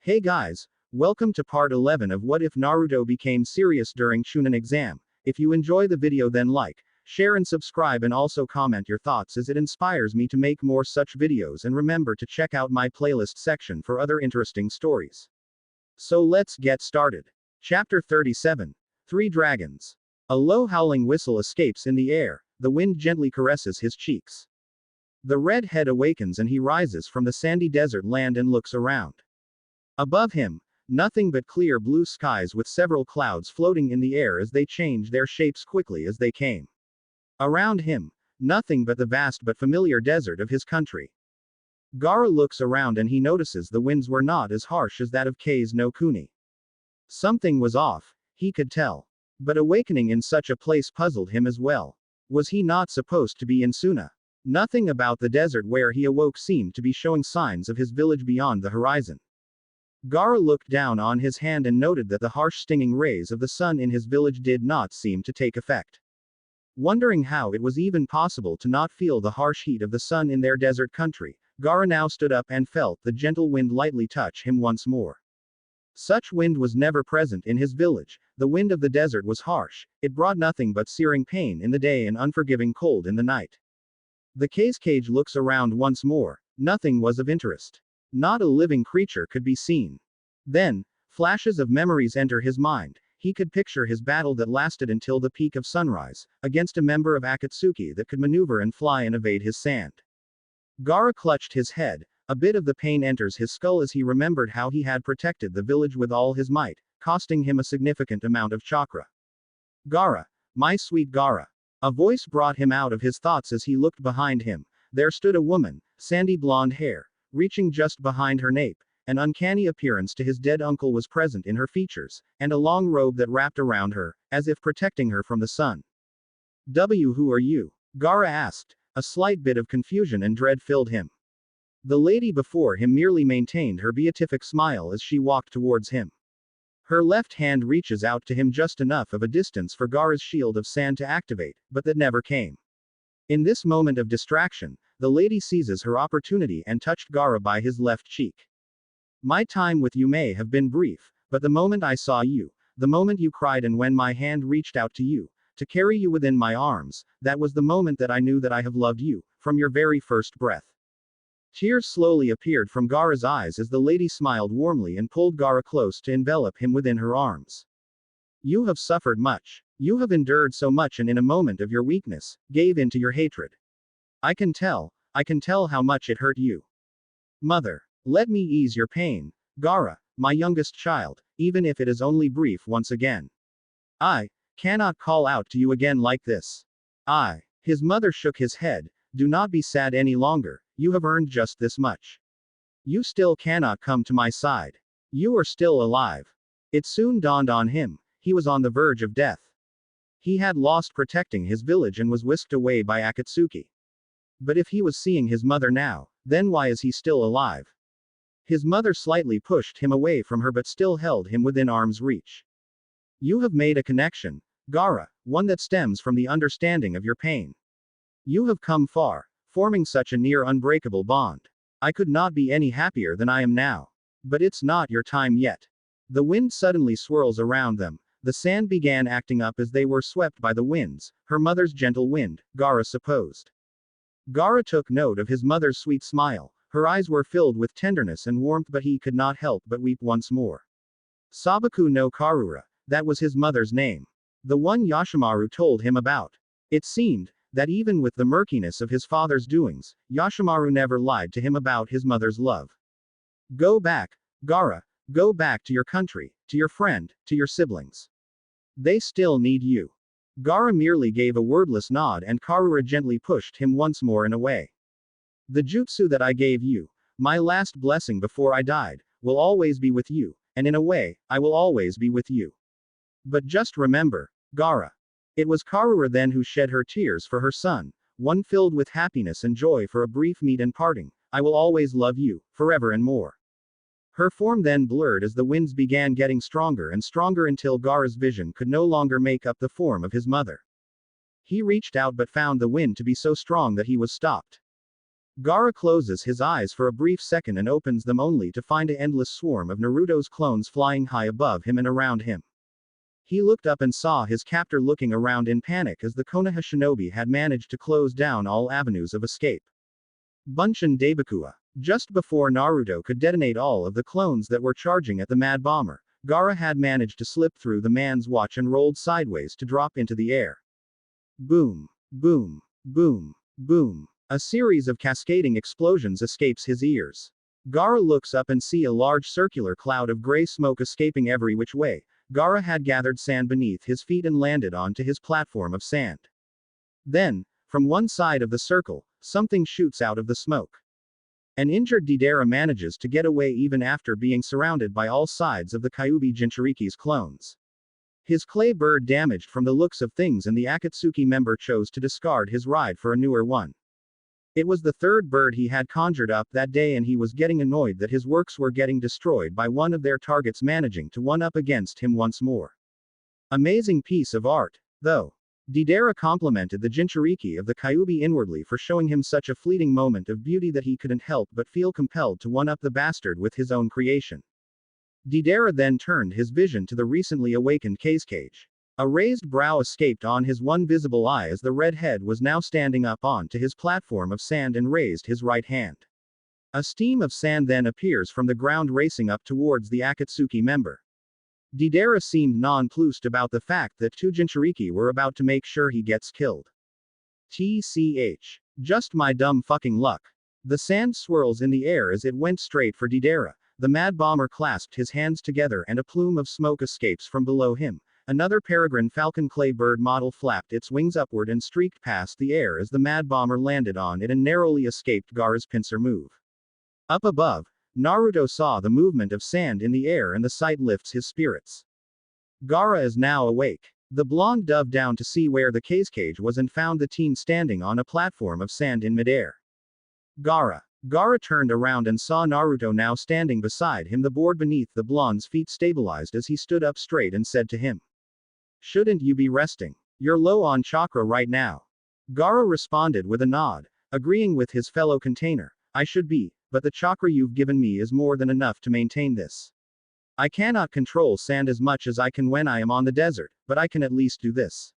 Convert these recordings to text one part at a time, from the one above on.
Hey guys, welcome to part 11 of What If Naruto Became Serious During Chunin Exam. If you enjoy the video then like, share and subscribe and also comment your thoughts as it inspires me to make more such videos, and remember to check out my playlist section for other interesting stories. So let's get started. Chapter 37. Three Dragons. A low howling whistle escapes in the air, the wind gently caresses his cheeks. The red head awakens and he rises from the sandy desert land and looks around. Above him, nothing but clear blue skies with several clouds floating in the air as they change their shapes quickly as they came. Around him, nothing but the vast but familiar desert of his country. Gaara looks around and he notices the winds were not as harsh as that of Kase no Kuni. Something was off, he could tell. But awakening in such a place puzzled him as well. Was he not supposed to be in Suna? Nothing about the desert where he awoke seemed to be showing signs of his village beyond the horizon. Gaara looked down on his hand and noted that the harsh stinging rays of the sun in his village did not seem to take effect. Wondering how it was even possible to not feel the harsh heat of the sun in their desert country, Gaara now stood up and felt the gentle wind lightly touch him once more. Such wind was never present in his village. The wind of the desert was harsh, it brought nothing but searing pain in the day and unforgiving cold in the night. The cage looks around once more, nothing was of interest. Not a living creature could be seen. Then, flashes of memories enter his mind. He could picture his battle that lasted until the peak of sunrise, against a member of Akatsuki that could maneuver and fly and evade his sand. Gaara clutched his head, a bit of the pain enters his skull as he remembered how he had protected the village with all his might, costing him a significant amount of chakra. Gaara, my sweet Gaara. A voice brought him out of his thoughts as he looked behind him. There stood a woman, sandy blonde hair, reaching just behind her nape. An uncanny appearance to his dead uncle was present in her features, and a long robe that wrapped around her, as if protecting her from the sun. Who are you? Gaara asked. A slight bit of confusion and dread filled him. The lady before him merely maintained her beatific smile as she walked towards him. Her left hand reaches out to him just enough of a distance for Gaara's shield of sand to activate, but that never came. In this moment of distraction, the lady seizes her opportunity and touched Gaara by his left cheek. My time with you may have been brief, but the moment I saw you, the moment you cried and when my hand reached out to you, to carry you within my arms, that was the moment that I knew that I have loved you, from your very first breath. Tears slowly appeared from Gaara's eyes as the lady smiled warmly and pulled Gaara close to envelop him within her arms. You have suffered much. You have endured so much and in a moment of your weakness, gave in to your hatred. I can tell how much it hurt you. Mother, let me ease your pain, Gaara, my youngest child, even if it is only brief once again. I cannot call out to you again like this. His mother shook his head. Do not be sad any longer, you have earned just this much. You still cannot come to my side. You are still alive. It soon dawned on him, he was on the verge of death. He had lost protecting his village and was whisked away by Akatsuki. But if he was seeing his mother now, then why is he still alive? His mother slightly pushed him away from her but still held him within arm's reach. You have made a connection, Gaara, one that stems from the understanding of your pain. You have come far, forming such a near unbreakable bond. I could not be any happier than I am now. But it's not your time yet. The wind suddenly swirls around them. The sand began acting up as they were swept by the winds, her mother's gentle wind, Gaara supposed. Gaara took note of his mother's sweet smile. Her eyes were filled with tenderness and warmth, but he could not help but weep once more. Sabaku no Karura, that was his mother's name. The one Yoshimaru told him about. It seemed that even with the murkiness of his father's doings, Yoshimaru never lied to him about his mother's love. Go back, Gaara, go back to your country, to your friend, to your siblings. They still need you. Gaara merely gave a wordless nod and Karura gently pushed him once more and away. The jutsu that I gave you, my last blessing before I died, will always be with you, and in a way, I will always be with you. But just remember, Gaara. It was Karura then who shed her tears for her son, one filled with happiness and joy for a brief meet and parting. I will always love you, forever and more. Her form then blurred as the winds began getting stronger and stronger until Gaara's vision could no longer make up the form of his mother. He reached out but found the wind to be so strong that he was stopped. Gaara closes his eyes for a brief second and opens them only to find an endless swarm of Naruto's clones flying high above him and around him. He looked up and saw his captor looking around in panic as the Konoha shinobi had managed to close down all avenues of escape. Bunshin Daibakua. Just before Naruto could detonate all of the clones that were charging at the Mad Bomber, Gaara had managed to slip through the man's watch and rolled sideways to drop into the air. Boom, boom, boom, boom. A series of cascading explosions escapes his ears. Gaara looks up and sees a large circular cloud of gray smoke escaping every which way. Gaara had gathered sand beneath his feet and landed onto his platform of sand. Then, from one side of the circle, something shoots out of the smoke. An injured Deidara manages to get away even after being surrounded by all sides of the Kyuubi Jinchuriki's clones. His clay bird damaged from the looks of things, and the Akatsuki member chose to discard his ride for a newer one. It was the third bird he had conjured up that day, and he was getting annoyed that his works were getting destroyed by one of their targets managing to one up against him once more. Amazing piece of art, though. Deidara complimented the Jinchuriki of the Kyuubi inwardly for showing him such a fleeting moment of beauty that he couldn't help but feel compelled to one-up the bastard with his own creation. Deidara then turned his vision to the recently awakened Kazekage. A raised brow escaped on his one visible eye as the red head was now standing up onto his platform of sand and raised his right hand. A stream of sand then appears from the ground racing up towards the Akatsuki member. Deidara seemed nonplussed about the fact that two Jinchuriki were about to make sure he gets killed. TCH. Just my dumb fucking luck. The sand swirls in the air as it went straight for Deidara. The Mad Bomber clasped his hands together and a plume of smoke escapes from below him. Another peregrine falcon clay bird model flapped its wings upward and streaked past the air as the Mad Bomber landed on it and narrowly escaped Gaara's pincer move. Up above, Naruto saw the movement of sand in the air, and the sight lifts his spirits. Gaara is now awake. The blonde dove down to see where the Kazekage was and found the teen standing on a platform of sand in midair. Gaara. Gaara turned around and saw Naruto now standing beside him. The board beneath the blonde's feet stabilized as he stood up straight and said to him, "Shouldn't you be resting? You're low on chakra right now." Gaara responded with a nod, agreeing with his fellow container. "I should be, but the chakra you've given me is more than enough to maintain this. I cannot control sand as much as I can when I am on the desert, but I can at least do this."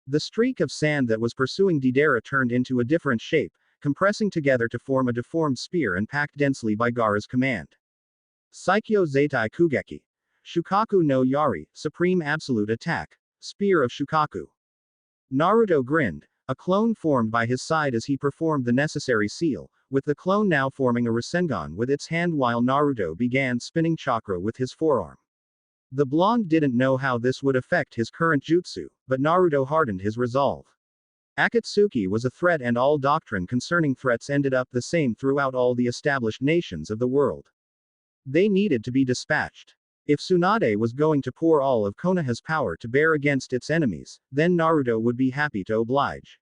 The streak of sand that was pursuing Deidara turned into a different shape, compressing together to form a deformed spear and packed densely by Gaara's command. Saikyo Zeitai Kugeki. Shukaku no Yari, Supreme Absolute Attack. Spear of Shukaku. Naruto grinned, a clone formed by his side as he performed the necessary seal, with the clone now forming a Rasengan with its hand while Naruto began spinning chakra with his forearm. The blonde didn't know how this would affect his current jutsu, but Naruto hardened his resolve. Akatsuki was a threat, and all doctrine concerning threats ended up the same throughout all the established nations of the world. They needed to be dispatched. If Tsunade was going to pour all of Konoha's power to bear against its enemies, then Naruto would be happy to oblige.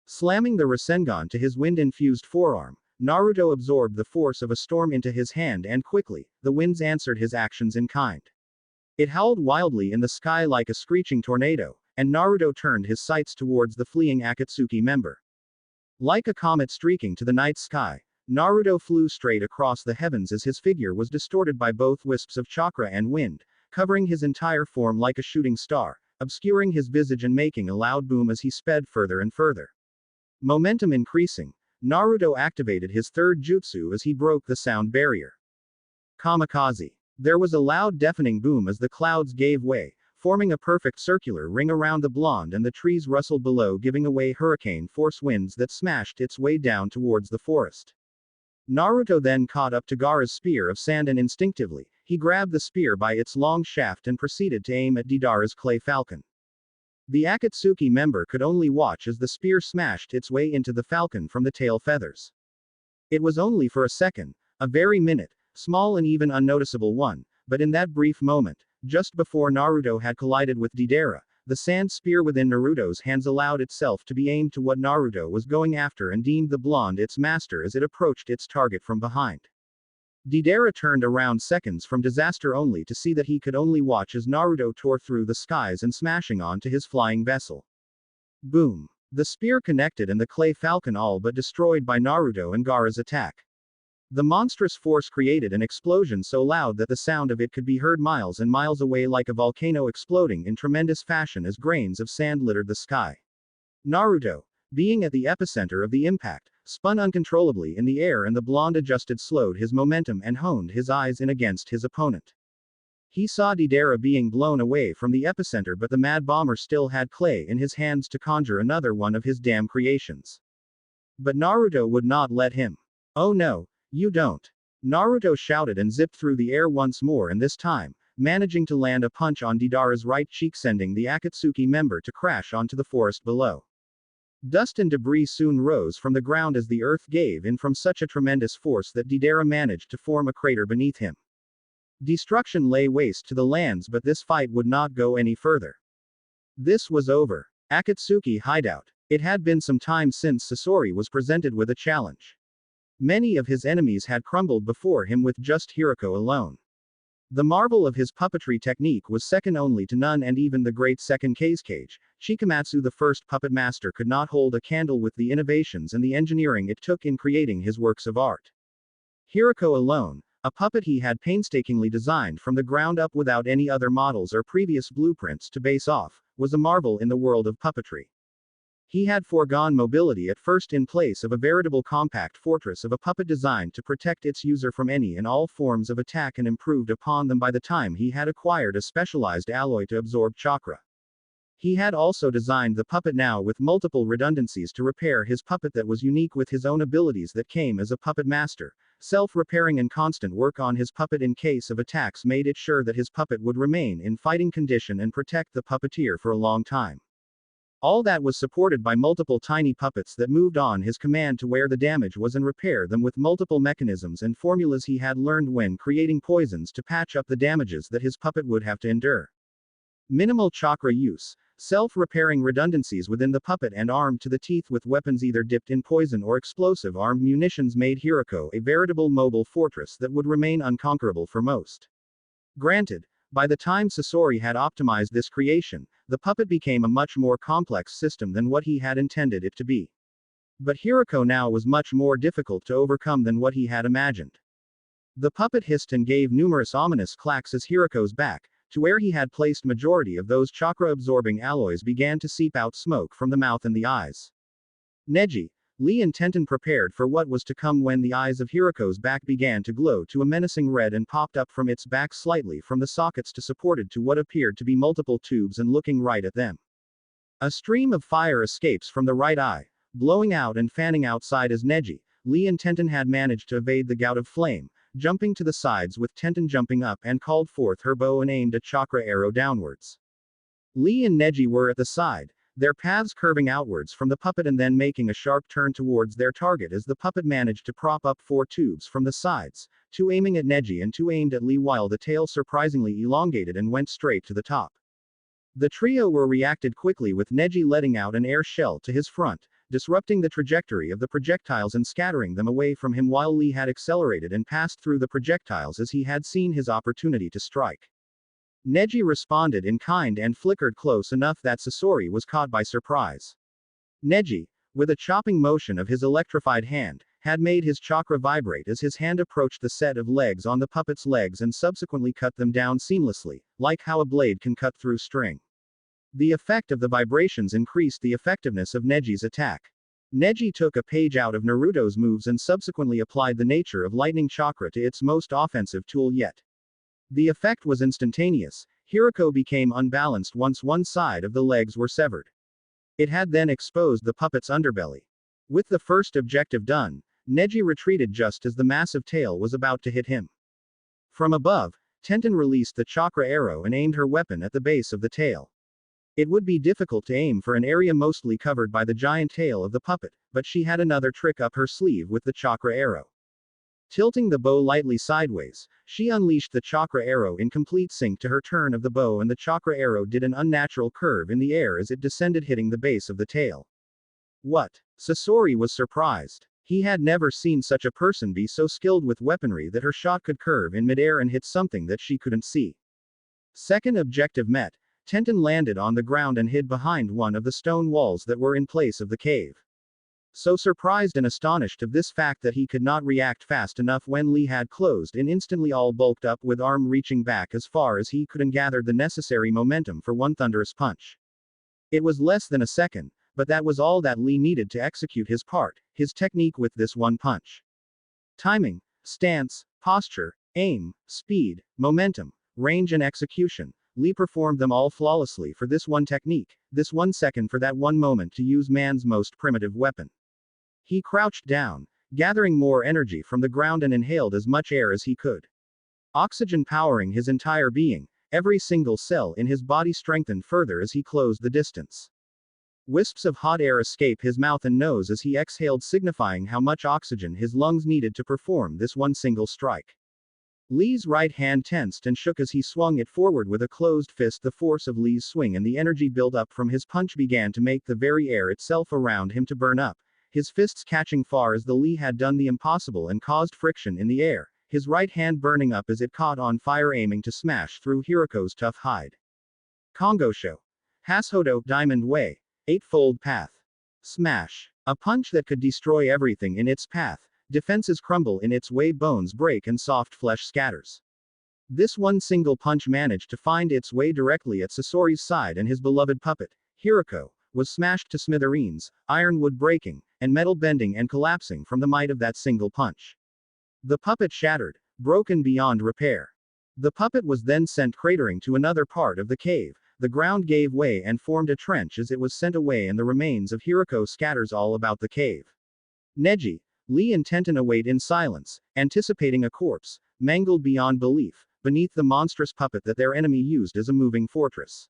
Slamming the Rasengan to his wind-infused forearm, Naruto absorbed the force of a storm into his hand, and quickly, the winds answered his actions in kind. It howled wildly in the sky like a screeching tornado, and Naruto turned his sights towards the fleeing Akatsuki member. Like a comet streaking to the night sky, Naruto flew straight across the heavens as his figure was distorted by both wisps of chakra and wind, covering his entire form like a shooting star, obscuring his visage and making a loud boom as he sped further and further. Momentum increasing, Naruto activated his third jutsu as he broke the sound barrier. Kamikaze. There was a loud deafening boom as the clouds gave way, forming a perfect circular ring around the blonde, and the trees rustled below, giving away hurricane-force winds that smashed its way down towards the forest. Naruto then caught up to Gaara's spear of sand, and instinctively, he grabbed the spear by its long shaft and proceeded to aim at Deidara's clay falcon. The Akatsuki member could only watch as the spear smashed its way into the falcon from the tail feathers. It was only for a second, a very minute, small and even unnoticeable one, but in that brief moment, just before Naruto had collided with Deidara, the sand spear within Naruto's hands allowed itself to be aimed to what Naruto was going after and deemed the blonde its master as it approached its target from behind. Deidara turned around seconds from disaster only to see that he could only watch as Naruto tore through the skies and smashing onto his flying vessel. Boom. The spear connected and the clay falcon all but destroyed by Naruto and Gaara's attack. The monstrous force created an explosion so loud that the sound of it could be heard miles and miles away, like a volcano exploding in tremendous fashion as grains of sand littered the sky. Naruto, being at the epicenter of the impact, spun uncontrollably in the air, and the blonde adjusted slowed his momentum and honed his eyes in against his opponent. He saw Deidara being blown away from the epicenter, but the mad bomber still had clay in his hands to conjure another one of his damn creations. But Naruto would not let him. "Oh no, you don't!" Naruto shouted and zipped through the air once more, and this time, managing to land a punch on Deidara's right cheek, sending the Akatsuki member to crash onto the forest below. Dust and debris soon rose from the ground as the earth gave in from such a tremendous force that Deidara managed to form a crater beneath him. Destruction lay waste to the lands, but this fight would not go any further. This was over. Akatsuki hideout. It had been some time since Sasori was presented with a challenge. Many of his enemies had crumbled before him with just Hirako alone. The marvel of his puppetry technique was second only to none, and even the great second Kazekage, Shikamatsu, the first puppet master, could not hold a candle with the innovations and the engineering it took in creating his works of art. Hirako alone, a puppet he had painstakingly designed from the ground up without any other models or previous blueprints to base off, was a marvel in the world of puppetry. He had foregone mobility at first in place of a veritable compact fortress of a puppet designed to protect its user from any and all forms of attack, and improved upon them by the time he had acquired a specialized alloy to absorb chakra. He had also designed the puppet now with multiple redundancies to repair his puppet that was unique with his own abilities that came as a puppet master. Self-repairing and constant work on his puppet in case of attacks made it sure that his puppet would remain in fighting condition and protect the puppeteer for a long time. All that was supported by multiple tiny puppets that moved on his command to where the damage was and repair them with multiple mechanisms and formulas he had learned when creating poisons to patch up the damages that his puppet would have to endure. Minimal chakra use, self-repairing redundancies within the puppet, and armed to the teeth with weapons either dipped in poison or explosive armed munitions made Hirako a veritable mobile fortress that would remain unconquerable for most. Granted, by the time Sasori had optimized this creation, the puppet became a much more complex system than what he had intended it to be. But Hirako now was much more difficult to overcome than what he had imagined. The puppet hissed and gave numerous ominous clacks as Hirako's back, to where he had placed majority of those chakra-absorbing alloys, began to seep out smoke from the mouth and the eyes. Neji, Lee and Tenten prepared for what was to come when the eyes of Hirako's back began to glow to a menacing red and popped up from its back slightly from the sockets to supported to what appeared to be multiple tubes and looking right at them. A stream of fire escapes from the right eye, blowing out and fanning outside as Neji, Lee and Tenten had managed to evade the gout of flame, jumping to the sides with Tenten jumping up and called forth her bow and aimed a chakra arrow downwards. Lee and Neji were at the side, their paths curving outwards from the puppet and then making a sharp turn towards their target as the puppet managed to prop up 4 tubes from the sides, 2 aiming at Neji and 2 aimed at Lee, while the tail surprisingly elongated and went straight to the top. The trio were reacted quickly with Neji letting out an air shell to his front, disrupting the trajectory of the projectiles and scattering them away from him, while Lee had accelerated and passed through the projectiles as he had seen his opportunity to strike. Neji responded in kind and flickered close enough that Sasori was caught by surprise. Neji, with a chopping motion of his electrified hand, had made his chakra vibrate as his hand approached the set of legs on the puppet's legs and subsequently cut them down seamlessly, like how a blade can cut through string. The effect of the vibrations increased the effectiveness of Neji's attack. Neji took a page out of Naruto's moves and subsequently applied the nature of lightning chakra to its most offensive tool yet. The effect was instantaneous. Hirako became unbalanced once one side of the legs were severed. It had then exposed the puppet's underbelly. With the first objective done, Neji retreated just as the massive tail was about to hit him. From above, Tenten released the chakra arrow and aimed her weapon at the base of the tail. It would be difficult to aim for an area mostly covered by the giant tail of the puppet, but she had another trick up her sleeve with the chakra arrow. Tilting the bow lightly sideways, she unleashed the chakra arrow in complete sync to her turn of the bow, and the chakra arrow did an unnatural curve in the air as it descended, hitting the base of the tail. What? Sasori was surprised. He had never seen such a person be so skilled with weaponry that her shot could curve in midair and hit something that she couldn't see. Second objective met. Tenten landed on the ground and hid behind one of the stone walls that were in place of the cave. So surprised and astonished of this fact that he could not react fast enough when Lee had closed in, instantly all bulked up with arm reaching back as far as he could and gathered the necessary momentum for one thunderous punch. It was less than a second, but that was all that Lee needed to execute his part, his technique with this one punch. Timing, stance, posture, aim, speed, momentum, range and execution. Lee performed them all flawlessly for this one technique, this 1 second for that one moment to use man's most primitive weapon. He crouched down, gathering more energy from the ground and inhaled as much air as he could. Oxygen powering his entire being, every single cell in his body strengthened further as he closed the distance. Wisps of hot air escape his mouth and nose as he exhaled, signifying how much oxygen his lungs needed to perform this one single strike. Lee's right hand tensed and shook as he swung it forward with a closed fist. The force of Lee's swing and the energy built up from his punch began to make the very air itself around him to burn up, his fists catching fire as the Lee had done the impossible and caused friction in the air, his right hand burning up as it caught on fire, aiming to smash through Hiroko's tough hide. Kongosho. Hashodo, Diamond Way. Eightfold Path. Smash. A punch that could destroy everything in its path. Defenses crumble in its way, bones break and soft flesh scatters. This one single punch managed to find its way directly at Sasori's side, and his beloved puppet, Hiroko, was smashed to smithereens, ironwood breaking, and metal bending and collapsing from the might of that single punch. The puppet shattered, broken beyond repair. The puppet was then sent cratering to another part of the cave. The ground gave way and formed a trench as it was sent away, and the remains of Hiroko scatters all about the cave. Neji, Lee and Tenten await in silence, anticipating a corpse, mangled beyond belief, beneath the monstrous puppet that their enemy used as a moving fortress.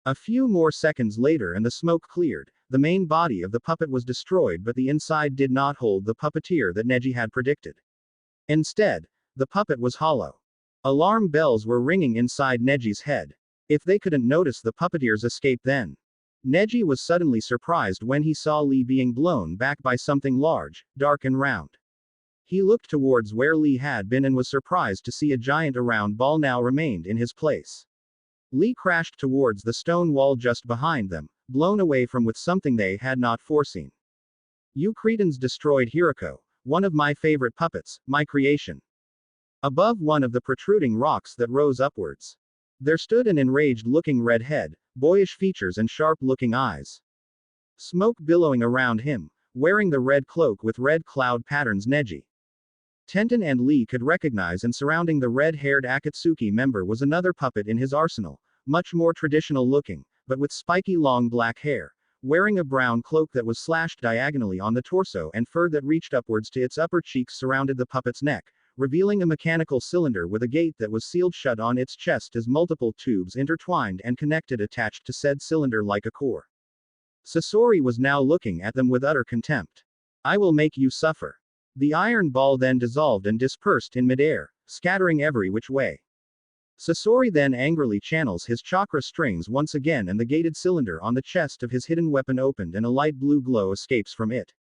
A few more seconds later and the smoke cleared. The main body of the puppet was destroyed, but the inside did not hold the puppeteer that Neji had predicted. Instead, the puppet was hollow. Alarm bells were ringing inside Neji's head. If they couldn't notice the puppeteer's escape then. Neji was suddenly surprised when he saw Lee being blown back by something large, dark and round. He looked towards where Lee had been and was surprised to see a giant round ball now remained in his place. Lee crashed towards the stone wall just behind them, blown away from with something they had not foreseen. You cretins destroyed Hiroko, one of my favorite puppets, my creation. Above one of the protruding rocks that rose upwards, there stood an enraged-looking red head, boyish features and sharp-looking eyes. Smoke billowing around him, wearing the red cloak with red cloud patterns. Neji, Tenten and Lee could recognize, and surrounding the red-haired Akatsuki member was another puppet in his arsenal, much more traditional-looking, but with spiky long black hair, wearing a brown cloak that was slashed diagonally on the torso, and fur that reached upwards to its upper cheeks surrounded the puppet's neck, revealing a mechanical cylinder with a gate that was sealed shut on its chest as multiple tubes intertwined and connected attached to said cylinder like a core. Sasori was now looking at them with utter contempt. I will make you suffer. The iron ball then dissolved and dispersed in midair, scattering every which way. Sasori then angrily channels his chakra strings once again, and the gated cylinder on the chest of his hidden weapon opened and a light blue glow escapes from it.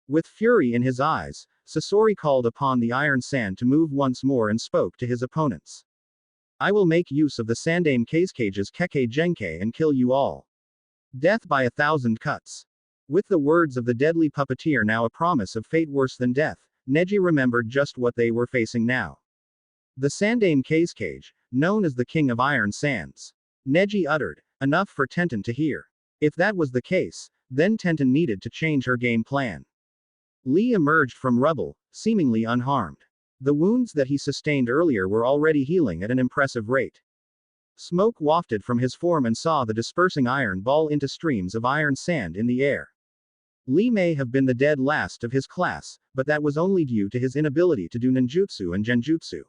With fury in his eyes, Sasori called upon the iron sand to move once more and spoke to his opponents. I will make use of the Sandame Keiskage's Kekkei Genkei and kill you all. Death by 1,000 cuts. With the words of the deadly puppeteer now a promise of fate worse than death, Neji remembered just what they were facing now. The Sandame Keiskage, known as the King of Iron Sands. Neji uttered, enough for Tenten to hear. If that was the case, then Tenten needed to change her game plan. Lee emerged from rubble, seemingly unharmed. The wounds that he sustained earlier were already healing at an impressive rate. Smoke wafted from his form and saw the dispersing iron ball into streams of iron sand in the air. Lee may have been the dead last of his class, but that was only due to his inability to do ninjutsu and genjutsu.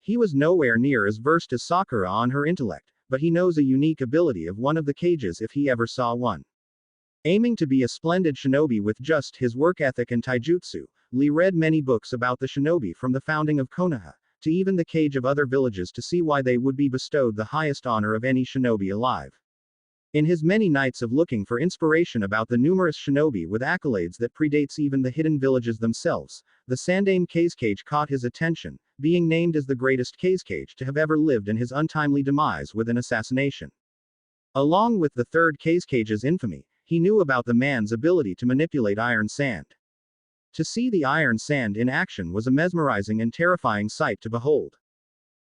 He was nowhere near as versed as Sakura on her intellect, but he knows a unique ability of one of the cages if he ever saw one. Aiming to be a splendid shinobi with just his work ethic and taijutsu, Lee read many books about the shinobi from the founding of Konoha, to even the cage of other villages to see why they would be bestowed the highest honor of any shinobi alive. In his many nights of looking for inspiration about the numerous shinobi with accolades that predates even the hidden villages themselves, the Sandame Keiskage caught his attention, being named as the greatest Keiskage to have ever lived and his untimely demise with an assassination. Along with the third Kage's infamy, he knew about the man's ability to manipulate iron sand. To see the iron sand in action was a mesmerizing and terrifying sight to behold.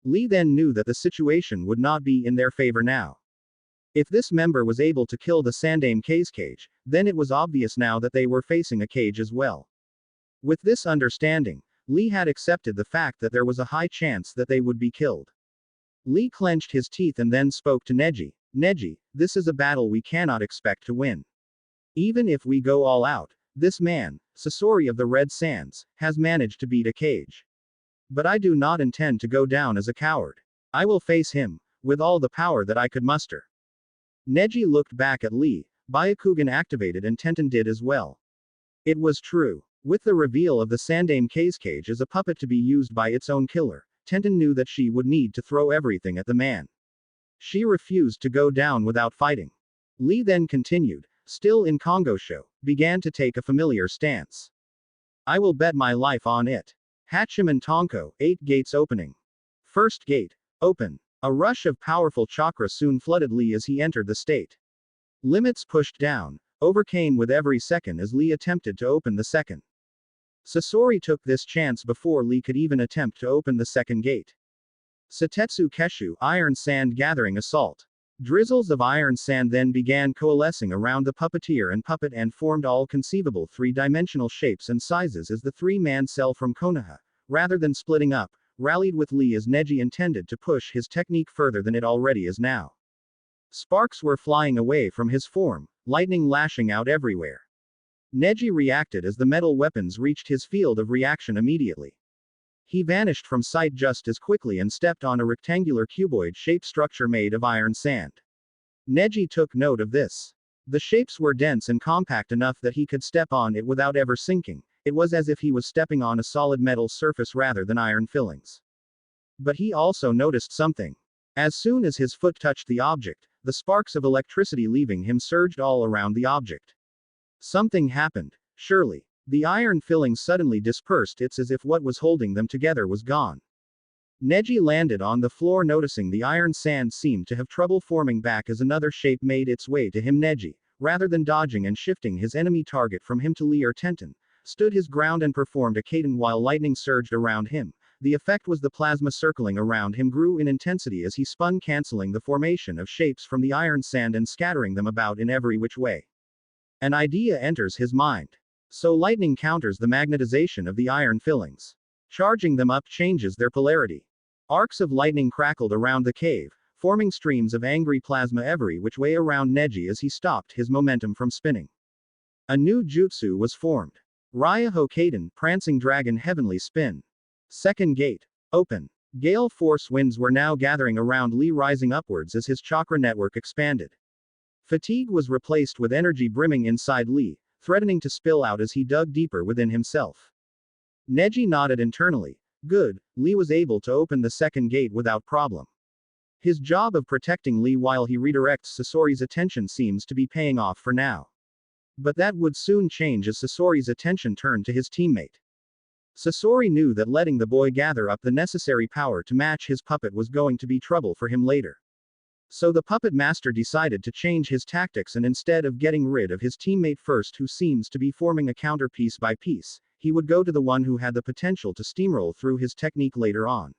Lee then knew that the situation would not be in their favor now. If this member was able to kill the Sandame Kage, then it was obvious now that they were facing a Kage as well. With this understanding, Lee had accepted the fact that there was a high chance that they would be killed. Lee clenched his teeth and then spoke to Neji. Neji, this is a battle we cannot expect to win. Even if we go all out, this man, Sasori of the Red Sands, has managed to beat a Kage. But I do not intend to go down as a coward. I will face him, with all the power that I could muster. Neji looked back at Lee, Byakugan activated and Tenten did as well. It was true. With the reveal of the Sandame Kage as a puppet to be used by its own killer, Tenten knew that she would need to throw everything at the man. She refused to go down without fighting. Lee then continued, still in Kongosho, began to take a familiar stance. I will bet my life on it. Hachiman Tonko, 8 gates opening. First gate, open. A rush of powerful chakra soon flooded Lee as he entered the state. Limits pushed down, overcame with every second as Lee attempted to open the second. Sasori took this chance before Lee could even attempt to open the second gate. Satetsu Keshu, iron sand gathering assault. Drizzles of iron sand then began coalescing around the puppeteer and puppet and formed all conceivable three-dimensional shapes and sizes as the three-man cell from Konoha, rather than splitting up, rallied with Lee as Neji intended to push his technique further than it already is now. Sparks were flying away from his form, lightning lashing out everywhere. Neji reacted as the metal weapons reached his field of reaction immediately. He vanished from sight just as quickly and stepped on a rectangular cuboid-shaped structure made of iron sand. Neji took note of this. The shapes were dense and compact enough that he could step on it without ever sinking. It was as if he was stepping on a solid metal surface rather than iron fillings. But he also noticed something. As soon as his foot touched the object, the sparks of electricity leaving him surged all around the object. Something happened, surely. The iron fillings suddenly dispersed. It's as if what was holding them together was gone. Neji landed on the floor, noticing the iron sand seemed to have trouble forming back as another shape made its way to him. Neji, rather than dodging and shifting his enemy target from him to Lee or Tenten, stood his ground and performed a Kaden while lightning surged around him. The effect was the plasma circling around him grew in intensity as he spun, canceling the formation of shapes from the iron sand and scattering them about in every which way. An idea enters his mind. So lightning counters the magnetization of the iron fillings. Charging them up changes their polarity. Arcs of lightning crackled around the cave, forming streams of angry plasma every which way around Neji as he stopped his momentum from spinning. A new jutsu was formed. Raya Hokaden, prancing dragon heavenly spin. Second gate. Open. Gale force winds were now gathering around Lee, rising upwards as his chakra network expanded. Fatigue was replaced with energy brimming inside Lee, threatening to spill out as he dug deeper within himself. Neji nodded internally. Good, Lee was able to open the second gate without problem. His job of protecting Lee while he redirects Sasori's attention seems to be paying off for now. But that would soon change as Sasori's attention turned to his teammate. Sasori knew that letting the boy gather up the necessary power to match his puppet was going to be trouble for him later. So the puppet master decided to change his tactics, and instead of getting rid of his teammate first, who seems to be forming a counter piece by piece, he would go to the one who had the potential to steamroll through his technique later on.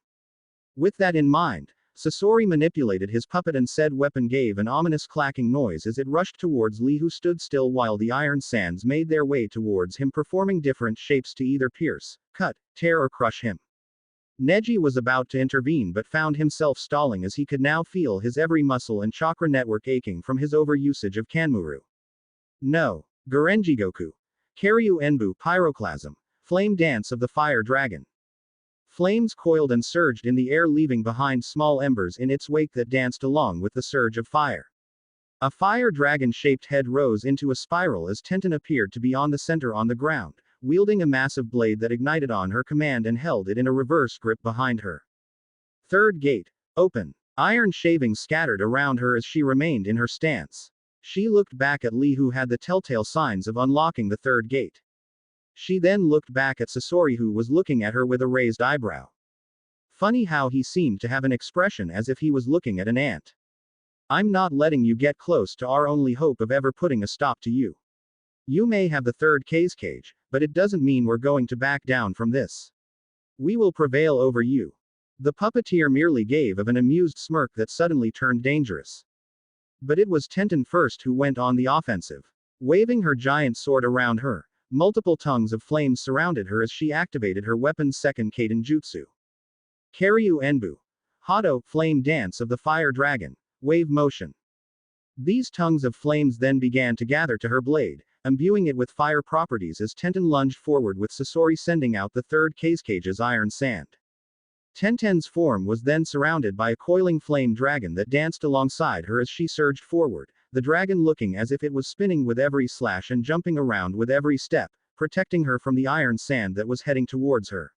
With that in mind, Sasori manipulated his puppet and said weapon gave an ominous clacking noise as it rushed towards Lee, who stood still while the iron sands made their way towards him, performing different shapes to either pierce, cut, tear or crush him. Neji was about to intervene but found himself stalling as he could now feel his every muscle and chakra network aching from his overusage of Kanmuru. No. Gorenjigoku. Karyu Enbu Pyroclasm. Flame Dance of the Fire Dragon. Flames coiled and surged in the air, leaving behind small embers in its wake that danced along with the surge of fire. A fire dragon-shaped head rose into a spiral as Tenten appeared to be on the center on the ground, wielding a massive blade that ignited on her command and held it in a reverse grip behind her. Third gate. Open. Iron shavings scattered around her as she remained in her stance. She looked back at Lee, who had the telltale signs of unlocking the third gate. She then looked back at Sasori, who was looking at her with a raised eyebrow. Funny how he seemed to have an expression as if he was looking at an ant. I'm not letting you get close to our only hope of ever putting a stop to you. You may have the third cage, but it doesn't mean we're going to back down from this. We will prevail over you. The puppeteer merely gave of an amused smirk that suddenly turned dangerous. But it was Tenten first who went on the offensive. Waving her giant sword around her, multiple tongues of flames surrounded her as she activated her weapon's second Kaiden jutsu. Karyu Enbu. Hado, flame dance of the fire dragon. Wave motion. These tongues of flames then began to gather to her blade, imbuing it with fire properties as Tenten lunged forward with Sasori sending out the third cage's iron sand. Tenten's form was then surrounded by a coiling flame dragon that danced alongside her as she surged forward, the dragon looking as if it was spinning with every slash and jumping around with every step, protecting her from the iron sand that was heading towards her.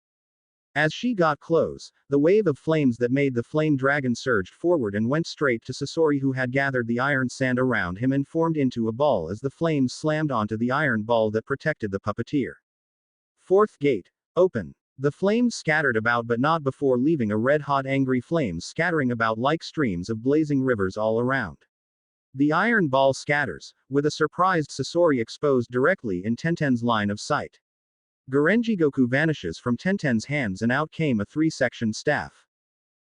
As she got close, the wave of flames that made the flame dragon surged forward and went straight to Sasori, who had gathered the iron sand around him and formed into a ball as the flames slammed onto the iron ball that protected the puppeteer. Fourth gate. Open. The flames scattered about but not before leaving a red-hot angry flames scattering about like streams of blazing rivers all around. The iron ball scatters, with a surprised Sasori exposed directly in Tenten's line of sight. Gorenji Goku vanishes from Tenten's hands and out came a three-section staff.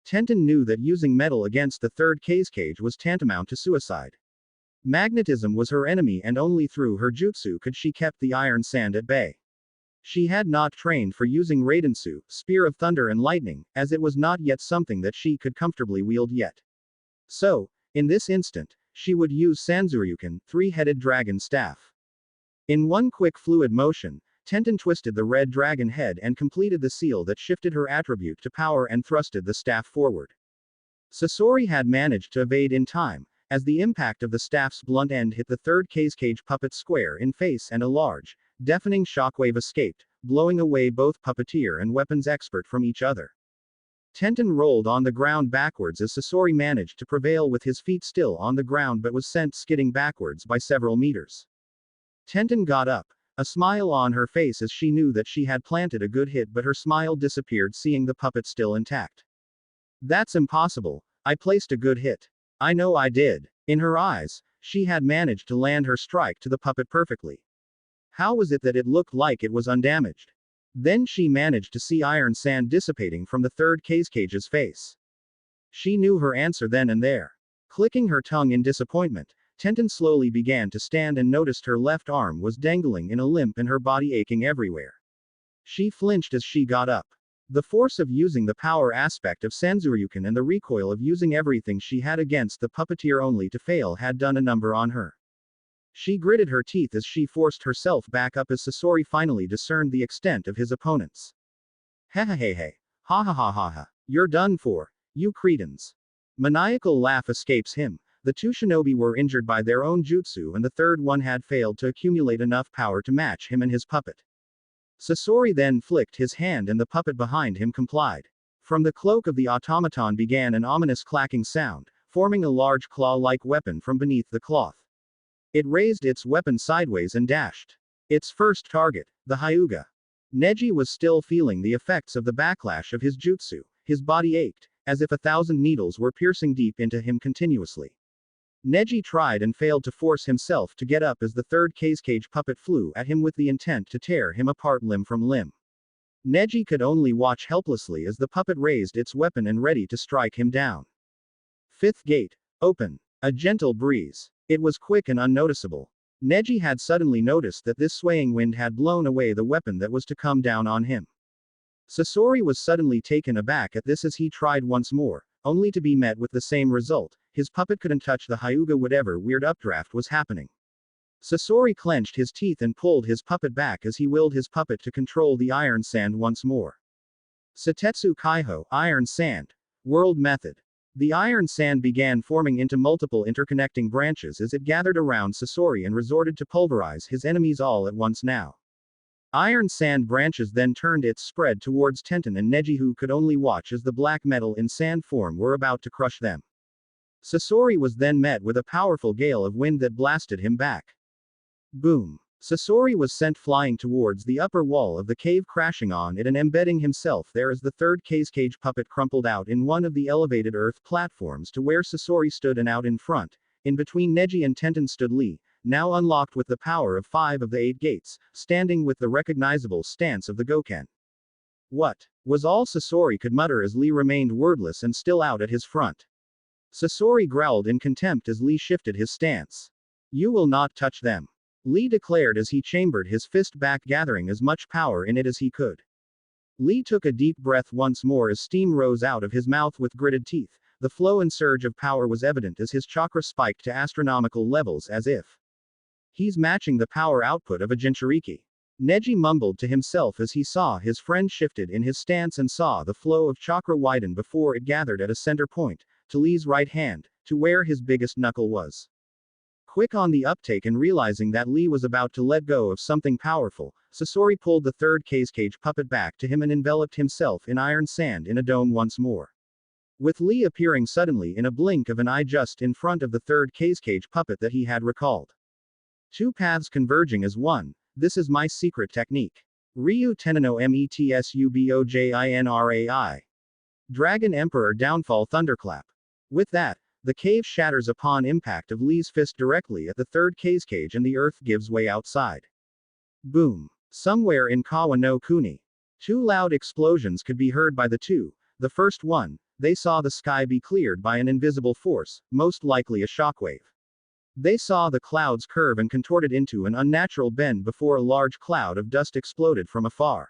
Tenten knew that using metal against the third cage was tantamount to suicide. Magnetism was her enemy and only through her jutsu could she keep the iron sand at bay. She had not trained for using Raidensu, Spear of Thunder and Lightning, as it was not yet something that she could comfortably wield yet. So, in this instant, she would use Sanzuryuken, three-headed dragon staff. In one quick fluid motion, Tenten twisted the red dragon head and completed the seal that shifted her attribute to power and thrusted the staff forward. Sasori had managed to evade in time, as the impact of the staff's blunt end hit the third cage puppet square in face and a large, deafening shockwave escaped, blowing away both puppeteer and weapons expert from each other. Tenten rolled on the ground backwards as Sasori managed to prevail with his feet still on the ground but was sent skidding backwards by several meters. Tenten got up, a smile on her face as she knew that she had planted a good hit, but her smile disappeared seeing the puppet still intact. That's impossible. I placed a good hit. I know I did. In her eyes, she had managed to land her strike to the puppet perfectly. How was it that it looked like it was undamaged? Then she managed to see iron sand dissipating from the third cage's face. She knew her answer then and there. Clicking her tongue in disappointment, Tenten slowly began to stand and noticed her left arm was dangling in a limp and her body aching everywhere. She flinched as she got up. The force of using the power aspect of Sanzuryuken and the recoil of using everything she had against the puppeteer only to fail had done a number on her. She gritted her teeth as she forced herself back up as Sasori finally discerned the extent of his opponents. Hehehehe. Ha ha ha ha ha. You're done for, you cretins. Maniacal laugh escapes him. The two shinobi were injured by their own jutsu and the third one had failed to accumulate enough power to match him and his puppet. Sasori then flicked his hand and the puppet behind him complied. From the cloak of the automaton began an ominous clacking sound, forming a large claw-like weapon from beneath the cloth. It raised its weapon sideways and dashed. Its first target, the Hyuga. Neji was still feeling the effects of the backlash of his jutsu. His body ached, as if 1,000 needles were piercing deep into him continuously. Neji tried and failed to force himself to get up as the third cage puppet flew at him with the intent to tear him apart limb from limb. Neji could only watch helplessly as the puppet raised its weapon and ready to strike him down. Fifth gate. Open. A gentle breeze. It was quick and unnoticeable. Neji had suddenly noticed that this swaying wind had blown away the weapon that was to come down on him. Sasori was suddenly taken aback at this as he tried once more, only to be met with the same result. His puppet couldn't touch the Hyuga whatever weird updraft was happening. Sasori clenched his teeth and pulled his puppet back as he willed his puppet to control the iron sand once more. Satetsu Kaiho, Iron Sand. World Method. The iron sand began forming into multiple interconnecting branches as it gathered around Sasori and resorted to pulverize his enemies all at once now. Iron sand branches then turned its spread towards Tenten and Neji, who could only watch as the black metal in sand form were about to crush them. Sasori was then met with a powerful gale of wind that blasted him back. Boom. Sasori was sent flying towards the upper wall of the cave, crashing on it and embedding himself there as the third cage puppet crumpled out in one of the elevated earth platforms to where Sasori stood, and out in front, in between Neji and Tenten, stood Lee, now unlocked with the power of 5 of the 8 gates, standing with the recognizable stance of the Goken. What? Was all Sasori could mutter as Lee remained wordless and still out at his front. Sasori growled in contempt as Lee shifted his stance. You will not touch them, Lee declared as he chambered his fist back, gathering as much power in it as he could. Lee took a deep breath once more as steam rose out of his mouth with gritted teeth. The flow and surge of power was evident as his chakra spiked to astronomical levels, as if he's matching the power output of a Jinchuriki. Neji mumbled to himself as he saw his friend shifted in his stance and saw the flow of chakra widen before it gathered at a center point, to Lee's right hand, to where his biggest knuckle was. Quick on the uptake and realizing that Lee was about to let go of something powerful, Sasori pulled the third cage puppet back to him and enveloped himself in iron sand in a dome once more. With Lee appearing suddenly in a blink of an eye just in front of the third cage puppet that he had recalled. Two paths converging as one. This is my secret technique. Ryu Tenno Metsubojinrai. Dragon Emperor Downfall Thunderclap. With that, the cave shatters upon impact of Lee's fist directly at the third cage and the earth gives way outside. Boom. Somewhere in Kawa no Kuni. 2 loud explosions could be heard by the two. The first one, they saw the sky be cleared by an invisible force, most likely a shockwave. They saw the clouds curve and contorted into an unnatural bend before a large cloud of dust exploded from afar.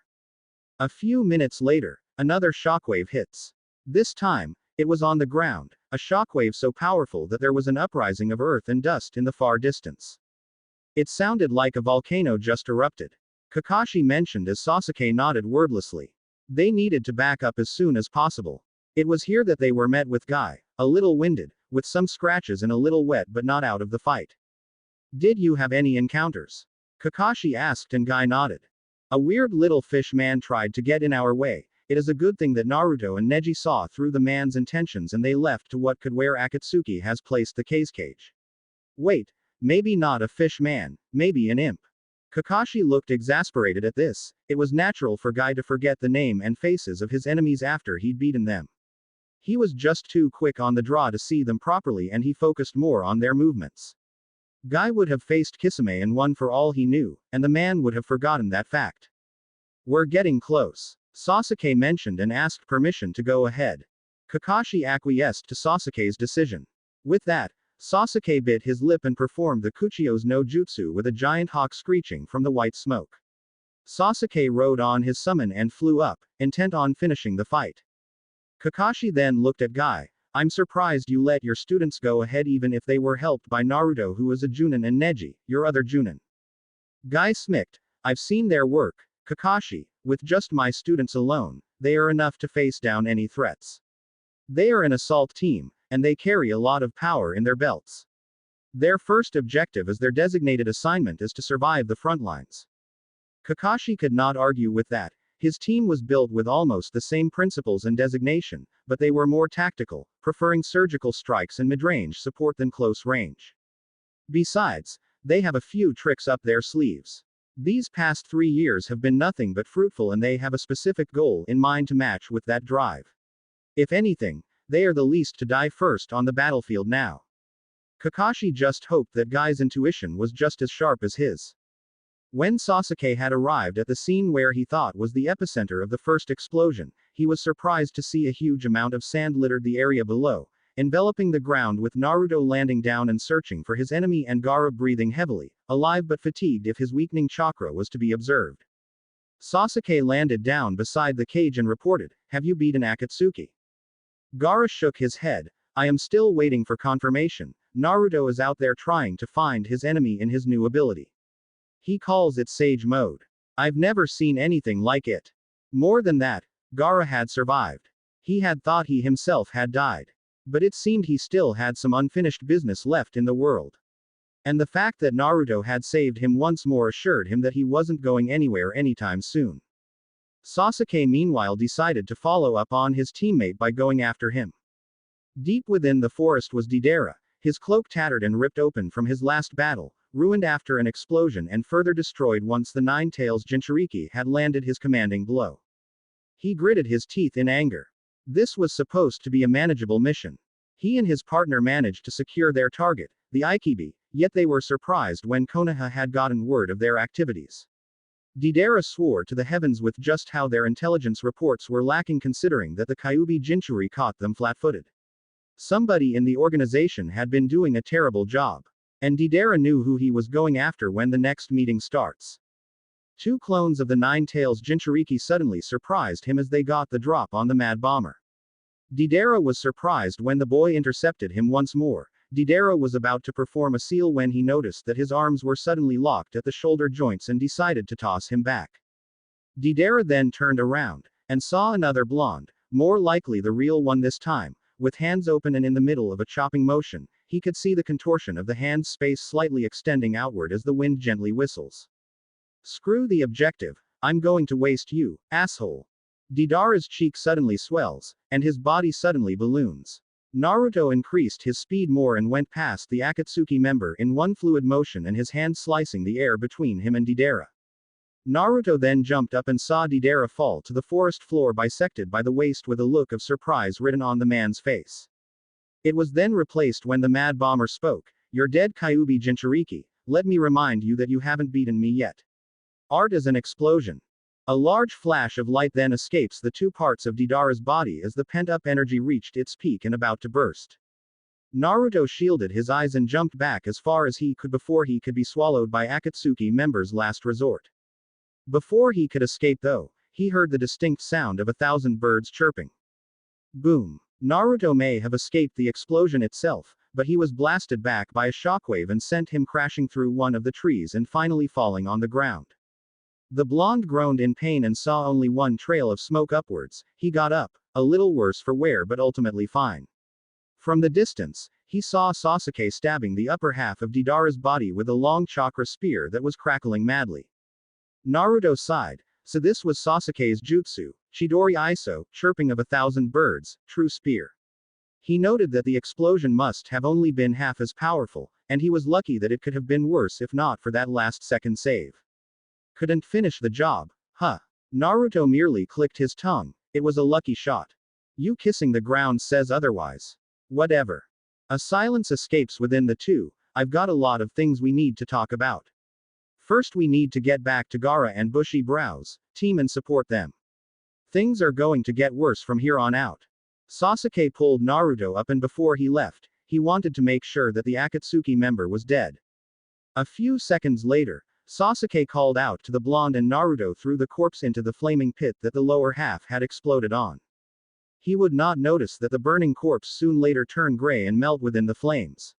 A few minutes later, another shockwave hits. This time, it was on the ground, a shockwave so powerful that there was an uprising of earth and dust in the far distance. It sounded like a volcano just erupted. Kakashi mentioned as Sasuke nodded wordlessly. They needed to back up as soon as possible. It was here that they were met with Guy, a little winded, with some scratches and a little wet but not out of the fight. Did you have any encounters? Kakashi asked and Guy nodded. A weird little fish man tried to get in our way. It is a good thing that Naruto and Neji saw through the man's intentions and they left to what could where Akatsuki has placed the cage. Wait, maybe not a fish man, maybe an imp. Kakashi looked exasperated at this. It was natural for Guy to forget the name and faces of his enemies after he'd beaten them. He was just too quick on the draw to see them properly and he focused more on their movements. Guy would have faced Kisame and won for all he knew, and the man would have forgotten that fact. We're getting close, Sasuke mentioned and asked permission to go ahead. Kakashi acquiesced to Sasuke's decision. With that, Sasuke bit his lip and performed the Kuchio's no jutsu with a giant hawk screeching from the white smoke. Sasuke rode on his summon and flew up, intent on finishing the fight. Kakashi then looked at Guy. I'm surprised you let your students go ahead even if they were helped by Naruto, who is a Chunin, and Neji, your other Chunin. Guy smirked. I've seen their work, Kakashi. With just my students alone, they are enough to face down any threats. They are an assault team, and they carry a lot of power in their belts. Their first objective as their designated assignment is to survive the front lines. Kakashi could not argue with that. His team was built with almost the same principles and designation, but they were more tactical, preferring surgical strikes and mid-range support than close range. Besides, they have a few tricks up their sleeves. These past 3 years have been nothing but fruitful and they have a specific goal in mind to match with that drive. If anything, they are the least to die first on the battlefield now. Kakashi just hoped that Guy's intuition was just as sharp as his. When Sasuke had arrived at the scene where he thought was the epicenter of the first explosion, he was surprised to see a huge amount of sand littered the area below, enveloping the ground, with Naruto landing down and searching for his enemy and Gaara breathing heavily, alive but fatigued if his weakening chakra was to be observed. Sasuke landed down beside the cage and reported, "Have you beaten Akatsuki?" Gaara shook his head. "I am still waiting for confirmation. Naruto is out there trying to find his enemy in his new ability. He calls it Sage Mode. I've never seen anything like it. More than that, Gaara had survived. He had thought he himself had died. But it seemed he still had some unfinished business left in the world. And the fact that Naruto had saved him once more assured him that he wasn't going anywhere anytime soon." Sasuke meanwhile decided to follow up on his teammate by going after him. Deep within the forest was Deidara, his cloak tattered and ripped open from his last battle, ruined after an explosion and further destroyed once the Nine-Tails Jinchuriki had landed his commanding blow. He gritted his teeth in anger. This was supposed to be a manageable mission. He and his partner managed to secure their target, the Ikibi, yet they were surprised when Konoha had gotten word of their activities. Deidara swore to the heavens with just how their intelligence reports were lacking considering that the Kyuubi Jinchuri caught them flat-footed. Somebody in the organization had been doing a terrible job. And Deidara knew who he was going after when the next meeting starts. Two clones of the Nine-Tails Jinchuriki suddenly surprised him as they got the drop on the Mad Bomber. Deidara was surprised when the boy intercepted him once more. Deidara was about to perform a seal when he noticed that his arms were suddenly locked at the shoulder joints and decided to toss him back. Deidara then turned around, and saw another blonde, more likely the real one this time, with hands open and in the middle of a chopping motion. He could see the contortion of the hand's space slightly extending outward as the wind gently whistles. Screw the objective. I'm going to waste you, asshole. Deidara's cheek suddenly swells, and his body suddenly balloons. Naruto increased his speed more and went past the Akatsuki member in one fluid motion and his hand slicing the air between him and Deidara. Naruto then jumped up and saw Deidara fall to the forest floor bisected by the waist with a look of surprise written on the man's face. It was then replaced when the Mad Bomber spoke. You're dead, Kyuubi Jinchuriki. Let me remind you that you haven't beaten me yet. Art is an explosion. A large flash of light then escapes the two parts of Deidara's body as the pent-up energy reached its peak and about to burst. Naruto shielded his eyes and jumped back as far as he could before he could be swallowed by Akatsuki member's last resort. Before he could escape though, he heard the distinct sound of 1,000 birds chirping. Boom. Naruto may have escaped the explosion itself, but he was blasted back by a shockwave and sent him crashing through one of the trees and finally falling on the ground. The blonde groaned in pain and saw only one trail of smoke upwards. He got up, a little worse for wear but ultimately fine. From the distance, he saw Sasuke stabbing the upper half of Deidara's body with a long chakra spear that was crackling madly. Naruto sighed. So this was Sasuke's jutsu, Chidori Iso, chirping of 1,000 birds, true spear. He noted that the explosion must have only been half as powerful, and he was lucky that it could have been worse if not for that last second save. Couldn't finish the job, huh? Naruto merely clicked his tongue. It was a lucky shot. You kissing the ground says otherwise. Whatever. A silence escapes within the two. I've got a lot of things we need to talk about. First we need to get back to Gaara and Bushy Brows, team and support them. Things are going to get worse from here on out. Sasuke pulled Naruto up and before he left, he wanted to make sure that the Akatsuki member was dead. A few seconds later, Sasuke called out to the blonde and Naruto threw the corpse into the flaming pit that the lower half had exploded on. He would not notice that the burning corpse soon later turn gray and melt within the flames.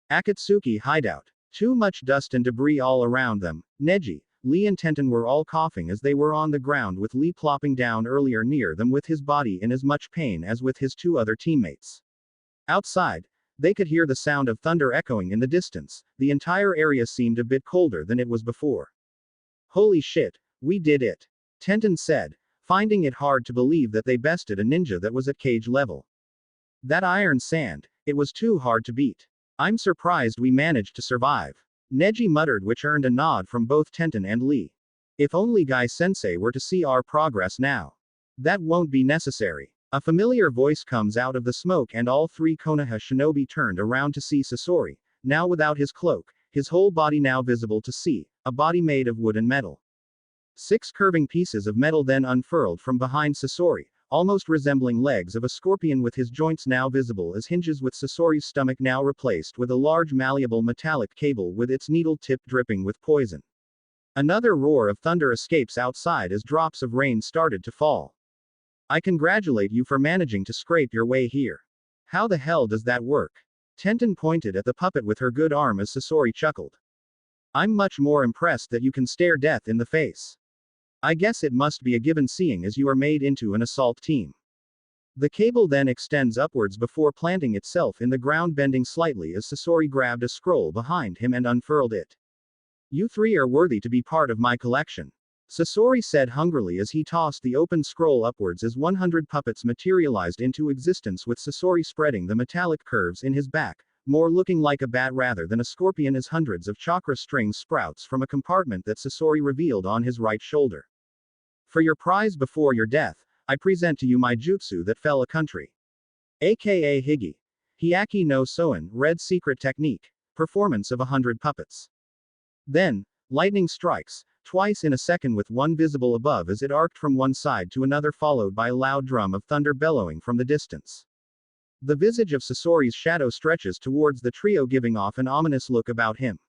Akatsuki hideout. Too much dust and debris all around them. Neji, Lee and Tenten were all coughing as they were on the ground with Lee plopping down earlier near them with his body in as much pain as with his two other teammates. Outside, they could hear the sound of thunder echoing in the distance. The entire area seemed a bit colder than it was before. Holy shit, we did it. Tenten said, finding it hard to believe that they bested a ninja that was at cage level. That iron sand, it was too hard to beat. I'm surprised we managed to survive. Neji muttered, which earned a nod from both Tenten and Lee. If only Guy-sensei were to see our progress now. That won't be necessary. A familiar voice comes out of the smoke and all three Konoha shinobi turned around to see Sasori, now without his cloak, his whole body now visible to see, a body made of wood and metal. 6 curving pieces of metal then unfurled from behind Sasori, almost resembling legs of a scorpion with his joints now visible as hinges with Sasori's stomach now replaced with a large malleable metallic cable with its needle tip dripping with poison. Another roar of thunder escapes outside as drops of rain started to fall. I congratulate you for managing to scrape your way here. How the hell does that work? Tenten pointed at the puppet with her good arm as Sasori chuckled. I'm much more impressed that you can stare death in the face. I guess it must be a given seeing as you are made into an assault team. The cable then extends upwards before planting itself in the ground, bending slightly as Sasori grabbed a scroll behind him and unfurled it. You three are worthy to be part of my collection. Sasori said hungrily as he tossed the open scroll upwards as 100 puppets materialized into existence with Sasori spreading the metallic curves in his back, more looking like a bat rather than a scorpion as hundreds of chakra strings sprouts from a compartment that Sasori revealed on his right shoulder. For your prize before your death, I present to you my jutsu that fell a country. AKA Higi. Hyaki no Soin, Red Secret Technique. Performance of 100 puppets. Then, lightning strikes, twice in a second with one visible above as it arced from one side to another followed by a loud drum of thunder bellowing from the distance. The visage of Sasori's shadow stretches towards the trio giving off an ominous look about him.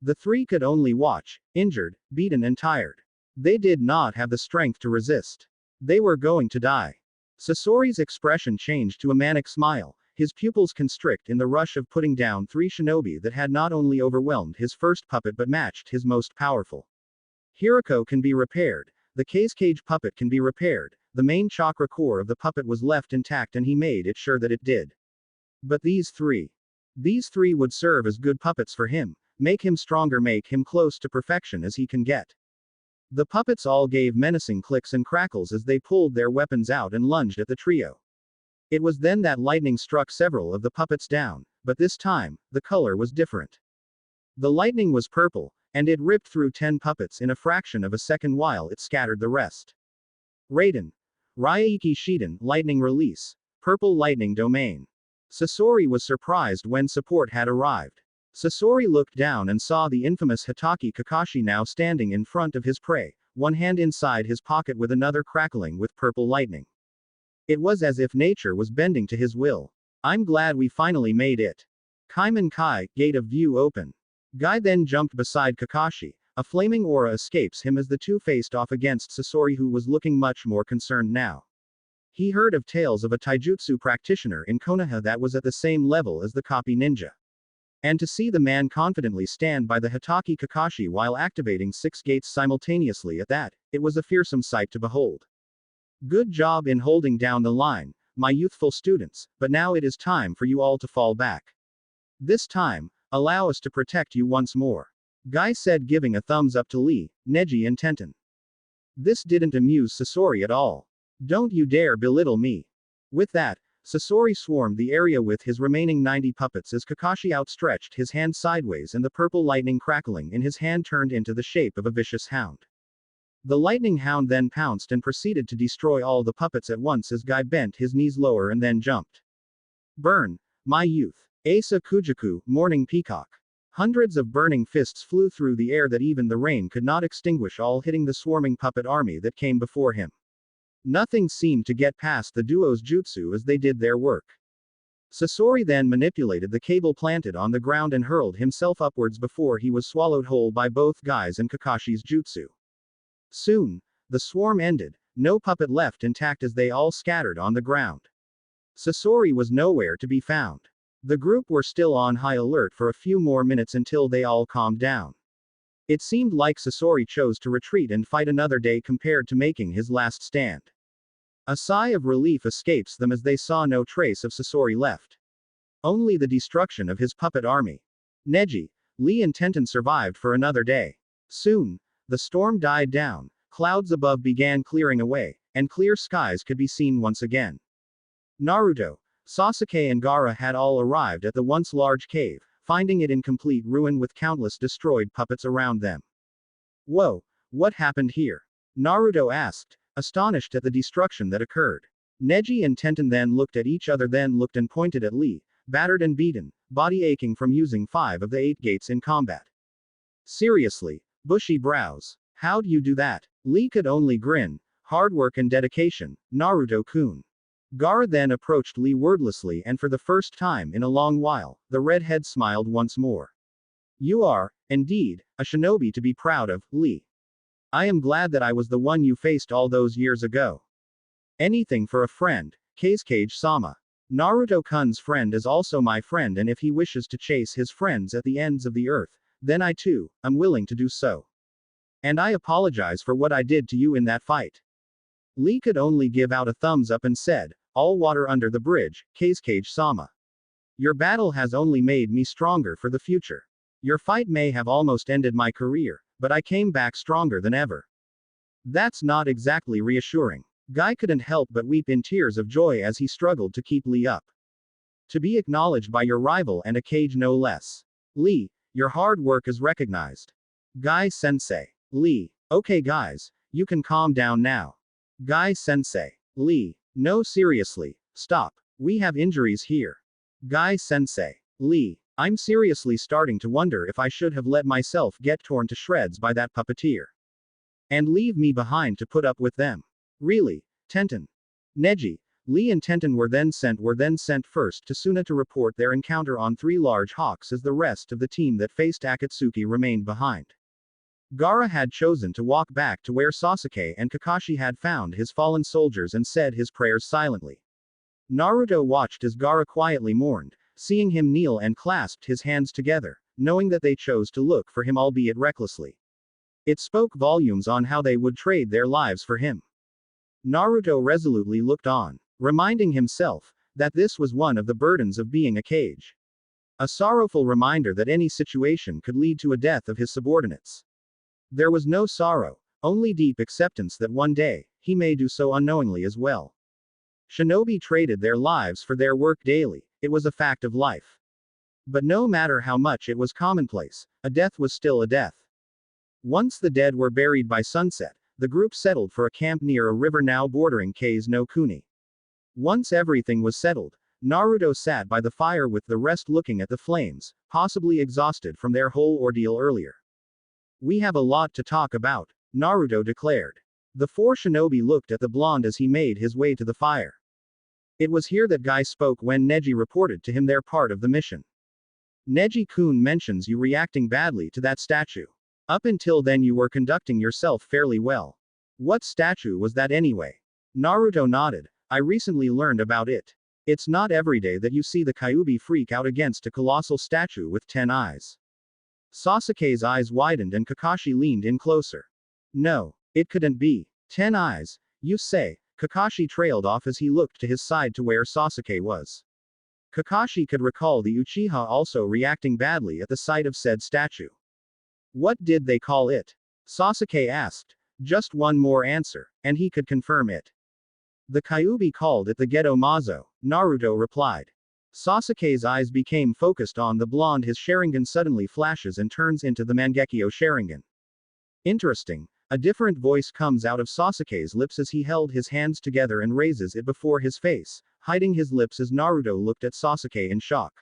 The three could only watch, injured, beaten and tired. They did not have the strength to resist. They were going to die. Sasori's expression changed to a manic smile, his pupils constrict in the rush of putting down three shinobi that had not only overwhelmed his first puppet but matched his most powerful. Hirako can be repaired, the cage puppet can be repaired, the main chakra core of the puppet was left intact and he made it sure that it did. But these three would serve as good puppets for him, make him stronger, make him close to perfection as he can get. The puppets all gave menacing clicks and crackles as they pulled their weapons out and lunged at the trio. It was then that lightning struck several of the puppets down, but this time, the color was different. The lightning was purple, and it ripped through 10 puppets in a fraction of a second while it scattered the rest. Raiden. Ryaiki Shiden, Lightning Release. Purple Lightning Domain. Sasori was surprised when support had arrived. Sasori looked down and saw the infamous Hitaki Kakashi now standing in front of his prey, one hand inside his pocket with another crackling with purple lightning. It was as if nature was bending to his will. I'm glad we finally made it. Kaiman Kai, Gate of View open. Guy then jumped beside Kakashi. A flaming aura escapes him as the two faced off against Sasori, who was looking much more concerned now. He heard of tales of a taijutsu practitioner in Konoha that was at the same level as the copy ninja. And to see the man confidently stand by the Hitaki Kakashi while activating 6 gates simultaneously at that, it was a fearsome sight to behold. Good job in holding down the line, my youthful students, but now it is time for you all to fall back. This time, allow us to protect you once more. Guy said, giving a thumbs up to Lee, Neji and Tenten. This didn't amuse Sasori at all. Don't you dare belittle me. With that, Sasori swarmed the area with his remaining 90 puppets as Kakashi outstretched his hand sideways and the purple lightning crackling in his hand turned into the shape of a vicious hound. The lightning hound then pounced and proceeded to destroy all the puppets at once as Guy bent his knees lower and then jumped. Burn, my youth. Asa Kujaku, Morning Peacock. Hundreds of burning fists flew through the air that even the rain could not extinguish, all hitting the swarming puppet army that came before him. Nothing seemed to get past the duo's jutsu as they did their work. Sasori then manipulated the cable planted on the ground and hurled himself upwards before he was swallowed whole by both Guy's and Kakashi's jutsu. Soon, the swarm ended, no puppet left intact as they all scattered on the ground. Sasori was nowhere to be found. The group were still on high alert for a few more minutes until they all calmed down. It seemed like Sasori chose to retreat and fight another day compared to making his last stand. A sigh of relief escapes them as they saw no trace of Sasori left. Only the destruction of his puppet army. Neji, Lee and Tenten survived for another day. Soon, the storm died down, clouds above began clearing away, and clear skies could be seen once again. Naruto, Sasuke and Gaara had all arrived at the once large cave, finding it in complete ruin with countless destroyed puppets around them. Whoa, what happened here? Naruto asked, astonished at the destruction that occurred. Neji and Tenten then looked at each other, then looked and pointed at Lee, battered and beaten, body aching from using 5 of the 8 gates in combat. Seriously, bushy brows. How'd you do that? Lee could only grin. Hard work and dedication, Naruto-kun. Gaara then approached Lee wordlessly, and for the first time in a long while, the redhead smiled once more. You are, indeed, a shinobi to be proud of, Lee. I am glad that I was the one you faced all those years ago. Anything for a friend, Kazekage-sama. Naruto-kun's friend is also my friend, and if he wishes to chase his friends at the ends of the earth, then I too, am willing to do so. And I apologize for what I did to you in that fight. Lee could only give out a thumbs up and said, all water under the bridge, Kazekage-sama. Your battle has only made me stronger for the future. Your fight may have almost ended my career, but I came back stronger than ever. That's not exactly reassuring. Guy couldn't help but weep in tears of joy as he struggled to keep Lee up. To be acknowledged by your rival and a cage no less. Lee, your hard work is recognized. Guy Sensei. Lee, okay guys, you can calm down now. Guy Sensei. Lee, no seriously, stop. We have injuries here. Guy Sensei. Lee, I'm seriously starting to wonder if I should have let myself get torn to shreds by that puppeteer. And leave me behind to put up with them. Really, Tenten. Neji, Lee and Tenten were then sent first to Suna to report their encounter on 3 large hawks as the rest of the team that faced Akatsuki remained behind. Gaara had chosen to walk back to where Sasuke and Kakashi had found his fallen soldiers and said his prayers silently. Naruto watched as Gaara quietly mourned, seeing him kneel and clasped his hands together, knowing that they chose to look for him albeit recklessly. It spoke volumes on how they would trade their lives for him. Naruto resolutely looked on, reminding himself that this was one of the burdens of being a kage. A sorrowful reminder that any situation could lead to a death of his subordinates. There was no sorrow, only deep acceptance that one day, he may do so unknowingly as well. Shinobi traded their lives for their work daily, it was a fact of life. But no matter how much it was commonplace, a death was still a death. Once the dead were buried by sunset, the group settled for a camp near a river now bordering Kase no Kuni. Once everything was settled, Naruto sat by the fire with the rest looking at the flames, possibly exhausted from their whole ordeal earlier. We have a lot to talk about, Naruto declared. The 4 shinobi looked at the blonde as he made his way to the fire. It was here that Guy spoke when Neji reported to him their part of the mission. Neji-kun mentions you reacting badly to that statue. Up until then you were conducting yourself fairly well. What statue was that anyway? Naruto nodded. I recently learned about it. It's not every day that you see the Kyuubi freak out against a colossal statue with 10 eyes. Sasuke's eyes widened and Kakashi leaned in closer. No, it couldn't be. 10 eyes, you say? Kakashi trailed off as he looked to his side to where Sasuke was. Kakashi could recall the Uchiha also reacting badly at the sight of said statue. What did they call it? Sasuke asked. Just one more answer, and he could confirm it. The Kyuubi called it the Geto Mazo, Naruto replied. Sasuke's eyes became focused on the blonde. His Sharingan suddenly flashes and turns into the Mangekyo Sharingan. Interesting. A different voice comes out of Sasuke's lips as he held his hands together and raises it before his face, hiding his lips as Naruto looked at Sasuke in shock.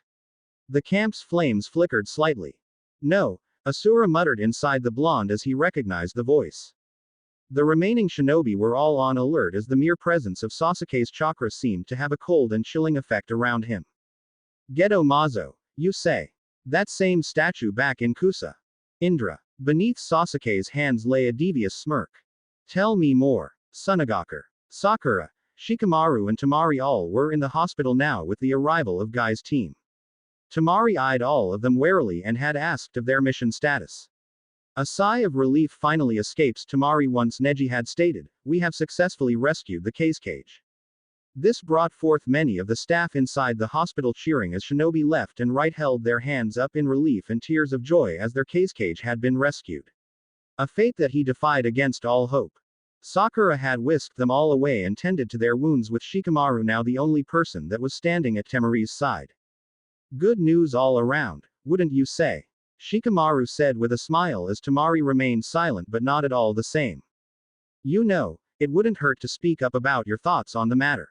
The camp's flames flickered slightly. No, Asura muttered inside the blonde as he recognized the voice. The remaining shinobi were all on alert as the mere presence of Sasuke's chakra seemed to have a cold and chilling effect around him. Geto Mazo, you say? That same statue back in Kusa. Indra. Beneath Sasuke's hands lay a devious smirk. Tell me more. Tsunagaku. Sakura, Shikamaru and Temari all were in the hospital now with the arrival of Guy's team. Temari eyed all of them warily and had asked of their mission status. A sigh of relief finally escapes Temari once Neji had stated, we have successfully rescued the cage. This brought forth many of the staff inside the hospital cheering as shinobi left and right held their hands up in relief and tears of joy as their cage had been rescued. A fate that he defied against all hope. Sakura had whisked them all away and tended to their wounds with Shikamaru now the only person that was standing at Temari's side. Good news all around, wouldn't you say? Shikamaru said with a smile as Temari remained silent but not at all the same. You know, it wouldn't hurt to speak up about your thoughts on the matter.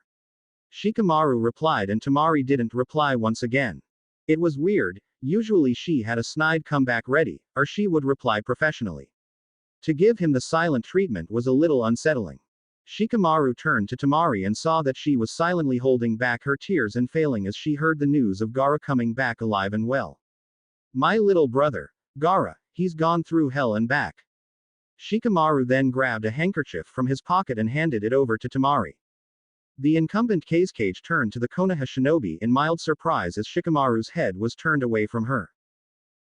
Shikamaru replied and Temari didn't reply once again. It was weird, usually she had a snide comeback ready, or she would reply professionally. To give him the silent treatment was a little unsettling. Shikamaru turned to Temari and saw that she was silently holding back her tears and failing as she heard the news of Gaara coming back alive and well. My little brother, Gaara, he's gone through hell and back. Shikamaru then grabbed a handkerchief from his pocket and handed it over to Temari. The incumbent cage turned to the Konoha shinobi in mild surprise as Shikamaru's head was turned away from her.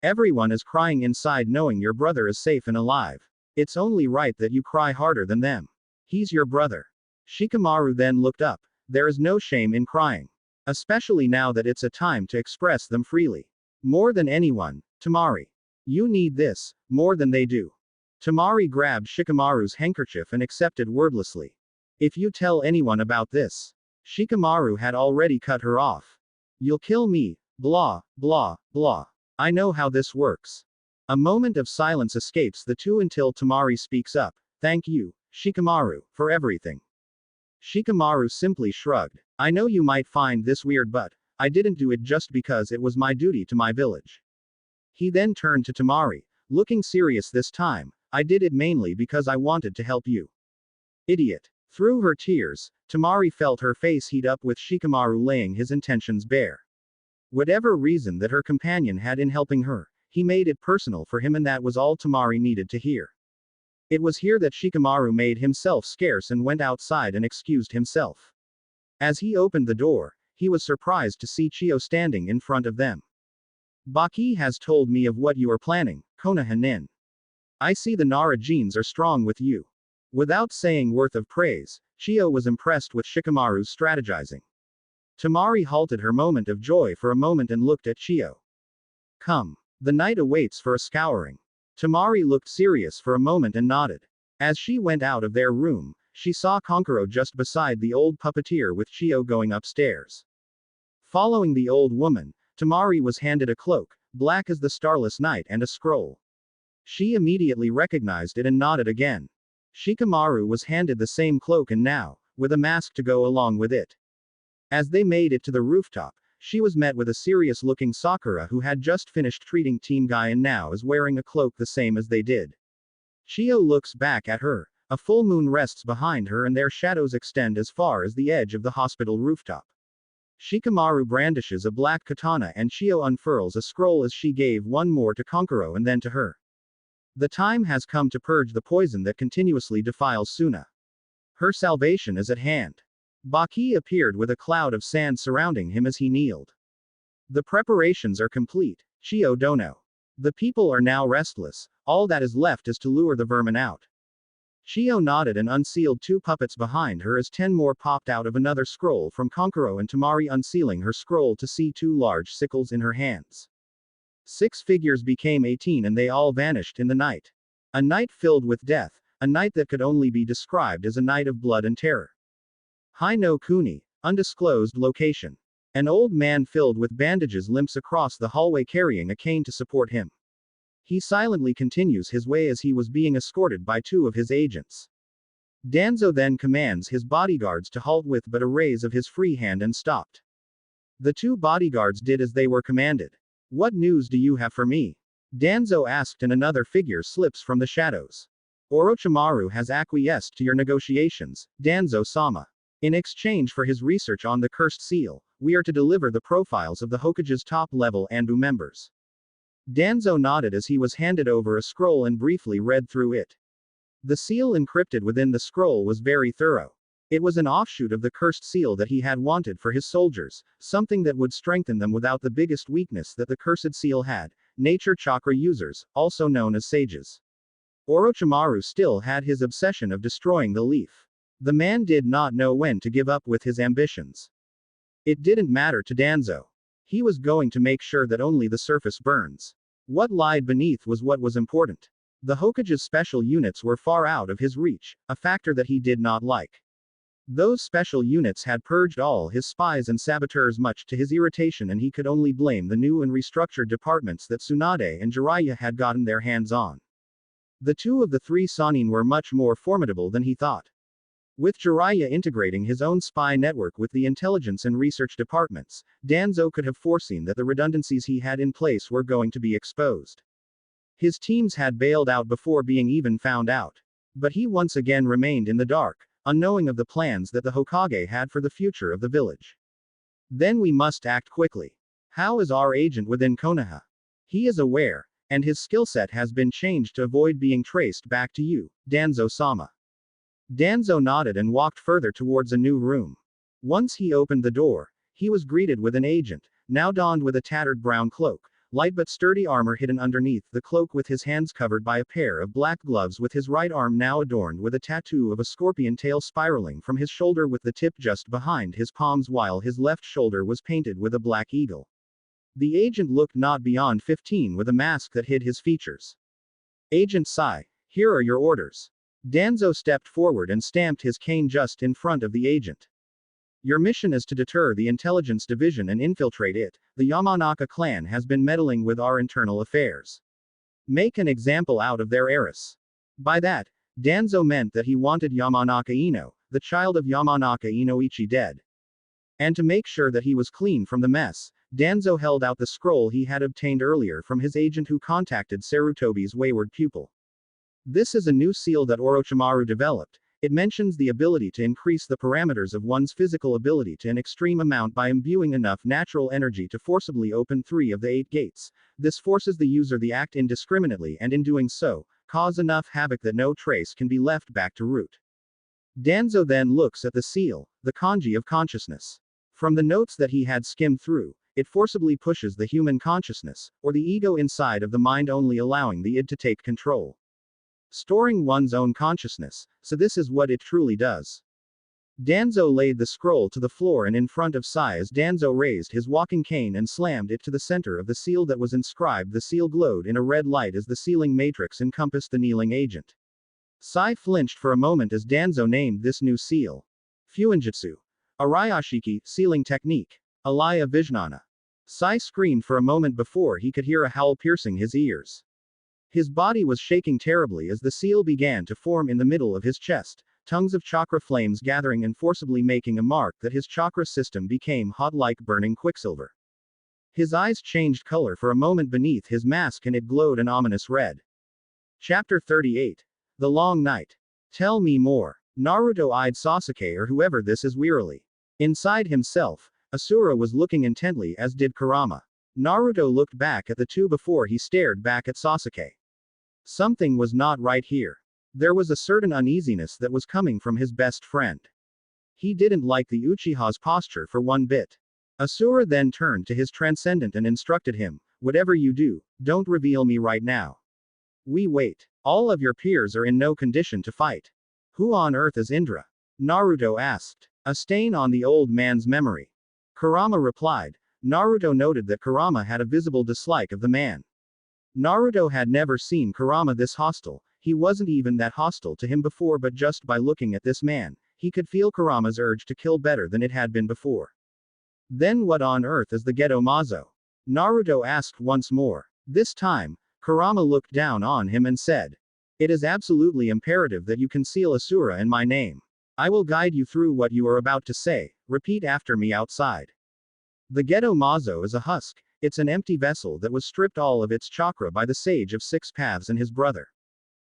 Everyone is crying inside knowing your brother is safe and alive. It's only right that you cry harder than them. He's your brother. Shikamaru then looked up. There is no shame in crying. Especially now that it's a time to express them freely. More than anyone, Temari. You need this, more than they do. Temari grabbed Shikamaru's handkerchief and accepted wordlessly. If you tell anyone about this. Shikamaru had already cut her off. You'll kill me, blah, blah, blah. I know how this works. A moment of silence escapes the two until Tamari speaks up. Thank you, Shikamaru, for everything. Shikamaru simply shrugged. I know you might find this weird, but I didn't do it just because it was my duty to my village. He then turned to Tamari, looking serious this time. I did it mainly because I wanted to help you. Idiot. Through her tears, Tamari felt her face heat up with Shikamaru laying his intentions bare. Whatever reason that her companion had in helping her, he made it personal for him, and that was all Tamari needed to hear. It was here that Shikamaru made himself scarce and went outside and excused himself. As he opened the door, he was surprised to see Chio standing in front of them. Baki has told me of what you are planning, Konoha-nin. I see the Nara genes are strong with you. Without saying worth of praise, Chio was impressed with Shikamaru's strategizing. Tamari halted her moment of joy for a moment and looked at Chio. Come. The night awaits for a scouring. Tamari looked serious for a moment and nodded. As she went out of their room, she saw Konkuro just beside the old puppeteer with Chio going upstairs. Following the old woman, Tamari was handed a cloak, black as the starless night, and a scroll. She immediately recognized it and nodded again. Shikamaru was handed the same cloak and now, with a mask to go along with it. As they made it to the rooftop, she was met with a serious-looking Sakura who had just finished treating Team Guy and now is wearing a cloak the same as they did. Chio looks back at her. A full moon rests behind her and their shadows extend as far as the edge of the hospital rooftop. Shikamaru brandishes a black katana and Chio unfurls a scroll as she gave one more to Konkuro and then to her. The time has come to purge the poison that continuously defiles Suna. Her salvation is at hand. Baki appeared with a cloud of sand surrounding him as he kneeled. The preparations are complete, Chio Dono. The people are now restless, all that is left is to lure the vermin out. Chio nodded and unsealed two puppets behind her as 10 more popped out of another scroll from Konkuro and Tamari unsealing her scroll to see 2 large sickles in her hands. 6 figures became 18 and they all vanished in the night. A night filled with death, a night that could only be described as a night of blood and terror. Hai no Kuni, undisclosed location. An old man filled with bandages limps across the hallway carrying a cane to support him. He silently continues his way as he was being escorted by 2 of his agents. Danzo then commands his bodyguards to halt with but a raise of his free hand and stopped. The 2 bodyguards did as they were commanded. What news do you have for me? Danzo asked and another figure slips from the shadows. Orochimaru has acquiesced to your negotiations, Danzo-sama. In exchange for his research on the cursed seal, we are to deliver the profiles of the Hokage's top-level Anbu members. Danzo nodded as he was handed over a scroll and briefly read through it. The seal encrypted within the scroll was very thorough. It was an offshoot of the cursed seal that he had wanted for his soldiers, something that would strengthen them without the biggest weakness that the cursed seal had, nature chakra users, also known as sages. Orochimaru still had his obsession of destroying the leaf. The man did not know when to give up with his ambitions. It didn't matter to Danzo. He was going to make sure that only the surface burns. What lied beneath was what was important. The Hokage's special units were far out of his reach, a factor that he did not like. Those special units had purged all his spies and saboteurs much to his irritation, and he could only blame the new and restructured departments that Tsunade and Jiraiya had gotten their hands on. The 2 of the 3 Sannin were much more formidable than he thought. With Jiraiya integrating his own spy network with the intelligence and research departments, Danzo could have foreseen that the redundancies he had in place were going to be exposed. His teams had bailed out before being even found out. But he once again remained in the dark, unknowing of the plans that the Hokage had for the future of the village. Then we must act quickly. How is our agent within Konoha? He is aware, and his skill set has been changed to avoid being traced back to you, Danzo-sama. Danzo nodded and walked further towards a new room. Once he opened the door, he was greeted with an agent, now donned with a tattered brown cloak, light but sturdy armor hidden underneath the cloak with his hands covered by a pair of black gloves with his right arm now adorned with a tattoo of a scorpion tail spiraling from his shoulder with the tip just behind his palms while his left shoulder was painted with a black eagle. The agent looked not beyond 15 with a mask that hid his features. Agent Sai, here are your orders. Danzo stepped forward and stamped his cane just in front of the agent. Your mission is to deter the intelligence division and infiltrate it. The Yamanaka clan has been meddling with our internal affairs. Make an example out of their heiress. By that, Danzo meant that he wanted Yamanaka Ino, the child of Yamanaka Inoichi, dead. And to make sure that he was clean from the mess, Danzo held out the scroll he had obtained earlier from his agent who contacted Sarutobi's wayward pupil. This is a new seal that Orochimaru developed. It mentions the ability to increase the parameters of one's physical ability to an extreme amount by imbuing enough natural energy to forcibly open 3 of the 8 gates. This forces the user to act indiscriminately and in doing so, cause enough havoc that no trace can be left back to root. Danzo then looks at the seal, the kanji of consciousness. From the notes that he had skimmed through, it forcibly pushes the human consciousness, or the ego inside of the mind, only allowing the id to take control. Storing one's own consciousness, so this is what it truly does. Danzo laid the scroll to the floor and in front of Sai as Danzo raised his walking cane and slammed it to the center of the seal that was inscribed. The seal glowed in a red light as the sealing matrix encompassed the kneeling agent. Sai flinched for a moment as Danzo named this new seal Fuinjutsu. Arayashiki, sealing technique. Alaya Vijnana. Sai screamed for a moment before he could hear a howl piercing his ears. His body was shaking terribly as the seal began to form in the middle of his chest, tongues of chakra flames gathering and forcibly making a mark that his chakra system became hot like burning quicksilver. His eyes changed color for a moment beneath his mask and it glowed an ominous red. Chapter 38. The Long Night. Tell me more. Naruto eyed Sasuke or whoever this is wearily. Inside himself, Asura was looking intently, as did Kurama. Naruto looked back at the two before he stared back at Sasuke. Something was not right here. There was a certain uneasiness that was coming from his best friend. He didn't like the Uchiha's posture for one bit. Asura then turned to his transcendent and instructed him, "Whatever you do, don't reveal me right now. We wait. All of your peers are in no condition to fight." Who on earth is Indra? Naruto asked. A stain on the old man's memory. Kurama replied. Naruto noted that Kurama had a visible dislike of the man. Naruto had never seen Kurama this hostile. He wasn't even that hostile to him before, but just by looking at this man, he could feel Kurama's urge to kill better than it had been before. Then what on earth is the Gedo Mazo? Naruto asked once more. This time, Kurama looked down on him and said, "It is absolutely imperative that you conceal Asura in my name. I will guide you through what you are about to say. Repeat after me outside." The Gedo Mazo is a husk. It's an empty vessel that was stripped all of its chakra by the Sage of Six Paths and his brother.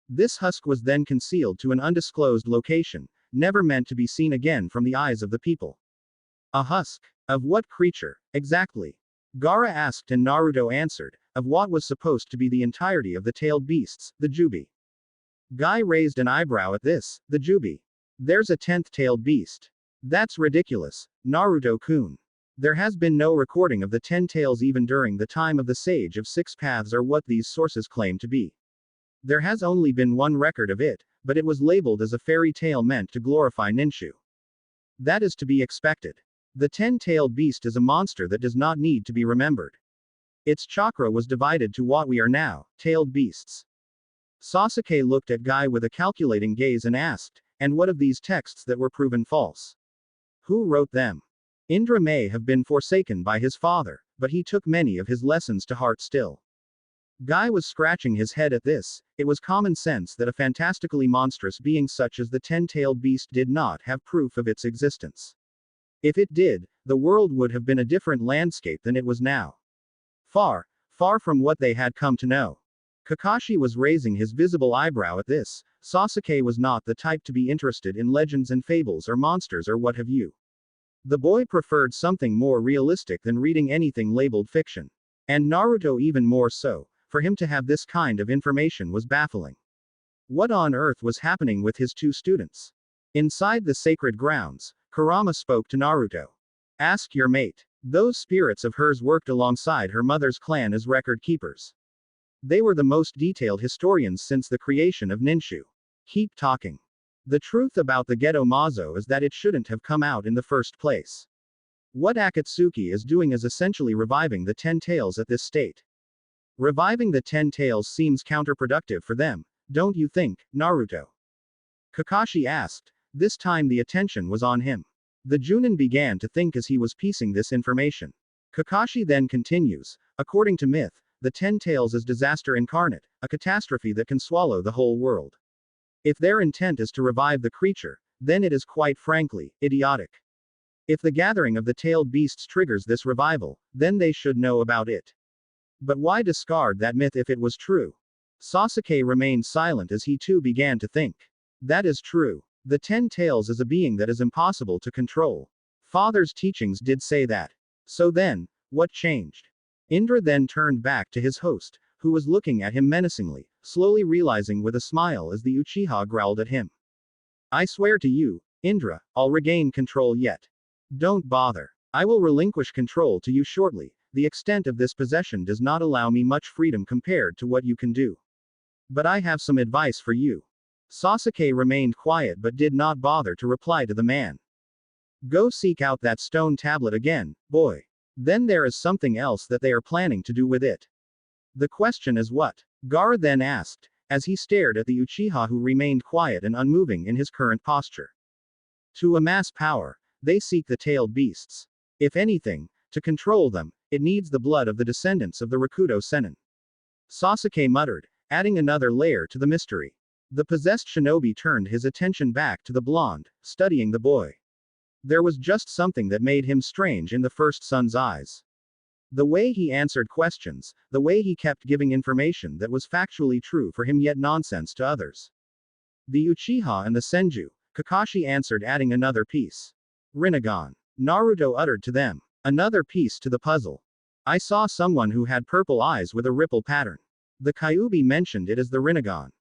This husk was then concealed to an undisclosed location, never meant to be seen again from the eyes of the people. A husk? Of what creature, exactly? Gaara asked and Naruto answered, of what was supposed to be the entirety of the tailed beasts, the Jubi. Guy raised an eyebrow at this, the Jubi. There's a 10th tailed beast. That's ridiculous, Naruto-kun. There has been no recording of the 10 tails even during the time of the Sage of Six Paths or what these sources claim to be. There has only been one record of it, but it was labeled as a fairy tale meant to glorify Ninshu. That is to be expected. The 10-tailed beast is a monster that does not need to be remembered. Its chakra was divided to what we are now, tailed beasts. Sasuke looked at Guy with a calculating gaze and asked, and what of these texts that were proven false? Who wrote them? Indra may have been forsaken by his father, but he took many of his lessons to heart still. Guy was scratching his head at this. It was common sense that a fantastically monstrous being such as the 10-tailed beast did not have proof of its existence. If it did, the world would have been a different landscape than it was now. Far, far from what they had come to know. Kakashi was raising his visible eyebrow at this. Sasuke was not the type to be interested in legends and fables or monsters or what have you. The boy preferred something more realistic than reading anything labeled fiction. And Naruto even more so. For him to have this kind of information was baffling. What on earth was happening with his two students? Inside the sacred grounds, Kurama spoke to Naruto. Ask your mate. Those spirits of hers worked alongside her mother's clan as record keepers. They were the most detailed historians since the creation of Ninshu. Keep talking. The truth about the Gedo Mazo is that it shouldn't have come out in the first place. What Akatsuki is doing is essentially reviving the 10 tails at this state. Reviving the 10 tails seems counterproductive for them, don't you think, Naruto? Kakashi asked. This time the attention was on him. The Junin began to think as he was piecing this information. Kakashi then continues, according to myth, the 10 tails is disaster incarnate, a catastrophe that can swallow the whole world. If their intent is to revive the creature, then it is quite frankly, idiotic. If the gathering of the tailed beasts triggers this revival, then they should know about it. But why discard that myth if it was true? Sasuke remained silent as he too began to think. That is true. The 10 tails is a being that is impossible to control. Father's teachings did say that. So then, what changed? Indra then turned back to his host, who was looking at him menacingly, slowly realizing with a smile as the Uchiha growled at him. I swear to you, Indra, I'll regain control yet. Don't bother. I will relinquish control to you shortly. The extent of this possession does not allow me much freedom compared to what you can do. But I have some advice for you. Sasuke remained quiet but did not bother to reply to the man. Go seek out that stone tablet again, boy. Then there is something else that they are planning to do with it. The question is what? Gaara then asked, as he stared at the Uchiha who remained quiet and unmoving in his current posture. To amass power, they seek the tailed beasts. If anything, to control them, it needs the blood of the descendants of the Rakuto Sennin. Sasuke muttered, adding another layer to the mystery. The possessed shinobi turned his attention back to the blonde, studying the boy. There was just something that made him strange in the first son's eyes. The way he answered questions, the way he kept giving information that was factually true for him yet nonsense to others. The Uchiha and the Senju, Kakashi answered adding another piece. Rinnegan. Naruto uttered to them. Another piece to the puzzle. I saw someone who had purple eyes with a ripple pattern. The Kyuubi mentioned it as the Rinnegan.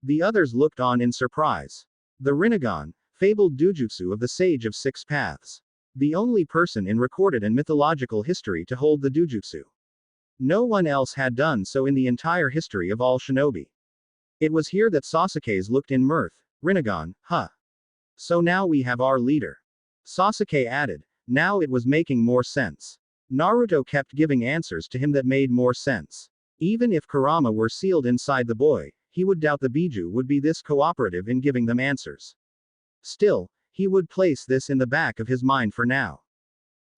The others looked on in surprise. The Rinnegan, fabled dujutsu of the Sage of Six Paths. The only person in recorded and mythological history to hold the dujutsu. No one else had done so in the entire history of all shinobi. It was here that Sasuke's looked in mirth. Rinnegan, huh. So now we have our leader. Sasuke added, now it was making more sense. Naruto kept giving answers to him that made more sense. Even if Kurama were sealed inside the boy, he would doubt the Biju would be this cooperative in giving them answers. Still, he would place this in the back of his mind for now.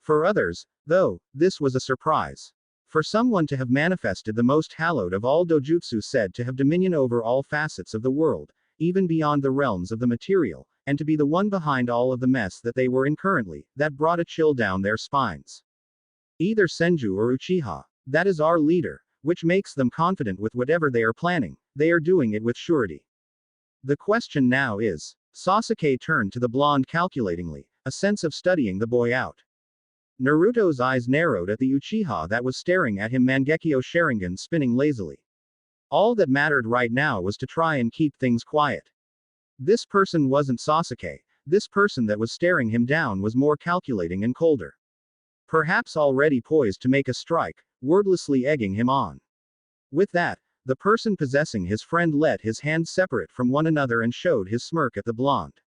For others, though, this was a surprise. For someone to have manifested the most hallowed of all dojutsu said to have dominion over all facets of the world, even beyond the realms of the material, and to be the one behind all of the mess that they were in currently, that brought a chill down their spines. Either Senju or Uchiha, that is our leader, which makes them confident with whatever they are planning, they are doing it with surety. The question now is, Sasuke turned to the blonde calculatingly, a sense of studying the boy out. Naruto's eyes narrowed at the Uchiha that was staring at him, Mangekyo Sharingan spinning lazily. All that mattered right now was to try and keep things quiet. This person wasn't Sasuke, this person that was staring him down was more calculating and colder. Perhaps already poised to make a strike, wordlessly egging him on. With that, the person possessing his friend let his hands separate from one another and showed his smirk at the blonde.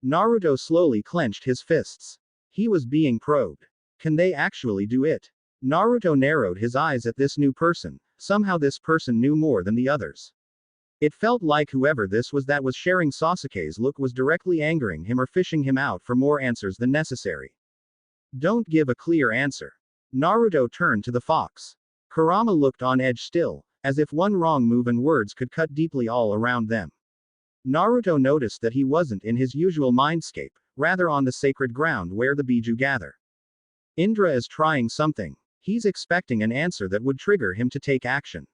Naruto slowly clenched his fists. He was being probed. Can they actually do it? Naruto narrowed his eyes at this new person. Somehow this person knew more than the others. It felt like whoever this was that was sharing Sasuke's look was directly angering him or fishing him out for more answers than necessary. Don't give a clear answer. Naruto turned to the fox. Kurama looked on edge still, as if one wrong move and words could cut deeply all around them. Naruto noticed that he wasn't in his usual mindscape, rather on the sacred ground where the Biju gather. Indra is trying something. He's expecting an answer that would trigger him to take action.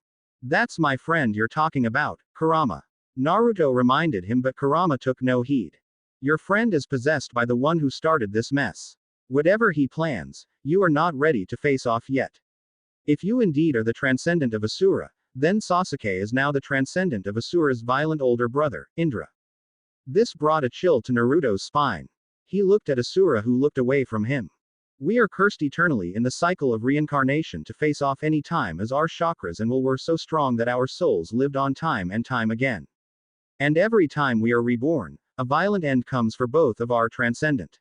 That's my friend you're talking about, Kurama. Naruto reminded him, but Kurama took no heed. Your friend is possessed by the one who started this mess. Whatever he plans, you are not ready to face off yet. If you indeed are the transcendent of Asura, then Sasuke is now the transcendent of Asura's violent older brother, Indra. This brought a chill to Naruto's spine. He looked at Asura who looked away from him. We are cursed eternally in the cycle of reincarnation to face off any time as our chakras and will were so strong that our souls lived on time and time again. And every time we are reborn, a violent end comes for both of our transcendent.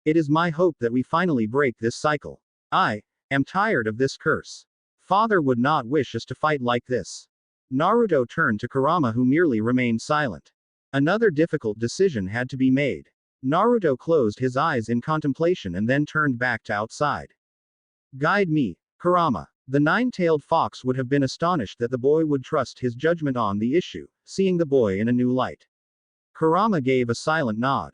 It is my hope that we finally break this cycle. I am tired of this curse. Father would not wish us to fight like this. Naruto turned to Kurama who merely remained silent. Another difficult decision had to be made. Naruto closed his eyes in contemplation and then turned back to outside. Guide me, Kurama. The nine-tailed fox would have been astonished that the boy would trust his judgment on the issue, seeing the boy in a new light. Kurama gave a silent nod.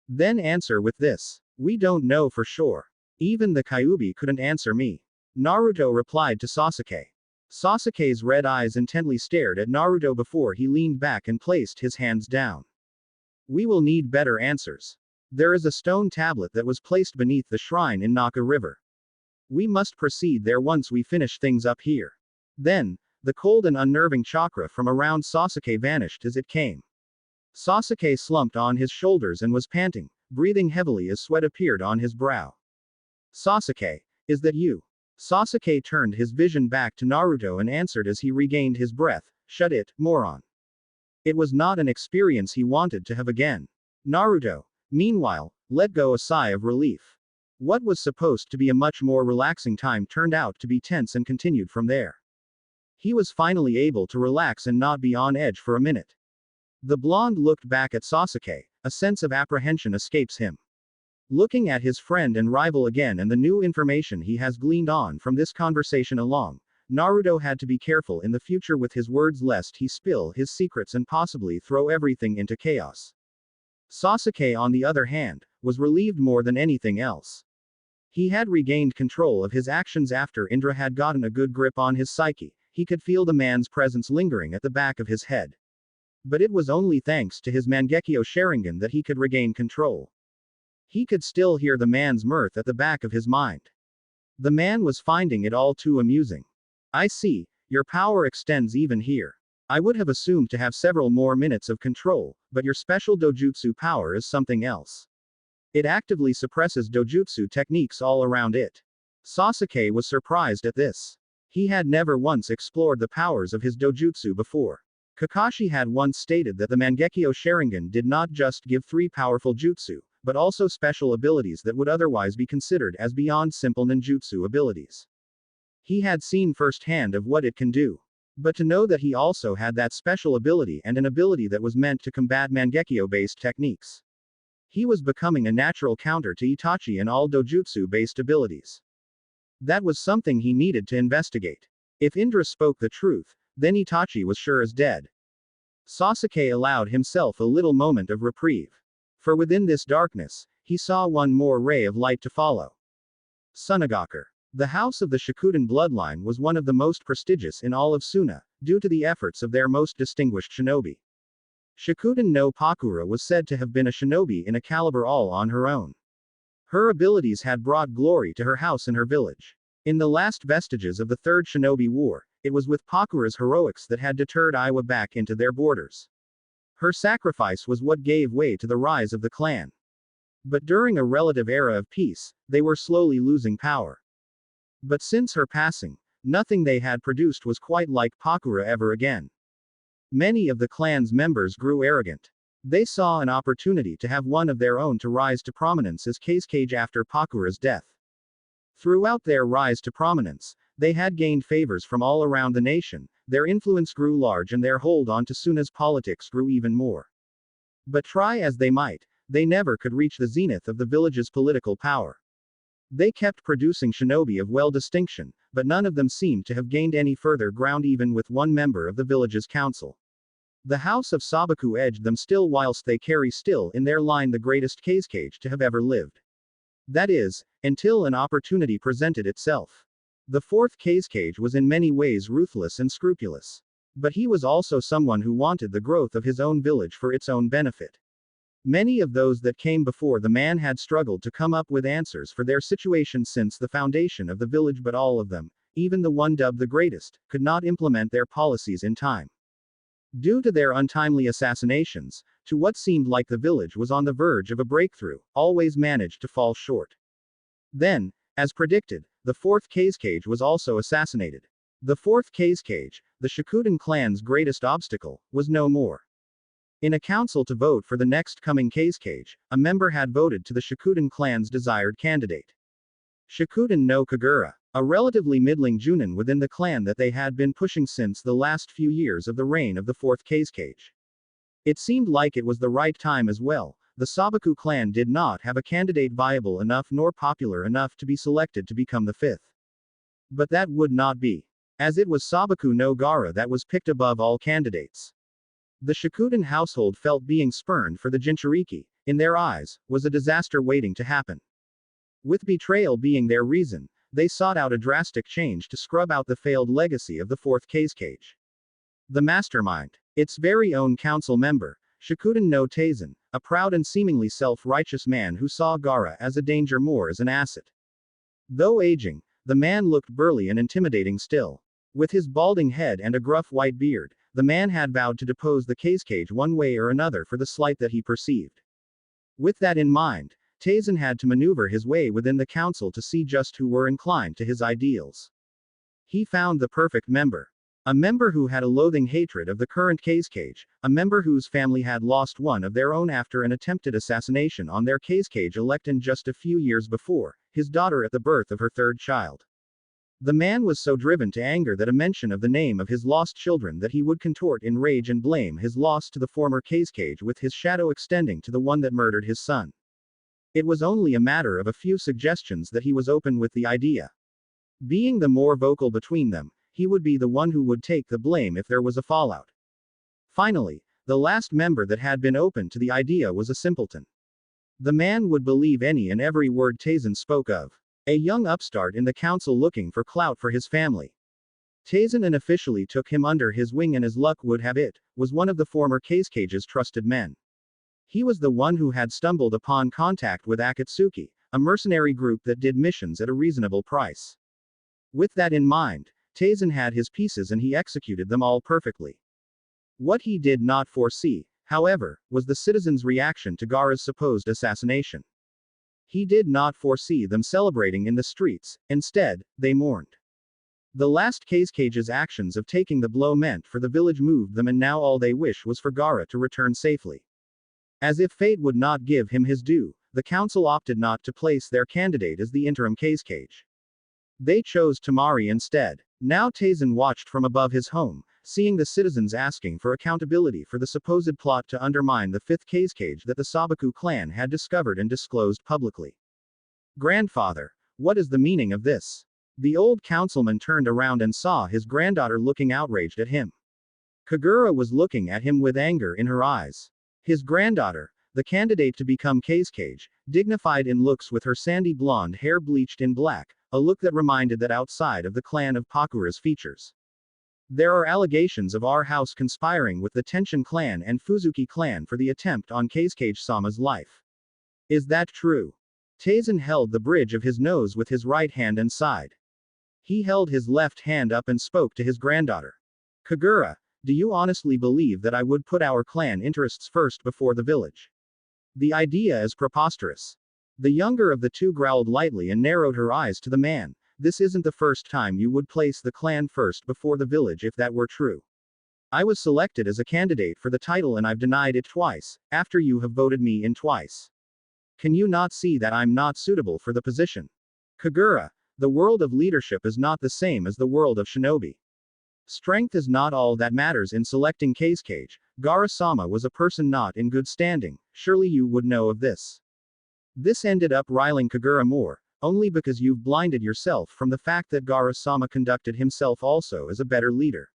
Then answer with this. We don't know for sure. Even the Kyuubi couldn't answer me. Naruto replied to Sasuke. Sasuke's red eyes intently stared at Naruto before he leaned back and placed his hands down. We will need better answers. There is a stone tablet that was placed beneath the shrine in Naka River. We must proceed there once we finish things up here. Then, the cold and unnerving chakra from around Sasuke vanished as it came. Sasuke slumped on his shoulders and was panting, breathing heavily as sweat appeared on his brow. Sasuke, is that you? Sasuke turned his vision back to Naruto and answered as he regained his breath, shut it, moron. It was not an experience he wanted to have again. Naruto, meanwhile, let go a sigh of relief. What was supposed to be a much more relaxing time turned out to be tense and continued from there. He was finally able to relax and not be on edge for a minute. The blonde looked back at Sasuke, a sense of apprehension escapes him. Looking at his friend and rival again and the new information he has gleaned on from this conversation along, Naruto had to be careful in the future with his words lest he spill his secrets and possibly throw everything into chaos. Sasuke, on the other hand, was relieved more than anything else. He had regained control of his actions after Indra had gotten a good grip on his psyche. He could feel the man's presence lingering at the back of his head. But it was only thanks to his Mangekyo Sharingan that he could regain control. He could still hear the man's mirth at the back of his mind. The man was finding it all too amusing. I see, your power extends even here. I would have assumed to have several more minutes of control, but your special dojutsu power is something else. It actively suppresses dojutsu techniques all around it. Sasuke was surprised at this. He had never once explored the powers of his dojutsu before. Kakashi had once stated that the Mangekyo Sharingan did not just give 3 powerful jutsu, but also special abilities that would otherwise be considered as beyond simple ninjutsu abilities. He had seen firsthand of what it can do. But to know that he also had that special ability and an ability that was meant to combat Mangekyo-based techniques. He was becoming a natural counter to Itachi and all dojutsu-based abilities. That was something he needed to investigate. If Indra spoke the truth, then Itachi was sure as dead. Sasuke allowed himself a little moment of reprieve. For within this darkness, he saw one more ray of light to follow. Sunagakur. The house of the Shikuden bloodline was one of the most prestigious in all of Suna, due to the efforts of their most distinguished shinobi. Shikuden no Pakura was said to have been a shinobi in a caliber all on her own. Her abilities had brought glory to her house and her village. In the last vestiges of the Third Shinobi War, it was with Pakura's heroics that had deterred Iwa back into their borders. Her sacrifice was what gave way to the rise of the clan. But during a relative era of peace, they were slowly losing power. But since her passing, nothing they had produced was quite like Pakura ever again. Many of the clan's members grew arrogant. They saw an opportunity to have one of their own to rise to prominence as Kazekage after Pakura's death. Throughout their rise to prominence, they had gained favors from all around the nation, their influence grew large and their hold on to Suna's politics grew even more. But try as they might, they never could reach the zenith of the village's political power. They kept producing shinobi of well distinction, but none of them seemed to have gained any further ground even with one member of the village's council. The house of Sabaku edged them still whilst they carry still in their line the greatest Kazekage to have ever lived. That is, until an opportunity presented itself. The fourth Kazekage was in many ways ruthless and scrupulous. But he was also someone who wanted the growth of his own village for its own benefit. Many of those that came before the man had struggled to come up with answers for their situation since the foundation of the village, but all of them, even the one dubbed the greatest, could not implement their policies in time. Due to their untimely assassinations, to what seemed like the village was on the verge of a breakthrough, always managed to fall short. Then, as predicted, the fourth Kazekage was also assassinated. The fourth Kazekage, the Shikuden clan's greatest obstacle, was no more. In a council to vote for the next coming Kazekage, a member had voted to the Shikuden clan's desired candidate. Shikuden no Kagura, a relatively middling Chunin within the clan that they had been pushing since the last few years of the reign of the fourth Kazekage. It seemed like it was the right time as well, the Sabaku clan did not have a candidate viable enough nor popular enough to be selected to become the fifth. But that would not be. As it was Sabaku no Gaara that was picked above all candidates. The Shikuden household felt being spurned for the Jinchuriki, in their eyes, was a disaster waiting to happen. With betrayal being their reason, they sought out a drastic change to scrub out the failed legacy of the fourth Kazekage. The mastermind, its very own council member, Shikuden no Taisen, a proud and seemingly self-righteous man who saw Gaara as a danger more as an asset. Though aging, the man looked burly and intimidating still. With his balding head and a gruff white beard, the man had vowed to depose the Kazekage one way or another for the slight that he perceived. With that in mind, Taisen had to maneuver his way within the council to see just who were inclined to his ideals. He found the perfect member. A member who had a loathing hatred of the current Kazekage, a member whose family had lost one of their own after an attempted assassination on their Kazekage elect in just a few years before, his daughter at the birth of her third child. The man was so driven to anger that a mention of the name of his lost children that he would contort in rage and blame his loss to the former Kazekage with his shadow extending to the one that murdered his son. It was only a matter of a few suggestions that he was open with the idea. Being the more vocal between them, he would be the one who would take the blame if there was a fallout. Finally, the last member that had been open to the idea was a simpleton. The man would believe any and every word Taisen spoke of. A young upstart in the council looking for clout for his family. Taisen unofficially took him under his wing and as luck would have it, was one of the former Kazecage's trusted men. He was the one who had stumbled upon contact with Akatsuki, a mercenary group that did missions at a reasonable price. With that in mind, Taisen had his pieces and he executed them all perfectly. What he did not foresee, however, was the citizens' reaction to Gaara's supposed assassination. He did not foresee them celebrating in the streets, instead, they mourned. The last Kazecage's actions of taking the blow meant for the village moved them and now all they wish was for Gaara to return safely. As if fate would not give him his due, the council opted not to place their candidate as the interim Kazekage. They chose Tamari instead. Now Taisen watched from above his home, seeing the citizens asking for accountability for the supposed plot to undermine the fifth Kazekage that the Sabaku clan had discovered and disclosed publicly. Grandfather, what is the meaning of this? The old councilman turned around and saw his granddaughter looking outraged at him. Kagura was looking at him with anger in her eyes. His granddaughter, the candidate to become Kazekage, dignified in looks with her sandy blonde hair bleached in black, a look that reminded that outside of the clan of Pakura's features. There are allegations of our house conspiring with the Tenshin clan and Fuzuki clan for the attempt on Kazekage-sama's life. Is that true? Taisen held the bridge of his nose with his right hand and sighed. He held his left hand up and spoke to his granddaughter. Kagura, do you honestly believe that I would put our clan interests first before the village? The idea is preposterous. The younger of the two growled lightly and narrowed her eyes to the man. This isn't the first time you would place the clan first before the village if that were true. I was selected as a candidate for the title and I've denied it twice, after you have voted me in twice. Can you not see that I'm not suitable for the position? Kagura, the world of leadership is not the same as the world of shinobi. Strength is not all that matters in selecting Kazekage. Gaara-sama was a person not in good standing, surely you would know of this. This ended up riling Kagura more, only because you've blinded yourself from the fact that Gaara-sama conducted himself also as a better leader.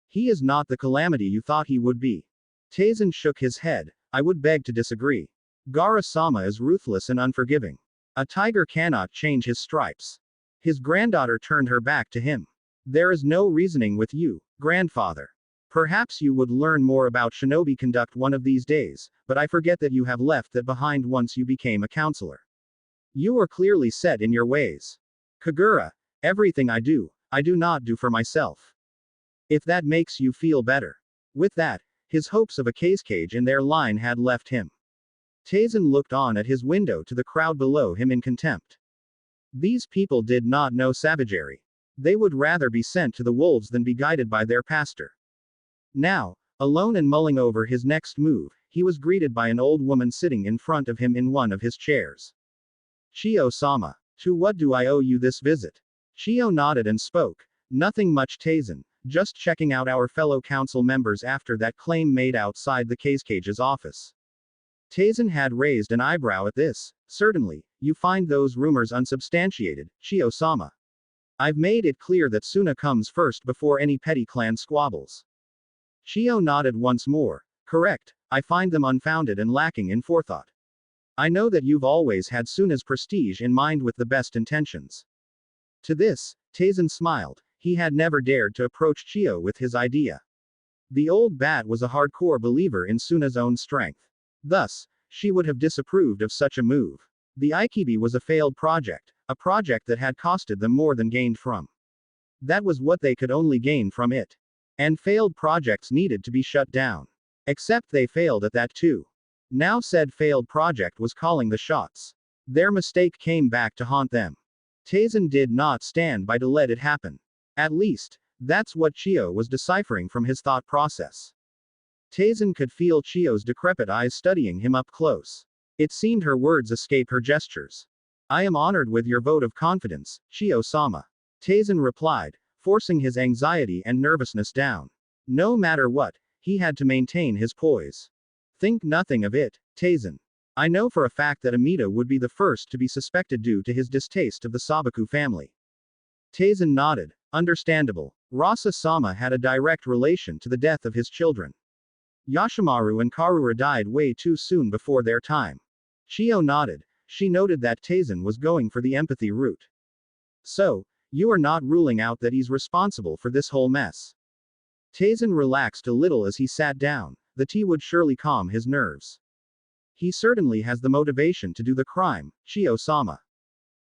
He is not the calamity you thought he would be. Taisen shook his head. I would beg to disagree. Gaara-sama is ruthless and unforgiving. A tiger cannot change his stripes. His granddaughter turned her back to him. There is no reasoning with you, grandfather. Perhaps you would learn more about shinobi conduct one of these days, but I forget that you have left that behind once you became a counselor. You are clearly set in your ways. Kagura, everything I do not do for myself. If that makes you feel better. With that, his hopes of a Kazekage in their line had left him. Taisen looked on at his window to the crowd below him in contempt. These people did not know savagery. They would rather be sent to the wolves than be guided by their pastor. Now, alone and mulling over his next move, he was greeted by an old woman sitting in front of him in one of his chairs. Chiyo-sama, to what do I owe you this visit? Chiyo nodded and spoke. Nothing much, Taisen, just checking out our fellow council members after that claim made outside the Kazekage's office. Taisen had raised an eyebrow at this. Certainly, you find those rumors unsubstantiated, Shio-sama. I've made it clear that Suna comes first before any petty clan squabbles. Shio nodded once more. Correct, I find them unfounded and lacking in forethought. I know that you've always had Suna's prestige in mind with the best intentions. To this, Taisen smiled. He had never dared to approach Shio with his idea. The old bat was a hardcore believer in Suna's own strength. Thus, she would have disapproved of such a move. The Ikibi was a failed project, a project that had costed them more than gained from. That was what they could only gain from it. And failed projects needed to be shut down. Except they failed at that too. Now said failed project was calling the shots. Their mistake came back to haunt them. Taisen did not stand by to let it happen. At least, that's what Shio was deciphering from his thought process. Taisen could feel Chio's decrepit eyes studying him up close. It seemed her words escape her gestures. I am honored with your vote of confidence, Shio-sama. Taisen replied, forcing his anxiety and nervousness down. No matter what, he had to maintain his poise. Think nothing of it, Taisen. I know for a fact that Amida would be the first to be suspected due to his distaste of the Sabaku family. Taisen nodded. Understandable. Rasa-sama had a direct relation to the death of his children. Yashimaru and Karura died way too soon before their time. Shio nodded. She noted that Taisen was going for the empathy route. So, you are not ruling out that he's responsible for this whole mess. Taisen relaxed a little as he sat down. The tea would surely calm his nerves. He certainly has the motivation to do the crime, Shio-sama.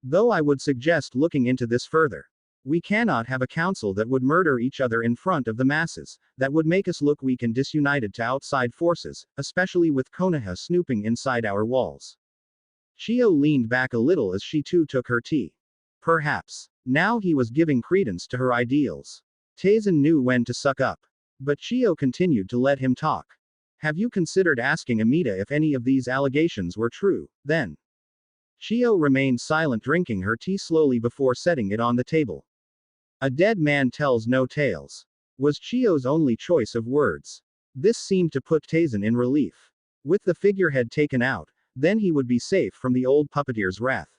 Though I would suggest looking into this further. We cannot have a council that would murder each other in front of the masses, that would make us look weak and disunited to outside forces, especially with Konoha snooping inside our walls. Shio leaned back a little as she too took her tea. Perhaps. Now he was giving credence to her ideals. Taisen knew when to suck up. But Shio continued to let him talk. Have you considered asking Amida if any of these allegations were true, then? Shio remained silent, drinking her tea slowly before setting it on the table. A dead man tells no tales. Was Shio's only choice of words. This seemed to put Taisen in relief. With the figurehead taken out, then he would be safe from the old puppeteer's wrath.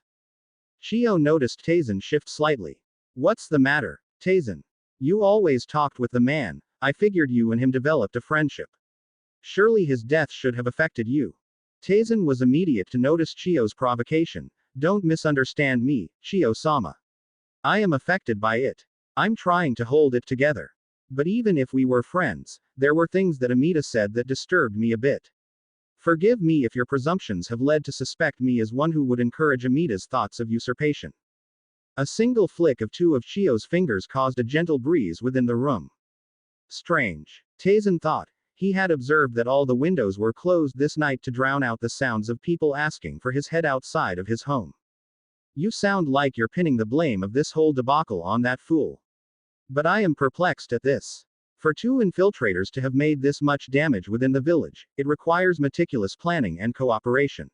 Shio noticed Taisen shift slightly. What's the matter, Taisen? You always talked with the man. I figured you and him developed a friendship. Surely his death should have affected you. Taisen was immediate to notice Shio's provocation. Don't misunderstand me, Shio-sama. I am affected by it. I'm trying to hold it together. But even if we were friends, there were things that Amida said that disturbed me a bit. Forgive me if your presumptions have led to suspect me as one who would encourage Amida's thoughts of usurpation. A single flick of two of Shio's fingers caused a gentle breeze within the room. Strange. Taisen thought. He had observed that all the windows were closed this night to drown out the sounds of people asking for his head outside of his home. You sound like you're pinning the blame of this whole debacle on that fool. But I am perplexed at this. For two infiltrators to have made this much damage within the village, it requires meticulous planning and cooperation.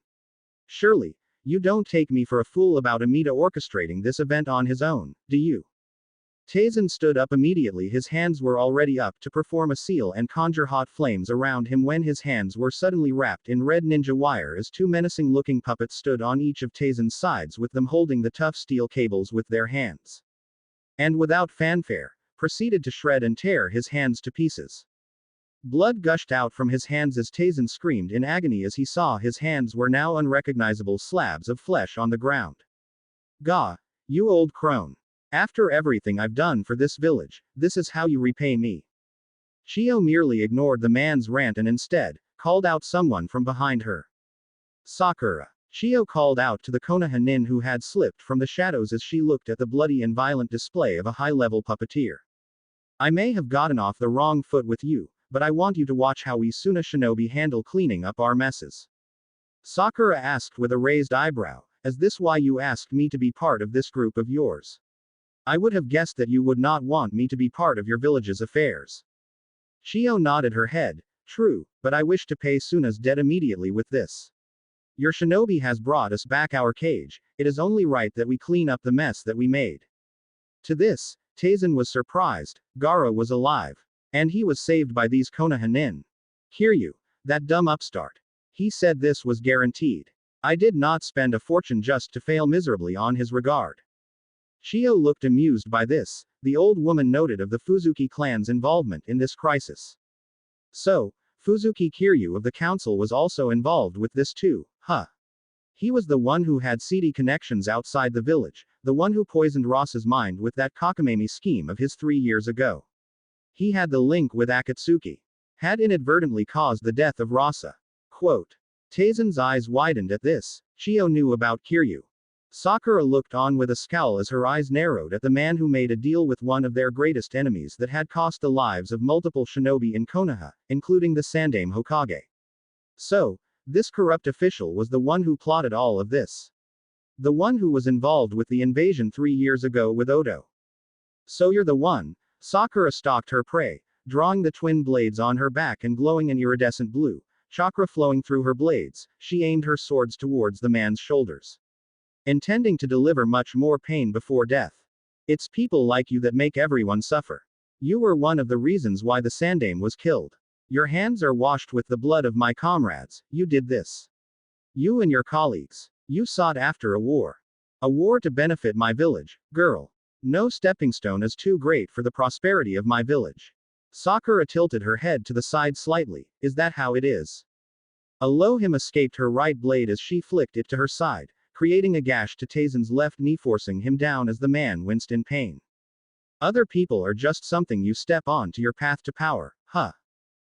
Surely, you don't take me for a fool about Amida orchestrating this event on his own, do you? Taisen stood up immediately. His hands were already up to perform a seal and conjure hot flames around him when his hands were suddenly wrapped in red ninja wire as two menacing-looking puppets stood on each of Taisen's sides with them holding the tough steel cables with their hands. And without fanfare, proceeded to shred and tear his hands to pieces. Blood gushed out from his hands as Taisen screamed in agony as he saw his hands were now unrecognizable slabs of flesh on the ground. Gah, you old crone. After everything I've done for this village, this is how you repay me. Shio merely ignored the man's rant and instead, called out someone from behind her. Sakura. Shio called out to the Konoha nin who had slipped from the shadows as she looked at the bloody and violent display of a high-level puppeteer. I may have gotten off the wrong foot with you, but I want you to watch how we Suna Shinobi handle cleaning up our messes. Sakura asked with a raised eyebrow, is this why you asked me to be part of this group of yours? I would have guessed that you would not want me to be part of your village's affairs. Shio nodded her head. True, but I wish to pay Suna's debt immediately with this. Your shinobi has brought us back our cage, it is only right that we clean up the mess that we made. To this, Taisen was surprised. Gaara was alive. And he was saved by these Konoha nin. Hear you, that dumb upstart. He said this was guaranteed. I did not spend a fortune just to fail miserably on his regard. Chiyo looked amused by this. The old woman noted of the Fuzuki clan's involvement in this crisis. So, Fuzuki Kiryu of the council was also involved with this too, huh? He was the one who had seedy connections outside the village, the one who poisoned Ross's mind with that cockamamie scheme of his 3 years ago. He had the link with Akatsuki. Had inadvertently caused the death of Rasa. Quote. Taizen's eyes widened at this. Chiyo knew about Kiryu. Sakura looked on with a scowl as her eyes narrowed at the man who made a deal with one of their greatest enemies that had cost the lives of multiple shinobi in Konoha, including the Sandaime Hokage. So, this corrupt official was the one who plotted all of this. The one who was involved with the invasion 3 years ago with Odo. So you're the one. Sakura stalked her prey, drawing the twin blades on her back and glowing an iridescent blue, chakra flowing through her blades, she aimed her swords towards the man's shoulders. Intending to deliver much more pain before death. It's people like you that make everyone suffer. You were one of the reasons why the Sandaime was killed. Your hands are washed with the blood of my comrades, you did this. You and your colleagues. You sought after a war. A war to benefit my village, girl. No stepping stone is too great for the prosperity of my village. Sakura tilted her head to the side slightly. Is that how it is? A low hymn escaped her right blade as she flicked it to her side, creating a gash to Taizen's left knee, forcing him down as the man winced in pain. Other people are just something you step on to your path to power, huh?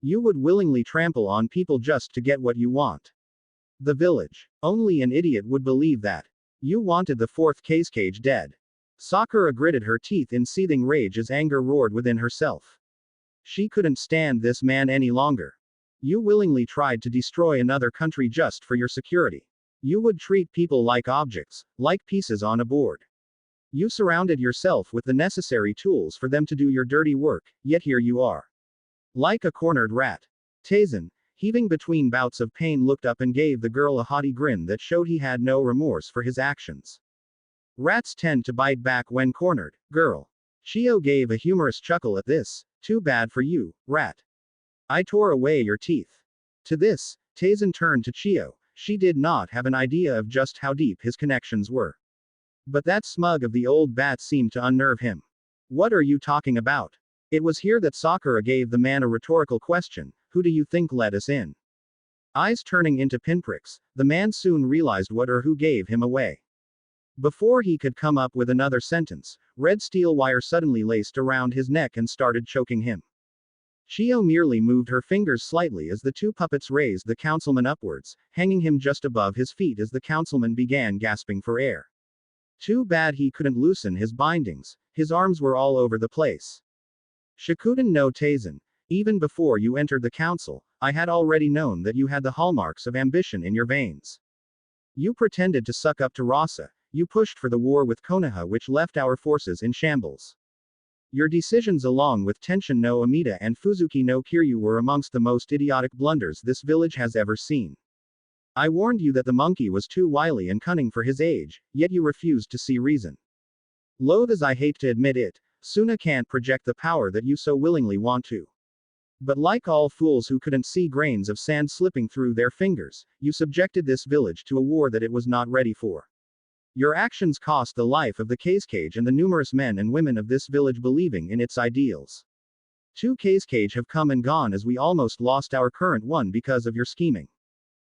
You would willingly trample on people just to get what you want. The village. Only an idiot would believe that. You wanted the fourth Kazekage dead. Sakura gritted her teeth in seething rage as anger roared within herself. She couldn't stand this man any longer. You willingly tried to destroy another country just for your security. You would treat people like objects, like pieces on a board. You surrounded yourself with the necessary tools for them to do your dirty work, yet here you are. Like a cornered rat. Taizen, heaving between bouts of pain, looked up and gave the girl a haughty grin that showed he had no remorse for his actions. Rats tend to bite back when cornered, girl. Chiyo gave a humorous chuckle at this. Too bad for you, rat. I tore away your teeth. To this, Taizen turned to Chiyo. She did not have an idea of just how deep his connections were. But that smug of the old bat seemed to unnerve him. What are you talking about? It was here that Sakura gave the man a rhetorical question. Who do you think let us in? Eyes turning into pinpricks, the man soon realized what or who gave him away. Before he could come up with another sentence, red steel wire suddenly laced around his neck and started choking him. Chiyo merely moved her fingers slightly as the two puppets raised the councilman upwards, hanging him just above his feet as the councilman began gasping for air. Too bad he couldn't loosen his bindings, his arms were all over the place. Shikuden no Taizen, even before you entered the council, I had already known that you had the hallmarks of ambition in your veins. You pretended to suck up to Rasa. You pushed for the war with Konoha, which left our forces in shambles. Your decisions along with Tenshin no Amida and Fuzuki no Kiryu were amongst the most idiotic blunders this village has ever seen. I warned you that the monkey was too wily and cunning for his age, yet you refused to see reason. Loath as I hate to admit it, Suna can't project the power that you so willingly want to. But like all fools who couldn't see grains of sand slipping through their fingers, you subjected this village to a war that it was not ready for. Your actions cost the life of the Kazekage and the numerous men and women of this village believing in its ideals. 2 Kazekage have come and gone as we almost lost our current one because of your scheming.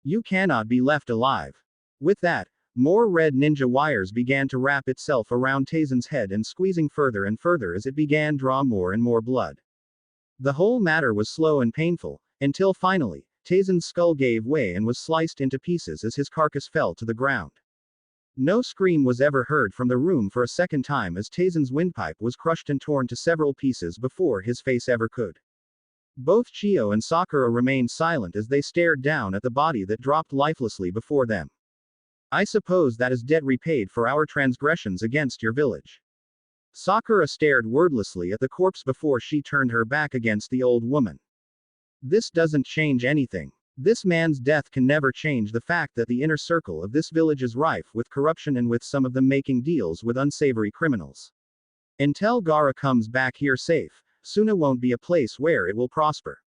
You cannot be left alive. With that, more red ninja wires began to wrap itself around Taizen's head and squeezing further and further as it began draw more and more blood. The whole matter was slow and painful, until finally, Taizen's skull gave way and was sliced into pieces as his carcass fell to the ground. No scream was ever heard from the room for a second time as Taizen's windpipe was crushed and torn to several pieces before his face ever could. Both Chiyo and Sakura remained silent as they stared down at the body that dropped lifelessly before them. I suppose that is debt repaid for our transgressions against your village. Sakura stared wordlessly at the corpse before she turned her back against the old woman. This doesn't change anything. This man's death can never change the fact that the inner circle of this village is rife with corruption and with some of them making deals with unsavory criminals. Until Gaara comes back here safe, Suna won't be a place where it will prosper.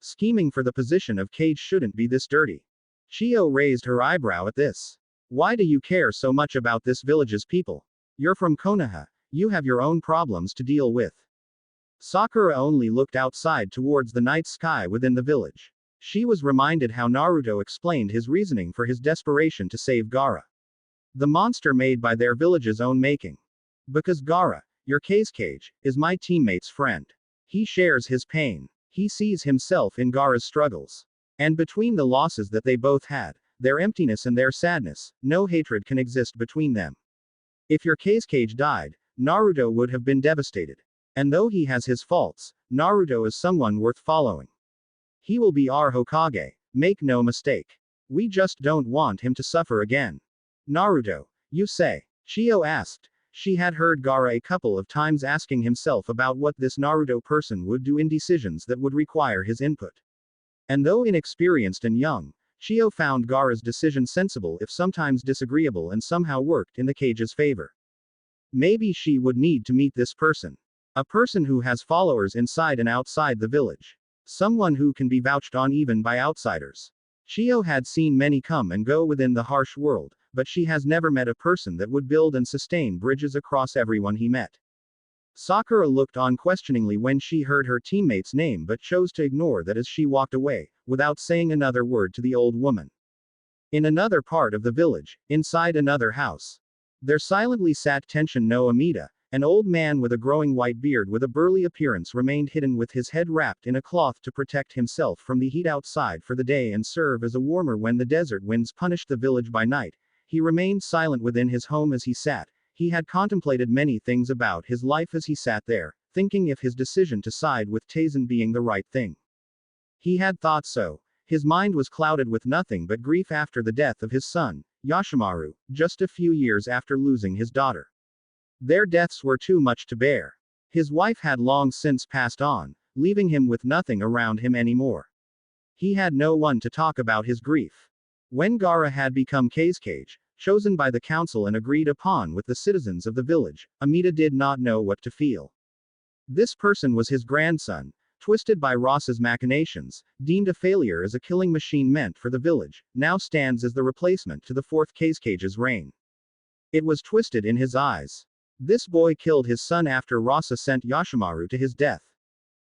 Scheming for the position of Kage shouldn't be this dirty. Chiyo raised her eyebrow at this. Why do you care so much about this village's people? You're from Konoha. You have your own problems to deal with. Sakura only looked outside towards the night sky within the village. She was reminded how Naruto explained his reasoning for his desperation to save Gaara. The monster made by their village's own making. Because Gaara, your Kazekage, is my teammate's friend. He shares his pain. He sees himself in Gaara's struggles. And between the losses that they both had, their emptiness and their sadness, no hatred can exist between them. If your Kazekage died, Naruto would have been devastated. And though he has his faults, Naruto is someone worth following. He will be our Hokage, make no mistake. We just don't want him to suffer again. Naruto, you say? Chiyo asked. She had heard Gaara a couple of times asking himself about what this Naruto person would do in decisions that would require his input. And though inexperienced and young, Chiyo found Gaara's decision sensible if sometimes disagreeable and somehow worked in the Kage's favor. Maybe she would need to meet this person. A person who has followers inside and outside the village. Someone who can be vouched on even by outsiders. Chiyo had seen many come and go within the harsh world, but she has never met a person that would build and sustain bridges across everyone he met. Sakura looked on questioningly when she heard her teammate's name but chose to ignore that as she walked away, without saying another word to the old woman. In another part of the village, inside another house, there silently sat Tenshin no Amida. An old man with a growing white beard with a burly appearance remained hidden with his head wrapped in a cloth to protect himself from the heat outside for the day and serve as a warmer when the desert winds punished the village by night. He remained silent within his home as he sat. He had contemplated many things about his life as he sat there, thinking if his decision to side with Taisen being the right thing. He had thought so. His mind was clouded with nothing but grief after the death of his son, Yoshimaru, just a few years after losing his daughter. Their deaths were too much to bear. His wife had long since passed on, leaving him with nothing around him anymore. He had no one to talk about his grief. When Gaara had become Kazekage, chosen by the council and agreed upon with the citizens of the village, Amida did not know what to feel. This person was his grandson, twisted by Ross's machinations, deemed a failure as a killing machine meant for the village, now stands as the replacement to the fourth Kazekage's reign. It was twisted in his eyes. This boy killed his son after Rasa sent Yoshimaru to his death.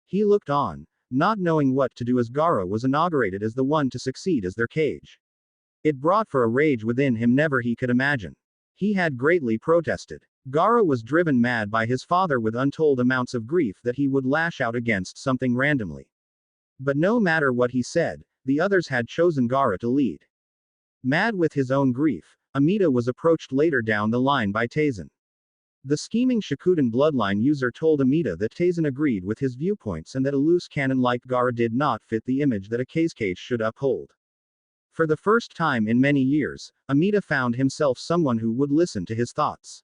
He looked on, not knowing what to do as Gaara was inaugurated as the one to succeed as their Kage. It brought for a rage within him never he could imagine. He had greatly protested. Gaara was driven mad by his father with untold amounts of grief that he would lash out against something randomly. But no matter what he said, the others had chosen Gaara to lead. Mad with his own grief, Amida was approached later down the line by Taisen. The scheming Shikuden bloodline user told Amida that Taisen agreed with his viewpoints and that a loose cannon like Gaara did not fit the image that a Kazekage should uphold. For the first time in many years, Amida found himself someone who would listen to his thoughts.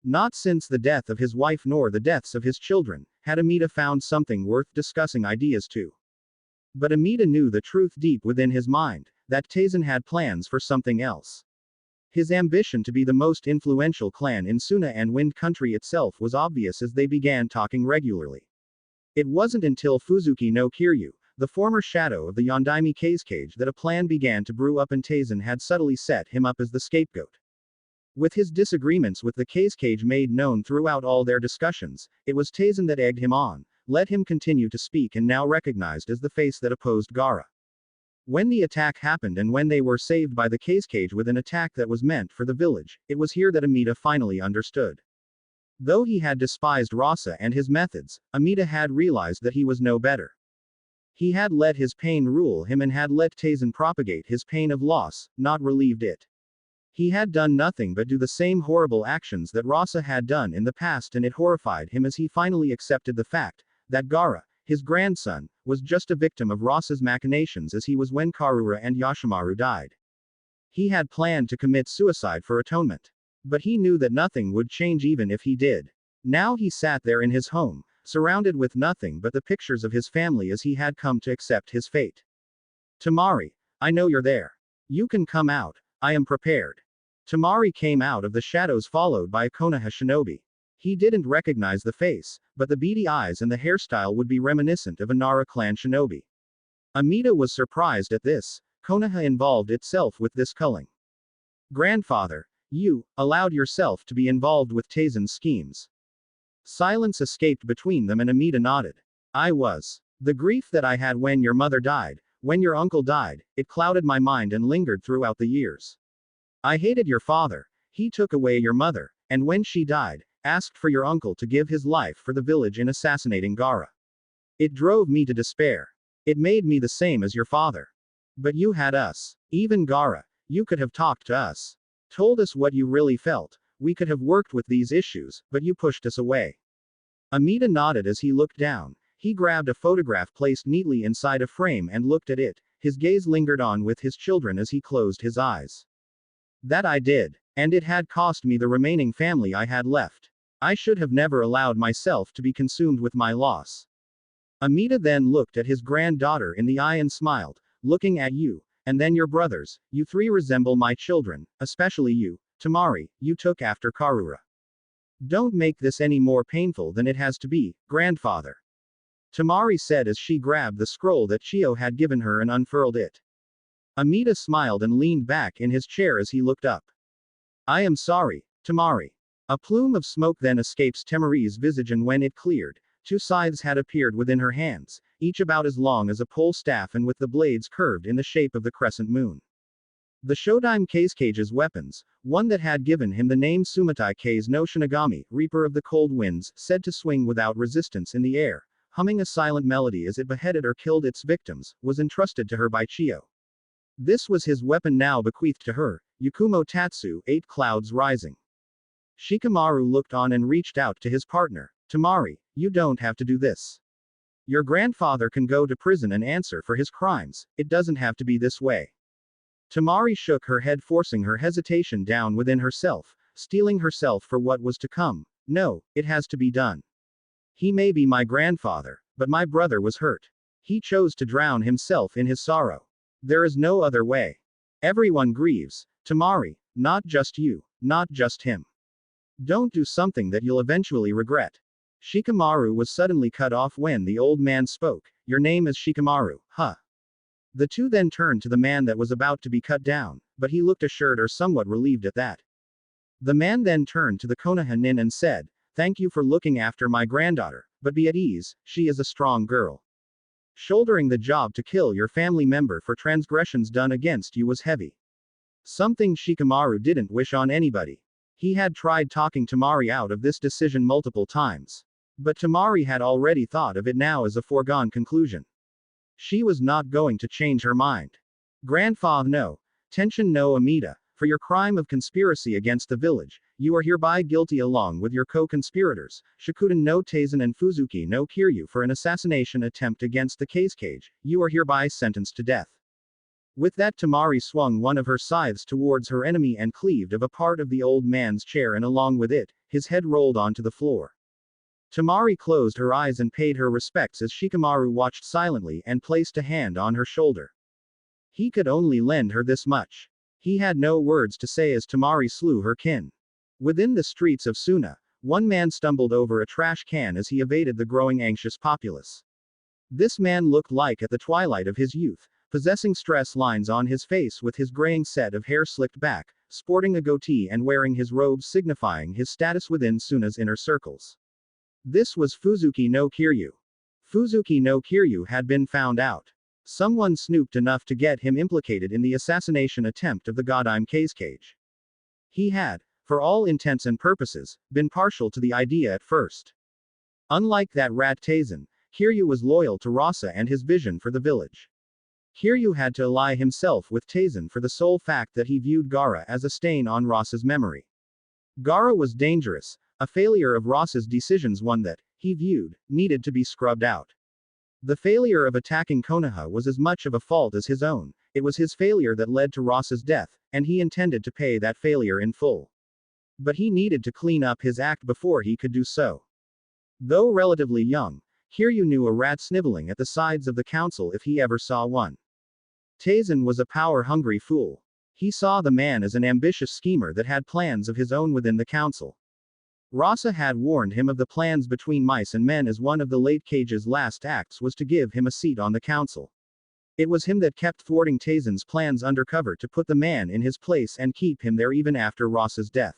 Not since the death of his wife nor the deaths of his children, had Amida found something worth discussing ideas to. But Amida knew the truth deep within his mind, that Taisen had plans for something else. His ambition to be the most influential clan in Suna and Wind Country itself was obvious as they began talking regularly. It wasn't until Fuzuki no Kiryu, the former shadow of the Yondaime Kazekage, that a plan began to brew up and Taisen had subtly set him up as the scapegoat. With his disagreements with the Kazekage made known throughout all their discussions, it was Taisen that egged him on, let him continue to speak and now recognized as the face that opposed Gaara. When the attack happened and when they were saved by the Kazekage with an attack that was meant for the village, it was here that Amida finally understood. Though he had despised Rasa and his methods, Amida had realized that he was no better. He had let his pain rule him and had let Taisen propagate his pain of loss, not relieved it. He had done nothing but do the same horrible actions that Rasa had done in the past, and it horrified him as he finally accepted the fact that Gaara, his grandson, was just a victim of Rasa's machinations as he was when Karura and Yoshimaru died. He had planned to commit suicide for atonement. But he knew that nothing would change even if he did. Now he sat there in his home, surrounded with nothing but the pictures of his family as he had come to accept his fate. Tamari, I know you're there. You can come out, I am prepared. Tamari came out of the shadows followed by a Konoha shinobi. He didn't recognize the face, but the beady eyes and the hairstyle would be reminiscent of a Nara clan shinobi. Amida was surprised at this. Konoha involved itself with this culling. Grandfather, you allowed yourself to be involved with Taizen's schemes. Silence escaped between them and Amida nodded. I was. The grief that I had when your mother died, when your uncle died, it clouded my mind and lingered throughout the years. I hated your father. He took away your mother, and when she died, asked for your uncle to give his life for the village in assassinating Gaara. It drove me to despair. It made me the same as your father. But you had us. Even Gaara, you could have talked to us. Told us what you really felt. We could have worked with these issues, but you pushed us away. Amida nodded as he looked down. He grabbed a photograph placed neatly inside a frame and looked at it. His gaze lingered on with his children as he closed his eyes. That I did. And it had cost me the remaining family I had left. I should have never allowed myself to be consumed with my loss. Amida then looked at his granddaughter in the eye and smiled, looking at you, and then your brothers, you three resemble my children, especially you, Temari, you took after Karura. Don't make this any more painful than it has to be, grandfather. Temari said as she grabbed the scroll that Chio had given her and unfurled it. Amida smiled and leaned back in his chair as he looked up. I am sorry, Temari. A plume of smoke then escapes Temari's visage, and when it cleared, 2 scythes had appeared within her hands, each about as long as a pole staff and with the blades curved in the shape of the crescent moon. The Shodaime Keisage's weapons, one that had given him the name Sumatai Kei's no Shinigami, Reaper of the Cold Winds, said to swing without resistance in the air, humming a silent melody as it beheaded or killed its victims, was entrusted to her by Chio. This was his weapon now bequeathed to her, Yakumo Tatsu, 8 Clouds Rising. Shikamaru looked on and reached out to his partner. Temari, you don't have to do this. Your grandfather can go to prison and answer for his crimes, it doesn't have to be this way. Temari shook her head, forcing her hesitation down within herself, steeling herself for what was to come. No, it has to be done. He may be my grandfather, but my brother was hurt. He chose to drown himself in his sorrow. There is no other way. Everyone grieves. Temari, not just you, not just him. Don't do something that you'll eventually regret. Shikamaru was suddenly cut off when the old man spoke. Your name is Shikamaru, huh? The two then turned to the man that was about to be cut down, but he looked assured or somewhat relieved at that. The man then turned to the Konoha nin and said, thank you for looking after my granddaughter, but be at ease, she is a strong girl. Shouldering the job to kill your family member for transgressions done against you was heavy. Something Shikamaru didn't wish on anybody. He had tried talking Temari out of this decision multiple times. But Temari had already thought of it now as a foregone conclusion. She was not going to change her mind. Grandfather no. Tenshin no Amida, for your crime of conspiracy against the village, you are hereby guilty along with your co-conspirators, Shikuden no Taizen and Fuzuki no Kiryu, for an assassination attempt against the Keiskage, you are hereby sentenced to death. With that, Temari swung one of her scythes towards her enemy and cleaved of a part of the old man's chair, and along with it, his head rolled onto the floor. Temari closed her eyes and paid her respects as Shikamaru watched silently and placed a hand on her shoulder. He could only lend her this much. He had no words to say as Temari slew her kin. Within the streets of Suna, one man stumbled over a trash can as he evaded the growing anxious populace. This man looked like at the twilight of his youth, possessing stress lines on his face with his graying set of hair slicked back, sporting a goatee and wearing his robes signifying his status within Suna's inner circles. This was Fuzuki no Kiryu. Fuzuki no Kiryu had been found out. Someone snooped enough to get him implicated in the assassination attempt of the Shodaime Keiskage. He had, for all intents and purposes, been partial to the idea at first. Unlike that rat Taizen, Kiryu was loyal to Rasa and his vision for the village. Kiryu had to ally himself with Taizen for the sole fact that he viewed Gaara as a stain on Rasa's memory. Gaara was dangerous, a failure of Rasa's decisions, one that, he viewed, needed to be scrubbed out. The failure of attacking Konoha was as much of a fault as his own. It was his failure that led to Rasa's death, and he intended to pay that failure in full. But he needed to clean up his act before he could do so. Though relatively young, Kiryu knew a rat sniveling at the sides of the council if he ever saw one. Taizen was a power-hungry fool. He saw the man as an ambitious schemer that had plans of his own within the council. Rasa had warned him of the plans between mice and men, as one of the late Kage's last acts was to give him a seat on the council. It was him that kept thwarting Taizen's plans undercover to put the man in his place and keep him there even after Ross's death.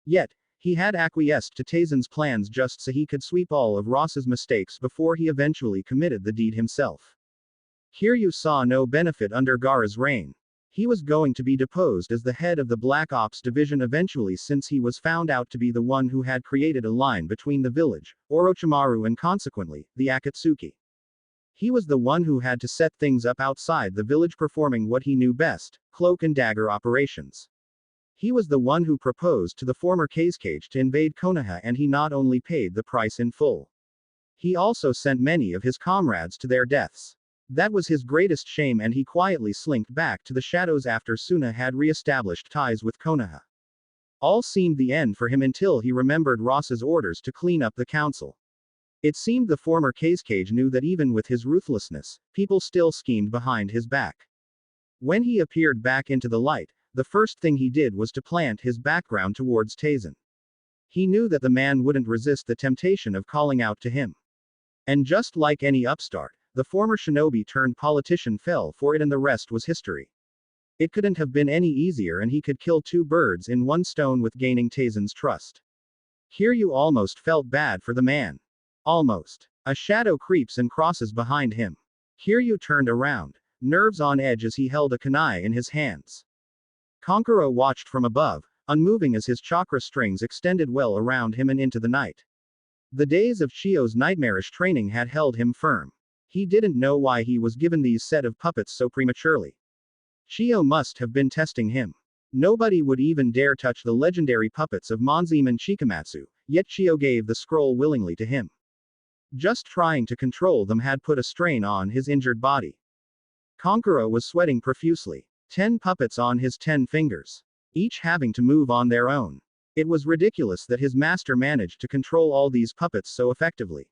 Yet, he had acquiesced to Taizen's plans just so he could sweep all of Ross's mistakes before he eventually committed the deed himself. Kiryu saw no benefit under Gaara's reign. He was going to be deposed as the head of the Black Ops division eventually, since he was found out to be the one who had created a line between the village, Orochimaru, and consequently, the Akatsuki. He was the one who had to set things up outside the village, performing what he knew best, cloak and dagger operations. He was the one who proposed to the former Kazekage to invade Konoha, and he not only paid the price in full. He also sent many of his comrades to their deaths. That was his greatest shame, and he quietly slinked back to the shadows after Suna had re-established ties with Konoha. All seemed the end for him until he remembered Ross's orders to clean up the council. It seemed the former Kazekage knew that even with his ruthlessness, people still schemed behind his back. When he appeared back into the light, the first thing he did was to plant his background towards Taizen. He knew that the man wouldn't resist the temptation of calling out to him. And just like any upstart, the former shinobi turned politician fell for it, and the rest was history. It couldn't have been any easier, and he could kill two birds in one stone with gaining Taizen's trust. Kiryu almost felt bad for the man. Almost. A shadow creeps and crosses behind him. Kiryu turned around, nerves on edge as he held a kunai in his hands. Kankuro watched from above, unmoving as his chakra strings extended well around him and into the night. The days of Shio's nightmarish training had held him firm. He didn't know why he was given these set of puppets so prematurely. Shio must have been testing him. Nobody would even dare touch the legendary puppets of Monzime and Shikamatsu, yet Shio gave the scroll willingly to him. Just trying to control them had put a strain on his injured body. Kankuro was sweating profusely. 10 puppets on his 10 fingers. Each having to move on their own. It was ridiculous that his master managed to control all these puppets so effectively.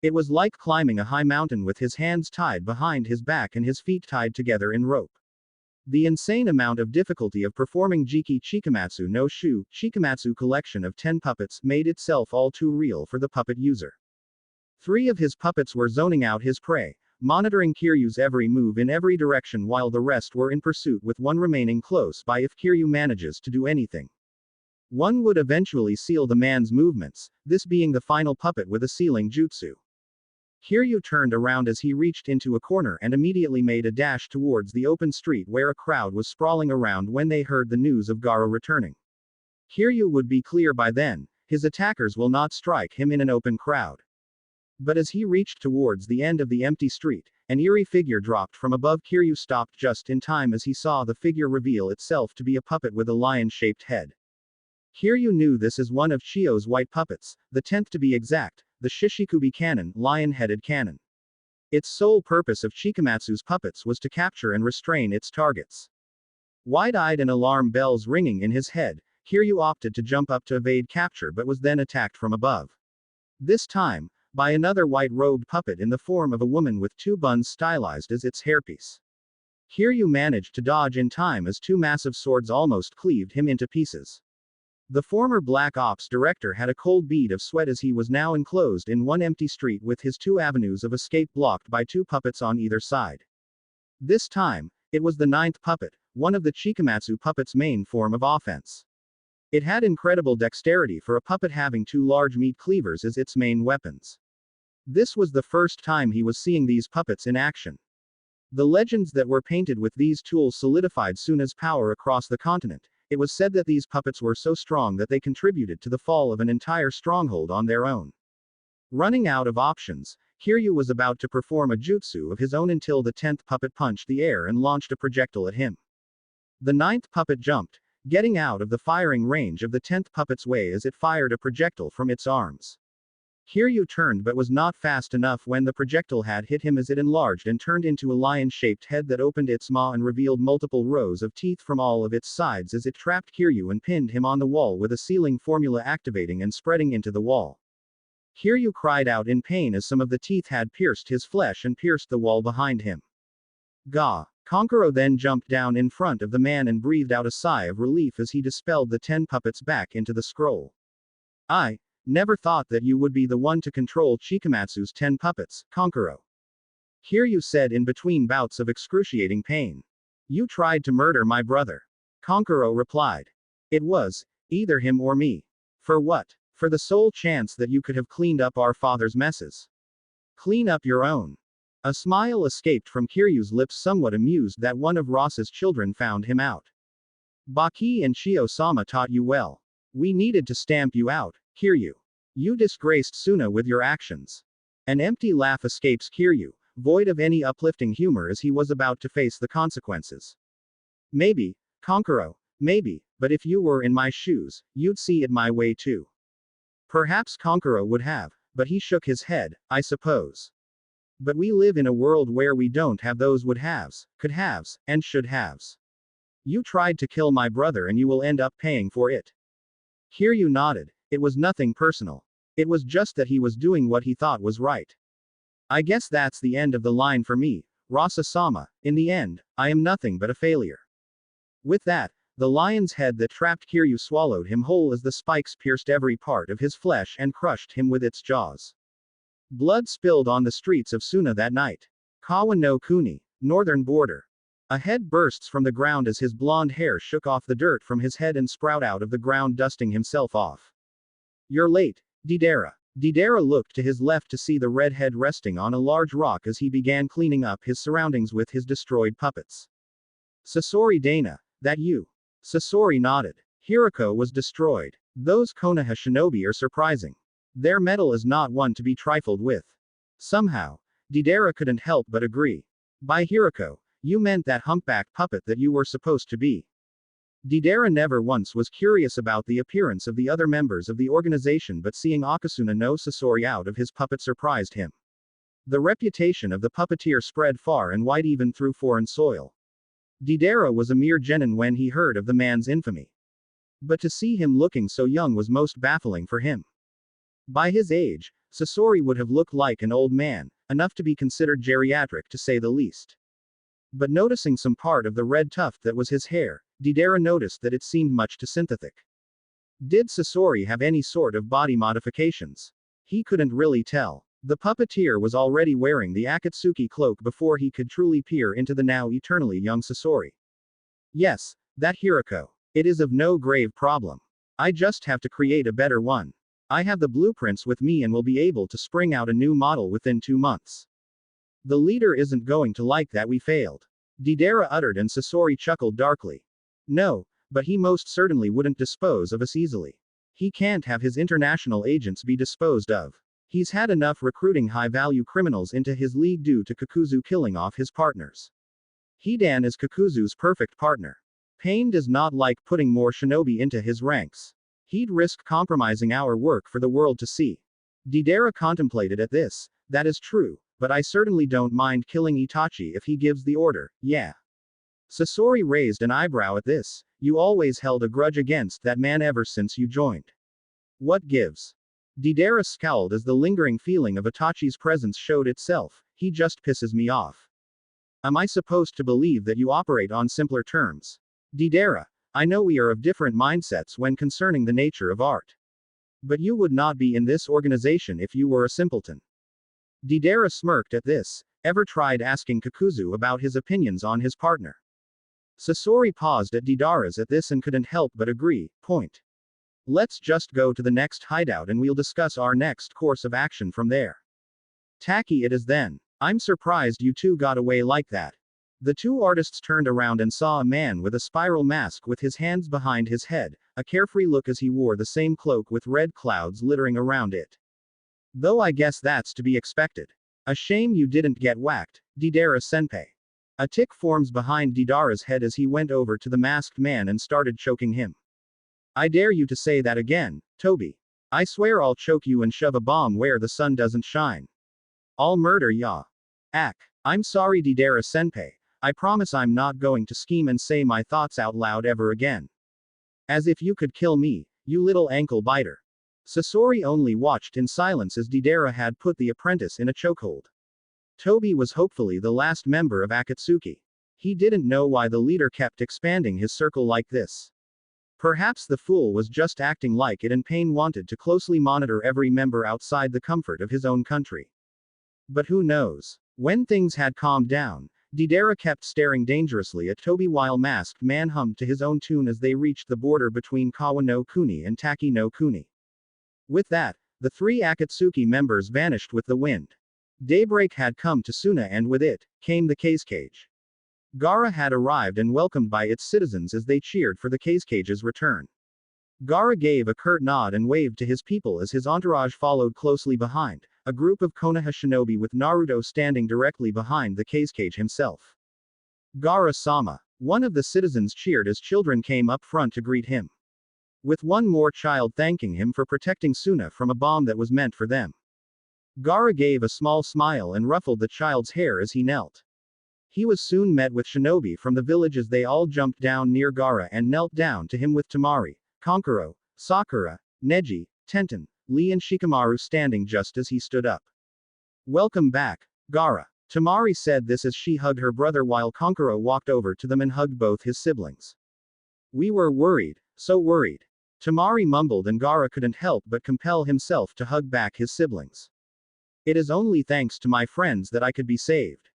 It was like climbing a high mountain with his hands tied behind his back and his feet tied together in rope. The insane amount of difficulty of performing Jiki Chikamatsu no Shu, Chikamatsu collection of 10 puppets, made itself all too real for the puppet user. 3 of his puppets were zoning out his prey, monitoring Kiryu's every move in every direction, while the rest were in pursuit, with one remaining close by if Kiryu manages to do anything. One would eventually seal the man's movements, this being the final puppet with a sealing jutsu. Kiryu turned around as he reached into a corner and immediately made a dash towards the open street where a crowd was sprawling around when they heard the news of Gaara returning. Kiryu would be clear by then, his attackers will not strike him in an open crowd. But as he reached towards the end of the empty street, an eerie figure dropped from above. Kiryu stopped just in time as he saw the figure reveal itself to be a puppet with a lion-shaped head. Kiryu knew this as one of Shio's white puppets, the 10th to be exact, the Shishikubi cannon, lion-headed cannon. Its sole purpose of Chikamatsu's puppets was to capture and restrain its targets. Wide-eyed and alarm bells ringing in his head, Kiryu opted to jump up to evade capture, but was then attacked from above. This time, by another white-robed puppet in the form of a woman with 2 buns stylized as its hairpiece. Kiryu managed to dodge in time as 2 massive swords almost cleaved him into pieces. The former Black Ops director had a cold bead of sweat as he was now enclosed in one empty street with his 2 avenues of escape blocked by 2 puppets on either side. This time, it was the 9th puppet, one of the Chikamatsu puppet's main form of offense. It had incredible dexterity for a puppet having 2 large meat cleavers as its main weapons. This was the first time he was seeing these puppets in action. The legends that were painted with these tools solidified Suna's power across the continent. It was said that these puppets were so strong that they contributed to the fall of an entire stronghold on their own. Running out of options, Kiryu was about to perform a jutsu of his own until the 10th puppet punched the air and launched a projectile at him. The 9th puppet jumped, getting out of the firing range of the 10th puppet's way as it fired a projectile from its arms. Kiryu turned but was not fast enough when the projectile had hit him, as it enlarged and turned into a lion-shaped head that opened its maw and revealed multiple rows of teeth from all of its sides as it trapped Kiryu and pinned him on the wall, with a sealing formula activating and spreading into the wall. Kiryu cried out in pain as some of the teeth had pierced his flesh and pierced the wall behind him. Gah! Kankuro then jumped down in front of the man and breathed out a sigh of relief as he dispelled the 10 puppets back into the scroll. I never thought that you would be the one to control Chikamatsu's 10 puppets, Kankuro. Kiryu said in between bouts of excruciating pain. You tried to murder my brother. Kankuro replied. It was either him or me. For what? For the sole chance that you could have cleaned up our father's messes. Clean up your own. A smile escaped from Kiryu's lips, somewhat amused that one of Ross's children found him out. Baki and Shio-sama taught you well. We needed to stamp you out, Kiryu. You disgraced Suna with your actions. An empty laugh escapes Kiryu, void of any uplifting humor as he was about to face the consequences. Maybe, Kankuro, maybe, but if you were in my shoes, you'd see it my way too. Perhaps Kankuro would have, but he shook his head, I suppose. But we live in a world where we don't have those would-haves, could-haves, and should-haves. You tried to kill my brother and you will end up paying for it. Kiryu nodded. It was nothing personal. It was just that he was doing what he thought was right. I guess that's the end of the line for me, Rasa-sama. In the end, I am nothing but a failure. With that, the lion's head that trapped Kiryu swallowed him whole as the spikes pierced every part of his flesh and crushed him with its jaws. Blood spilled on the streets of Suna that night. Kawa no Kuni, northern border. A head bursts from the ground as his blonde hair shook off the dirt from his head and sprout out of the ground, dusting himself off. You're late, Deidara. Deidara looked to his left to see the red head resting on a large rock as he began cleaning up his surroundings with his destroyed puppets. Sasori Dana, that you? Sasori nodded. Hirako was destroyed. Those Konoha shinobi are surprising. Their mettle is not one to be trifled with. Somehow, Deidara couldn't help but agree. By Hirako, you meant that humpback puppet that you were supposed to be. Deidara never once was curious about the appearance of the other members of the organization, but seeing Akasuna no Sasori out of his puppet surprised him. The reputation of the puppeteer spread far and wide even through foreign soil. Deidara was a mere genin when he heard of the man's infamy. But to see him looking so young was most baffling for him. By his age, Sasori would have looked like an old man, enough to be considered geriatric to say the least. But noticing some part of the red tuft that was his hair, Deidara noticed that it seemed much too synthetic. Did Sasori have any sort of body modifications? He couldn't really tell. The puppeteer was already wearing the Akatsuki cloak before he could truly peer into the now eternally young Sasori. Yes, that Hirako. It is of no grave problem. I just have to create a better one. I have the blueprints with me and will be able to spring out a new model within 2 months. The leader isn't going to like that we failed. Deidara uttered and Sasori chuckled darkly. No, but he most certainly wouldn't dispose of us easily. He can't have his international agents be disposed of. He's had enough recruiting high-value criminals into his league due to Kakuzu killing off his partners. Hidan is Kakuzu's perfect partner. Pain does not like putting more shinobi into his ranks. He'd risk compromising our work for the world to see. Deidara contemplated at this. That is true, but I certainly don't mind killing Itachi if he gives the order, yeah. Sasori raised an eyebrow at this. You always held a grudge against that man ever since you joined. What gives? Deidara scowled as the lingering feeling of Itachi's presence showed itself. He just pisses me off. Am I supposed to believe that you operate on simpler terms? Deidara, I know we are of different mindsets when concerning the nature of art. But you would not be in this organization if you were a simpleton. Deidara smirked at this. Ever tried asking Kakuzu about his opinions on his partner? Sasori paused at Deidara's at this and couldn't help but agree. Point. Let's just go to the next hideout and we'll discuss our next course of action from there. Tacky it is then. I'm surprised you two got away like that. The two artists turned around and saw a man with a spiral mask with his hands behind his head, a carefree look as he wore the same cloak with red clouds littering around it. Though I guess that's to be expected. A shame you didn't get whacked, Deidara-senpai. A tick forms behind Deidara's head as he went over to the masked man and started choking him. I dare you to say that again, Toby. I swear I'll choke you and shove a bomb where the sun doesn't shine. I'll murder ya. I'm sorry Deidara-senpai. I promise I'm not going to scheme and say my thoughts out loud ever again. As if you could kill me, you little ankle biter. Sasori only watched in silence as Deidara had put the apprentice in a chokehold. Toby was hopefully the last member of Akatsuki. He didn't know why the leader kept expanding his circle like this. Perhaps the fool was just acting like it and Pain wanted to closely monitor every member outside the comfort of his own country. But who knows? When things had calmed down, Deidara kept staring dangerously at Toby while Masked Man hummed to his own tune as they reached the border between Kawa no Kuni and Taki no Kuni. With that, the three Akatsuki members vanished with the wind. Daybreak had come to Suna and with it, came the cage. Gaara had arrived and welcomed by its citizens as they cheered for the cage's return. Gaara gave a curt nod and waved to his people as his entourage followed closely behind, a group of Konoha shinobi with Naruto standing directly behind the cage himself. Gaara-sama. One of the citizens cheered as children came up front to greet him. With one more child thanking him for protecting Suna from a bomb that was meant for them. Gaara gave a small smile and ruffled the child's hair as he knelt. He was soon met with shinobi from the village as they all jumped down near Gaara and knelt down to him with Temari, Kankuro, Sakura, Neji, Tenten, Lee and Shikamaru standing just as he stood up. Welcome back, Gaara. Temari said this as she hugged her brother while Kankuro walked over to them and hugged both his siblings. We were worried, so worried. Temari mumbled and Gaara couldn't help but compel himself to hug back his siblings. It is only thanks to my friends that I could be saved.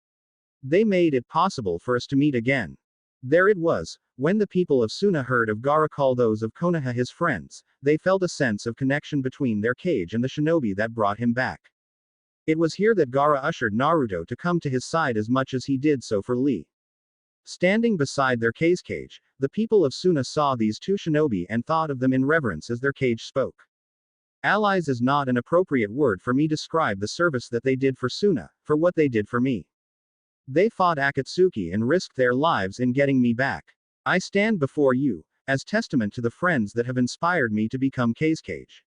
They made it possible for us to meet again. There it was, when the people of Suna heard of Gaara call those of Konoha his friends, they felt a sense of connection between their cage and the shinobi that brought him back. It was here that Gaara ushered Naruto to come to his side as much as he did so for Lee. Standing beside their cage, the people of Suna saw these two shinobi and thought of them in reverence as their cage spoke. Allies is not an appropriate word for me to describe the service that they did for Suna, for what they did for me. They fought Akatsuki and risked their lives in getting me back. I stand before you, as testament to the friends that have inspired me to become cage.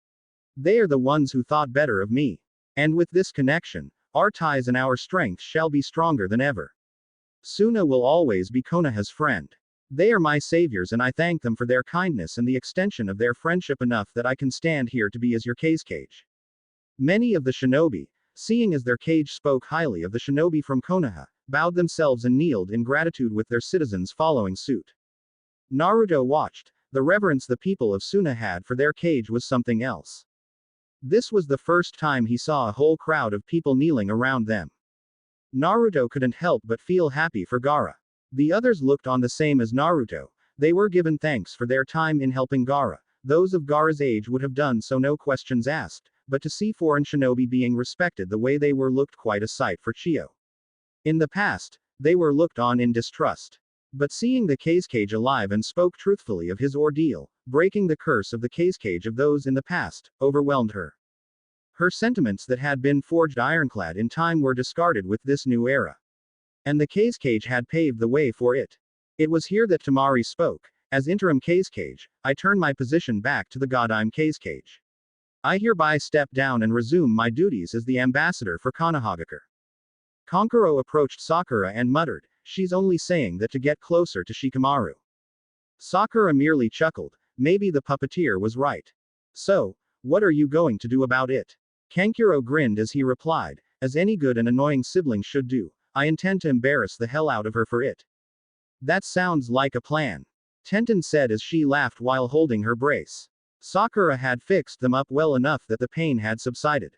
They are the ones who thought better of me. And with this connection, our ties and our strength shall be stronger than ever. Suna will always be Konoha's friend. They are my saviors and I thank them for their kindness and the extension of their friendship enough that I can stand here to be as your cage. Many of the shinobi, seeing as their cage spoke highly of the shinobi from Konoha, bowed themselves and kneeled in gratitude with their citizens following suit. Naruto watched. The reverence the people of Suna had for their cage was something else. This was the first time he saw a whole crowd of people kneeling around them. Naruto couldn't help but feel happy for Gaara. The others looked on the same as Naruto. They were given thanks for their time in helping Gaara. Those of Gaara's age would have done so no questions asked, but to see foreign shinobi being respected the way they were looked quite a sight for Chio. In the past, they were looked on in distrust. But seeing the cage alive and spoke truthfully of his ordeal, breaking the curse of the cage of those in the past, overwhelmed her. Her sentiments that had been forged ironclad in time were discarded with this new era. And the cage had paved the way for it. It was here that Temari spoke. As interim cage, I turn my position back to the god I'm cage. I hereby step down and resume my duties as the ambassador for Konohagakure. Kankuro approached Sakura and muttered, she's only saying that to get closer to Shikamaru. Sakura merely chuckled, maybe the puppeteer was right. So, what are you going to do about it? Kankuro grinned as he replied, as any good and annoying sibling should do, I intend to embarrass the hell out of her for it. That sounds like a plan. Tenten said as she laughed while holding her brace. Sakura had fixed them up well enough that the pain had subsided.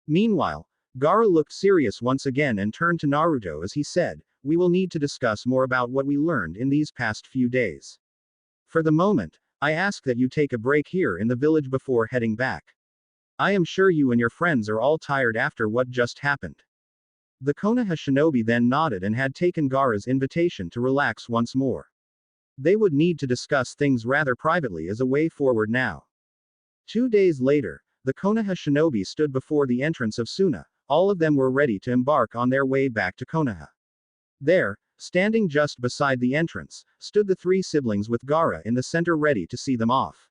Meanwhile, Gaara looked serious once again and turned to Naruto as he said, we will need to discuss more about what we learned in these past few days. For the moment, I ask that you take a break here in the village before heading back. I am sure you and your friends are all tired after what just happened. The Konoha shinobi then nodded and had taken Gaara's invitation to relax once more. They would need to discuss things rather privately as a way forward now. 2 days later, the Konoha shinobi stood before the entrance of Suna. All of them were ready to embark on their way back to Konoha. There, standing just beside the entrance, stood the three siblings with Gaara in the center ready to see them off.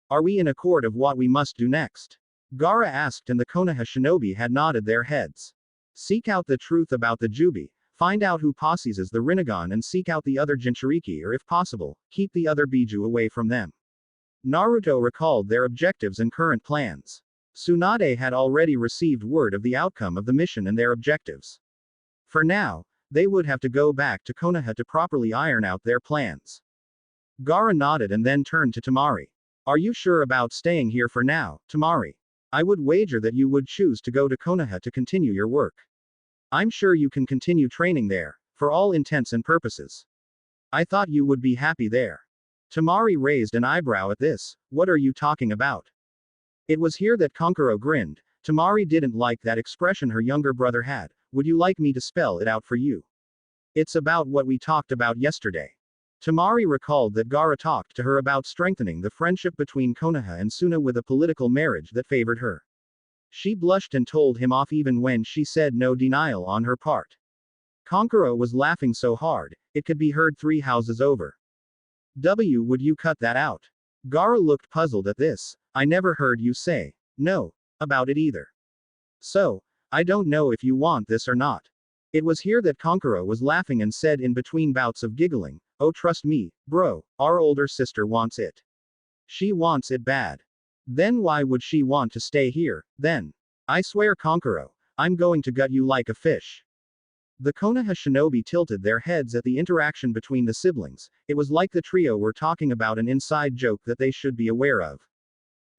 Are we in accord of what we must do next? Gaara asked and the Konoha shinobi had nodded their heads. Seek out the truth about the Jubi, find out who possesses the Rinnegan and seek out the other Jinchuriki or if possible, keep the other Biju away from them. Naruto recalled their objectives and current plans. Tsunade had already received word of the outcome of the mission and their objectives. For now, they would have to go back to Konoha to properly iron out their plans. Gaara nodded and then turned to Temari. Are you sure about staying here for now, Temari? I would wager that you would choose to go to Konoha to continue your work. I'm sure you can continue training there, for all intents and purposes. I thought you would be happy there. Temari raised an eyebrow at this. What are you talking about? It was here that Kankuro grinned. Temari didn't like that expression her younger brother had. Would you like me to spell it out for you? It's about what we talked about yesterday. Temari recalled that Gaara talked to her about strengthening the friendship between Konoha and Suna with a political marriage that favored her. She blushed and told him off even when she said no denial on her part. Kankuro was laughing so hard, it could be heard 3 houses over. Would you cut that out? Gaara looked puzzled at this. I never heard you say no about it either. So, I don't know if you want this or not. It was here that Kankuro was laughing and said in between bouts of giggling, oh trust me, bro, our older sister wants it. She wants it bad. Then why would she want to stay here, then? I swear Kankuro, I'm going to gut you like a fish. The Konoha shinobi tilted their heads at the interaction between the siblings. It was like the trio were talking about an inside joke that they should be aware of.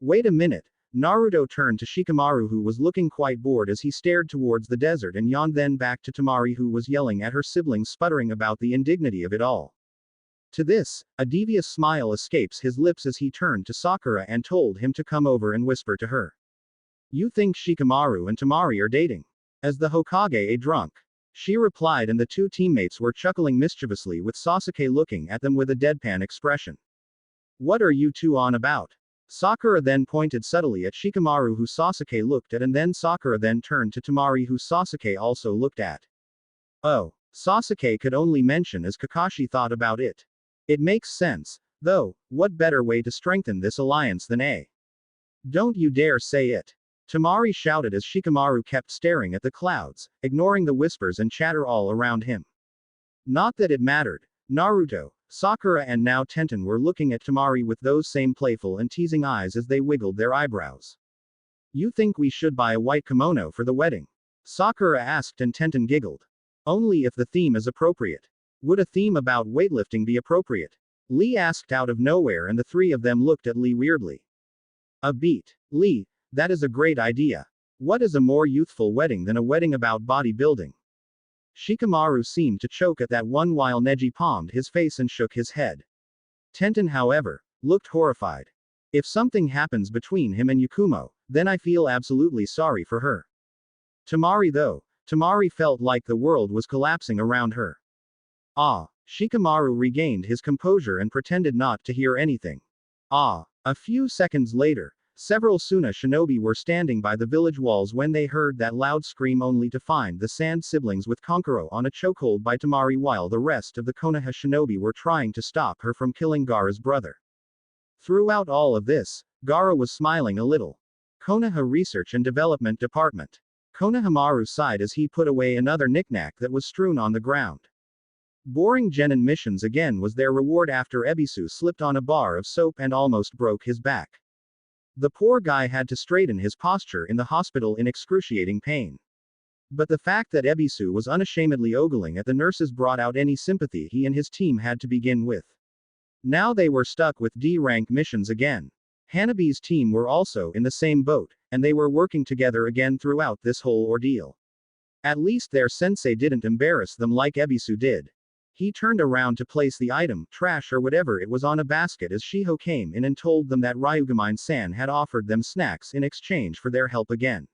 Wait a minute. Naruto turned to Shikamaru who was looking quite bored as he stared towards the desert and yawned, then back to Temari who was yelling at her siblings, sputtering about the indignity of it all. To this, a devious smile escapes his lips as he turned to Sakura and told him to come over and whisper to her. You think Shikamaru and Temari are dating? As the Hokage a drunk? She replied, and the 2 teammates were chuckling mischievously with Sasuke looking at them with a deadpan expression. What are you 2 on about? Sakura then pointed subtly at Shikamaru who Sasuke looked at, and then Sakura then turned to Temari who Sasuke also looked at. Oh, Sasuke could only mention as Kakashi thought about it. It makes sense, though, what better way to strengthen this alliance than a? Don't you dare say it. Temari shouted as Shikamaru kept staring at the clouds, ignoring the whispers and chatter all around him. Not that it mattered. Naruto, Sakura and now Tenten were looking at Temari with those same playful and teasing eyes as they wiggled their eyebrows. You think we should buy a white kimono for the wedding? Sakura asked, and Tenten giggled. Only if the theme is appropriate. Would a theme about weightlifting be appropriate? Lee asked out of nowhere, and the 3 of them looked at Lee weirdly. A beat. Lee, that is a great idea. What is a more youthful wedding than a wedding about bodybuilding? Shikamaru seemed to choke at that one while Neji palmed his face and shook his head. Tenten, however, looked horrified. If something happens between him and Yakumo, then I feel absolutely sorry for her. Temari though, Temari felt like the world was collapsing around her. Ah, Shikamaru regained his composure and pretended not to hear anything. Ah, a few seconds later, several Suna shinobi were standing by the village walls when they heard that loud scream, only to find the Sand siblings with Kankuro on a chokehold by Temari while the rest of the Konoha shinobi were trying to stop her from killing Gaara's brother. Throughout all of this, Gaara was smiling a little. Konoha Research and Development Department. Konohamaru sighed as he put away another knickknack that was strewn on the ground. Boring genin missions again was their reward after Ebisu slipped on a bar of soap and almost broke his back. The poor guy had to straighten his posture in the hospital in excruciating pain. But the fact that Ebisu was unashamedly ogling at the nurses brought out any sympathy he and his team had to begin with. Now they were stuck with D-rank missions again. Hanabi's team were also in the same boat, and they were working together again throughout this whole ordeal. At least their sensei didn't embarrass them like Ebisu did. He turned around to place the item, trash or whatever it was, on a basket as Shiho came in and told them that Ryugamine-san had offered them snacks in exchange for their help again.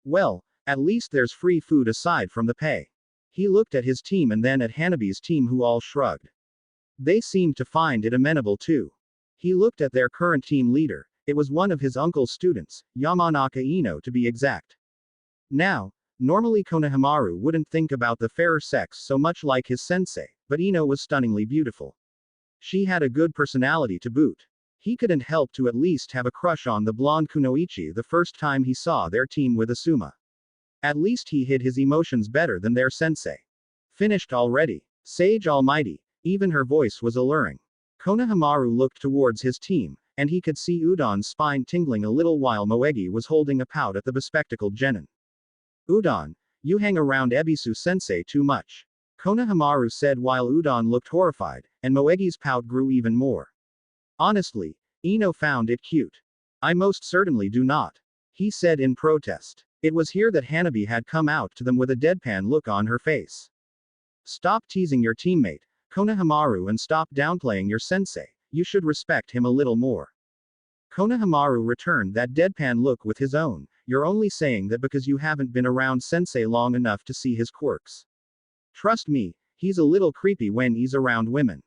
Well, at least there's free food aside from the pay. He looked at his team and then at Hanabi's team, who all shrugged. They seemed to find it amenable too. He looked at their current team leader. It was one of his uncle's students, Yamanaka Ino to be exact. Now, normally Konohamaru wouldn't think about the fairer sex so much like his sensei, but Ino was stunningly beautiful. She had a good personality to boot. He couldn't help to at least have a crush on the blonde Kunoichi the first time he saw their team with Asuma. At least he hid his emotions better than their sensei. Finished already? Sage Almighty. Even her voice was alluring. Konohamaru looked towards his team, and he could see Udon's spine tingling a little while Moegi was holding a pout at the bespectacled genin. Udon, you hang around Ebisu-sensei too much. Konohamaru said while Udon looked horrified, and Moegi's pout grew even more. Honestly, Ino found it cute. I most certainly do not. He said in protest. It was here that Hanabi had come out to them with a deadpan look on her face. Stop teasing your teammate, Konohamaru, and stop downplaying your sensei. You should respect him a little more. Konohamaru returned that deadpan look with his own. You're only saying that because you haven't been around sensei long enough to see his quirks. Trust me, he's a little creepy when he's around women.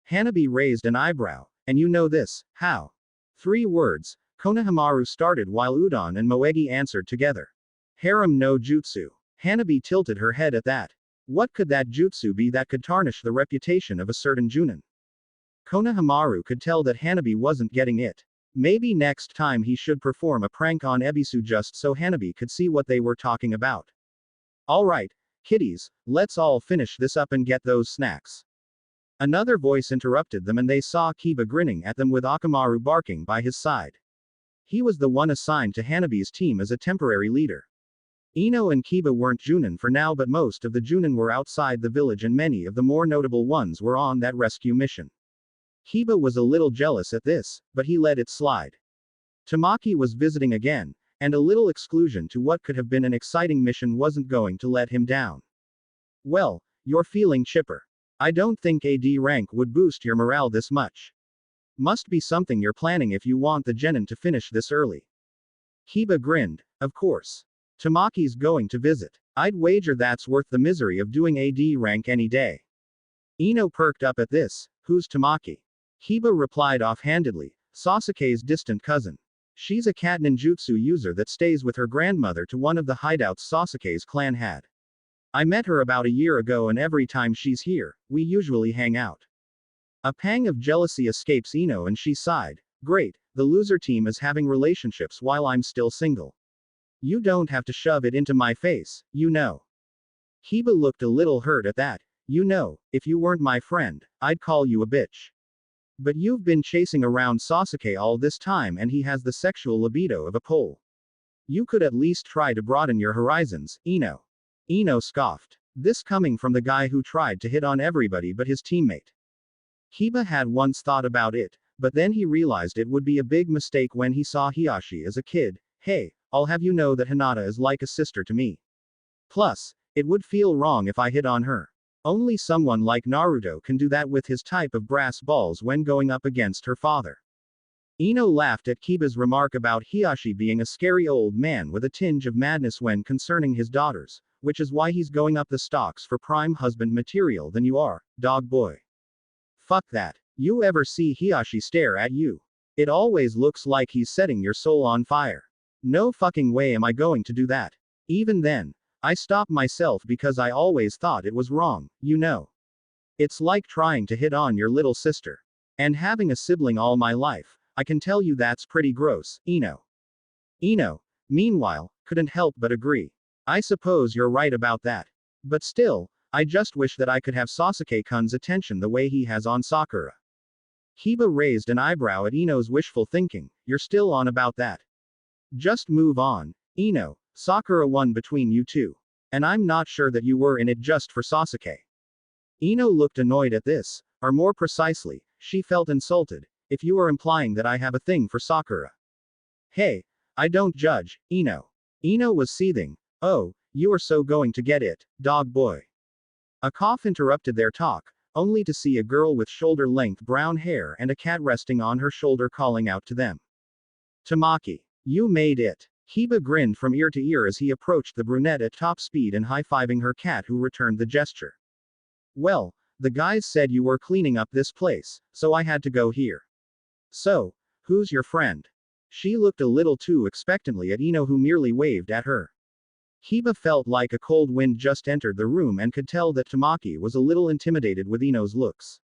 Hanabi raised an eyebrow. And you know this, how? 3 words, Konohamaru started while Udon and Moegi answered together. Harem no jutsu. Hanabi tilted her head at that. What could that jutsu be that could tarnish the reputation of a certain Chunin? Konohamaru could tell that Hanabi wasn't getting it. Maybe next time he should perform a prank on Ebisu just so Hanabi could see what they were talking about. Alright, kiddies, let's all finish this up and get those snacks. Another voice interrupted them and they saw Kiba grinning at them with Akamaru barking by his side. He was the one assigned to Hanabi's team as a temporary leader. Ino and Kiba weren't Chunin for now, but most of the Chunin were outside the village and many of the more notable ones were on that rescue mission. Kiba was a little jealous at this, but he let it slide. Tamaki was visiting again, and a little exclusion to what could have been an exciting mission wasn't going to let him down. Well, you're feeling chipper. I don't think AD rank would boost your morale this much. Must be something you're planning if you want the genin to finish this early. Kiba grinned. Of course. Tamaki's going to visit. I'd wager that's worth the misery of doing AD rank any day. Ino perked up at this. Who's Tamaki? Kiba replied offhandedly. Sasuke's distant cousin. She's a cat ninjutsu user that stays with her grandmother to one of the hideouts Sasuke's clan had. I met her about a year ago and every time she's here, we usually hang out. A pang of jealousy escapes Ino and she sighed. Great, the loser team is having relationships while I'm still single. You don't have to shove it into my face, you know. Kiba looked a little hurt at that. You know, if you weren't my friend, I'd call you a bitch. But you've been chasing around Sasuke all this time and he has the sexual libido of a pole. You could at least try to broaden your horizons, Ino. Ino scoffed. This coming from the guy who tried to hit on everybody but his teammate. Kiba had once thought about it, but then he realized it would be a big mistake when he saw Hiashi as a kid. Hey, I'll have you know that Hinata is like a sister to me. Plus, it would feel wrong if I hit on her. Only someone like Naruto can do that with his type of brass balls when going up against her father. Ino laughed at Kiba's remark about Hiashi being a scary old man with a tinge of madness when concerning his daughters, which is why he's going up the stocks for prime husband material than you are, dog boy. Fuck that. You ever see Hiashi stare at you? It always looks like he's setting your soul on fire. No fucking way am I going to do that. Even then, I stopped myself because I always thought it was wrong, you know. It's like trying to hit on your little sister. And having a sibling all my life, I can tell you that's pretty gross, Ino. Ino, meanwhile, couldn't help but agree. I suppose you're right about that. But still, I just wish that I could have Sasuke-kun's attention the way he has on Sakura. Kiba raised an eyebrow at Ino's wishful thinking. You're still on about that. Just move on, Ino. Sakura won between you two. And I'm not sure that you were in it just for Sasuke. Ino looked annoyed at this, or more precisely, she felt insulted. If you are implying that I have a thing for Sakura. Hey, I don't judge, Ino. Ino was seething. Oh, you are so going to get it, dog boy. A cough interrupted their talk, only to see a girl with shoulder-length brown hair and a cat resting on her shoulder calling out to them. Tamaki. You made it. Kiba grinned from ear to ear as he approached the brunette at top speed and high-fiving her cat who returned the gesture. Well, the guys said you were cleaning up this place, so I had to go here. So, who's your friend? She looked a little too expectantly at Ino who merely waved at her. Kiba felt like a cold wind just entered the room and could tell that Tamaki was a little intimidated with Ino's looks.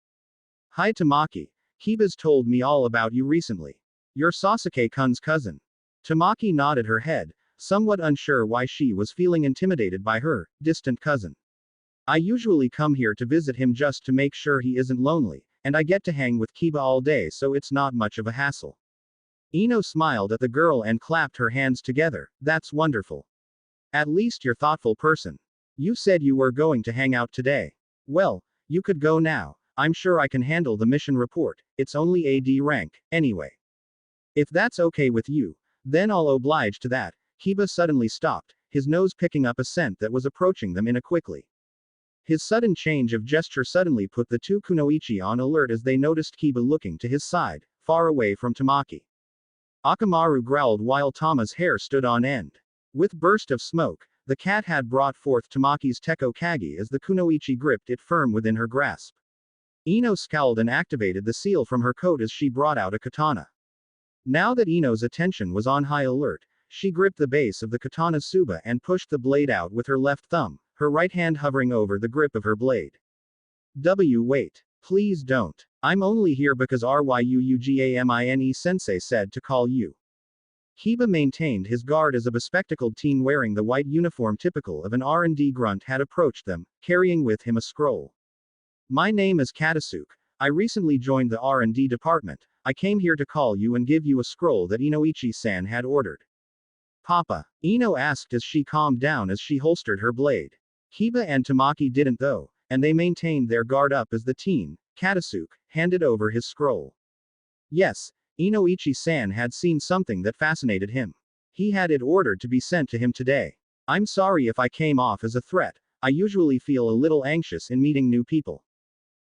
Hi Tamaki, Kiba's told me all about you recently. You're Sasuke-kun's cousin. Tamaki nodded her head, somewhat unsure why she was feeling intimidated by her distant cousin. I usually come here to visit him just to make sure he isn't lonely, and I get to hang with Kiba all day so it's not much of a hassle. Ino smiled at the girl and clapped her hands together. That's wonderful. At least you're thoughtful person. You said you were going to hang out today. Well, you could go now. I'm sure I can handle the mission report. It's only AD rank, anyway. If that's okay with you, then I'll oblige to that. Kiba suddenly stopped. his nose picking up a scent that was approaching them quickly. His sudden change of gesture suddenly put the two kunoichi on alert as they noticed Kiba looking to his side, far away from Tamaki. Akamaru growled while Tama's hair stood on end. With burst of smoke, the cat had brought forth Tamaki's Tekko Kage as the kunoichi gripped it firm within her grasp. Ino scowled and activated the seal from her coat as she brought out a katana. Now that Ino's attention was on high alert, she gripped the base of the katana's tsuba and pushed the blade out with her left thumb, her right hand hovering over the grip of her blade. Wait. Please don't. I'm only here because Ryuugamine sensei said to call you. Kiba maintained his guard as a bespectacled teen wearing the white uniform typical of an R&D grunt had approached them, carrying with him a scroll. My name is Katasuke. I recently joined the R&D department. I came here to call you and give you a scroll that Inoichi-san had ordered. Papa? Ino asked as she calmed down as she holstered her blade. Kiba and Tamaki didn't though, and they maintained their guard up as the teen, Katasuke, handed over his scroll. Yes, Inoichi-san had seen something that fascinated him. He had it ordered to be sent to him today. I'm sorry if I came off as a threat. I usually feel a little anxious in meeting new people.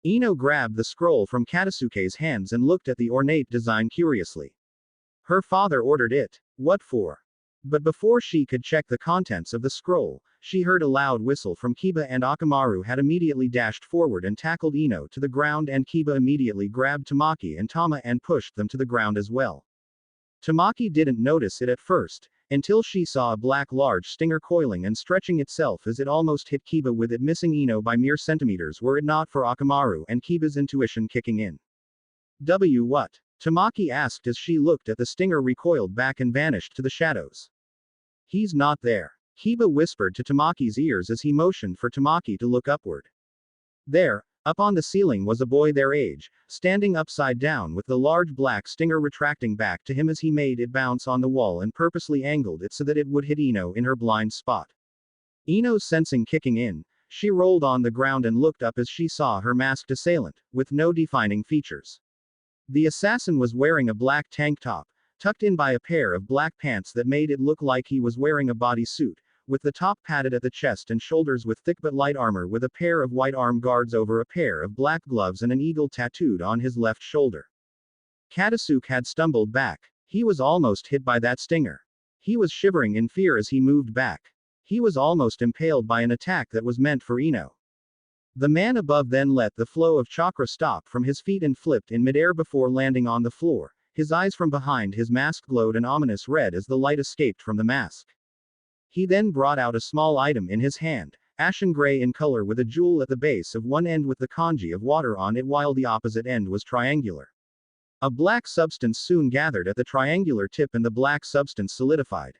Ino grabbed the scroll from Katasuke's hands and looked at the ornate design curiously. Her father ordered it. What for? But before she could check the contents of the scroll, she heard a loud whistle from Kiba and Akamaru had immediately dashed forward and tackled Ino to the ground and Kiba immediately grabbed Tamaki and Tama and pushed them to the ground as well. Tamaki didn't notice it at first, until she saw a black large stinger coiling and stretching itself as it almost hit Kiba with it missing Ino by mere centimeters were it not for Akamaru and Kiba's intuition kicking in. What? Tamaki asked as she looked at the stinger recoiled back and vanished to the shadows. He's not there. Kiba whispered to Tamaki's ears as he motioned for Tamaki to look upward. There, up on the ceiling was a boy their age, standing upside down with the large black stinger retracting back to him as he made it bounce on the wall and purposely angled it so that it would hit Ino in her blind spot. Ino's sensing kicking in, she rolled on the ground and looked up as she saw her masked assailant, with no defining features. The assassin was wearing a black tank top, tucked in by a pair of black pants that made it look like he was wearing a bodysuit, with the top padded at the chest and shoulders with thick but light armor with a pair of white arm guards over a pair of black gloves and an eagle tattooed on his left shoulder. Katasuke had stumbled back. He was almost hit by that stinger. He was shivering in fear as he moved back. He was almost impaled by an attack that was meant for Ino. The man above then let the flow of chakra stop from his feet and flipped in midair before landing on the floor. His eyes from behind his mask glowed an ominous red as the light escaped from the mask. He then brought out a small item in his hand, ashen gray in color with a jewel at the base of one end with the kanji of water on it while the opposite end was triangular. A black substance soon gathered at the triangular tip and the black substance solidified.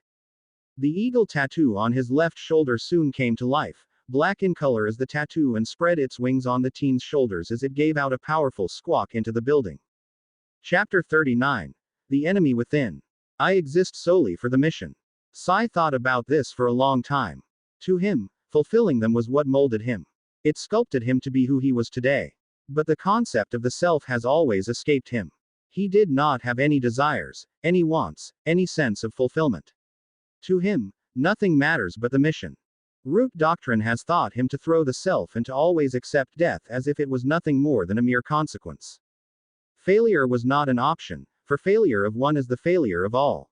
The eagle tattoo on his left shoulder soon came to life, black in color as the tattoo and spread its wings on the teen's shoulders as it gave out a powerful squawk into the building. Chapter 39. The Enemy Within. I exist solely for the mission. Sai thought about this for a long time. To him, fulfilling them was what molded him. It sculpted him to be who he was today. But the concept of the self has always escaped him. He did not have any desires, any wants, any sense of fulfillment. To him, nothing matters but the mission. Root doctrine has taught him to throw the self and to always accept death as if it was nothing more than a mere consequence. Failure was not an option, for failure of one is the failure of all.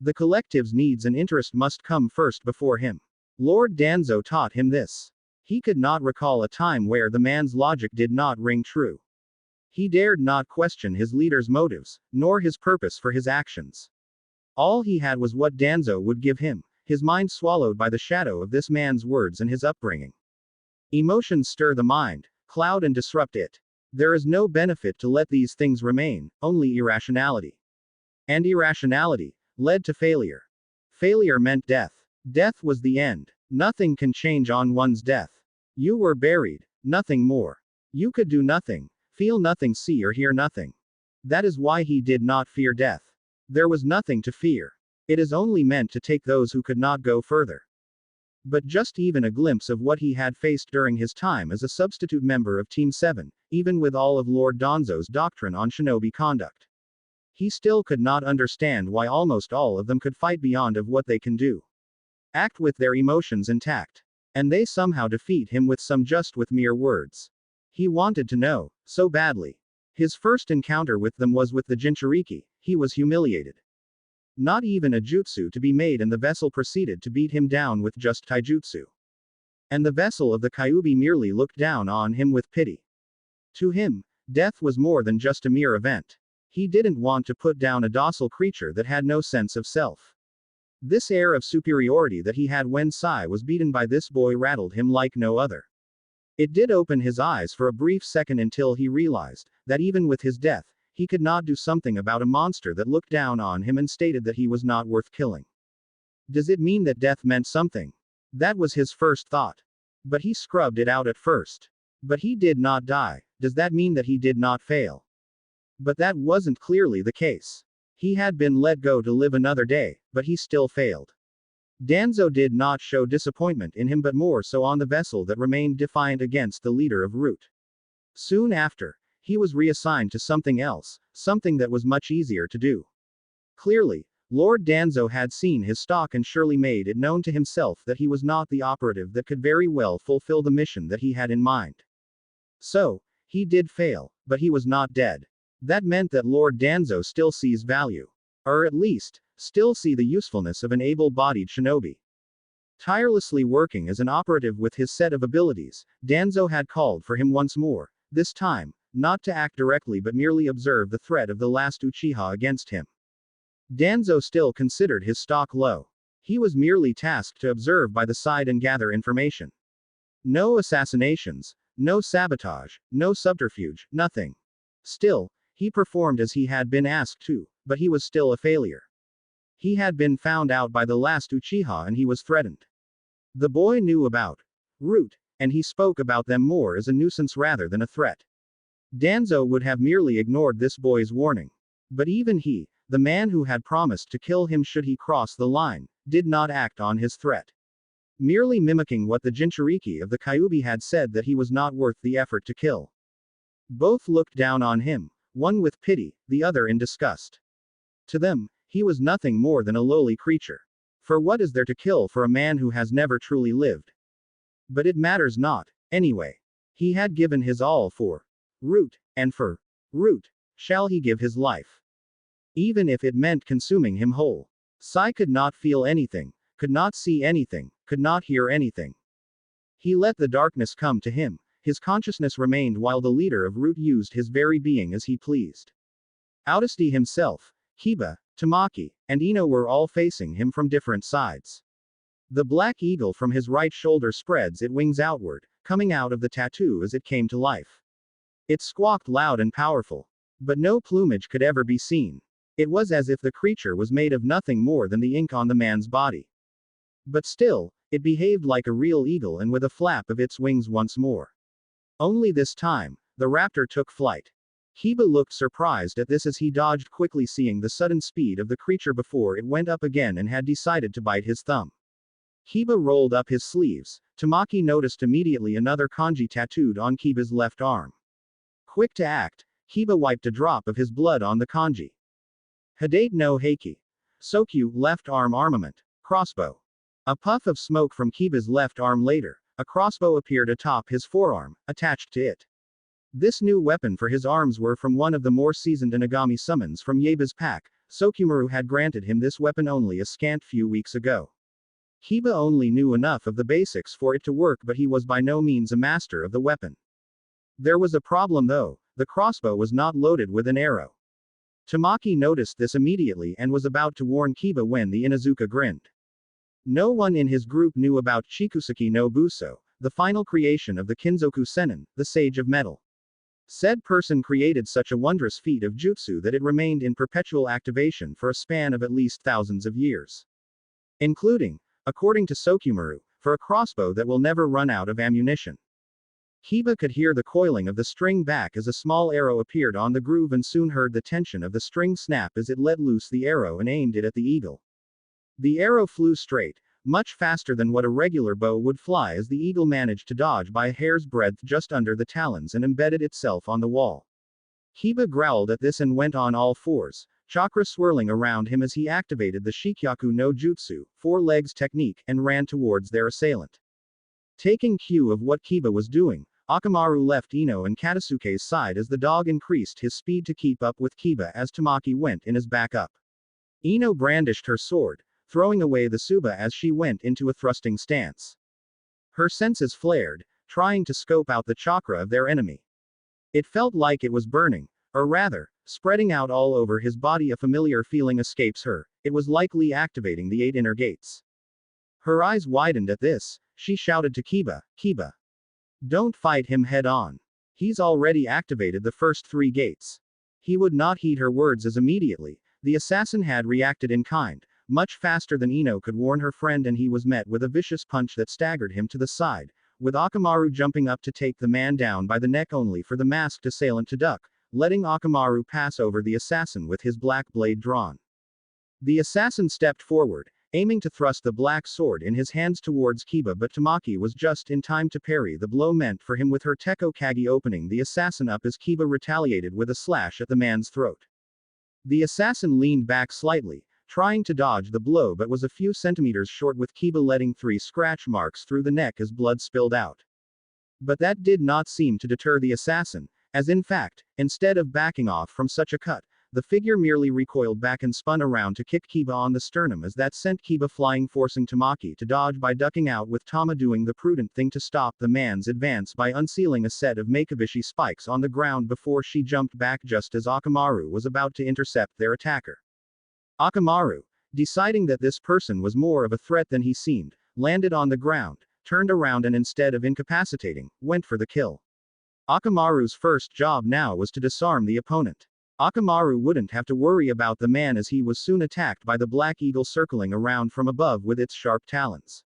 The collective's needs and interest must come first before him. Lord Danzo taught him this. He could not recall a time where the man's logic did not ring true. He dared not question his leader's motives, nor his purpose for his actions. All he had was what Danzo would give him, his mind swallowed by the shadow of this man's words and his upbringing. Emotions stir the mind, cloud and disrupt it. There is no benefit to let these things remain, only irrationality. And irrationality led to failure. Failure meant death. Death was the end. Nothing can change on one's death. You were buried, nothing more. You could do nothing, feel nothing, see or hear nothing. That is why he did not fear death. There was nothing to fear. It is only meant to take those who could not go further. But just even a glimpse of what he had faced during his time as a substitute member of Team 7, even with all of Lord Danzo's doctrine on shinobi conduct. He still could not understand why almost all of them could fight beyond of what they can do. act with their emotions intact. And they somehow defeat him with mere words. He wanted to know, so badly. His first encounter with them was with the Jinchuriki. He was humiliated. Not even a jutsu to be made, and the vessel proceeded to beat him down with just taijutsu. And the vessel of the Kyuubi merely looked down on him with pity. To him, death was more than just a mere event. He didn't want to put down a docile creature that had no sense of self. This air of superiority that he had when Sai was beaten by this boy rattled him like no other. It did open his eyes for a brief second until he realized that even with his death, he could not do something about a monster that looked down on him and stated that he was not worth killing. Does it mean that death meant something? That was his first thought. But he scrubbed it out at first. But he did not die. Does that mean that he did not fail? But that wasn't clearly the case. He had been let go to live another day, but he still failed. Danzo did not show disappointment in him but more so on the vessel that remained defiant against the leader of Root. Soon after, he was reassigned to something else, something that was much easier to do. Clearly, Lord Danzo had seen his stock and surely made it known to himself that he was not the operative that could very well fulfill the mission that he had in mind. So, he did fail, but he was not dead. That meant that Lord Danzo still sees value. Or at least, still see the usefulness of an able-bodied shinobi. Tirelessly working as an operative with his set of abilities, Danzo had called for him once more, this time, not to act directly but merely observe the threat of the last Uchiha against him. Danzo still considered his stock low. He was merely tasked to observe by the side and gather information. No assassinations, no sabotage, no subterfuge, nothing. Still, he performed as he had been asked to, but he was still a failure. He had been found out by the last Uchiha and he was threatened. The boy knew about Root, and he spoke about them more as a nuisance rather than a threat. Danzo would have merely ignored this boy's warning. But even he, the man who had promised to kill him should he cross the line, did not act on his threat. Merely mimicking what the Jinchuriki of the Kyuubi had said that he was not worth the effort to kill. Both looked down on him, one with pity, the other in disgust. To them, he was nothing more than a lowly creature. For what is there to kill for a man who has never truly lived? But it matters not, anyway. He had given his all for Root, and for Root, shall he give his life. Even if it meant consuming him whole. Sai could not feel anything, could not see anything, could not hear anything. He let the darkness come to him, his consciousness remained while the leader of Root used his very being as he pleased. Oudesty himself, Kiba, Tamaki, and Ino were all facing him from different sides. The black eagle from his right shoulder spreads its wings outward, coming out of the tattoo as it came to life. It squawked loud and powerful. But no plumage could ever be seen. It was as if the creature was made of nothing more than the ink on the man's body. But still, it behaved like a real eagle and with a flap of its wings once more. Only this time, the raptor took flight. Kiba looked surprised at this as he dodged quickly, seeing the sudden speed of the creature before it went up again and had decided to bite his thumb. Kiba rolled up his sleeves. Tamaki noticed immediately another kanji tattooed on Kiba's left arm. Quick to act, Kiba wiped a drop of his blood on the kanji. Hidate no Heiki. Sokyu, left arm armament. Crossbow. A puff of smoke from Kiba's left arm later, a crossbow appeared atop his forearm, attached to it. This new weapon for his arms were from one of the more seasoned Inagami summons from Yaba's pack. Sokumaru had granted him this weapon only a scant few weeks ago. Kiba only knew enough of the basics for it to work, but he was by no means a master of the weapon. There was a problem though, the crossbow was not loaded with an arrow. Tamaki noticed this immediately and was about to warn Kiba when the Inuzuka grinned. No one in his group knew about Chikuseki no Buso, the final creation of the Kinzoku Sennin, the Sage of Metal. Said person created such a wondrous feat of jutsu that it remained in perpetual activation for a span of at least thousands of years. Including, according to Sokumaru, for a crossbow that will never run out of ammunition. Kiba could hear the coiling of the string back as a small arrow appeared on the groove and soon heard the tension of the string snap as it let loose the arrow and aimed it at the eagle. The arrow flew straight, much faster than what a regular bow would fly as the eagle managed to dodge by a hair's breadth just under the talons and embedded itself on the wall. Kiba growled at this and went on all fours, chakra swirling around him as he activated the Shikyaku no Jutsu, four legs technique, and ran towards their assailant. Taking cue of what Kiba was doing, Akamaru left Ino and Katasuke's side as the dog increased his speed to keep up with Kiba as Tamaki went in his backup. Ino brandished her sword, throwing away the Tsuba as she went into a thrusting stance. Her senses flared, trying to scope out the chakra of their enemy. It felt like it was burning, or rather, spreading out all over his body. A familiar feeling escapes her, it was likely activating the 8 inner gates. Her eyes widened at this, she shouted to Kiba, "Kiba! Don't fight him head on. He's already activated the first 3 gates." He would not heed her words as immediately, the assassin had reacted in kind, much faster than Ino could warn her friend, and he was met with a vicious punch that staggered him to the side, with Akamaru jumping up to take the man down by the neck only for the masked assailant to duck, letting Akamaru pass over the assassin with his black blade drawn. The assassin stepped forward, aiming to thrust the black sword in his hands towards Kiba, but Tamaki was just in time to parry the blow meant for him with her Tekko Kage, opening the assassin up as Kiba retaliated with a slash at the man's throat. The assassin leaned back slightly, trying to dodge the blow, but was a few centimeters short, with Kiba letting 3 scratch marks through the neck as blood spilled out. But that did not seem to deter the assassin, as in fact, instead of backing off from such a cut, the figure merely recoiled back and spun around to kick Kiba on the sternum, as that sent Kiba flying, forcing Tamaki to dodge by ducking out, with Tama doing the prudent thing to stop the man's advance by unsealing a set of Makebishi spikes on the ground before she jumped back just as Akamaru was about to intercept their attacker. Akamaru, deciding that this person was more of a threat than he seemed, landed on the ground, turned around, and instead of incapacitating, went for the kill. Akamaru's first job now was to disarm the opponent. Akamaru wouldn't have to worry about the man, as he was soon attacked by the Black Eagle circling around from above with its sharp talons.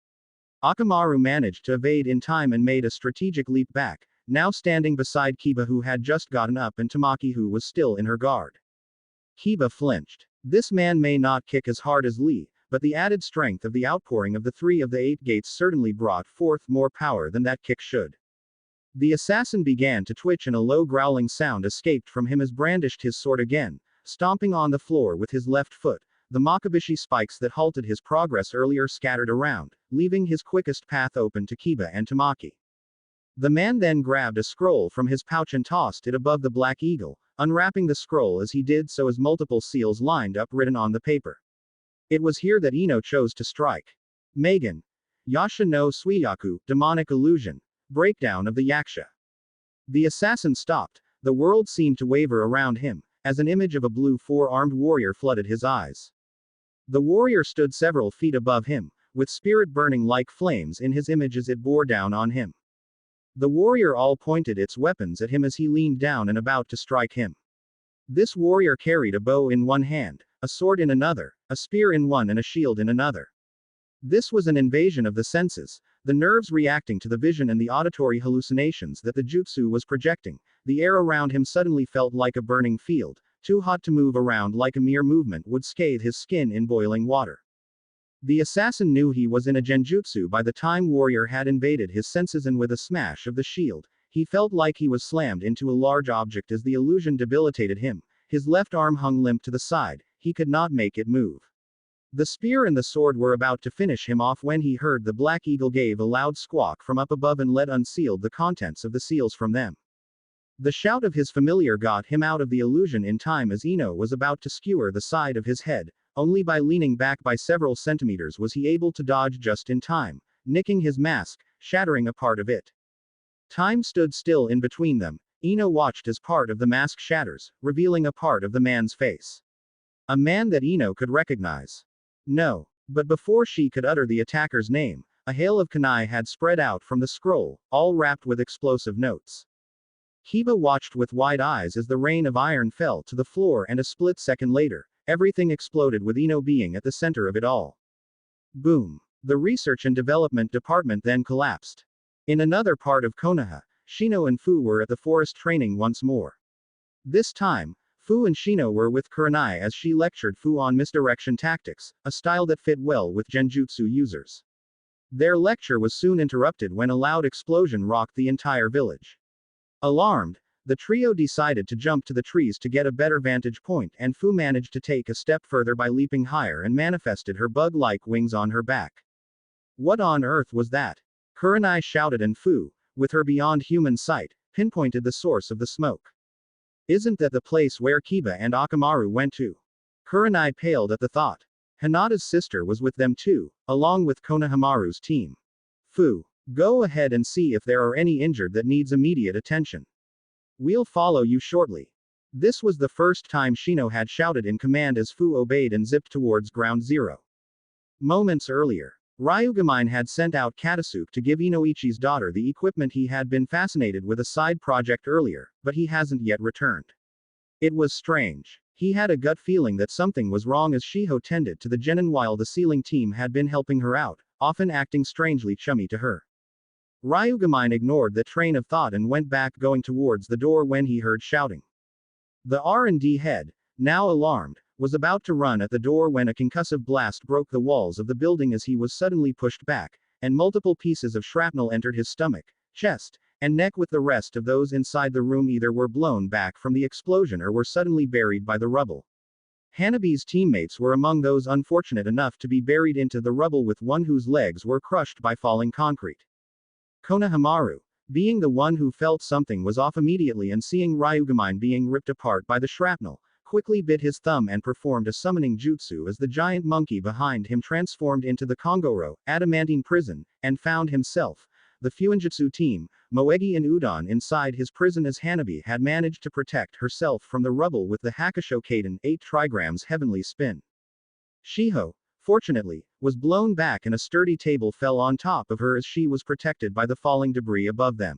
Akamaru managed to evade in time and made a strategic leap back, now standing beside Kiba, who had just gotten up, and Tamaki, who was still in her guard. Kiba flinched. This man may not kick as hard as Lee, but the added strength of the outpouring of the 3 of the 8 gates certainly brought forth more power than that kick should. The assassin began to twitch, and a low growling sound escaped from him as brandished his sword again, stomping on the floor with his left foot. The Makebishi spikes that halted his progress earlier scattered around, leaving his quickest path open to Kiba and Tamaki. The man then grabbed a scroll from his pouch and tossed it above the Black Eagle, unwrapping the scroll as he did so as multiple seals lined up written on the paper. It was here that Ino chose to strike. Megan. Yasha no Suiyaku, demonic illusion. Breakdown of the Yaksha. The assassin stopped. The world seemed to waver around him, as an image of a blue 4-armed warrior flooded his eyes. The warrior stood several feet above him, with spirit burning like flames in his image as it bore down on him. The warrior all pointed its weapons at him as he leaned down and about to strike him. This warrior carried a bow in one hand, a sword in another, a spear in one, and a shield in another. This was an invasion of the senses, the nerves reacting to the vision and the auditory hallucinations that the jutsu was projecting. The air around him suddenly felt like a burning field, too hot to move around, like a mere movement would scathe his skin in boiling water. The assassin knew he was in a genjutsu by the time warrior had invaded his senses, and with a smash of the shield, he felt like he was slammed into a large object as the illusion debilitated him. His left arm hung limp to the side, he could not make it move. The spear and the sword were about to finish him off when he heard the Black Eagle gave a loud squawk from up above and let unsealed the contents of the seals from them. The shout of his familiar got him out of the illusion in time as Ino was about to skewer the side of his head. Only by leaning back by several centimeters was he able to dodge just in time, nicking his mask, shattering a part of it. Time stood still in between them. Ino watched as part of the mask shatters, revealing a part of the man's face. A man that Ino could recognize. No. But before she could utter the attacker's name, a hail of kunai had spread out from the scroll, all wrapped with explosive notes. Kiba watched with wide eyes as the rain of iron fell to the floor, and a split second later, everything exploded with Ino being at the center of it all. Boom. The research and development department then collapsed. In another part of Konoha, Shino and Fu were at the forest training once more. This time, Fu and Shino were with Kurenai as she lectured Fu on misdirection tactics, a style that fit well with genjutsu users. Their lecture was soon interrupted when a loud explosion rocked the entire village. Alarmed, The trio decided to jump to the trees to get a better vantage point, and Fu managed to take a step further by leaping higher and manifested her bug-like wings on her back. What on earth was that? Kurenai shouted, and Fu, with her beyond human sight, pinpointed the source of the smoke. Isn't that the place where Kiba and Akamaru went to? Kurenai paled at the thought. Hinata's sister was with them too, along with Konohamaru's team. Fu, go ahead and see if there are any injured that needs immediate attention. We'll follow you shortly. This was the first time Shino had shouted in command as Fu obeyed and zipped towards ground zero. Moments earlier, Ryugamine had sent out Katasuke to give Inoichi's daughter the equipment he had been fascinated with a side project earlier, but he hasn't yet returned. It was strange. He had a gut feeling that something was wrong as Shiho tended to the genin while the sealing team had been helping her out, often acting strangely chummy to her. Ryugamine ignored that train of thought and went back going towards the door when he heard shouting. The R&D head, now alarmed, was about to run at the door when a concussive blast broke the walls of the building as he was suddenly pushed back, and multiple pieces of shrapnel entered his stomach, chest, and neck with the rest of those inside the room either were blown back from the explosion or were suddenly buried by the rubble. Hanabi's teammates were among those unfortunate enough to be buried into the rubble, with one whose legs were crushed by falling concrete. Konohamaru, being the one who felt something was off immediately and seeing Ryugamine being ripped apart by the shrapnel, quickly bit his thumb and performed a summoning jutsu as the giant monkey behind him transformed into the Kongoro, adamantine prison, and found himself, the Fuinjutsu team, Moegi and Udon inside his prison as Hanabi had managed to protect herself from the rubble with the Hakusho Kaden 8 trigrams heavenly spin. Shiho, fortunately, was blown back and a sturdy table fell on top of her as she was protected by the falling debris above them.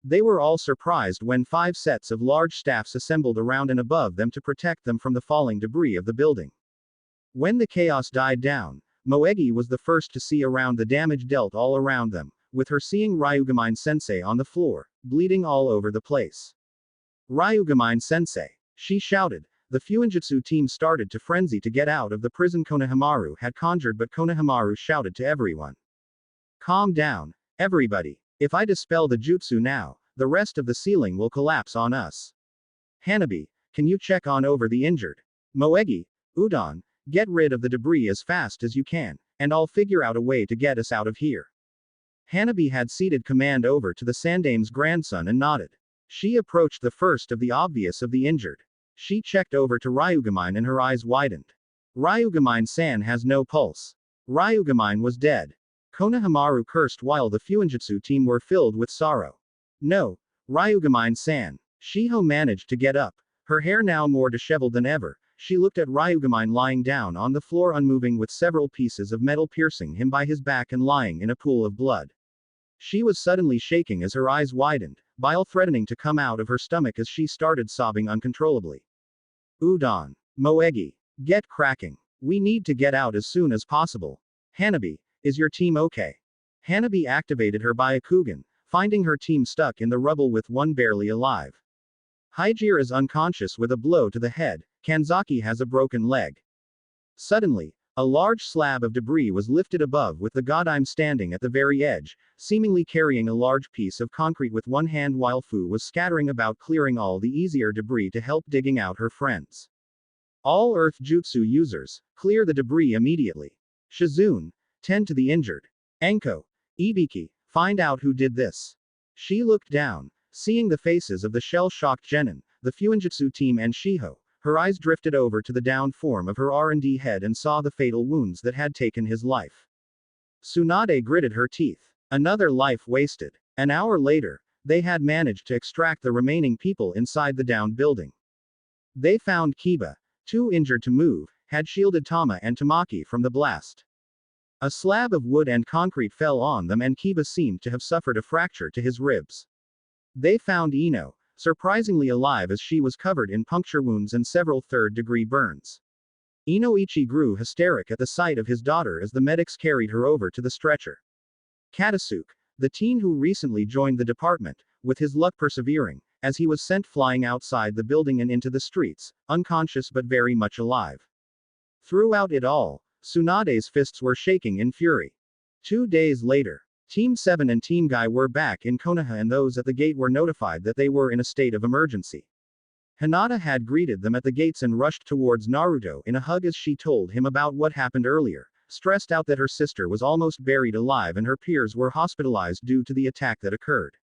They were all surprised when 5 sets of large staffs assembled around and above them to protect them from the falling debris of the building. When the chaos died down, Moegi was the first to see around the damage dealt all around them, with her seeing Ryugamine sensei on the floor, bleeding all over the place. Ryugamine sensei, she shouted. The Fuinjutsu team started to frenzy to get out of the prison Konohamaru had conjured, but Konohamaru shouted to everyone. Calm down, everybody. If I dispel the jutsu now, the rest of the ceiling will collapse on us. Hanabi, can you check on over the injured? Moegi, Udon, get rid of the debris as fast as you can, and I'll figure out a way to get us out of here. Hanabi had ceded command over to the Sandame's grandson and nodded. She approached the first of the obvious of the injured. She checked over to Ryugamine and her eyes widened. Ryugamine-san has no pulse. Ryugamine was dead. Konohamaru cursed while the Fuinjutsu team were filled with sorrow. No, Ryugamine-san. Shiho managed to get up. Her hair now more disheveled than ever, she looked at Ryugamine lying down on the floor unmoving with several pieces of metal piercing him by his back and lying in a pool of blood. She was suddenly shaking as her eyes widened, bile threatening to come out of her stomach as she started sobbing uncontrollably. Udon. Moegi. Get cracking. We need to get out as soon as possible. Hanabi, is your team okay? Hanabi activated her Byakugan, finding her team stuck in the rubble with one barely alive. Hajir is unconscious with a blow to the head, Kanzaki has a broken leg. Suddenly, a large slab of debris was lifted above with the Godime standing at the very edge, seemingly carrying a large piece of concrete with one hand while Fu was scattering about clearing all the easier debris to help digging out her friends. All Earth Jutsu users, clear the debris immediately. Shizune, tend to the injured. Enko, Ibiki, find out who did this. She looked down, seeing the faces of the shell-shocked genin, the Fuinjutsu team and Shiho. Her eyes drifted over to the downed form of her R&D head and saw the fatal wounds that had taken his life. Tsunade gritted her teeth. Another life wasted. An hour later, they had managed to extract the remaining people inside the downed building. They found Kiba, too injured to move, had shielded Tama and Tamaki from the blast. A slab of wood and concrete fell on them and Kiba seemed to have suffered a fracture to his ribs. They found Ino, surprisingly alive as she was covered in puncture wounds and several third-degree burns. Inoichi grew hysteric at the sight of his daughter as the medics carried her over to the stretcher. Katasuke, the teen who recently joined the department, with his luck persevering, as he was sent flying outside the building and into the streets, unconscious but very much alive. Throughout it all, Tsunade's fists were shaking in fury. 2 days later. Team 7 and Team Guy were back in Konoha, and those at the gate were notified that they were in a state of emergency. Hinata had greeted them at the gates and rushed towards Naruto in a hug as she told him about what happened earlier, stressed out that her sister was almost buried alive and her peers were hospitalized due to the attack that occurred.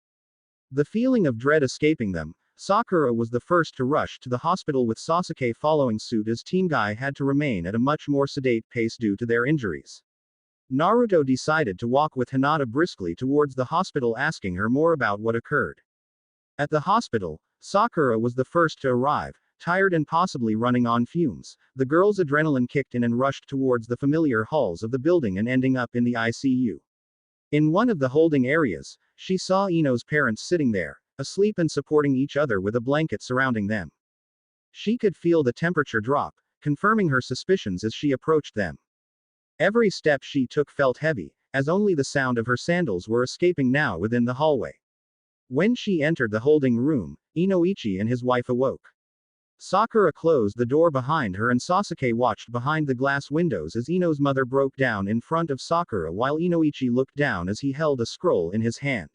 The feeling of dread escaping them, Sakura was the first to rush to the hospital with Sasuke following suit as Team Guy had to remain at a much more sedate pace due to their injuries. Naruto decided to walk with Hinata briskly towards the hospital, asking her more about what occurred. At the hospital, Sakura was the first to arrive, tired and possibly running on fumes. The girl's adrenaline kicked in and rushed towards the familiar halls of the building and ending up in the ICU. In one of the holding areas, she saw Ino's parents sitting there, asleep and supporting each other with a blanket surrounding them. She could feel the temperature drop, confirming her suspicions as she approached them. Every step she took felt heavy, as only the sound of her sandals were escaping now within the hallway. When she entered the holding room, Inoichi and his wife awoke. Sakura closed the door behind her and Sasuke watched behind the glass windows as Ino's mother broke down in front of Sakura while Inoichi looked down as he held a scroll in his hand.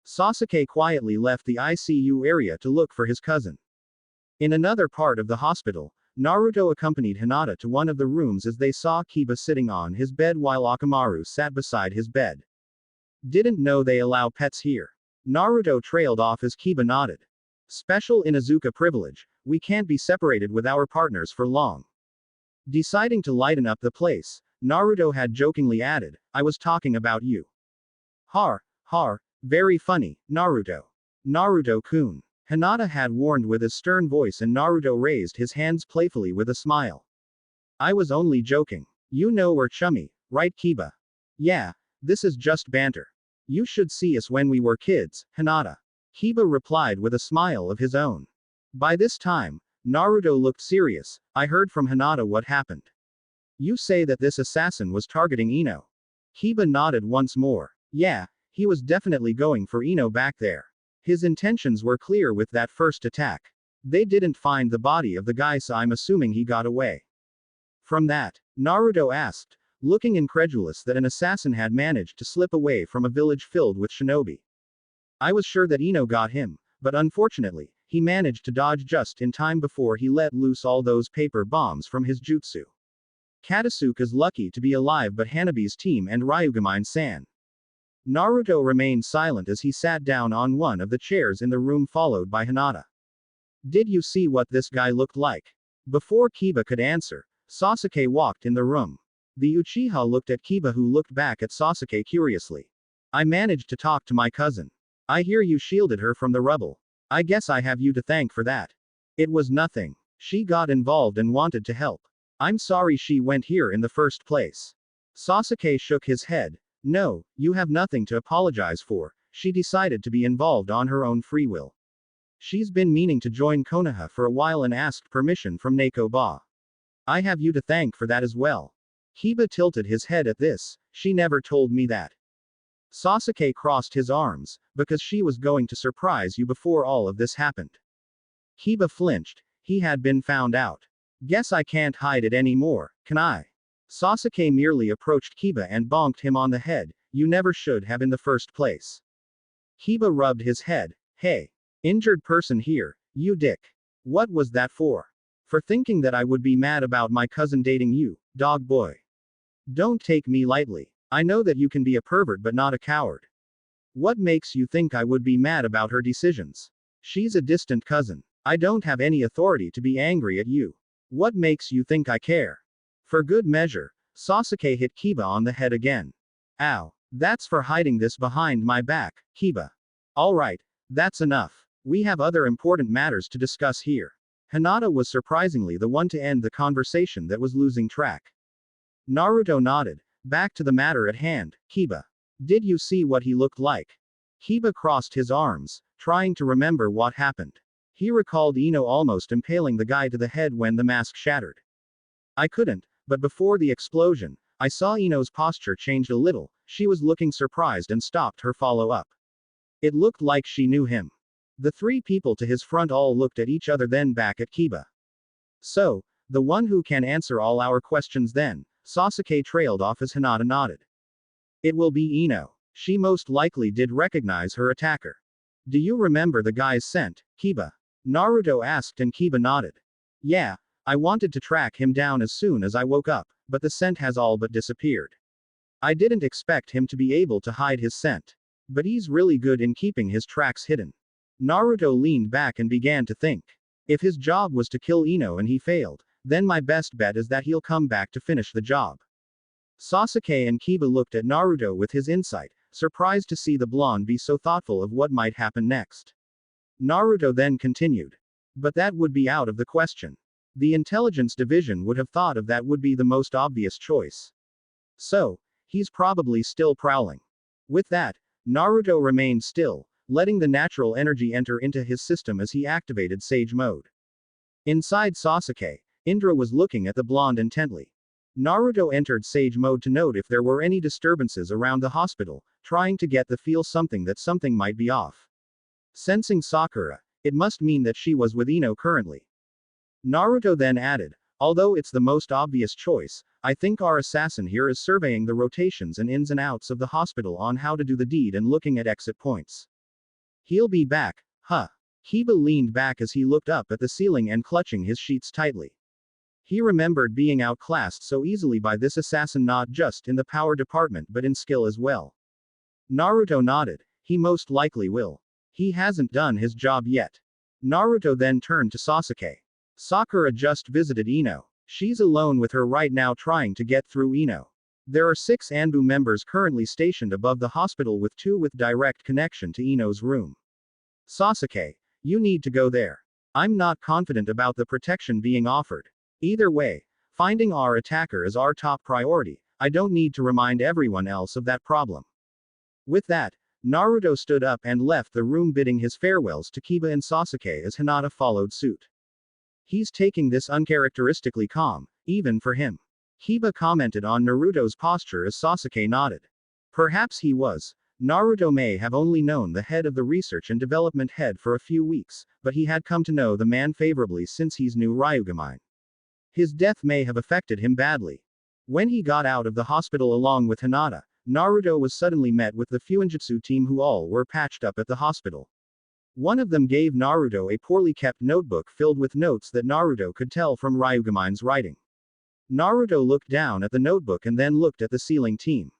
Sasuke quietly left the ICU area to look for his cousin. In another part of the hospital, Naruto accompanied Hinata to one of the rooms as they saw Kiba sitting on his bed while Orochimaru sat beside his bed. Didn't know they allow pets here. Naruto trailed off as Kiba nodded. Special Inuzuka privilege, we can't be separated with our partners for long. Deciding to lighten up the place, Naruto had jokingly added, I was talking about you. Har, very funny, Naruto. Naruto-kun. Hinata had warned with a stern voice and Naruto raised his hands playfully with a smile. I was only joking. You know we're chummy, right Kiba? Yeah, this is just banter. You should see us when we were kids, Hinata. Kiba replied with a smile of his own. By this time, Naruto looked serious. I heard from Hinata what happened. You say that this assassin was targeting Ino. Kiba nodded once more. Yeah, he was definitely going for Ino back there. His intentions were clear with that first attack. They didn't find the body of the guy, so I'm assuming he got away. From that, Naruto asked, looking incredulous that an assassin had managed to slip away from a village filled with shinobi. I was sure that Ino got him, but unfortunately, he managed to dodge just in time before he let loose all those paper bombs from his jutsu. Katasuka's lucky to be alive, but Hanabi's team and Ryugamine-san. Naruto remained silent as he sat down on one of the chairs in the room followed by Hinata. Did you see what this guy looked like? Before Kiba could answer, Sasuke walked in the room. The Uchiha looked at Kiba, who looked back at Sasuke curiously. I managed to talk to my cousin. I hear you shielded her from the rubble. I guess I have you to thank for that. It was nothing. She got involved and wanted to help. I'm sorry she went here in the first place. Sasuke shook his head. No, you have nothing to apologize for. She decided to be involved on her own free will. She's been meaning to join Konoha for a while and asked permission from Neko-ba. I have you to thank for that as well. Kiba tilted his head at this. She never told me that. Sasuke crossed his arms, because she was going to surprise you before all of this happened. Kiba flinched. He had been found out. Guess I can't hide it anymore, can I? Sasuke merely approached Kiba and bonked him on the head. You never should have in the first place. Kiba rubbed his head. Hey. Injured person here, you dick. What was that for? For thinking that I would be mad about my cousin dating you, dog boy. Don't take me lightly. I know that you can be a pervert but not a coward. What makes you think I would be mad about her decisions? She's a distant cousin. I don't have any authority to be angry at you. What makes you think I care? For good measure, Sasuke hit Kiba on the head again. Ow. That's for hiding this behind my back, Kiba. Alright, that's enough. We have other important matters to discuss here. Hinata was surprisingly the one to end the conversation that was losing track. Naruto nodded. Back to the matter at hand, Kiba. Did you see what he looked like? Kiba crossed his arms, trying to remember what happened. He recalled Ino almost impaling the guy to the head when the mask shattered. I couldn't, but before the explosion, I saw Ino's posture changed a little. She was looking surprised and stopped her follow-up. It looked like she knew him. The three people to his front all looked at each other, then back at Kiba. So, the one who can answer all our questions then, Sasuke trailed off as Hinata nodded. It will be Ino. She most likely did recognize her attacker. Do you remember the guy's scent, Kiba? Naruto asked and Kiba nodded. Yeah, I wanted to track him down as soon as I woke up, but the scent has all but disappeared. I didn't expect him to be able to hide his scent. But he's really good in keeping his tracks hidden. Naruto leaned back and began to think. If his job was to kill Ino and he failed, then my best bet is that he'll come back to finish the job. Sasuke and Kiba looked at Naruto with his insight, surprised to see the blonde be so thoughtful of what might happen next. Naruto then continued. But that would be out of the question. The intelligence division would have thought of that would be the most obvious choice. So, he's probably still prowling. With that, Naruto remained still, letting the natural energy enter into his system as he activated Sage Mode. Inside Sasuke, Indra was looking at the blonde intently. Naruto entered Sage Mode to note if there were any disturbances around the hospital, trying to get the feel that something might be off. Sensing Sakura, it must mean that she was with Ino currently. Naruto then added, although it's the most obvious choice, I think our assassin here is surveying the rotations and ins and outs of the hospital on how to do the deed and looking at exit points. He'll be back, huh? Kiba leaned back as he looked up at the ceiling and clutching his sheets tightly. He remembered being outclassed so easily by this assassin not just in the power department but in skill as well. Naruto nodded, he most likely will. He hasn't done his job yet. Naruto then turned to Sasuke. Sakura just visited Ino. She's alone with her right now trying to get through Ino. There are 6 Anbu members currently stationed above the hospital with 2 with direct connection to Ino's room. Sasuke, you need to go there. I'm not confident about the protection being offered. Either way, finding our attacker is our top priority. I don't need to remind everyone else of that problem. With that, Naruto stood up and left the room bidding his farewells to Kiba and Sasuke as Hinata followed suit. He's taking this uncharacteristically calm, even for him. Kiba commented on Naruto's posture as Sasuke nodded. Perhaps he was. Naruto may have only known the head of the research and development head for a few weeks, but he had come to know the man favorably since he's knew Ryugamine. His death may have affected him badly. When he got out of the hospital along with Hinata, Naruto was suddenly met with the Fuinjutsu team who all were patched up at the hospital. One of them gave Naruto a poorly kept notebook filled with notes that Naruto could tell from Ryugamine's writing. Naruto looked down at the notebook and then looked at the ceiling team.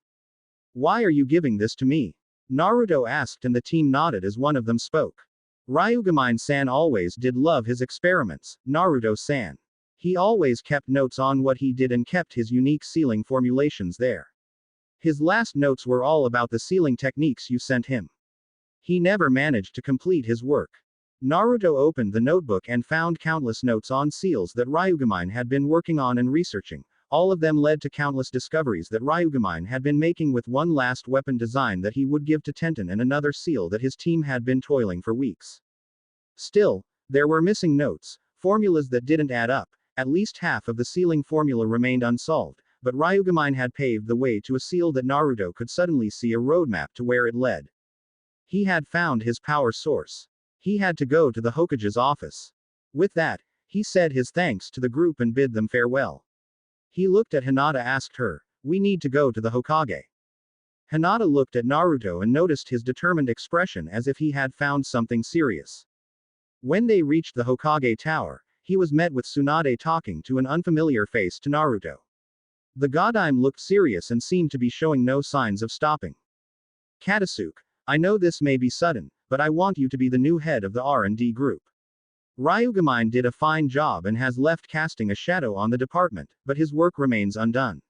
Why are you giving this to me? Naruto asked and the team nodded as one of them spoke. Ryugamine-san always did love his experiments, Naruto-san. He always kept notes on what he did and kept his unique sealing formulations there. His last notes were all about the sealing techniques you sent him. He never managed to complete his work. Naruto opened the notebook and found countless notes on seals that Ryugamine had been working on and researching. All of them led to countless discoveries that Ryugamine had been making, with one last weapon design that he would give to Tenten and another seal that his team had been toiling for weeks. Still, there were missing notes, formulas that didn't add up. At least half of the sealing formula remained unsolved, but Ryugamine had paved the way to a seal that Naruto could suddenly see a roadmap to where it led. He had found his power source. He had to go to the Hokage's office. With that, he said his thanks to the group and bid them farewell. He looked at Hinata, asked her, "We need to go to the Hokage." Hinata looked at Naruto and noticed his determined expression as if he had found something serious. When they reached the Hokage tower, he was met with Tsunade talking to an unfamiliar face to Naruto. The Godime looked serious and seemed to be showing no signs of stopping. "Katasuke, I know this may be sudden, but I want you to be the new head of the R&D group. Ryugamine did a fine job and has left casting a shadow on the department, but his work remains undone.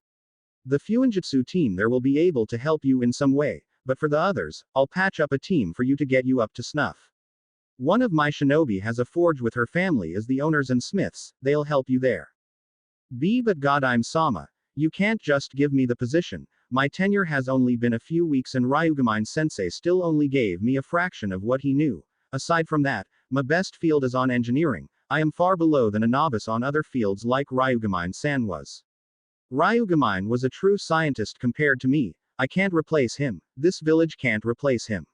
The Fuinjutsu team there will be able to help you in some way, but for the others, I'll patch up a team for you to get you up to snuff. One of my shinobi has a forge with her family as the owners and smiths, they'll help you there. But Godime-sama, you can't just give me the position. My tenure has only been a few weeks and Ryugamine-sensei still only gave me a fraction of what he knew. Aside from that, my best field is on engineering. I am far below than a novice on other fields like Ryugamine-san was. Ryugamine was a true scientist compared to me. I can't replace him. This village can't replace him."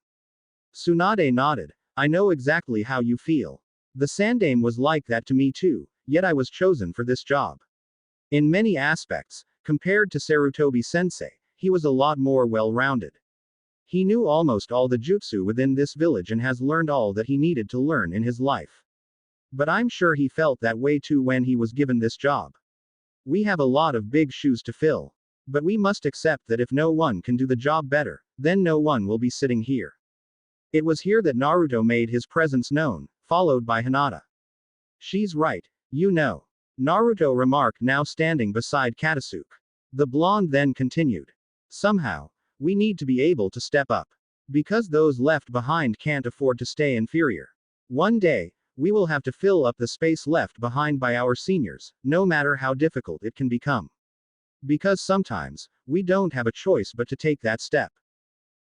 Tsunade nodded. "I know exactly how you feel. The Sandame was like that to me too, yet I was chosen for this job. In many aspects, compared to Sarutobi-sensei, he was a lot more well-rounded. He knew almost all the jutsu within this village and has learned all that he needed to learn in his life. But I'm sure he felt that way too when he was given this job. We have a lot of big shoes to fill. But we must accept that if no one can do the job better, then no one will be sitting here. It was here that Naruto made his presence known, followed by Hinata. She's right, you know. Naruto remarked, now standing beside Katasuke. The blonde then continued. Somehow, we need to be able to step up. Because those left behind can't afford to stay inferior. One day, we will have to fill up the space left behind by our seniors, no matter how difficult it can become. Because sometimes, we don't have a choice but to take that step.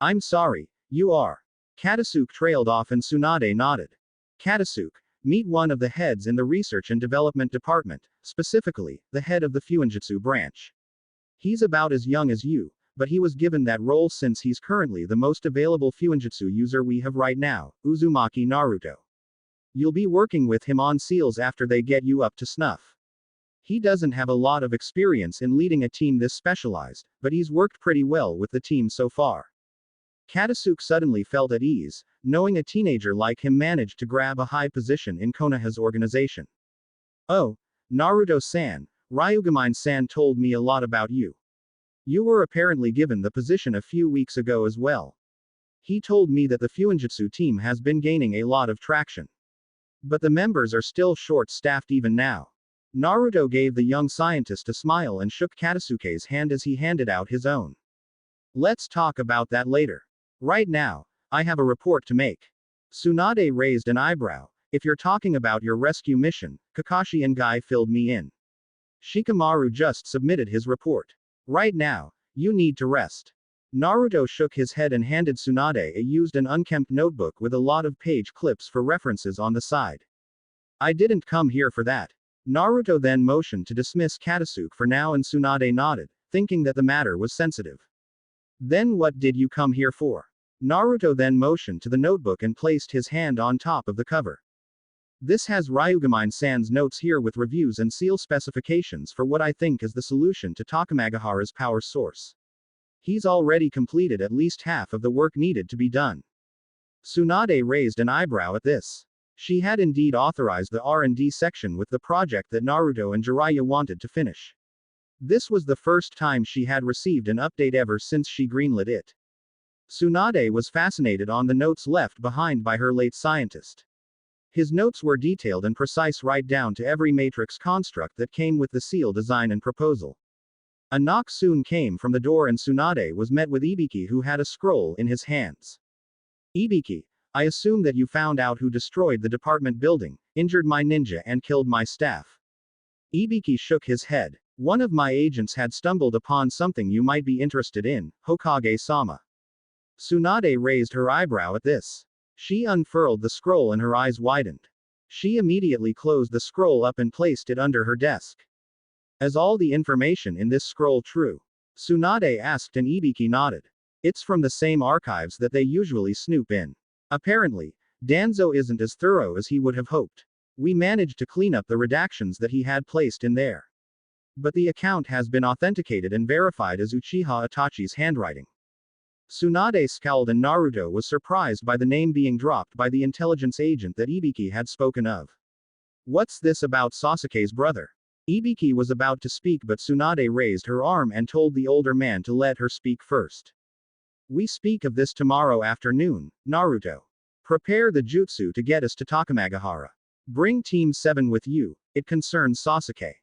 I'm sorry, you are. Katasuke trailed off and Tsunade nodded. Katasuke, meet one of the heads in the Research and Development Department, specifically, the head of the Fuinjutsu branch. He's about as young as you, but he was given that role since he's currently the most available Fuinjutsu user we have right now, Uzumaki Naruto. You'll be working with him on seals after they get you up to snuff. He doesn't have a lot of experience in leading a team this specialized, but he's worked pretty well with the team so far. Katasuke suddenly felt at ease, knowing a teenager like him managed to grab a high position in Konoha's organization. Oh, Naruto-san, Ryugamine-san told me a lot about you. You were apparently given the position a few weeks ago as well. He told me that the Fuinjutsu team has been gaining a lot of traction. But the members are still short-staffed even now. Naruto gave the young scientist a smile and shook Katasuke's hand as he handed out his own. Let's talk about that later. Right now, I have a report to make. Tsunade raised an eyebrow. If you're talking about your rescue mission, Kakashi and Guy filled me in. Shikamaru just submitted his report. Right now, you need to rest. Naruto shook his head and handed Tsunade a used and unkempt notebook with a lot of page clips for references on the side. I didn't come here for that. Naruto then motioned to dismiss Katasuke for now and Tsunade nodded, thinking that the matter was sensitive. Then what did you come here for? Naruto then motioned to the notebook and placed his hand on top of the cover. This has Ryugamine-san's notes here with reviews and seal specifications for what I think is the solution to Takamagahara's power source. He's already completed at least half of the work needed to be done. Tsunade raised an eyebrow at this. She had indeed authorized the R&D section with the project that Naruto and Jiraiya wanted to finish. This was the first time she had received an update ever since she greenlit it. Tsunade was fascinated on the notes left behind by her late scientist. His notes were detailed and precise right down to every matrix construct that came with the seal design and proposal. A knock soon came from the door and Tsunade was met with Ibiki, who had a scroll in his hands. Ibiki, I assume that you found out who destroyed the department building, injured my ninja and killed my staff. Ibiki shook his head. One of my agents had stumbled upon something you might be interested in, Hokage-sama. Tsunade raised her eyebrow at this. She unfurled the scroll and her eyes widened. She immediately closed the scroll up and placed it under her desk. Is all the information in this scroll true? Tsunade asked and Ibiki nodded. It's from the same archives that they usually snoop in. Apparently, Danzo isn't as thorough as he would have hoped. We managed to clean up the redactions that he had placed in there. But the account has been authenticated and verified as Uchiha Itachi's handwriting. Tsunade scowled and Naruto was surprised by the name being dropped by the intelligence agent that Ibiki had spoken of. What's this about Sasuke's brother? Ibiki was about to speak but Tsunade raised her arm and told the older man to let her speak first. We speak of this tomorrow afternoon, Naruto. Prepare the jutsu to get us to Takamagahara. Bring Team 7 with you, it concerns Sasuke.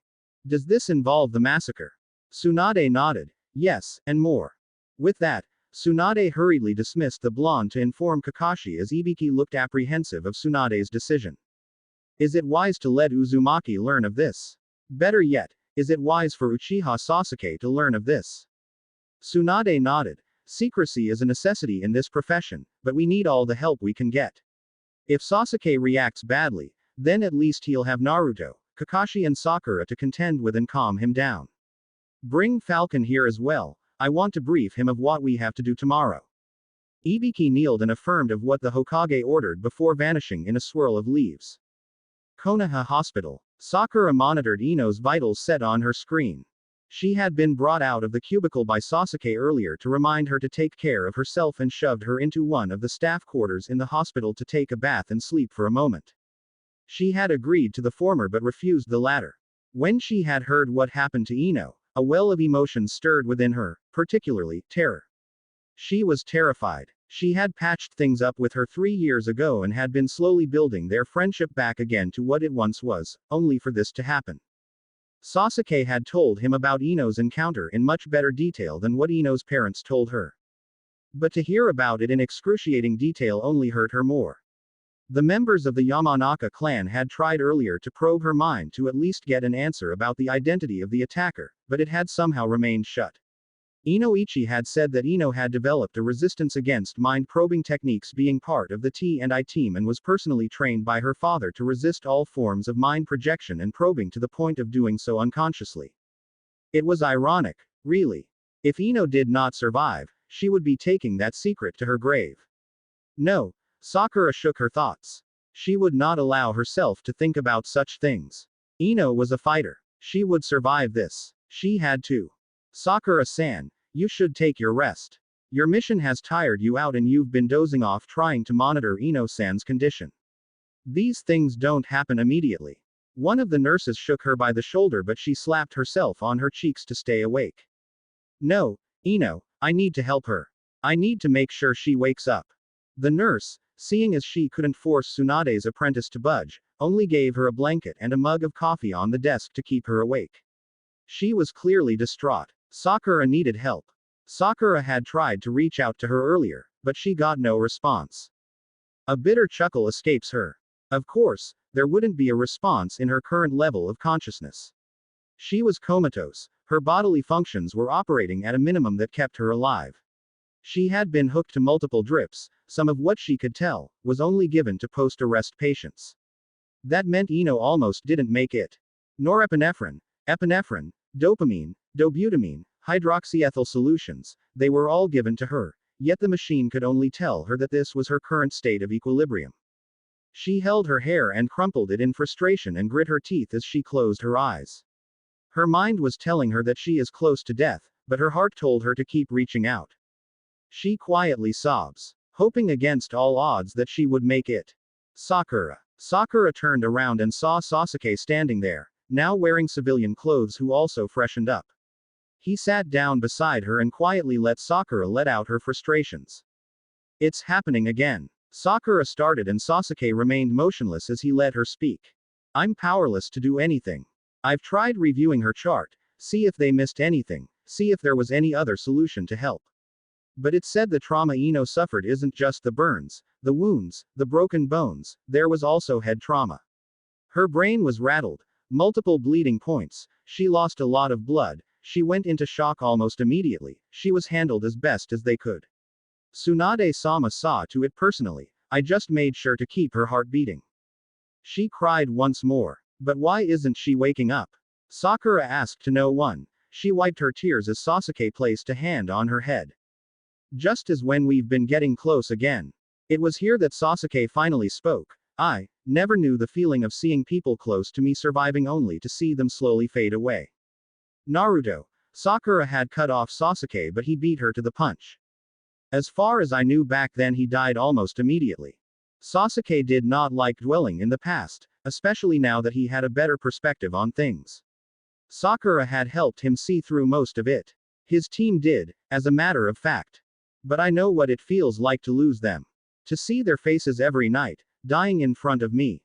Does this involve the massacre? Tsunade nodded. Yes, and more. With that, Tsunade hurriedly dismissed the blonde to inform Kakashi as Ibiki looked apprehensive of Tsunade's decision. Is it wise to let Uzumaki learn of this? Better yet, is it wise for Uchiha Sasuke to learn of this? Tsunade nodded. Secrecy is a necessity in this profession, but we need all the help we can get. If Sasuke reacts badly, then at least he'll have Naruto, Kakashi and Sakura to contend with and calm him down. Bring Falcon here as well, I want to brief him of what we have to do tomorrow. Ibiki kneeled and affirmed of what the Hokage ordered before vanishing in a swirl of leaves. Konoha Hospital. Sakura monitored Ino's vitals set on her screen. She had been brought out of the cubicle by Sasuke earlier to remind her to take care of herself and shoved her into one of the staff quarters in the hospital to take a bath and sleep for a moment. She had agreed to the former but refused the latter. When she had heard what happened to Ino, a well of emotions stirred within her, particularly terror. She was terrified. She had patched things up with her 3 years ago and had been slowly building their friendship back again to what it once was, only for this to happen. Sasuke had told him about Ino's encounter in much better detail than what Ino's parents told her. But to hear about it in excruciating detail only hurt her more. The members of the Yamanaka clan had tried earlier to probe her mind to at least get an answer about the identity of the attacker, but it had somehow remained shut. Inoichi had said that Ino had developed a resistance against mind-probing techniques being part of the T&I team and was personally trained by her father to resist all forms of mind projection and probing to the point of doing so unconsciously. It was ironic, really. If Ino did not survive, she would be taking that secret to her grave. No, Sakura shook her thoughts. She would not allow herself to think about such things. Ino was a fighter. She would survive this. She had to. Sakura-san, you should take your rest. Your mission has tired you out and you've been dozing off trying to monitor Ino-san's condition. These things don't happen immediately. One of the nurses shook her by the shoulder but she slapped herself on her cheeks to stay awake. No, Ino, I need to help her. I need to make sure she wakes up. The nurse, seeing as she couldn't force Tsunade's apprentice to budge, only gave her a blanket and a mug of coffee on the desk to keep her awake. She was clearly distraught. Sakura needed help. Sakura had tried to reach out to her earlier, but she got no response. A bitter chuckle escapes her. Of course, there wouldn't be a response in her current level of consciousness. She was comatose. Her bodily functions were operating at a minimum that kept her alive. She had been hooked to multiple drips, some of what she could tell, was only given to post-arrest patients. That meant Ino almost didn't make it. Norepinephrine, epinephrine, dopamine, dobutamine, hydroxyethyl solutions, they were all given to her, yet the machine could only tell her that this was her current state of equilibrium. She held her hair and crumpled it in frustration and grit her teeth as she closed her eyes. Her mind was telling her that she is close to death, but her heart told her to keep reaching out. She quietly sobs, hoping against all odds that she would make it. Sakura. Sakura turned around and saw Sasuke standing there, now wearing civilian clothes, who also freshened up. He sat down beside her and quietly let Sakura let out her frustrations. It's happening again. Sakura started and Sasuke remained motionless as he let her speak. I'm powerless to do anything. I've tried reviewing her chart, see if they missed anything, see if there was any other solution to help. But it said the trauma Ino suffered isn't just the burns, the wounds, the broken bones, there was also head trauma. Her brain was rattled, multiple bleeding points, she lost a lot of blood, she went into shock almost immediately, she was handled as best as they could. Tsunade-sama saw to it personally, I just made sure to keep her heart beating. She cried once more. But why isn't she waking up? Sakura asked to no one. She wiped her tears as Sasuke placed a hand on her head. Just as when we've been getting close again. It was here that Sasuke finally spoke. I never knew the feeling of seeing people close to me surviving only to see them slowly fade away. Naruto. Sakura had cut off Sasuke but he beat her to the punch. As far as I knew back then he died almost immediately. Sasuke did not like dwelling in the past, especially now that he had a better perspective on things. Sakura had helped him see through most of it. His team did, as a matter of fact. But I know what it feels like to lose them. To see their faces every night, dying in front of me.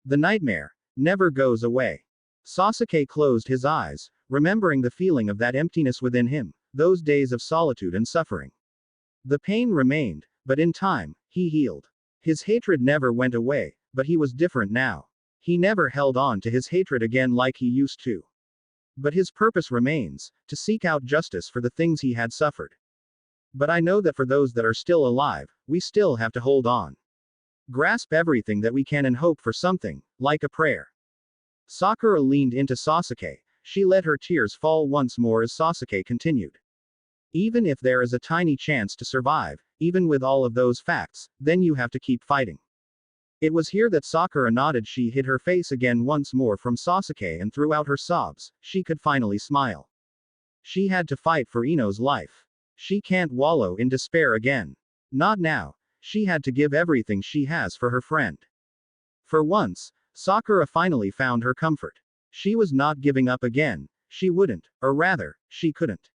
The nightmare never goes away. Sasuke closed his eyes, remembering the feeling of that emptiness within him, those days of solitude and suffering. The pain remained, but in time, he healed. His hatred never went away, but he was different now. He never held on to his hatred again like he used to. But his purpose remains, to seek out justice for the things he had suffered. But I know that for those that are still alive, we still have to hold on. Grasp everything that we can and hope for something, like a prayer. Sakura leaned into Sasuke, she let her tears fall once more as Sasuke continued. Even if there is a tiny chance to survive, even with all of those facts, then you have to keep fighting. It was here that Sakura nodded. She hid her face again once more from Sasuke and throughout her sobs, she could finally smile. She had to fight for Ino's life. She can't wallow in despair again. Not now. She had to give everything she has for her friend. For once, Sakura finally found her comfort. She was not giving up again. She wouldn't, or rather, she couldn't.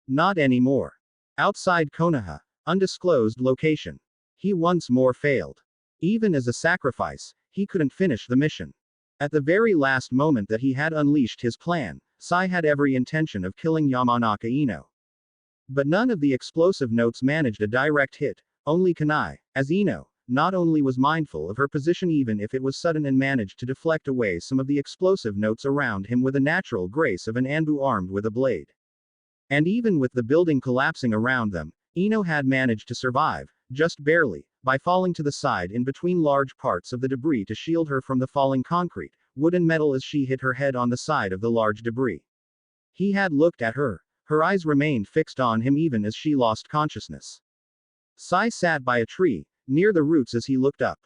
Not anymore. Outside Konoha, undisclosed location. He once more failed. Even as a sacrifice, he couldn't finish the mission. At the very last moment that he had unleashed his plan, Sai had every intention of killing Yamanaka Ino. But none of the explosive notes managed a direct hit, only Kunai, as Ino, not only was mindful of her position even if it was sudden and managed to deflect away some of the explosive notes around him with a natural grace of an Anbu armed with a blade. And even with the building collapsing around them, Ino had managed to survive, just barely, by falling to the side in between large parts of the debris to shield her from the falling concrete, wood and metal as she hit her head on the side of the large debris. He had looked at her. Her eyes remained fixed on him even as she lost consciousness. Sai sat by a tree, near the roots as he looked up.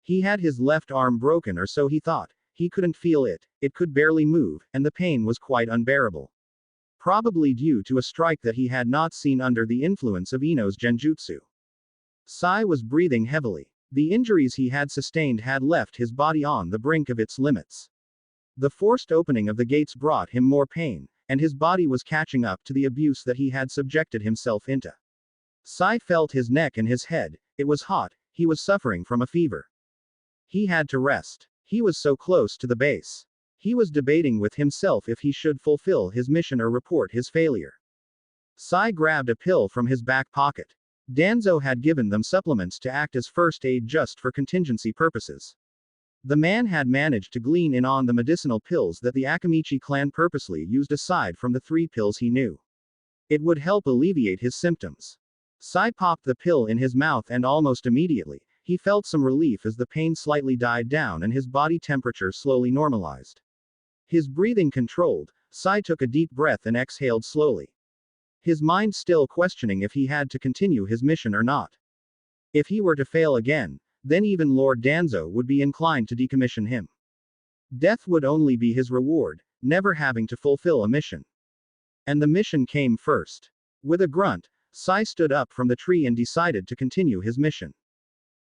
He had his left arm broken or so he thought. He couldn't feel it, it could barely move, and the pain was quite unbearable. Probably due to a strike that he had not seen under the influence of Ino's genjutsu. Sai was breathing heavily. The injuries he had sustained had left his body on the brink of its limits. The forced opening of the gates brought him more pain, and his body was catching up to the abuse that he had subjected himself into. Sai felt his neck and his head. It was hot, he was suffering from a fever. He had to rest. He was so close to the base. He was debating with himself if he should fulfill his mission or report his failure. Sai grabbed a pill from his back pocket. Danzo had given them supplements to act as first aid just for contingency purposes. The man had managed to glean in on the medicinal pills that the Akamichi clan purposely used aside from the 3 pills he knew. It would help alleviate his symptoms. Sai popped the pill in his mouth and almost immediately, he felt some relief as the pain slightly died down and his body temperature slowly normalized. His breathing controlled, Sai took a deep breath and exhaled slowly. His mind still questioning if he had to continue his mission or not. If he were to fail again, then even Lord Danzo would be inclined to decommission him. Death would only be his reward, never having to fulfill a mission. And the mission came first. With a grunt, Sai stood up from the tree and decided to continue his mission.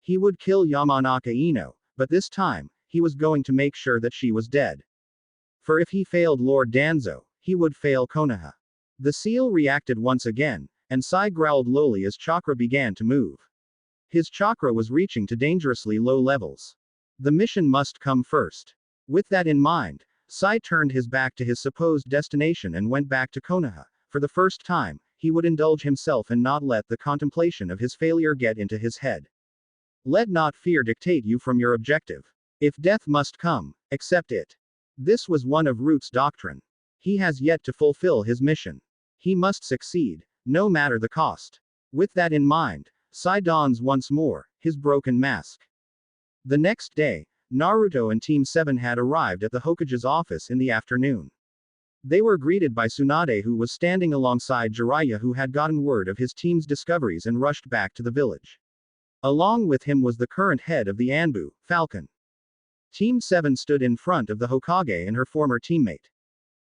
He would kill Yamanaka Ino, but this time, he was going to make sure that she was dead. For if he failed Lord Danzo, he would fail Konoha. The seal reacted once again, and Sai growled lowly as chakra began to move. His chakra was reaching to dangerously low levels. The mission must come first. With that in mind, Sai turned his back to his supposed destination and went back to Konoha. For the first time, he would indulge himself and not let the contemplation of his failure get into his head. Let not fear dictate you from your objective. If death must come, accept it. This was one of Root's doctrine. He has yet to fulfill his mission. He must succeed, no matter the cost. With that in mind, Sai dons once more his broken mask. The next day, Naruto and Team 7 had arrived at the Hokage's office in the afternoon. They were greeted by Tsunade, who was standing alongside Jiraiya, who had gotten word of his team's discoveries and rushed back to the village. Along with him was the current head of the Anbu, Falcon. Team 7 stood in front of the Hokage and her former teammate.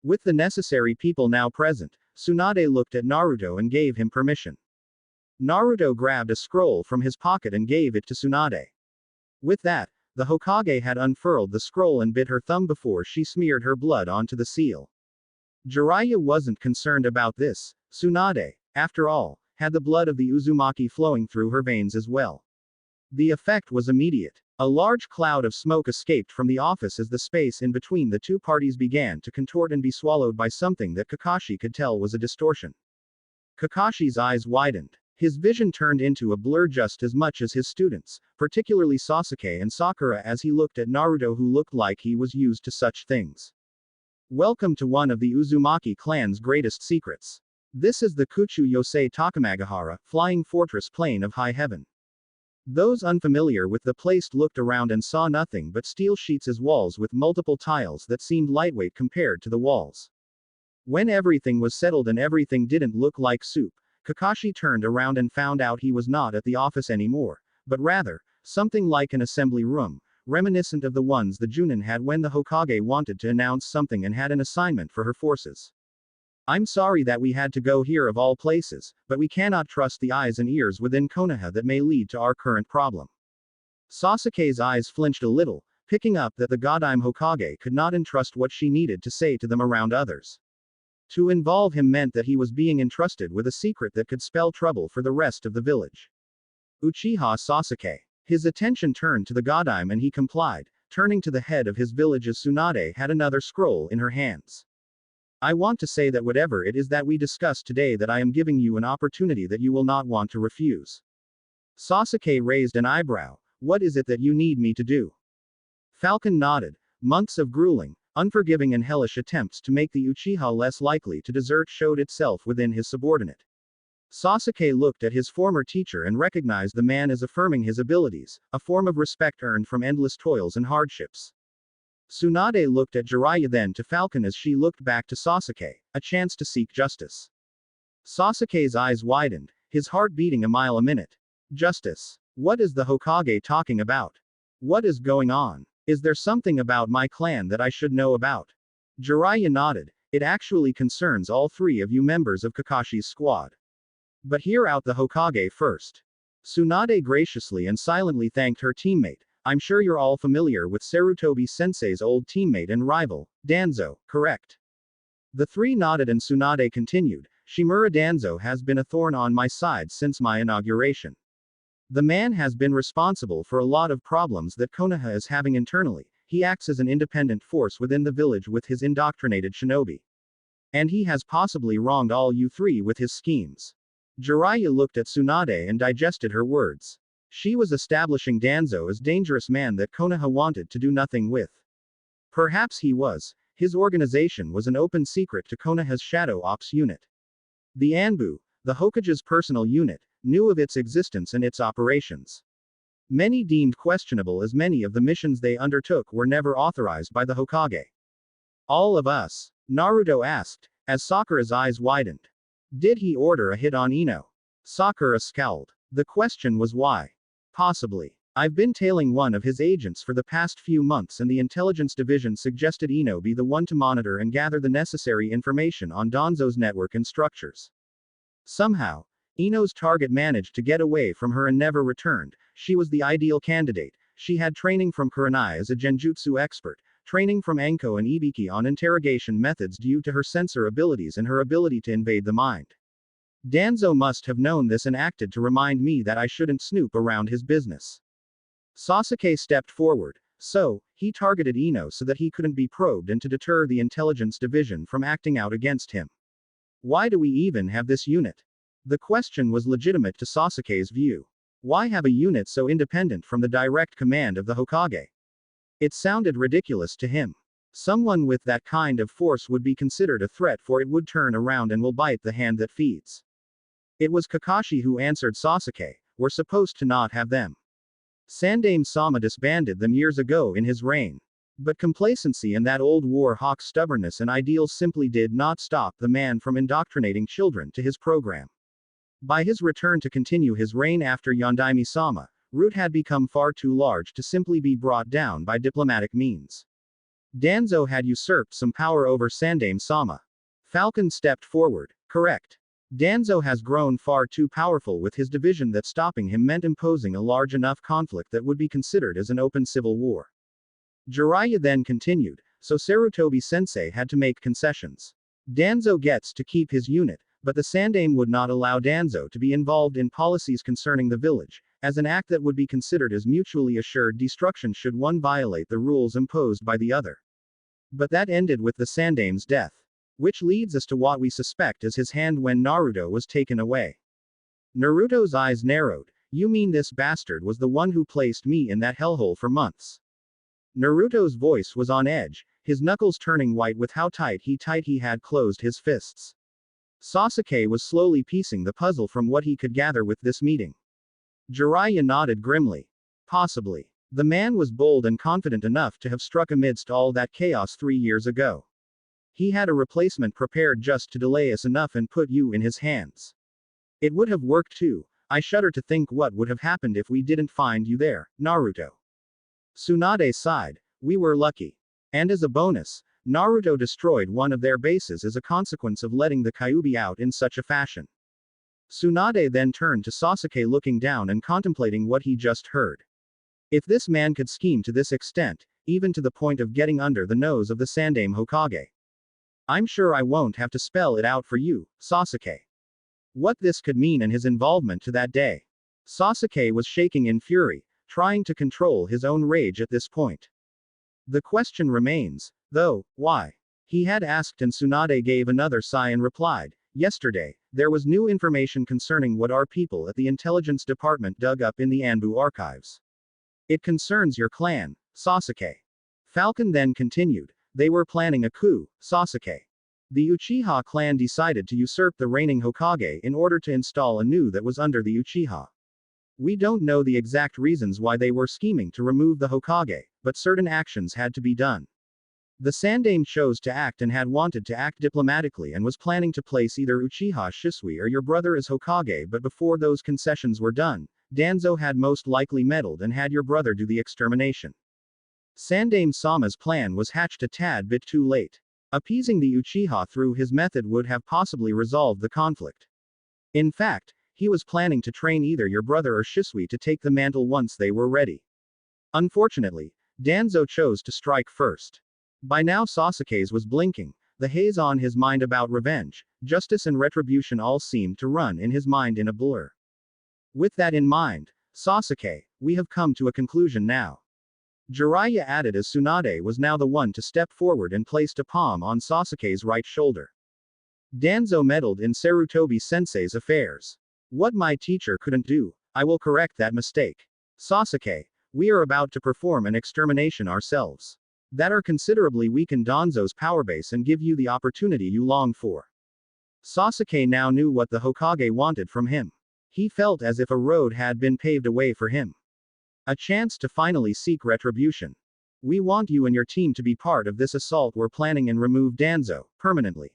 With the necessary people now present, Tsunade looked at Naruto and gave him permission. Naruto grabbed a scroll from his pocket and gave it to Tsunade. With that, the Hokage had unfurled the scroll and bit her thumb before she smeared her blood onto the seal. Jiraiya wasn't concerned about this. Tsunade, after all, had the blood of the Uzumaki flowing through her veins as well. The effect was immediate. A large cloud of smoke escaped from the office as the space in between the two parties began to contort and be swallowed by something that Kakashi could tell was a distortion. Kakashi's eyes widened. His vision turned into a blur just as much as his students, particularly Sasuke and Sakura, as he looked at Naruto, who looked like he was used to such things. Welcome to one of the Uzumaki clan's greatest secrets. This is the Kuchu Yosei Takamagahara, Flying Fortress Plane of High Heaven. Those unfamiliar with the place looked around and saw nothing but steel sheets as walls with multiple tiles that seemed lightweight compared to the walls. When everything was settled and everything didn't look like soup, Kakashi turned around and found out he was not at the office anymore, but rather, something like an assembly room, reminiscent of the ones the Chunin had when the Hokage wanted to announce something and had an assignment for her forces. I'm sorry that we had to go here of all places, but we cannot trust the eyes and ears within Konoha that may lead to our current problem. Sasuke's eyes flinched a little, picking up that the Godime Hokage could not entrust what she needed to say to them around others. To involve him meant that he was being entrusted with a secret that could spell trouble for the rest of the village. Uchiha Sasuke. His attention turned to the Godime and he complied, turning to the head of his village as Tsunade had another scroll in her hands. I want to say that whatever it is that we discussed today, that I am giving you an opportunity that you will not want to refuse. Sasuke raised an eyebrow. What is it that you need me to do? Falcon nodded. Months of grueling, unforgiving and hellish attempts to make the Uchiha less likely to desert showed itself within his subordinate. Sasuke looked at his former teacher and recognized the man as affirming his abilities, a form of respect earned from endless toils and hardships. Tsunade looked at Jiraiya, then to Falcon as she looked back to Sasuke, a chance to seek justice. Sasuke's eyes widened, his heart beating a mile a minute. Justice. What is the Hokage talking about? What is going on? Is there something about my clan that I should know about? Jiraiya nodded. It actually concerns all three of you members of Kakashi's squad. But hear out the Hokage first. Tsunade graciously and silently thanked her teammate. I'm sure you're all familiar with Sarutobi-sensei's old teammate and rival, Danzo, correct? The three nodded and Tsunade continued. Shimura Danzo has been a thorn on my side since my inauguration. The man has been responsible for a lot of problems that Konoha is having internally. He acts as an independent force within the village with his indoctrinated shinobi. And he has possibly wronged all you three with his schemes. Jiraiya looked at Tsunade and digested her words. She was establishing Danzo as dangerous man that Konoha wanted to do nothing with. Perhaps he was. His organization was an open secret to Konoha's Shadow Ops unit. The Anbu, the Hokage's personal unit, knew of its existence and its operations. Many deemed questionable, as many of the missions they undertook were never authorized by the Hokage. All of us? Naruto asked, as Sakura's eyes widened. Did he order a hit on Ino? Sakura scowled. The question was why. Possibly. I've been tailing one of his agents for the past few months and the intelligence division suggested Ino be the one to monitor and gather the necessary information on Danzo's network and structures. Somehow, Ino's target managed to get away from her and never returned. She was the ideal candidate. She had training from Kurenai as a genjutsu expert, training from Anko and Ibiki on interrogation methods due to her sensor abilities and her ability to invade the mind. Danzo must have known this and acted to remind me that I shouldn't snoop around his business. Sasuke stepped forward. So, he targeted Ino so that he couldn't be probed and to deter the intelligence division from acting out against him. Why do we even have this unit? The question was legitimate to Sasuke's view. Why have a unit so independent from the direct command of the Hokage? It sounded ridiculous to him. Someone with that kind of force would be considered a threat, for it would turn around and will bite the hand that feeds. It was Kakashi who answered Sasuke. We're supposed to not have them. Sandaime Sama disbanded them years ago in his reign. But complacency and that old war hawk's stubbornness and ideals simply did not stop the man from indoctrinating children to his program. By his return to continue his reign after Yondaime Sama, Root had become far too large to simply be brought down by diplomatic means. Danzo had usurped some power over Sandaime Sama. Falcon stepped forward. Correct. Danzo has grown far too powerful with his division that stopping him meant imposing a large enough conflict that would be considered as an open civil war. Jiraiya then continued, so Sarutobi-sensei had to make concessions. Danzo gets to keep his unit, but the Sandaime would not allow Danzo to be involved in policies concerning the village, as an act that would be considered as mutually assured destruction should one violate the rules imposed by the other. But that ended with the Sandaime's death. Which leads us to what we suspect as his hand when Naruto was taken away. Naruto's eyes narrowed. You mean this bastard was the one who placed me in that hellhole for months? Naruto's voice was on edge, his knuckles turning white with how tight he had closed his fists. Sasuke was slowly piecing the puzzle from what he could gather with this meeting. Jiraiya nodded grimly. Possibly. The man was bold and confident enough to have struck amidst all that chaos 3 years ago. He had a replacement prepared just to delay us enough and put you in his hands. It would have worked too. I shudder to think what would have happened if we didn't find you there, Naruto. Tsunade sighed. We were lucky. And as a bonus, Naruto destroyed one of their bases as a consequence of letting the Kyuubi out in such a fashion. Tsunade then turned to Sasuke looking down and contemplating what he just heard. If this man could scheme to this extent, even to the point of getting under the nose of the Sandaime Hokage. I'm sure I won't have to spell it out for you, Sasuke. What this could mean and his involvement to that day. Sasuke was shaking in fury, trying to control his own rage at this point. The question remains, though, why? He had asked and Tsunade gave another sigh and replied, yesterday, there was new information concerning what our people at the intelligence department dug up in the Anbu archives. It concerns your clan, Sasuke. Falcon then continued, they were planning a coup, Sasuke. The Uchiha clan decided to usurp the reigning Hokage in order to install a new that was under the Uchiha. We don't know the exact reasons why they were scheming to remove the Hokage, but certain actions had to be done. The Sandaime chose to act and had wanted to act diplomatically and was planning to place either Uchiha Shisui or your brother as Hokage, but before those concessions were done, Danzo had most likely meddled and had your brother do the extermination. Sandaime Sama's plan was hatched a tad bit too late. Appeasing the Uchiha through his method would have possibly resolved the conflict. In fact, he was planning to train either your brother or Shisui to take the mantle once they were ready. Unfortunately, Danzo chose to strike first. By now Sasuke's was blinking, the haze on his mind about revenge, justice and retribution all seemed to run in his mind in a blur. With that in mind, Sasuke, we have come to a conclusion now. Jiraiya added as Tsunade was now the one to step forward and placed a palm on Sasuke's right shoulder. Danzo meddled in Sarutobi-sensei's affairs. What my teacher couldn't do, I will correct that mistake. Sasuke, we are about to perform an extermination ourselves. That are considerably weaken Danzo's power base and give you the opportunity you longed for. Sasuke now knew what the Hokage wanted from him. He felt as if a road had been paved a way for him. A chance to finally seek retribution. We want you and your team to be part of this assault we're planning and remove Danzo, permanently.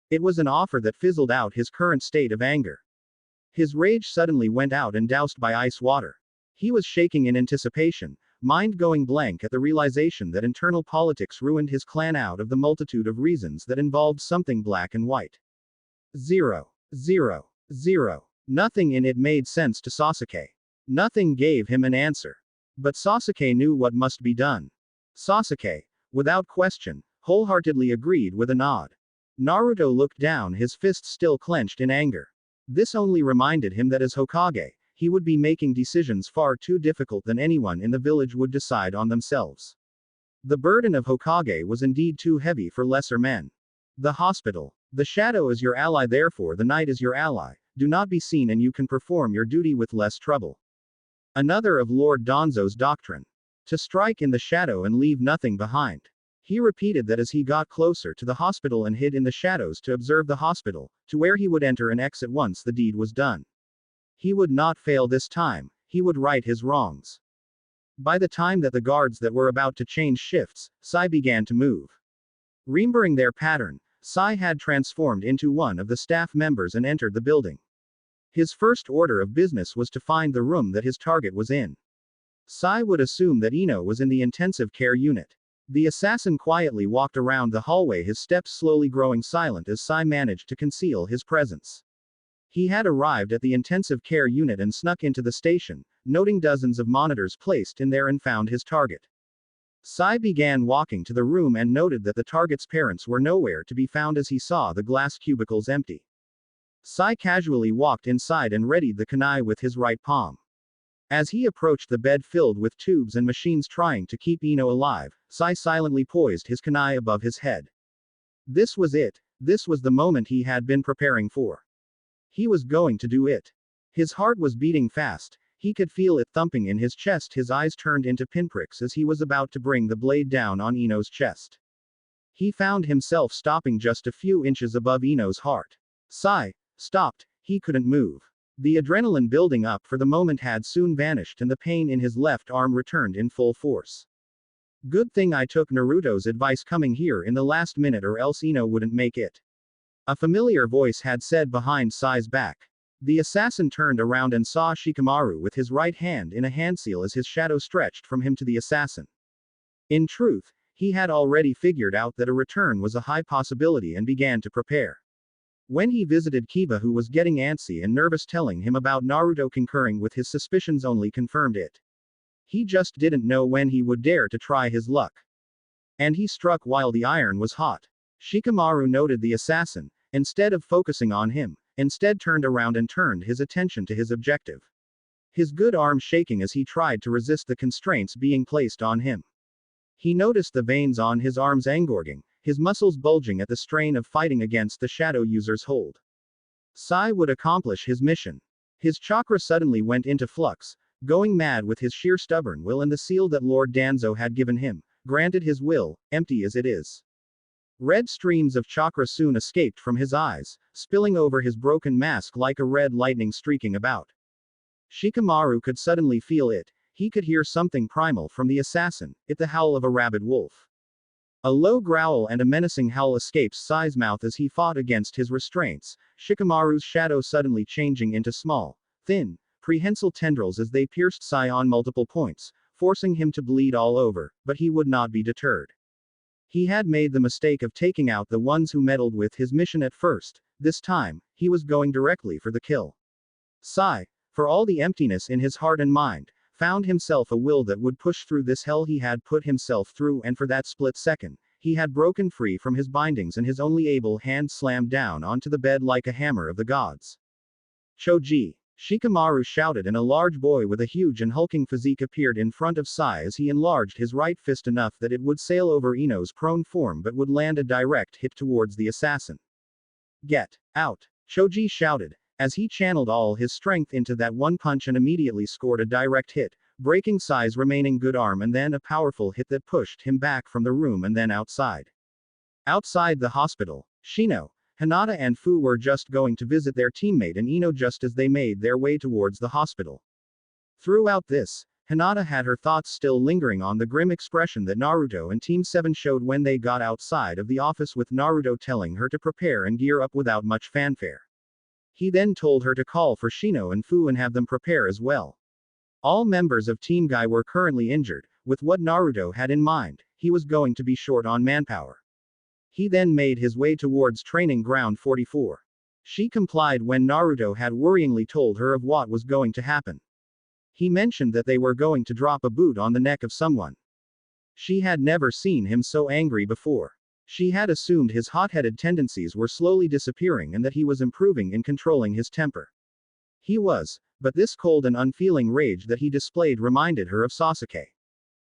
It was an offer that fizzled out his current state of anger. His rage suddenly went out and doused by ice water. He was shaking in anticipation, mind going blank at the realization that internal politics ruined his clan out of the multitude of reasons that involved something black and white. 0. 0. 0. Nothing in it made sense to Sasuke. Nothing gave him an answer. But Sasuke knew what must be done. Sasuke, without question, wholeheartedly agreed with a nod. Naruto looked down, his fists still clenched in anger. This only reminded him that as Hokage, he would be making decisions far too difficult than anyone in the village would decide on themselves. The burden of Hokage was indeed too heavy for lesser men. The hospital. The shadow is your ally, therefore the night is your ally. Do not be seen and you can perform your duty with less trouble. Another of Lord Danzo's doctrine. To strike in the shadow and leave nothing behind. He repeated that as he got closer to the hospital and hid in the shadows to observe the hospital, to where he would enter and exit once the deed was done. He would not fail this time, he would right his wrongs. By the time that the guards that were about to change shifts, Sai began to move. Remembering their pattern, Sai had transformed into one of the staff members and entered the building. His first order of business was to find the room that his target was in. Sai would assume that Ino was in the intensive care unit. The assassin quietly walked around the hallway, his steps slowly growing silent as Sai managed to conceal his presence. He had arrived at the intensive care unit and snuck into the station, noting dozens of monitors placed in there and found his target. Sai began walking to the room and noted that the target's parents were nowhere to be found as he saw the glass cubicles empty. Sai casually walked inside and readied the kunai with his right palm. As he approached the bed filled with tubes and machines trying to keep Ino alive, Sai silently poised his kunai above his head. This was it. This was the moment he had been preparing for. He was going to do it. His heart was beating fast. He could feel it thumping in his chest. His eyes turned into pinpricks as he was about to bring the blade down on Ino's chest. He found himself stopping just a few inches above Ino's heart. Sai stopped. He couldn't move. The adrenaline building up for the moment had soon vanished and the pain in his left arm returned in full force. Good thing I took Naruto's advice coming here in the last minute, or else Ino wouldn't make it. A familiar voice had said behind Sai's back. The assassin turned around and saw Shikamaru with his right hand in a handseal as his shadow stretched from him to the assassin. In truth, He had already figured out that a return was a high possibility and began to prepare. When he visited Kiba, who was getting antsy and nervous, telling him about Naruto, concurring with his suspicions only confirmed it. He just didn't know when he would dare to try his luck. And he struck while the iron was hot. Shikamaru noted the assassin, instead of focusing on him, instead turned around and turned his attention to his objective. His good arm shaking as he tried to resist the constraints being placed on him. He noticed the veins on his arms engorging, his muscles bulging at the strain of fighting against the shadow user's hold. Sai would accomplish his mission. His chakra suddenly went into flux, going mad with his sheer stubborn will, and the seal that Lord Danzo had given him, granted his will, empty as it is. Red streams of chakra soon escaped from his eyes, spilling over his broken mask like a red lightning streaking about. Shikamaru could suddenly feel it. He could hear something primal from the assassin, it the howl of a rabid wolf. A low growl and a menacing howl escapes Sai's mouth as he fought against his restraints, Shikamaru's shadow suddenly changing into small, thin, prehensile tendrils as they pierced Sai on multiple points, forcing him to bleed all over, but he would not be deterred. He had made the mistake of taking out the ones who meddled with his mission at first. This time, he was going directly for the kill. Sai, for all the emptiness in his heart and mind, found himself a will that would push through this hell he had put himself through, and for that split second, he had broken free from his bindings and his only able hand slammed down onto the bed like a hammer of the gods. Choji! Shikamaru shouted, and a large boy with a huge and hulking physique appeared in front of Sai as he enlarged his right fist enough that it would sail over Ino's prone form but would land a direct hit towards the assassin. Get out! Choji shouted, as he channeled all his strength into that one punch and immediately scored a direct hit, breaking Sai's remaining good arm, and then a powerful hit that pushed him back from the room and then outside. Outside the hospital, Shino, Hinata and Fu were just going to visit their teammate and Ino just as they made their way towards the hospital. Throughout this, Hinata had her thoughts still lingering on the grim expression that Naruto and Team 7 showed when they got outside of the office, with Naruto telling her to prepare and gear up without much fanfare. He then told her to call for Shino and Fu and have them prepare as well. All members of Team Guy were currently injured. With what Naruto had in mind, he was going to be short on manpower. He then made his way towards Training Ground 44. She complied when Naruto had worryingly told her of what was going to happen. He mentioned that they were going to drop a boot on the neck of someone. She had never seen him so angry before. She had assumed his hot-headed tendencies were slowly disappearing and that he was improving in controlling his temper. He was, but this cold and unfeeling rage that he displayed reminded her of Sasuke.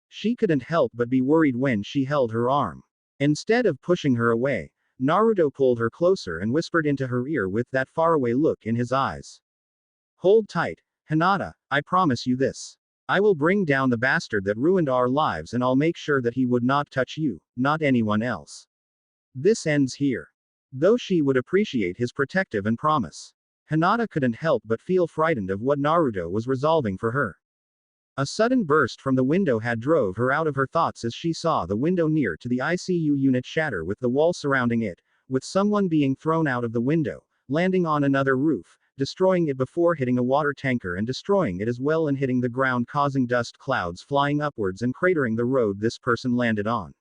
She couldn't help but be worried when she held her arm. Instead of pushing her away, Naruto pulled her closer and whispered into her ear with that faraway look in his eyes. Hold tight, Hinata, I promise you this. I will bring down the bastard that ruined our lives, and I'll make sure that he would not touch you, not anyone else. This ends here. Though she would appreciate his protective and promise, Hinata couldn't help but feel frightened of what Naruto was resolving for her. A sudden burst from the window had drove her out of her thoughts as she saw the window near to the ICU unit shatter with the wall surrounding it, with someone being thrown out of the window, landing on another roof, destroying it before hitting a water tanker and destroying it as well, and hitting the ground, causing dust clouds flying upwards and cratering the road this person landed on.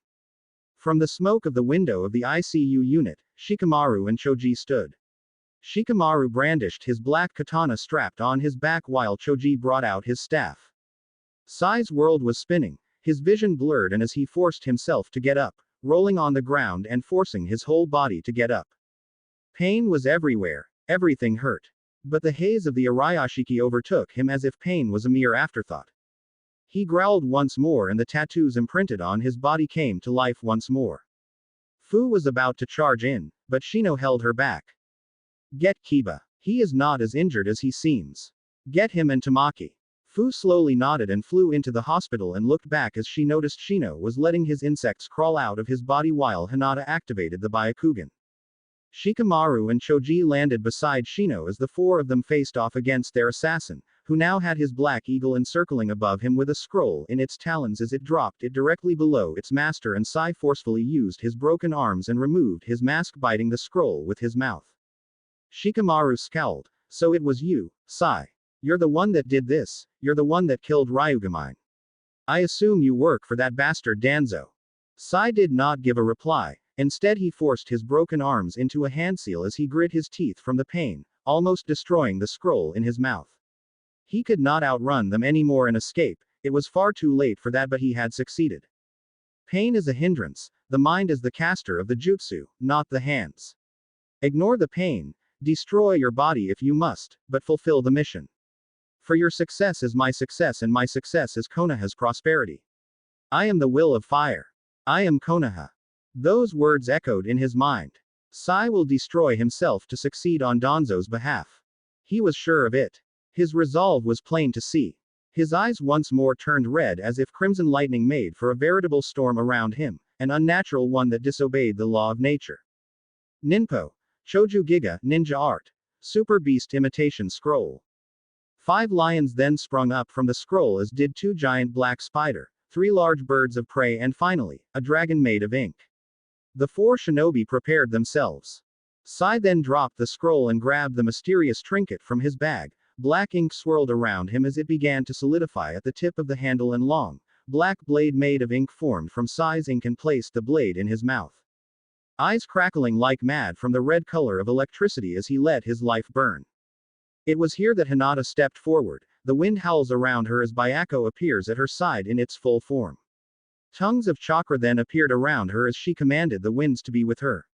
From the smoke of the window of the ICU unit, Shikamaru and Choji stood. Shikamaru brandished his black katana strapped on his back while Choji brought out his staff. Sai's world was spinning, his vision blurred, and as he forced himself to get up, rolling on the ground and forcing his whole body to get up. Pain was everywhere, everything hurt. But the haze of the Arayashiki overtook him as if pain was a mere afterthought. He growled once more and the tattoos imprinted on his body came to life once more. Fu was about to charge in, but Shino held her back. Get Kiba. He is not as injured as he seems. Get him and Tamaki. Fu slowly nodded and flew into the hospital and looked back as she noticed Shino was letting his insects crawl out of his body while Hinata activated the Byakugan. Shikamaru and Choji landed beside Shino as the four of them faced off against their assassin, who now had his black eagle encircling above him with a scroll in its talons as it dropped it directly below its master, and Sai forcefully used his broken arms and removed his mask, biting the scroll with his mouth. Shikamaru scowled. So it was you, Sai. You're the one that did this, you're the one that killed Ryugamine. I assume you work for that bastard Danzo. Sai did not give a reply. Instead he forced his broken arms into a handseal as he grit his teeth from the pain, almost destroying the scroll in his mouth. He could not outrun them anymore and escape, it was far too late for that, but he had succeeded. Pain is a hindrance, the mind is the caster of the jutsu, not the hands. Ignore the pain, destroy your body if you must, but fulfill the mission. For your success is my success and my success is Konoha's prosperity. I am the will of fire. I am Konoha. Those words echoed in his mind. Sai will destroy himself to succeed on Danzo's behalf. He was sure of it. His resolve was plain to see. His eyes once more turned red as if crimson lightning made for a veritable storm around him, an unnatural one that disobeyed the law of nature. Ninpo. Choju Giga, Ninja Art. Super Beast Imitation Scroll. 5 lions then sprung up from the scroll, as did 2 giant black spider, 3 large birds of prey, and finally, a dragon made of ink. The 4 shinobi prepared themselves. Sai then dropped the scroll and grabbed the mysterious trinket from his bag. Black ink swirled around him as it began to solidify at the tip of the handle, and long, black blade made of ink formed from Sai's ink and placed the blade in his mouth. Eyes crackling like mad from the red color of electricity as he let his life burn. It was here that Hinata stepped forward. The wind howls around her as Byako appears at her side in its full form. Tongues of chakra then appeared around her as she commanded the winds to be with her.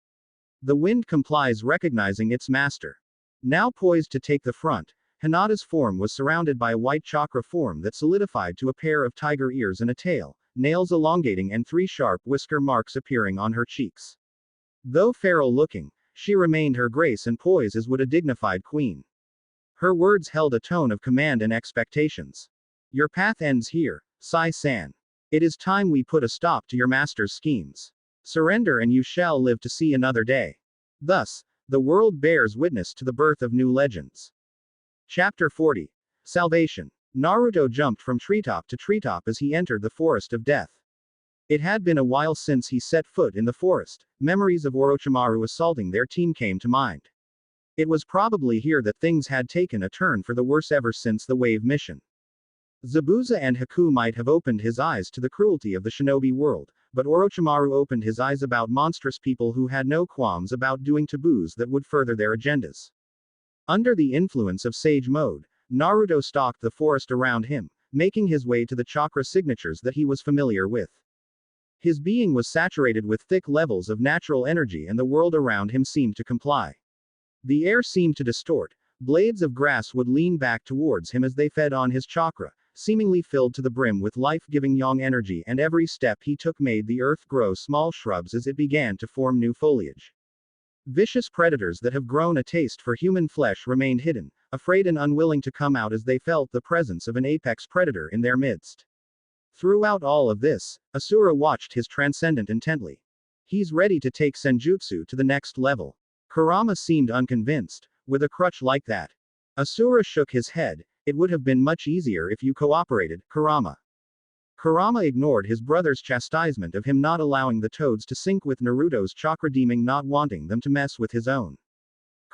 The wind complies, recognizing its master. Now poised to take the front, Hinata's form was surrounded by a white chakra form that solidified to a pair of tiger ears and a tail, nails elongating and 3 sharp whisker marks appearing on her cheeks. Though feral looking, she remained her grace and poise as would a dignified queen. Her words held a tone of command and expectations. Your path ends here, Sai-san. It is time we put a stop to your master's schemes. Surrender and you shall live to see another day. Thus, the world bears witness to the birth of new legends. Chapter 40. Salvation. Naruto jumped from treetop to treetop as he entered the forest of death. It had been a while since he set foot in the forest. Memories of Orochimaru assaulting their team came to mind. It was probably here that things had taken a turn for the worse ever since the wave mission. Zabuza and Haku might have opened his eyes to the cruelty of the shinobi world, but Orochimaru opened his eyes about monstrous people who had no qualms about doing taboos that would further their agendas. Under the influence of Sage Mode, Naruto stalked the forest around him, making his way to the chakra signatures that he was familiar with. His being was saturated with thick levels of natural energy and the world around him seemed to comply. The air seemed to distort, blades of grass would lean back towards him as they fed on his chakra, seemingly filled to the brim with life-giving yang energy, and every step he took made the earth grow small shrubs as it began to form new foliage. Vicious predators that have grown a taste for human flesh remained hidden, afraid and unwilling to come out as they felt the presence of an apex predator in their midst. Throughout all of this, Asura watched his transcendent intently. He's ready to take Senjutsu to the next level. Kurama seemed unconvinced. With a crutch like that? Asura shook his head. It would have been much easier if you cooperated, Kurama. Kurama ignored his brother's chastisement of him not allowing the toads to sync with Naruto's chakra, deeming not wanting them to mess with his own.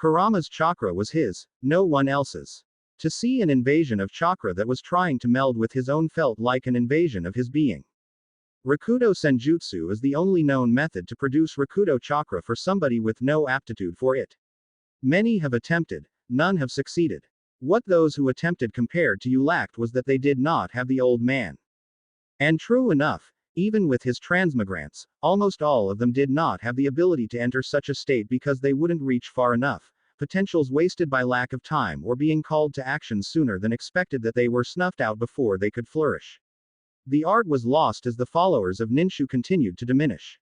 Kurama's chakra was his, no one else's. To see an invasion of chakra that was trying to meld with his own felt like an invasion of his being. Rakudo Senjutsu is the only known method to produce Rakudo chakra for somebody with no aptitude for it. Many have attempted, none have succeeded. What those who attempted compared to you lacked was that they did not have the old man. And true enough, even with his transmigrants, almost all of them did not have the ability to enter such a state because they wouldn't reach far enough, potentials wasted by lack of time or being called to action sooner than expected, that they were snuffed out before they could flourish. The art was lost as the followers of Ninshu continued to diminish.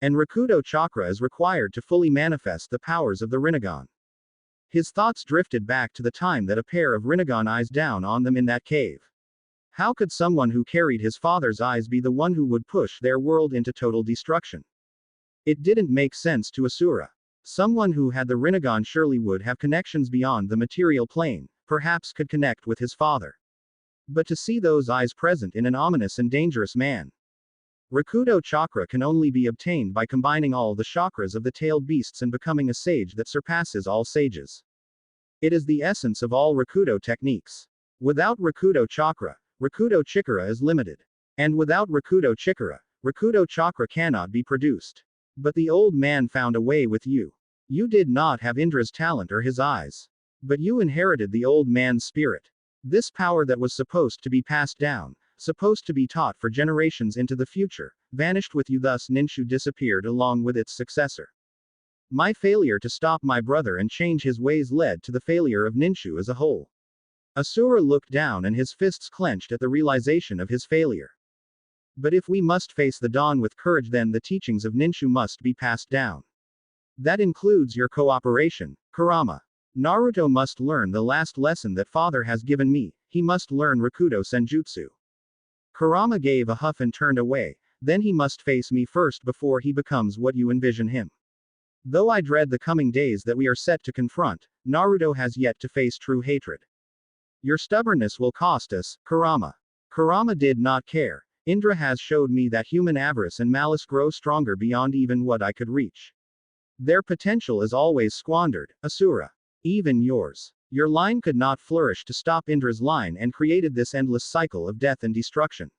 And Rakudo chakra is required to fully manifest the powers of the Rinnegan. His thoughts drifted back to the time that a pair of Rinnegan eyes down on them in that cave. How could someone who carried his father's eyes be the one who would push their world into total destruction? It didn't make sense to Asura. Someone who had the Rinnegan surely would have connections beyond the material plane, perhaps could connect with his father. But to see those eyes present in an ominous and dangerous man. Rakudo chakra can only be obtained by combining all the chakras of the tailed beasts and becoming a sage that surpasses all sages. It is the essence of all Rakudo techniques. Without Rakudo chakra, Rakudo chikara is limited. And without Rakudo chikara, Rakudo chakra cannot be produced. But the old man found a way with you. You did not have Indra's talent or his eyes. But you inherited the old man's spirit. This power that was supposed to be passed down, supposed to be taught for generations into the future, vanished with you, thus Ninshu disappeared along with its successor. My failure to stop my brother and change his ways led to the failure of Ninshu as a whole. Asura looked down and his fists clenched at the realization of his failure. But if we must face the dawn with courage, then the teachings of Ninshu must be passed down. That includes your cooperation, Kurama. Naruto must learn the last lesson that father has given me, he must learn Rakudo Senjutsu. Kurama gave a huff and turned away, then he must face me first before he becomes what you envision him. Though I dread the coming days that we are set to confront, Naruto has yet to face true hatred. Your stubbornness will cost us, Kurama. Kurama did not care. Indra has showed me that human avarice and malice grow stronger beyond even what I could reach. Their potential is always squandered, Asura. Even yours. Your line could not flourish to stop Indra's line and created this endless cycle of death and destruction.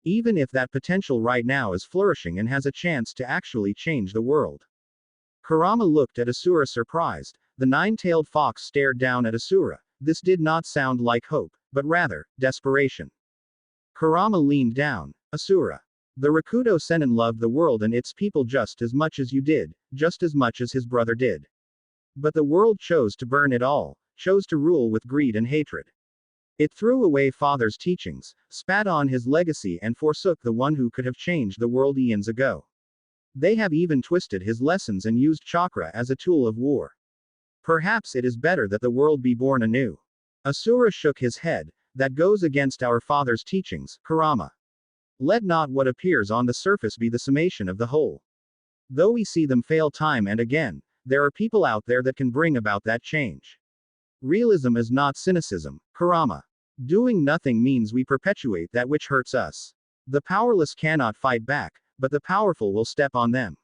Even if that potential right now is flourishing and has a chance to actually change the world. Kurama looked at Asura surprised. The nine-tailed fox stared down at Asura. This did not sound like hope, but rather, desperation. Kurama leaned down. Asura. The Rakudo Sennin loved the world and its people just as much as you did, just as much as his brother did. But the world chose to burn it all, chose to rule with greed and hatred. It threw away father's teachings, spat on his legacy and forsook the one who could have changed the world eons ago. They have even twisted his lessons and used chakra as a tool of war. Perhaps it is better that the world be born anew. Asura shook his head. That goes against our father's teachings, Kurama. Let not what appears on the surface be the summation of the whole. Though we see them fail time and again, there are people out there that can bring about that change. Realism is not cynicism, Kurama. Doing nothing means we perpetuate that which hurts us. The powerless cannot fight back, but the powerful will step on them.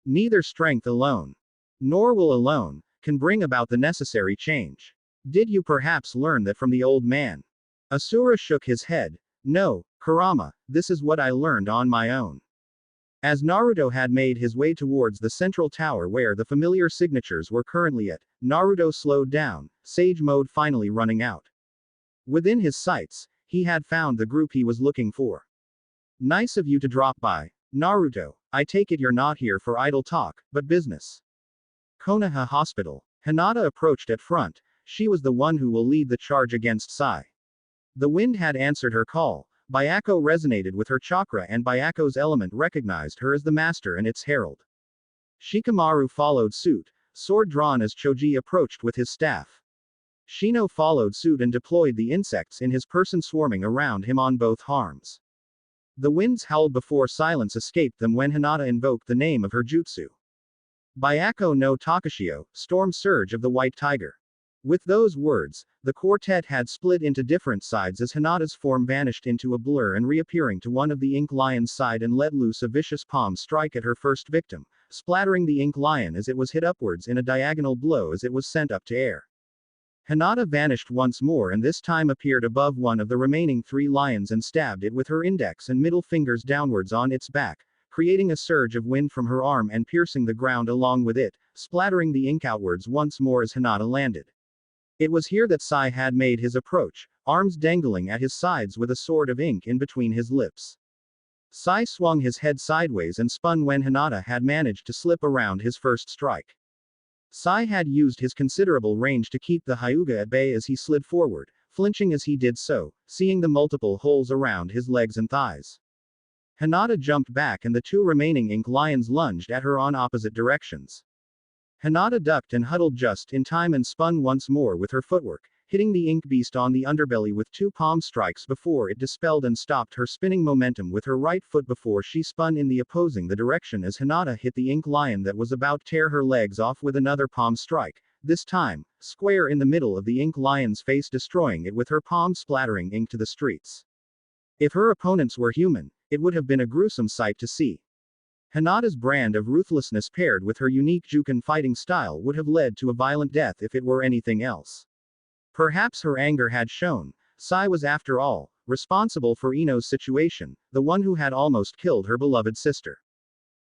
Neither strength alone, nor will alone, can bring about the necessary change. Did you perhaps learn that from the old man? Asura shook his head. No, Kurama, this is what I learned on my own. As Naruto had made his way towards the central tower where the familiar signatures were currently at, Naruto slowed down, sage mode finally running out. Within his sights, he had found the group he was looking for. Nice of you to drop by, Naruto. I take it you're not here for idle talk, but business. Konoha Hospital. Hinata approached at front. She was the one who will lead the charge against Sai. The wind had answered her call. Byakko resonated with her chakra and Byakko's element recognized her as the master and its herald. Shikamaru followed suit, sword drawn as Choji approached with his staff. Shino followed suit and deployed the insects in his person swarming around him on both arms. The winds howled before silence escaped them when Hinata invoked the name of her jutsu. Byakko no Takashio, storm surge of the white tiger. With those words, the quartet had split into different sides as Hinata's form vanished into a blur and reappearing to one of the ink lion's side and let loose a vicious palm strike at her first victim, splattering the ink lion as it was hit upwards in a diagonal blow as it was sent up to air. Hinata vanished once more and this time appeared above one of the remaining three lions and stabbed it with her index and middle fingers downwards on its back, creating a surge of wind from her arm and piercing the ground along with it, splattering the ink outwards once more as Hinata landed. It was here that Sai had made his approach, arms dangling at his sides with a sword of ink in between his lips. Sai swung his head sideways and spun when Hinata had managed to slip around his first strike. Sai had used his considerable range to keep the Hyuga at bay as he slid forward, flinching as he did so, seeing the multiple holes around his legs and thighs. Hinata jumped back and the two remaining ink lions lunged at her on opposite directions. Hinata ducked and huddled just in time and spun once more with her footwork, hitting the ink beast on the underbelly with two palm strikes before it dispelled and stopped her spinning momentum with her right foot before she spun in the opposing the direction as Hinata hit the ink lion that was about to tear her legs off with another palm strike, this time, square in the middle of the ink lion's face, destroying it with her palm, splattering ink to the streets. If her opponents were human, it would have been a gruesome sight to see. Hinata's brand of ruthlessness paired with her unique Juken fighting style would have led to a violent death if it were anything else. Perhaps her anger had shown. Sai was after all, responsible for Ino's situation, the one who had almost killed her beloved sister.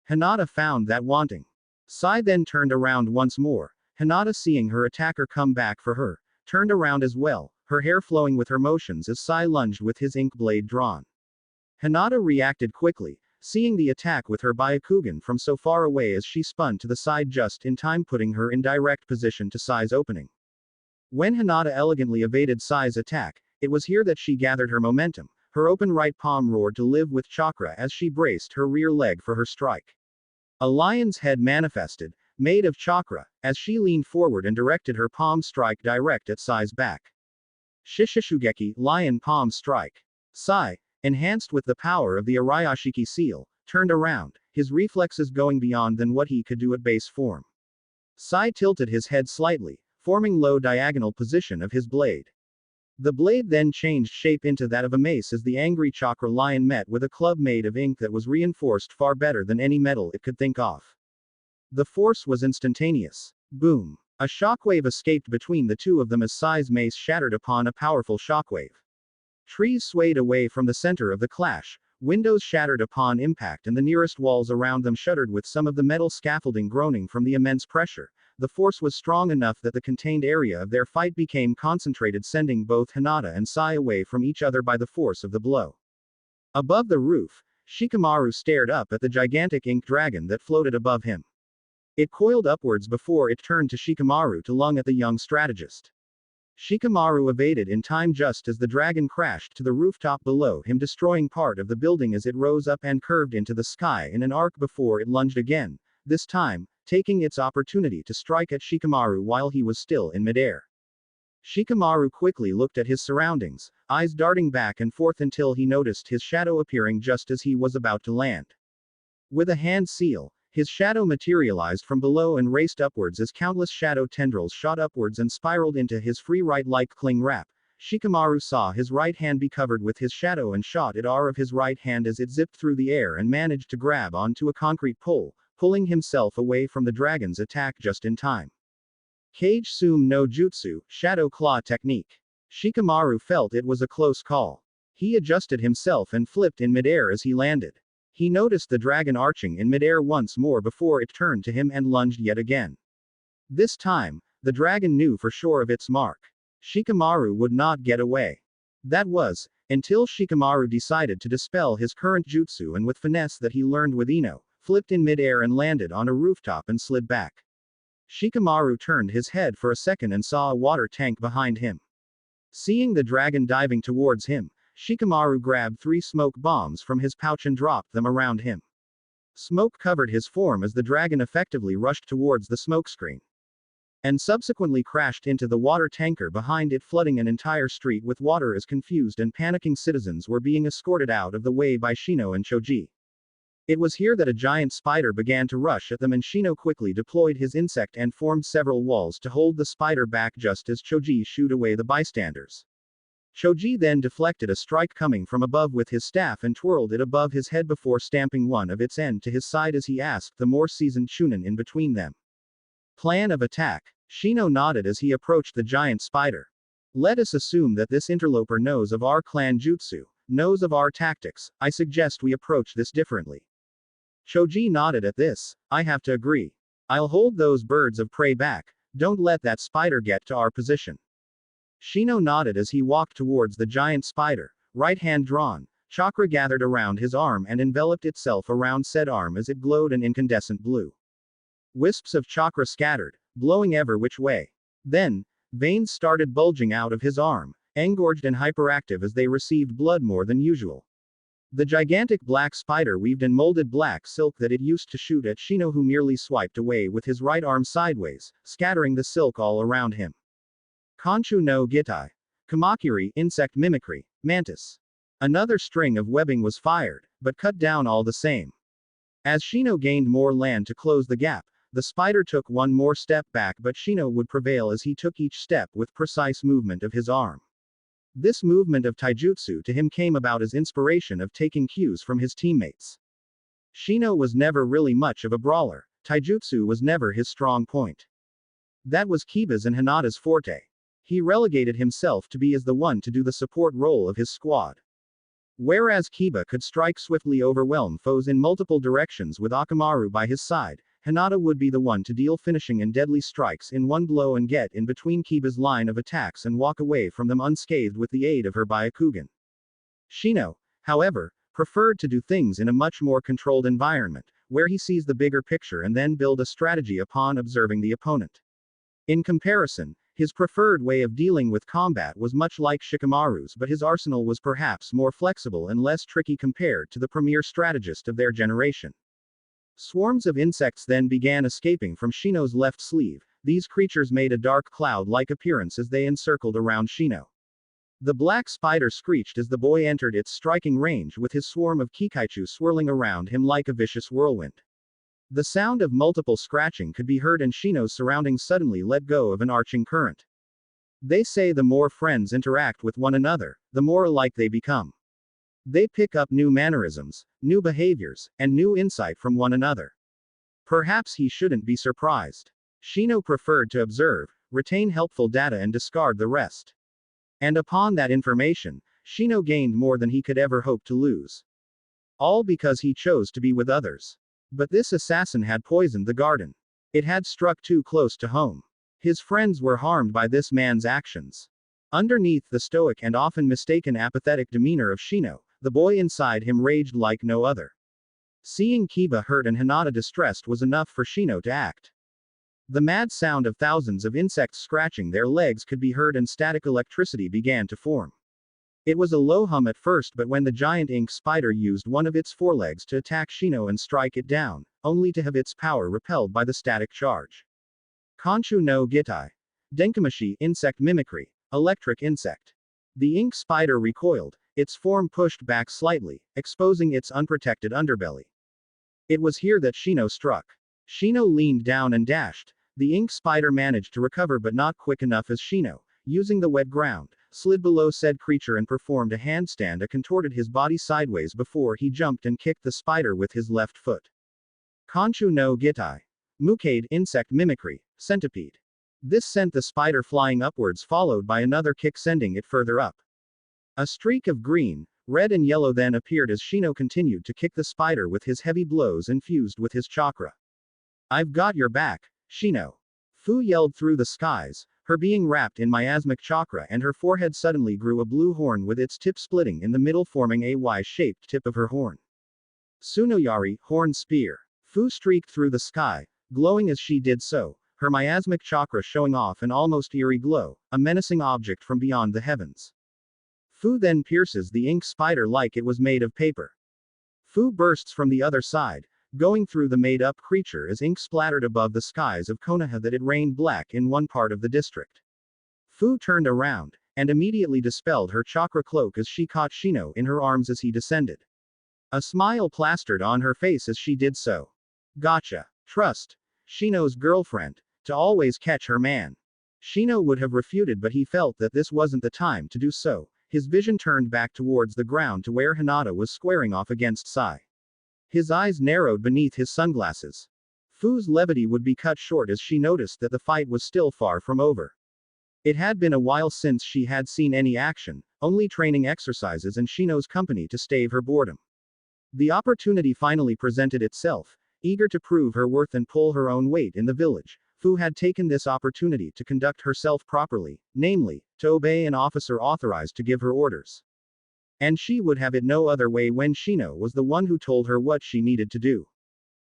Hinata found that wanting. Sai then turned around once more. Hinata, seeing her attacker come back for her, turned around as well, her hair flowing with her motions as Sai lunged with his ink blade drawn. Hinata reacted quickly, seeing the attack with her Byakugan from so far away as she spun to the side just in time, putting her in direct position to Sai's opening. When Hinata elegantly evaded Sai's attack, it was here that she gathered her momentum. Her open right palm roared to live with chakra as she braced her rear leg for her strike. A lion's head manifested, made of chakra, as she leaned forward and directed her palm strike direct at Sai's back. Shishishugeki, lion palm strike. Sai, enhanced with the power of the Arayashiki seal, turned around, his reflexes going beyond than what he could do at base form. Sai tilted his head slightly, forming low diagonal position of his blade. The blade then changed shape into that of a mace as the angry chakra lion met with a club made of ink that was reinforced far better than any metal it could think of. The force was instantaneous. Boom. A shockwave escaped between the two of them as Sai's mace shattered upon a powerful shockwave. Trees swayed away from the center of the clash, windows shattered upon impact, and the nearest walls around them shuddered with some of the metal scaffolding groaning from the immense pressure. The force was strong enough that the contained area of their fight became concentrated, sending both Hinata and Sai away from each other by the force of the blow. Above the roof, Shikamaru stared up at the gigantic ink dragon that floated above him. It coiled upwards before it turned to Shikamaru to lunge at the young strategist. Shikamaru evaded in time just as the dragon crashed to the rooftop below him, destroying part of the building as it rose up and curved into the sky in an arc before it lunged again, this time, taking its opportunity to strike at Shikamaru while he was still in midair. Shikamaru quickly looked at his surroundings, eyes darting back and forth until he noticed his shadow appearing just as he was about to land. With a hand seal, his shadow materialized from below and raced upwards as countless shadow tendrils shot upwards and spiraled into his free right like cling wrap. Shikamaru saw his right hand be covered with his shadow and shot it out of his right hand as it zipped through the air and managed to grab onto a concrete pole, pulling himself away from the dragon's attack just in time. Kage Sum no Jutsu, Shadow Claw Technique. Shikamaru felt it was a close call. He adjusted himself and flipped in midair as he landed. He noticed the dragon arching in midair once more before it turned to him and lunged yet again. This time, the dragon knew for sure of its mark. Shikamaru would not get away. That was, until Shikamaru decided to dispel his current jutsu and with finesse that he learned with Ino, flipped in midair and landed on a rooftop and slid back. Shikamaru turned his head for a second and saw a water tank behind him. Seeing the dragon diving towards him, Shikamaru grabbed 3 smoke bombs from his pouch and dropped them around him. Smoke covered his form as the dragon effectively rushed towards the smokescreen. And subsequently crashed into the water tanker behind it, flooding an entire street with water as confused and panicking citizens were being escorted out of the way by Shino and Choji. It was here that a giant spider began to rush at them, and Shino quickly deployed his insect and formed several walls to hold the spider back just as Choji shooed away the bystanders. Choji then deflected a strike coming from above with his staff and twirled it above his head before stamping one of its end to his side as he asked the more seasoned Chunin in between them. Plan of attack. Shino nodded as he approached the giant spider. Let us assume that this interloper knows of our clan jutsu, knows of our tactics. I suggest we approach this differently. Choji nodded at this. I have to agree. I'll hold those birds of prey back. Don't let that spider get to our position. Shino nodded as he walked towards the giant spider, right hand drawn. Chakra gathered around his arm and enveloped itself around said arm as it glowed an incandescent blue. Wisps of chakra scattered, blowing ever which way. Then, veins started bulging out of his arm, engorged and hyperactive as they received blood more than usual. The gigantic black spider weaved in molded black silk that it used to shoot at Shino, who merely swiped away with his right arm sideways, scattering the silk all around him. Konshu no Gitai. Kamakiri, insect mimicry, mantis. Another string of webbing was fired, but cut down all the same. As Shino gained more land to close the gap, the spider took one more step back, but Shino would prevail as he took each step with precise movement of his arm. This movement of taijutsu to him came about as inspiration of taking cues from his teammates. Shino was never really much of a brawler. Taijutsu was never his strong point. That was Kiba's and Hinata's forte. He relegated himself to be as the one to do the support role of his squad. Whereas Kiba could strike swiftly overwhelm foes in multiple directions with Akamaru by his side, Hinata would be the one to deal finishing and deadly strikes in one blow and get in between Kiba's line of attacks and walk away from them unscathed with the aid of her Byakugan. Shino, however, preferred to do things in a much more controlled environment, where he sees the bigger picture and then build a strategy upon observing the opponent. In comparison, his preferred way of dealing with combat was much like Shikamaru's, but his arsenal was perhaps more flexible and less tricky compared to the premier strategist of their generation. Swarms of insects then began escaping from Shino's left sleeve. These creatures made a dark cloud-like appearance as they encircled around Shino. The black spider screeched as the boy entered its striking range with his swarm of Kikaichu swirling around him like a vicious whirlwind. The sound of multiple scratching could be heard and Shino's surroundings suddenly let go of an arching current. They say the more friends interact with one another, the more alike they become. They pick up new mannerisms, new behaviors, and new insight from one another. Perhaps he shouldn't be surprised. Shino preferred to observe, retain helpful data and discard the rest. And upon that information, Shino gained more than he could ever hope to lose. All because he chose to be with others. But this assassin had poisoned the garden. It had struck too close to home. His friends were harmed by this man's actions. Underneath the stoic and often mistaken apathetic demeanor of Shino, the boy inside him raged like no other. Seeing Kiba hurt and Hinata distressed was enough for Shino to act. The mad sound of thousands of insects scratching their legs could be heard and static electricity began to form. It was a low hum at first, but when the giant ink spider used one of its forelegs to attack Shino and strike it down, only to have its power repelled by the static charge. Konshu no Gitai. Denkamashi, insect mimicry. Electric insect. The ink spider recoiled, its form pushed back slightly, exposing its unprotected underbelly. It was here that Shino struck. Shino leaned down and dashed. The ink spider managed to recover but not quick enough as Shino, using the wet ground, slid below said creature and performed a handstand and contorted his body sideways before he jumped and kicked the spider with his left foot. Konshu no Gitai. Mukade, insect mimicry. Centipede. This sent the spider flying upwards, followed by another kick sending it further up. A streak of green, red and yellow then appeared as Shino continued to kick the spider with his heavy blows infused with his chakra. I've got your back, Shino. Fu yelled through the skies, her being wrapped in miasmic chakra, and her forehead suddenly grew a blue horn with its tip splitting in the middle, forming a Y-shaped tip of her horn. Tsunoyari, horn spear. Fu streaked through the sky, glowing as she did so, her miasmic chakra showing off an almost eerie glow, a menacing object from beyond the heavens. Fu then pierces the ink spider like it was made of paper. Fu bursts from the other side, going through the made-up creature as ink splattered above the skies of Konoha that it rained black in one part of the district. Fu turned around, and immediately dispelled her chakra cloak as she caught Shino in her arms as he descended. A smile plastered on her face as she did so. Gotcha. Trust Shino's girlfriend to always catch her man. Shino would have refuted, but he felt that this wasn't the time to do so. His vision turned back towards the ground to where Hinata was squaring off against Sai. His eyes narrowed beneath his sunglasses. Fu's levity would be cut short as she noticed that the fight was still far from over. It had been a while since she had seen any action, only training exercises and Shino's company to stave her boredom. The opportunity finally presented itself. Eager to prove her worth and pull her own weight in the village, Fu had taken this opportunity to conduct herself properly, namely, to obey an officer authorized to give her orders. And she would have it no other way when Shino was the one who told her what she needed to do.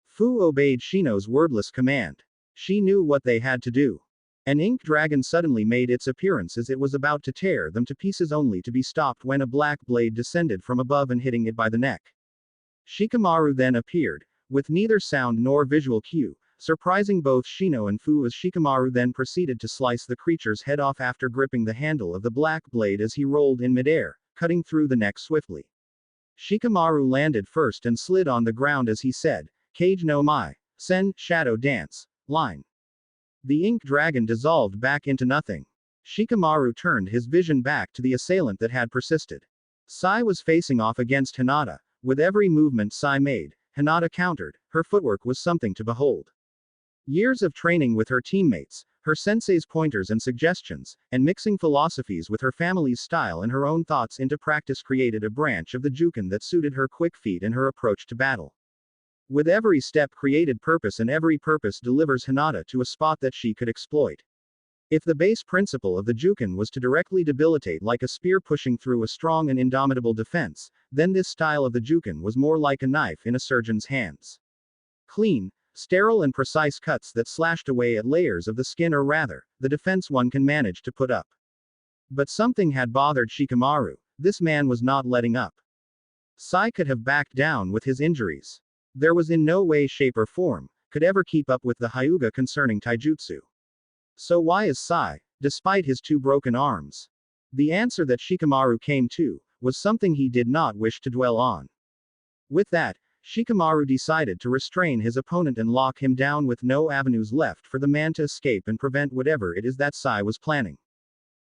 Fu obeyed Shino's wordless command. She knew what they had to do. An ink dragon suddenly made its appearance as it was about to tear them to pieces, only to be stopped when a black blade descended from above and hitting it by the neck. Shikamaru then appeared, with neither sound nor visual cue, surprising both Shino and Fu as Shikamaru then proceeded to slice the creature's head off after gripping the handle of the black blade as he rolled in midair, cutting through the neck swiftly. Shikamaru landed first and slid on the ground as he said, Kage no Mai, Sen, Shadow Dance, line. The ink dragon dissolved back into nothing. Shikamaru turned his vision back to the assailant that had persisted. Sai was facing off against Hinata. With every movement Sai made, Hinata countered. Her footwork was something to behold. Years of training with her teammates, her sensei's pointers and suggestions, and mixing philosophies with her family's style and her own thoughts into practice created a branch of the Jukin that suited her quick feet and her approach to battle. With every step created purpose, and every purpose delivers Hinata to a spot that she could exploit. If the base principle of the Jukin was to directly debilitate like a spear pushing through a strong and indomitable defense, then this style of the Jukin was more like a knife in a surgeon's hands. Clean, sterile and precise cuts that slashed away at layers of the skin, or rather, the defense one can manage to put up. But something had bothered Shikamaru. This man was not letting up. Sai could have backed down with his injuries. There was in no way, shape or form, could ever keep up with the Hyuga concerning taijutsu. So why is Sai, despite his 2 broken arms? The answer that Shikamaru came to, was something he did not wish to dwell on. With that, Shikamaru decided to restrain his opponent and lock him down with no avenues left for the man to escape and prevent whatever it is that Sai was planning.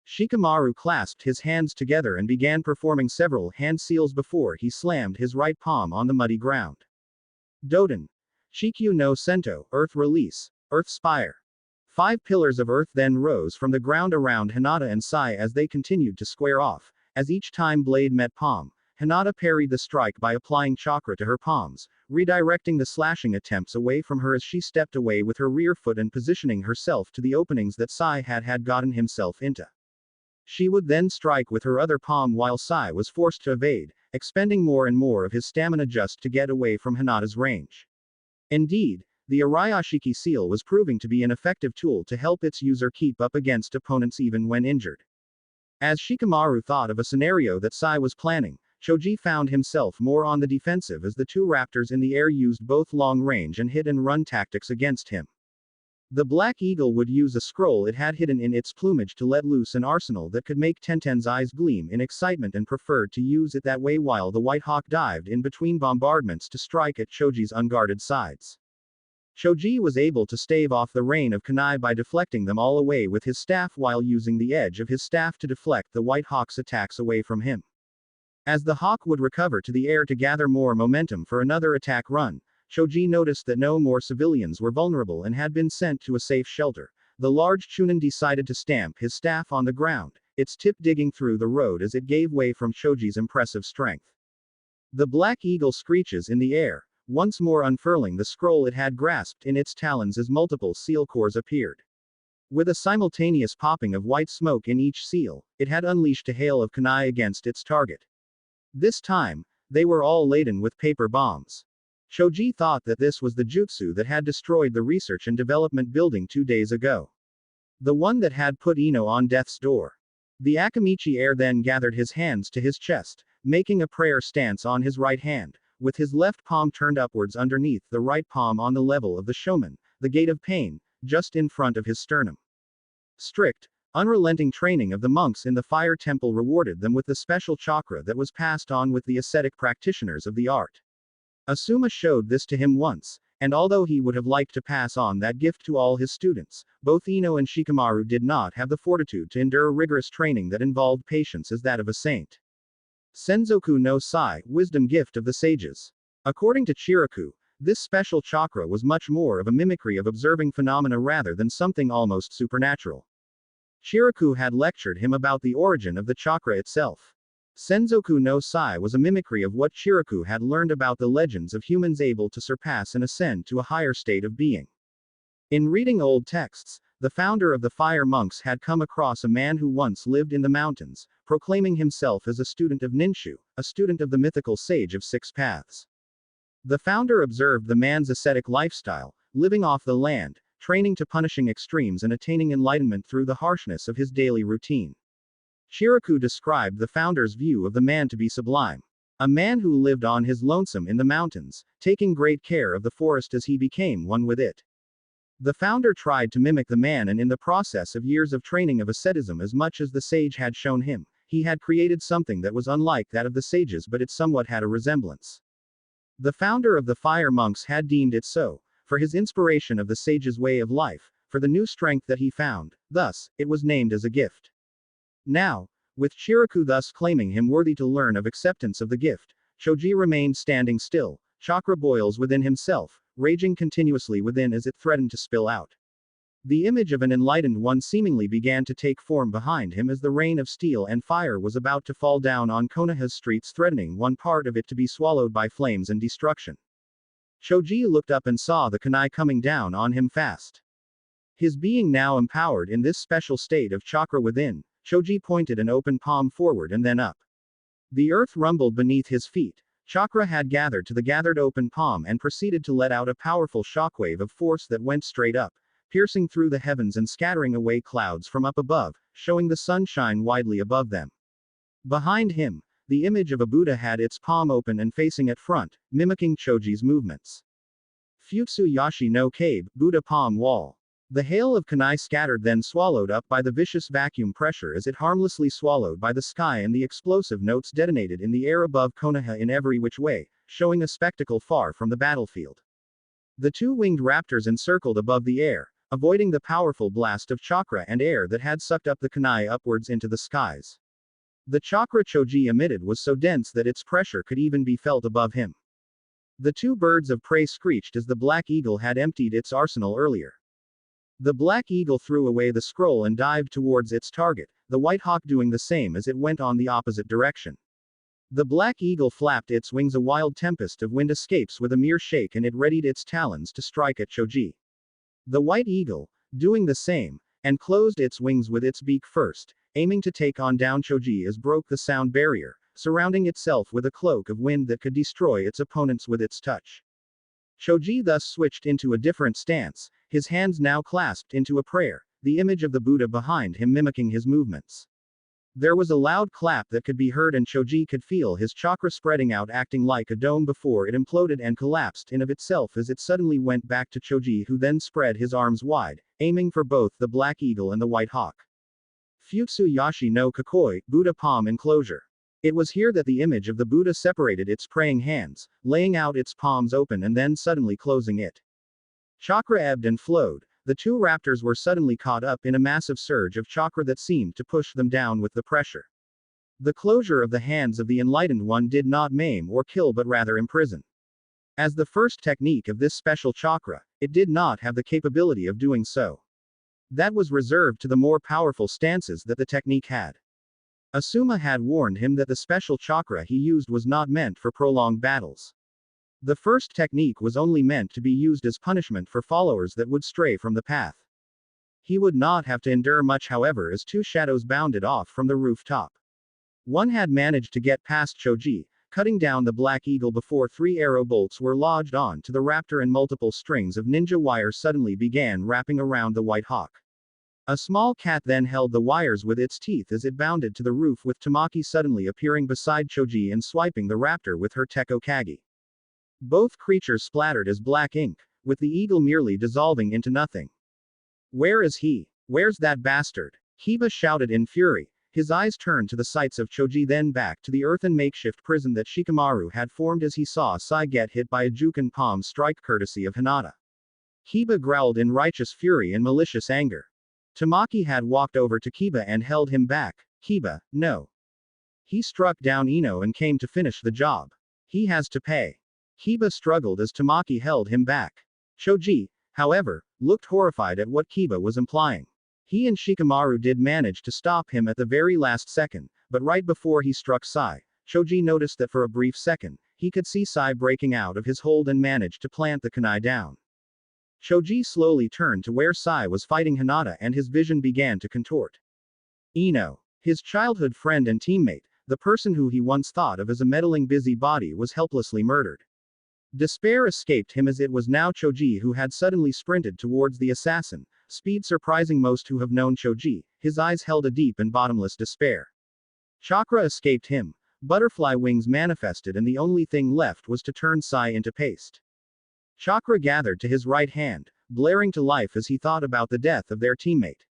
Shikamaru clasped his hands together and began performing several hand seals before he slammed his right palm on the muddy ground. Doden. Shikyu no Sento, Earth Release, Earth Spire. 5 pillars of earth then rose from the ground around Hinata and Sai as they continued to square off. As each time blade met palm, Hinata parried the strike by applying chakra to her palms, redirecting the slashing attempts away from her as she stepped away with her rear foot and positioning herself to the openings that Sai had gotten himself into. She would then strike with her other palm while Sai was forced to evade, expending more and more of his stamina just to get away from Hinata's range. Indeed, the Arayashiki seal was proving to be an effective tool to help its user keep up against opponents even when injured. As Shikamaru thought of a scenario that Sai was planning, Choji found himself more on the defensive as the 2 raptors in the air used both long-range and hit-and-run tactics against him. The Black Eagle would use a scroll it had hidden in its plumage to let loose an arsenal that could make Tenten's eyes gleam in excitement and preferred to use it that way, while the White Hawk dived in between bombardments to strike at Choji's unguarded sides. Choji was able to stave off the rain of kunai by deflecting them all away with his staff while using the edge of his staff to deflect the White Hawk's attacks away from him. As the hawk would recover to the air to gather more momentum for another attack run, Choji noticed that no more civilians were vulnerable and had been sent to a safe shelter. The large Chunin decided to stamp his staff on the ground, its tip digging through the road as it gave way from Choji's impressive strength. The Black Eagle screeches in the air, once more unfurling the scroll it had grasped in its talons as multiple seal cores appeared. With a simultaneous popping of white smoke in each seal, it had unleashed a hail of kunai against its target. This time, they were all laden with paper bombs. Choji thought that this was the jutsu that had destroyed the research and development building 2 days ago. The one that had put Ino on death's door. The Akamichi heir then gathered his hands to his chest, making a prayer stance on his right hand, with his left palm turned upwards underneath the right palm on the level of the shoman, the gate of pain, just in front of his sternum. Strict, unrelenting training of the monks in the fire temple rewarded them with the special chakra that was passed on with the ascetic practitioners of the art. Asuma showed this to him once, and although he would have liked to pass on that gift to all his students, both Ino and Shikamaru did not have the fortitude to endure rigorous training that involved patience as that of a saint. Senzoku no Sai, wisdom gift of the sages. According to Chiraku, this special chakra was much more of a mimicry of observing phenomena rather than something almost supernatural. Chiraku had lectured him about the origin of the chakra itself. Senzoku no Sai was a mimicry of what Chiraku had learned about the legends of humans able to surpass and ascend to a higher state of being. In reading old texts, the founder of the fire monks had come across a man who once lived in the mountains, proclaiming himself as a student of Ninshu, a student of the mythical sage of 6 paths. The founder observed the man's ascetic lifestyle, living off the land, training to punishing extremes and attaining enlightenment through the harshness of his daily routine. Chiraku described the founder's view of the man to be sublime. A man who lived on his lonesome in the mountains, taking great care of the forest as he became one with it. The founder tried to mimic the man, and in the process of years of training of asceticism as much as the sage had shown him, he had created something that was unlike that of the sages, but it somewhat had a resemblance. The founder of the fire monks had deemed it so, for his inspiration of the sage's way of life, for the new strength that he found, thus, it was named as a gift. Now, with Chiraku thus claiming him worthy to learn of acceptance of the gift, Choji remained standing still, chakra boils within himself, raging continuously within as it threatened to spill out. The image of an enlightened one seemingly began to take form behind him as the rain of steel and fire was about to fall down on Konoha's streets, threatening one part of it to be swallowed by flames and destruction. Choji looked up and saw the kunai coming down on him fast. His being now empowered in this special state of chakra within, Choji pointed an open palm forward and then up. The earth rumbled beneath his feet. Chakra had gathered to the gathered open palm and proceeded to let out a powerful shockwave of force that went straight up, piercing through the heavens and scattering away clouds from up above, showing the sunshine widely above them. Behind him, the image of a Buddha had its palm open and facing at front, mimicking Choji's movements. Futsu Yashi no Kabe, Buddha palm wall. The hail of kunai scattered then swallowed up by the vicious vacuum pressure as it harmlessly swallowed by the sky, and the explosive notes detonated in the air above Konoha in every which way, showing a spectacle far from the battlefield. The two winged raptors encircled above the air, avoiding the powerful blast of chakra and air that had sucked up the kunai upwards into the skies. The chakra Choji emitted was so dense that its pressure could even be felt above him. The two birds of prey screeched as the black eagle had emptied its arsenal earlier. The black eagle threw away the scroll and dived towards its target, the white hawk doing the same as it went on the opposite direction. The black eagle flapped its wings, a wild tempest of wind escapes with a mere shake, and it readied its talons to strike at Choji. The white eagle, doing the same, and closed its wings with its beak first, aiming to take on down Choji as broke the sound barrier, surrounding itself with a cloak of wind that could destroy its opponents with its touch. Choji thus switched into a different stance, his hands now clasped into a prayer, the image of the Buddha behind him mimicking his movements. There was a loud clap that could be heard, and Choji could feel his chakra spreading out, acting like a dome before it imploded and collapsed in of itself as it suddenly went back to Choji, who then spread his arms wide, aiming for both the black eagle and the white hawk. Futsu Yashi no Kakoi, Buddha palm enclosure. It was here that the image of the Buddha separated its praying hands, laying out its palms open and then suddenly closing it. Chakra ebbed and flowed. The two raptors were suddenly caught up in a massive surge of chakra that seemed to push them down with the pressure. The closure of the hands of the enlightened one did not maim or kill but rather imprison. As the first technique of this special chakra, it did not have the capability of doing so. That was reserved to the more powerful stances that the technique had. Asuma had warned him that the special chakra he used was not meant for prolonged battles. The first technique was only meant to be used as punishment for followers that would stray from the path. He would not have to endure much, however, as two shadows bounded off from the rooftop. One had managed to get past Choji, cutting down the black eagle before three arrow bolts were lodged on to the raptor, and multiple strings of ninja wire suddenly began wrapping around the white hawk. A small cat then held the wires with its teeth as it bounded to the roof, with Tamaki suddenly appearing beside Choji and swiping the raptor with her Tekokage. Both creatures splattered as black ink, with the eagle merely dissolving into nothing. "Where is he? Where's that bastard?" Kiba shouted in fury. His eyes turned to the sights of Choji, then back to the earthen makeshift prison that Shikamaru had formed as he saw Sai get hit by a Juken palm strike courtesy of Hinata. Kiba growled in righteous fury and malicious anger. Tamaki had walked over to Kiba and held him back. "Kiba, no. He struck down Ino and came to finish the job. He has to pay." Kiba struggled as Tamaki held him back. Choji, however, looked horrified at what Kiba was implying. He and Shikamaru did manage to stop him at the very last second, but right before he struck Sai, Choji noticed that for a brief second, he could see Sai breaking out of his hold and managed to plant the kunai down. Choji slowly turned to where Sai was fighting Hinata, and his vision began to contort. Ino, his childhood friend and teammate, the person who he once thought of as a meddling busybody, was helplessly murdered. Despair escaped him as it was now Choji who had suddenly sprinted towards the assassin, speed surprising most who have known Choji. His eyes held a deep and bottomless despair. Chakra escaped him, butterfly wings manifested, and the only thing left was to turn Sai into paste. Chakra gathered to his right hand, blaring to life as he thought about the death of their teammate.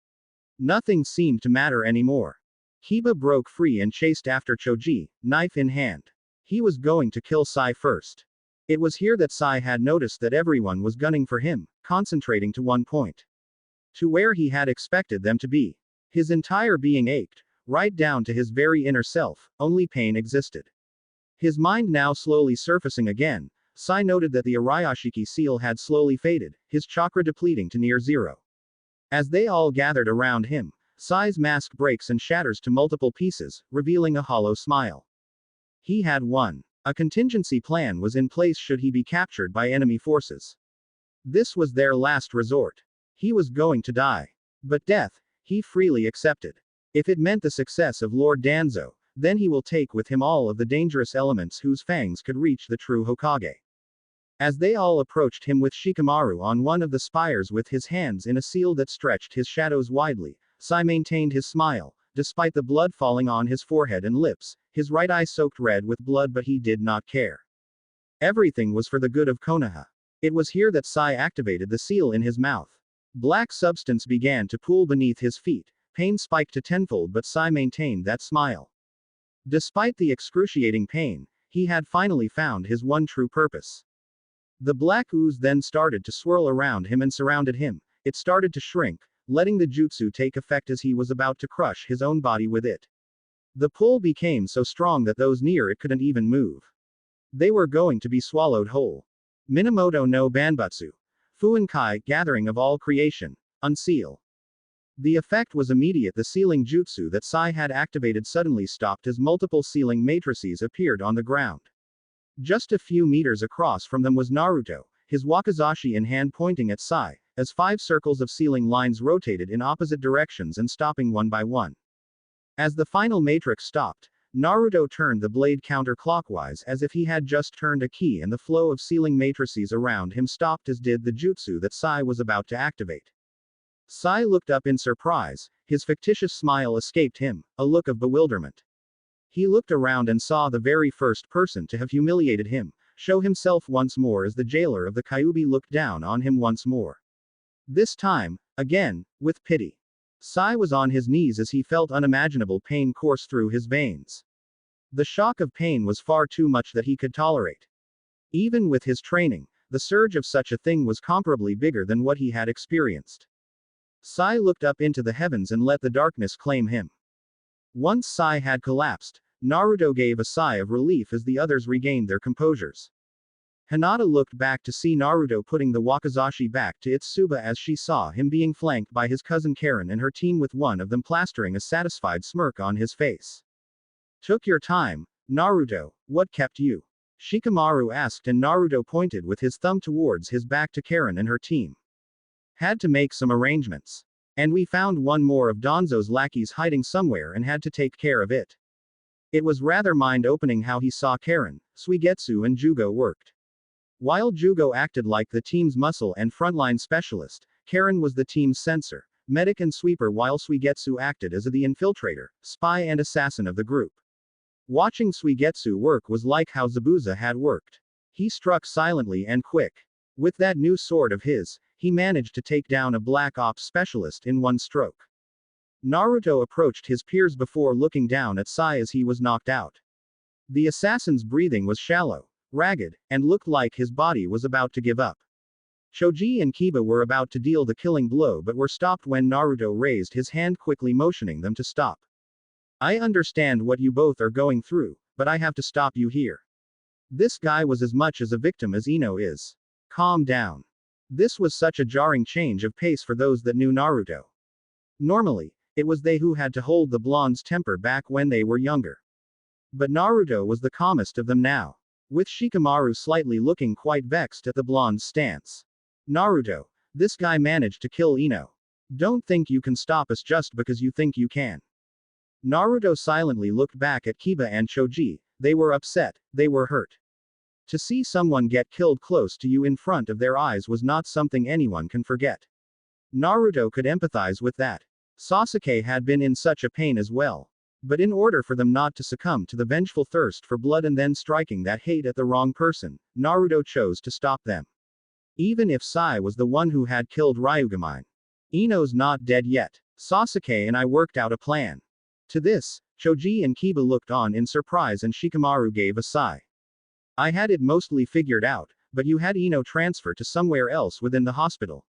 Nothing seemed to matter anymore. Kiba broke free and chased after Choji, knife in hand. He was going to kill Sai first. It was here that Sai had noticed that everyone was gunning for him, concentrating to one point. To where he had expected them to be. His entire being ached, right down to his very inner self, only pain existed. His mind now slowly surfacing again, Sai noted that the Arayashiki seal had slowly faded, his chakra depleting to near zero. As they all gathered around him, Sai's mask breaks and shatters to multiple pieces, revealing a hollow smile. He had won. A contingency plan was in place should he be captured by enemy forces. This was their last resort. He was going to die. But death, he freely accepted. If it meant the success of Lord Danzo, then he will take with him all of the dangerous elements whose fangs could reach the true Hokage. As they all approached him with Shikamaru on one of the spires with his hands in a seal that stretched his shadows widely, Sai maintained his smile, despite the blood falling on his forehead and lips, his right eye soaked red with blood, but he did not care. Everything was for the good of Konoha. It was here that Sai activated the seal in his mouth. Black substance began to pool beneath his feet, pain spiked to tenfold, but Sai maintained that smile. Despite the excruciating pain, he had finally found his one true purpose. The black ooze then started to swirl around him and surrounded him. It started to shrink, letting the jutsu take effect as he was about to crush his own body with it. The pull became so strong that those near it couldn't even move. They were going to be swallowed whole. Minamoto no Banbutsu. Fuinkai, gathering of all creation. Unseal. The effect was immediate. The sealing jutsu that Sai had activated suddenly stopped as multiple sealing matrices appeared on the ground. Just a few meters across from them was Naruto, his wakizashi in hand pointing at Sai, as 5 circles of sealing lines rotated in opposite directions and stopping one by one. As the final matrix stopped, Naruto turned the blade counterclockwise as if he had just turned a key, and the flow of sealing matrices around him stopped, as did the jutsu that Sai was about to activate. Sai looked up in surprise, his fictitious smile escaped him, a look of bewilderment. He looked around and saw the very first person to have humiliated him show himself once more as the jailer of the Kyuubi looked down on him once more. This time, again, with pity. Sai was on his knees as he felt unimaginable pain course through his veins. The shock of pain was far too much that he could tolerate. Even with his training, the surge of such a thing was comparably bigger than what he had experienced. Sai looked up into the heavens and let the darkness claim him. Once Sai had collapsed, Naruto gave a sigh of relief as the others regained their composures. Hinata looked back to see Naruto putting the wakizashi back to its tsuba as she saw him being flanked by his cousin Karen and her team, with one of them plastering a satisfied smirk on his face. Took your time, Naruto, what kept you? Shikamaru asked, and Naruto pointed with his thumb towards his back to Karen and her team. Had to make some arrangements. And we found one more of Danzo's lackeys hiding somewhere and had to take care of it. It was rather mind-opening how he saw Karen, Suigetsu and Jugo worked. While Jugo acted like the team's muscle and frontline specialist, Karen was the team's censor, medic and sweeper, while Suigetsu acted as the infiltrator, spy and assassin of the group. Watching Suigetsu work was like how Zabuza had worked. He struck silently and quick. With that new sword of his, he managed to take down a black ops specialist in one stroke. Naruto approached his peers before looking down at Sai as he was knocked out. The assassin's breathing was shallow, ragged, and looked like his body was about to give up. Choji and Kiba were about to deal the killing blow but were stopped when Naruto raised his hand, quickly motioning them to stop. I understand what you both are going through, but I have to stop you here. This guy was as much as a victim as Ino is. Calm down. This was such a jarring change of pace for those that knew Naruto. Normally, it was they who had to hold the blonde's temper back when they were younger. But Naruto was the calmest of them now, with Shikamaru slightly looking quite vexed at the blonde's stance. Naruto, this guy managed to kill Ino. Don't think you can stop us just because you think you can. Naruto silently looked back at Kiba and Choji. They were upset, they were hurt. To see someone get killed close to you in front of their eyes was not something anyone can forget. Naruto could empathize with that. Sasuke had been in such a pain as well. But in order for them not to succumb to the vengeful thirst for blood and then striking that hate at the wrong person, Naruto chose to stop them. Even if Sai was the one who had killed Ryugamine. Ino's not dead yet. Sasuke and I worked out a plan. To this, Choji and Kiba looked on in surprise and Shikamaru gave a sigh. I had it mostly figured out, but you had Ino transfer to somewhere else within the hospital.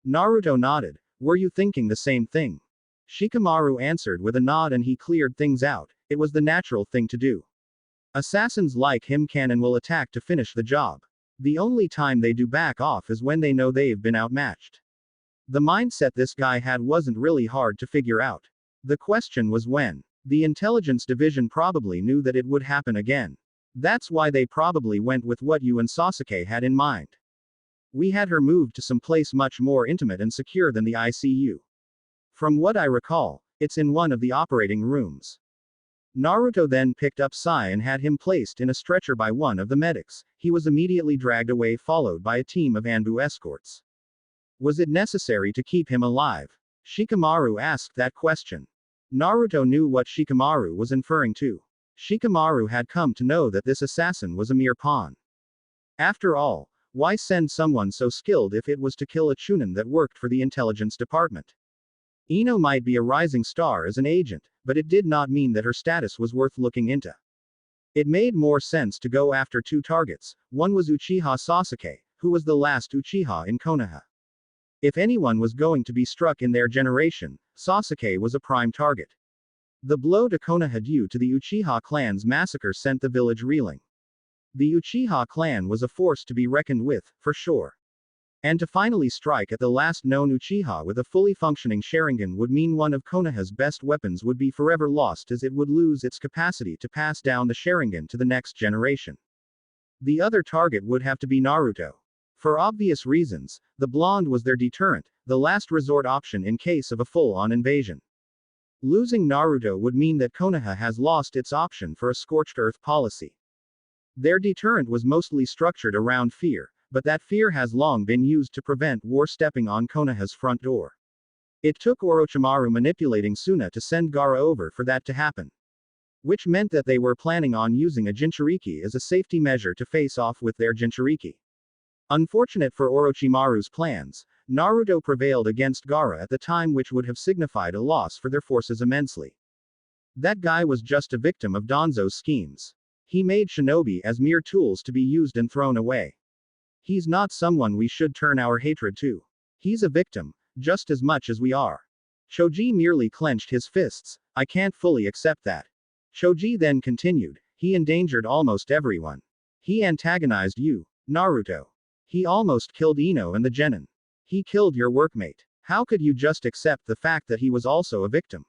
Naruto nodded. Were you thinking the same thing? Shikamaru answered with a nod, and he cleared things out. It was the natural thing to do. Assassins like him can and will attack to finish the job. The only time they do back off is when they know they've been outmatched. The mindset this guy had wasn't really hard to figure out. The question was when. The intelligence division probably knew that it would happen again. That's why they probably went with what you and Sasuke had in mind. We had her moved to some place much more intimate and secure than the ICU. From what I recall, it's in one of the operating rooms. Naruto then picked up Sai and had him placed in a stretcher by one of the medics. He was immediately dragged away, followed by a team of Anbu escorts. Was it necessary to keep him alive? Shikamaru asked that question. Naruto knew what Shikamaru was inferring to. Shikamaru had come to know that this assassin was a mere pawn. After all, why send someone so skilled if it was to kill a Chunin that worked for the intelligence department? Ino might be a rising star as an agent, but it did not mean that her status was worth looking into. It made more sense to go after two targets. One was Uchiha Sasuke, who was the last Uchiha in Konoha. If anyone was going to be struck in their generation, Sasuke was a prime target. The blow to Konoha due to the Uchiha clan's massacre sent the village reeling. The Uchiha clan was a force to be reckoned with, for sure. And to finally strike at the last known Uchiha with a fully functioning Sharingan would mean one of Konoha's best weapons would be forever lost, as it would lose its capacity to pass down the Sharingan to the next generation. The other target would have to be Naruto. For obvious reasons, the blonde was their deterrent, the last resort option in case of a full-on invasion. Losing Naruto would mean that Konoha has lost its option for a scorched earth policy. Their deterrent was mostly structured around fear, but that fear has long been used to prevent war stepping on Konoha's front door. It took Orochimaru manipulating Suna to send Gaara over for that to happen. Which meant that they were planning on using a Jinchuriki as a safety measure to face off with their Jinchuriki. Unfortunate for Orochimaru's plans, Naruto prevailed against Gaara at the time, which would have signified a loss for their forces immensely. That guy was just a victim of Danzo's schemes. He made Shinobi as mere tools to be used and thrown away. He's not someone we should turn our hatred to. He's a victim, just as much as we are. Choji merely clenched his fists. I can't fully accept that. Choji then continued, he endangered almost everyone. He antagonized you, Naruto. He almost killed Ino and the genin. He killed your workmate. How could you just accept the fact that he was also a victim?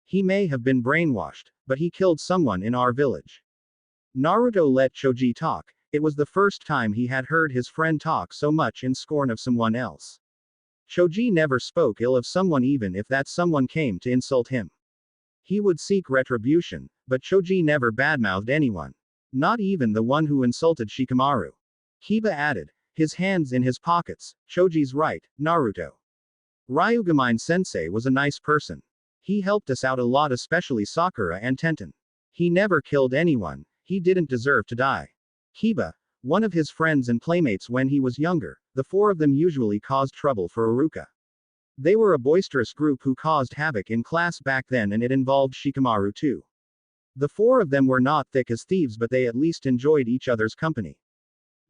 He may have been brainwashed, but he killed someone in our village. Naruto let Choji talk. It was the first time he had heard his friend talk so much in scorn of someone else. Choji never spoke ill of someone even if that someone came to insult him. He would seek retribution, but Choji never badmouthed anyone. Not even the one who insulted Shikamaru. Kiba added, his hands in his pockets. Choji's right, Naruto. Ryugamine sensei was a nice person. He helped us out a lot, especially Sakura and Tenten. He never killed anyone. He didn't deserve to die. Kiba, one of his friends and playmates when he was younger, the four of them usually caused trouble for Iruka. They were a boisterous group who caused havoc in class back then, and it involved Shikamaru too. The four of them were not thick as thieves, but they at least enjoyed each other's company.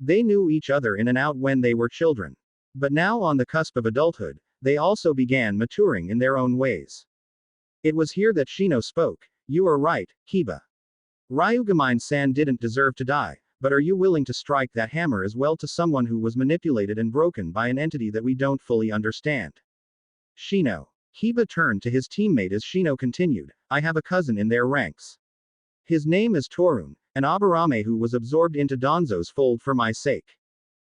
They knew each other in and out when they were children. But now, on the cusp of adulthood, they also began maturing in their own ways. It was here that Shino spoke. You are right, Kiba. Ryugamine-san didn't deserve to die, but are you willing to strike that hammer as well to someone who was manipulated and broken by an entity that we don't fully understand? Shino. Kiba turned to his teammate as Shino continued, I have a cousin in their ranks. His name is Torun, an Aburame who was absorbed into Danzo's fold for my sake.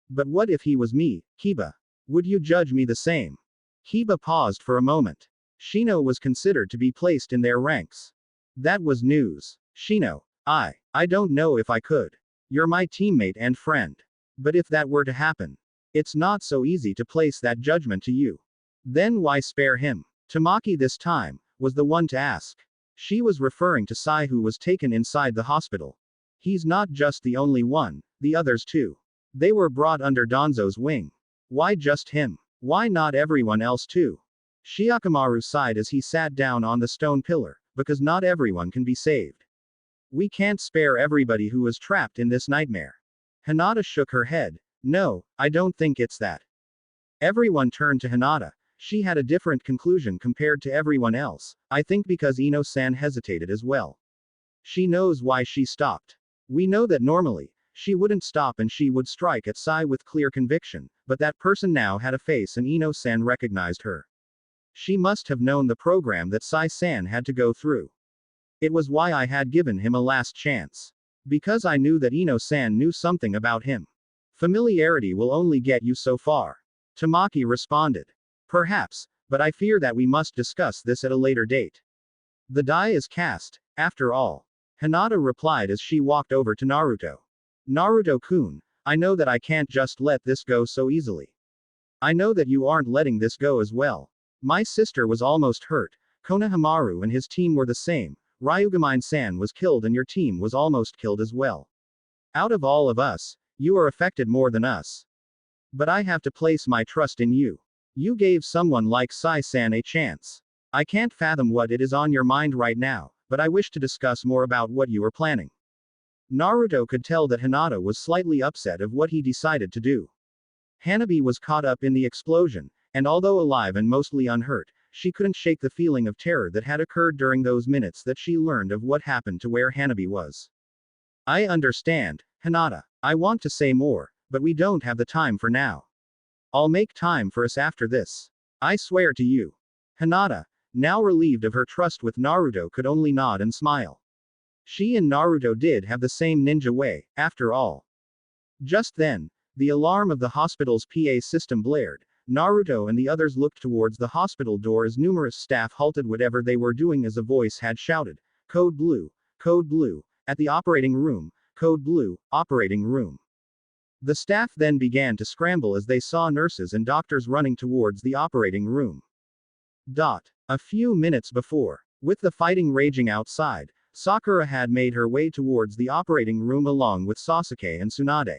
But what if he was me, Kiba? Would you judge me the same? Kiba paused for a moment. Shino was considered to be placed in their ranks. That was news. Shino. I don't know if I could. You're my teammate and friend. But if that were to happen, it's not so easy to place that judgment to you. Then why spare him? Tamaki this time was the one to ask. She was referring to Sai, who was taken inside the hospital. He's not just the only one, the others too. They were brought under Danzo's wing. Why just him? Why not everyone else too? Shiakamaru sighed as he sat down on the stone pillar, because not everyone can be saved. We can't spare everybody who is trapped in this nightmare. Hinata shook her head. No, I don't think it's that. Everyone turned to Hinata. She had a different conclusion compared to everyone else, I think because Ino-san hesitated as well. She knows why she stopped. We know that normally, she wouldn't stop and she would strike at Sai with clear conviction, but that person now had a face and Ino-san recognized her. She must have known the program that Sai-san had to go through. It was why I had given him a last chance. Because I knew that Ino-san knew something about him. Familiarity will only get you so far. Tamaki responded. Perhaps, but I fear that we must discuss this at a later date. The die is cast, after all. Hinata replied as she walked over to Naruto. Naruto-kun, I know that I can't just let this go so easily. I know that you aren't letting this go as well. My sister was almost hurt, Konohamaru and his team were the same, Ryugamine-san was killed and your team was almost killed as well. Out of all of us, you are affected more than us. But I have to place my trust in you. You gave someone like Sai-san a chance. I can't fathom what it is on your mind right now, but I wish to discuss more about what you are planning. Naruto could tell that Hinata was slightly upset of what he decided to do. Hanabi was caught up in the explosion, and although alive and mostly unhurt, she couldn't shake the feeling of terror that had occurred during those minutes that she learned of what happened to where Hanabi was. I understand, Hinata. I want to say more, but we don't have the time for now. I'll make time for us after this. I swear to you. Hinata, now relieved of her trust with Naruto, could only nod and smile. She and Naruto did have the same ninja way, after all. Just then, the alarm of the hospital's PA system blared. Naruto and the others looked towards the hospital door as numerous staff halted whatever they were doing as a voice had shouted, Code Blue, at the operating room, Code Blue, operating room. The staff then began to scramble as they saw nurses and doctors running towards the operating room. A few minutes before, with the fighting raging outside, Sakura had made her way towards the operating room along with Sasuke and Tsunade.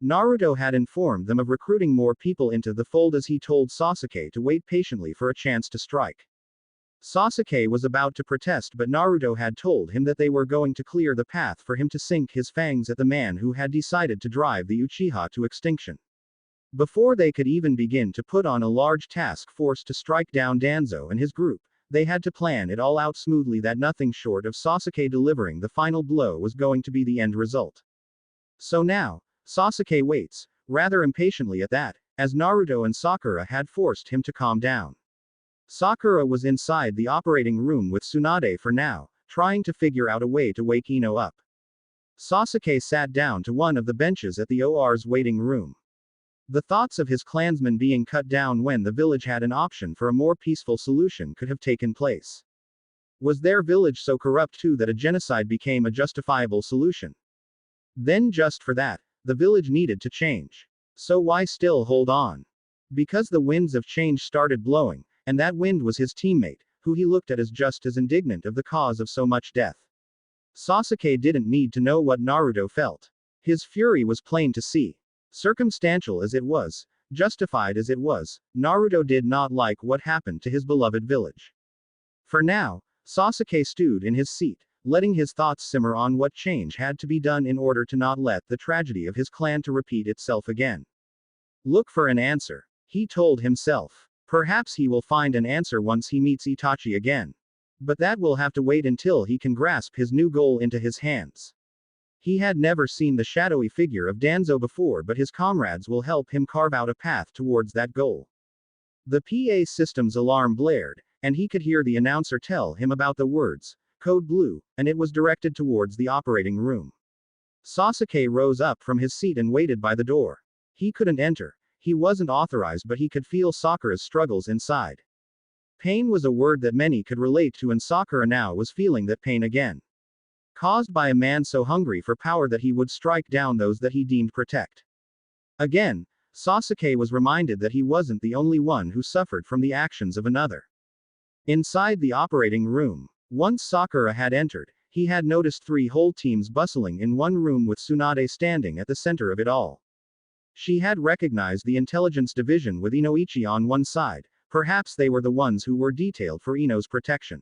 Naruto had informed them of recruiting more people into the fold as he told Sasuke to wait patiently for a chance to strike. Sasuke was about to protest, but Naruto had told him that they were going to clear the path for him to sink his fangs at the man who had decided to drive the Uchiha to extinction. Before they could even begin to put on a large task force to strike down Danzo and his group, they had to plan it all out smoothly that nothing short of Sasuke delivering the final blow was going to be the end result. So now, Sasuke waits, rather impatiently at that, as Naruto and Sakura had forced him to calm down. Sakura was inside the operating room with Tsunade for now, trying to figure out a way to wake Ino up. Sasuke sat down to one of the benches at the OR's waiting room. The thoughts of his clansmen being cut down when the village had an option for a more peaceful solution could have taken place. Was their village so corrupt too that a genocide became a justifiable solution? Then just for that, the village needed to change. So why still hold on? Because the winds of change started blowing, and that wind was his teammate, who he looked at as just as indignant of the cause of so much death. Sasuke didn't need to know what Naruto felt. His fury was plain to see. Circumstantial as it was, justified as it was, Naruto did not like what happened to his beloved village. For now, Sasuke stood in his seat, letting his thoughts simmer on what change had to be done in order to not let the tragedy of his clan to repeat itself again. Look for an answer, he told himself. Perhaps he will find an answer once he meets Itachi again. But that will have to wait until he can grasp his new goal into his hands. He had never seen the shadowy figure of Danzo before, but his comrades will help him carve out a path towards that goal. The PA system's alarm blared, and he could hear the announcer tell him about the words, Code Blue, and it was directed towards the operating room. Sasuke rose up from his seat and waited by the door. He couldn't enter. He wasn't authorized, but he could feel Sakura's struggles inside. Pain was a word that many could relate to, and Sakura now was feeling that pain again. Caused by a man so hungry for power that he would strike down those that he deemed protect. Again, Sasuke was reminded that he wasn't the only one who suffered from the actions of another. Inside the operating room, once Sakura had entered, he had noticed 3 whole teams bustling in one room with Tsunade standing at the center of it all. She had recognized the intelligence division with Inoichi on one side, perhaps they were the ones who were detailed for Ino's protection.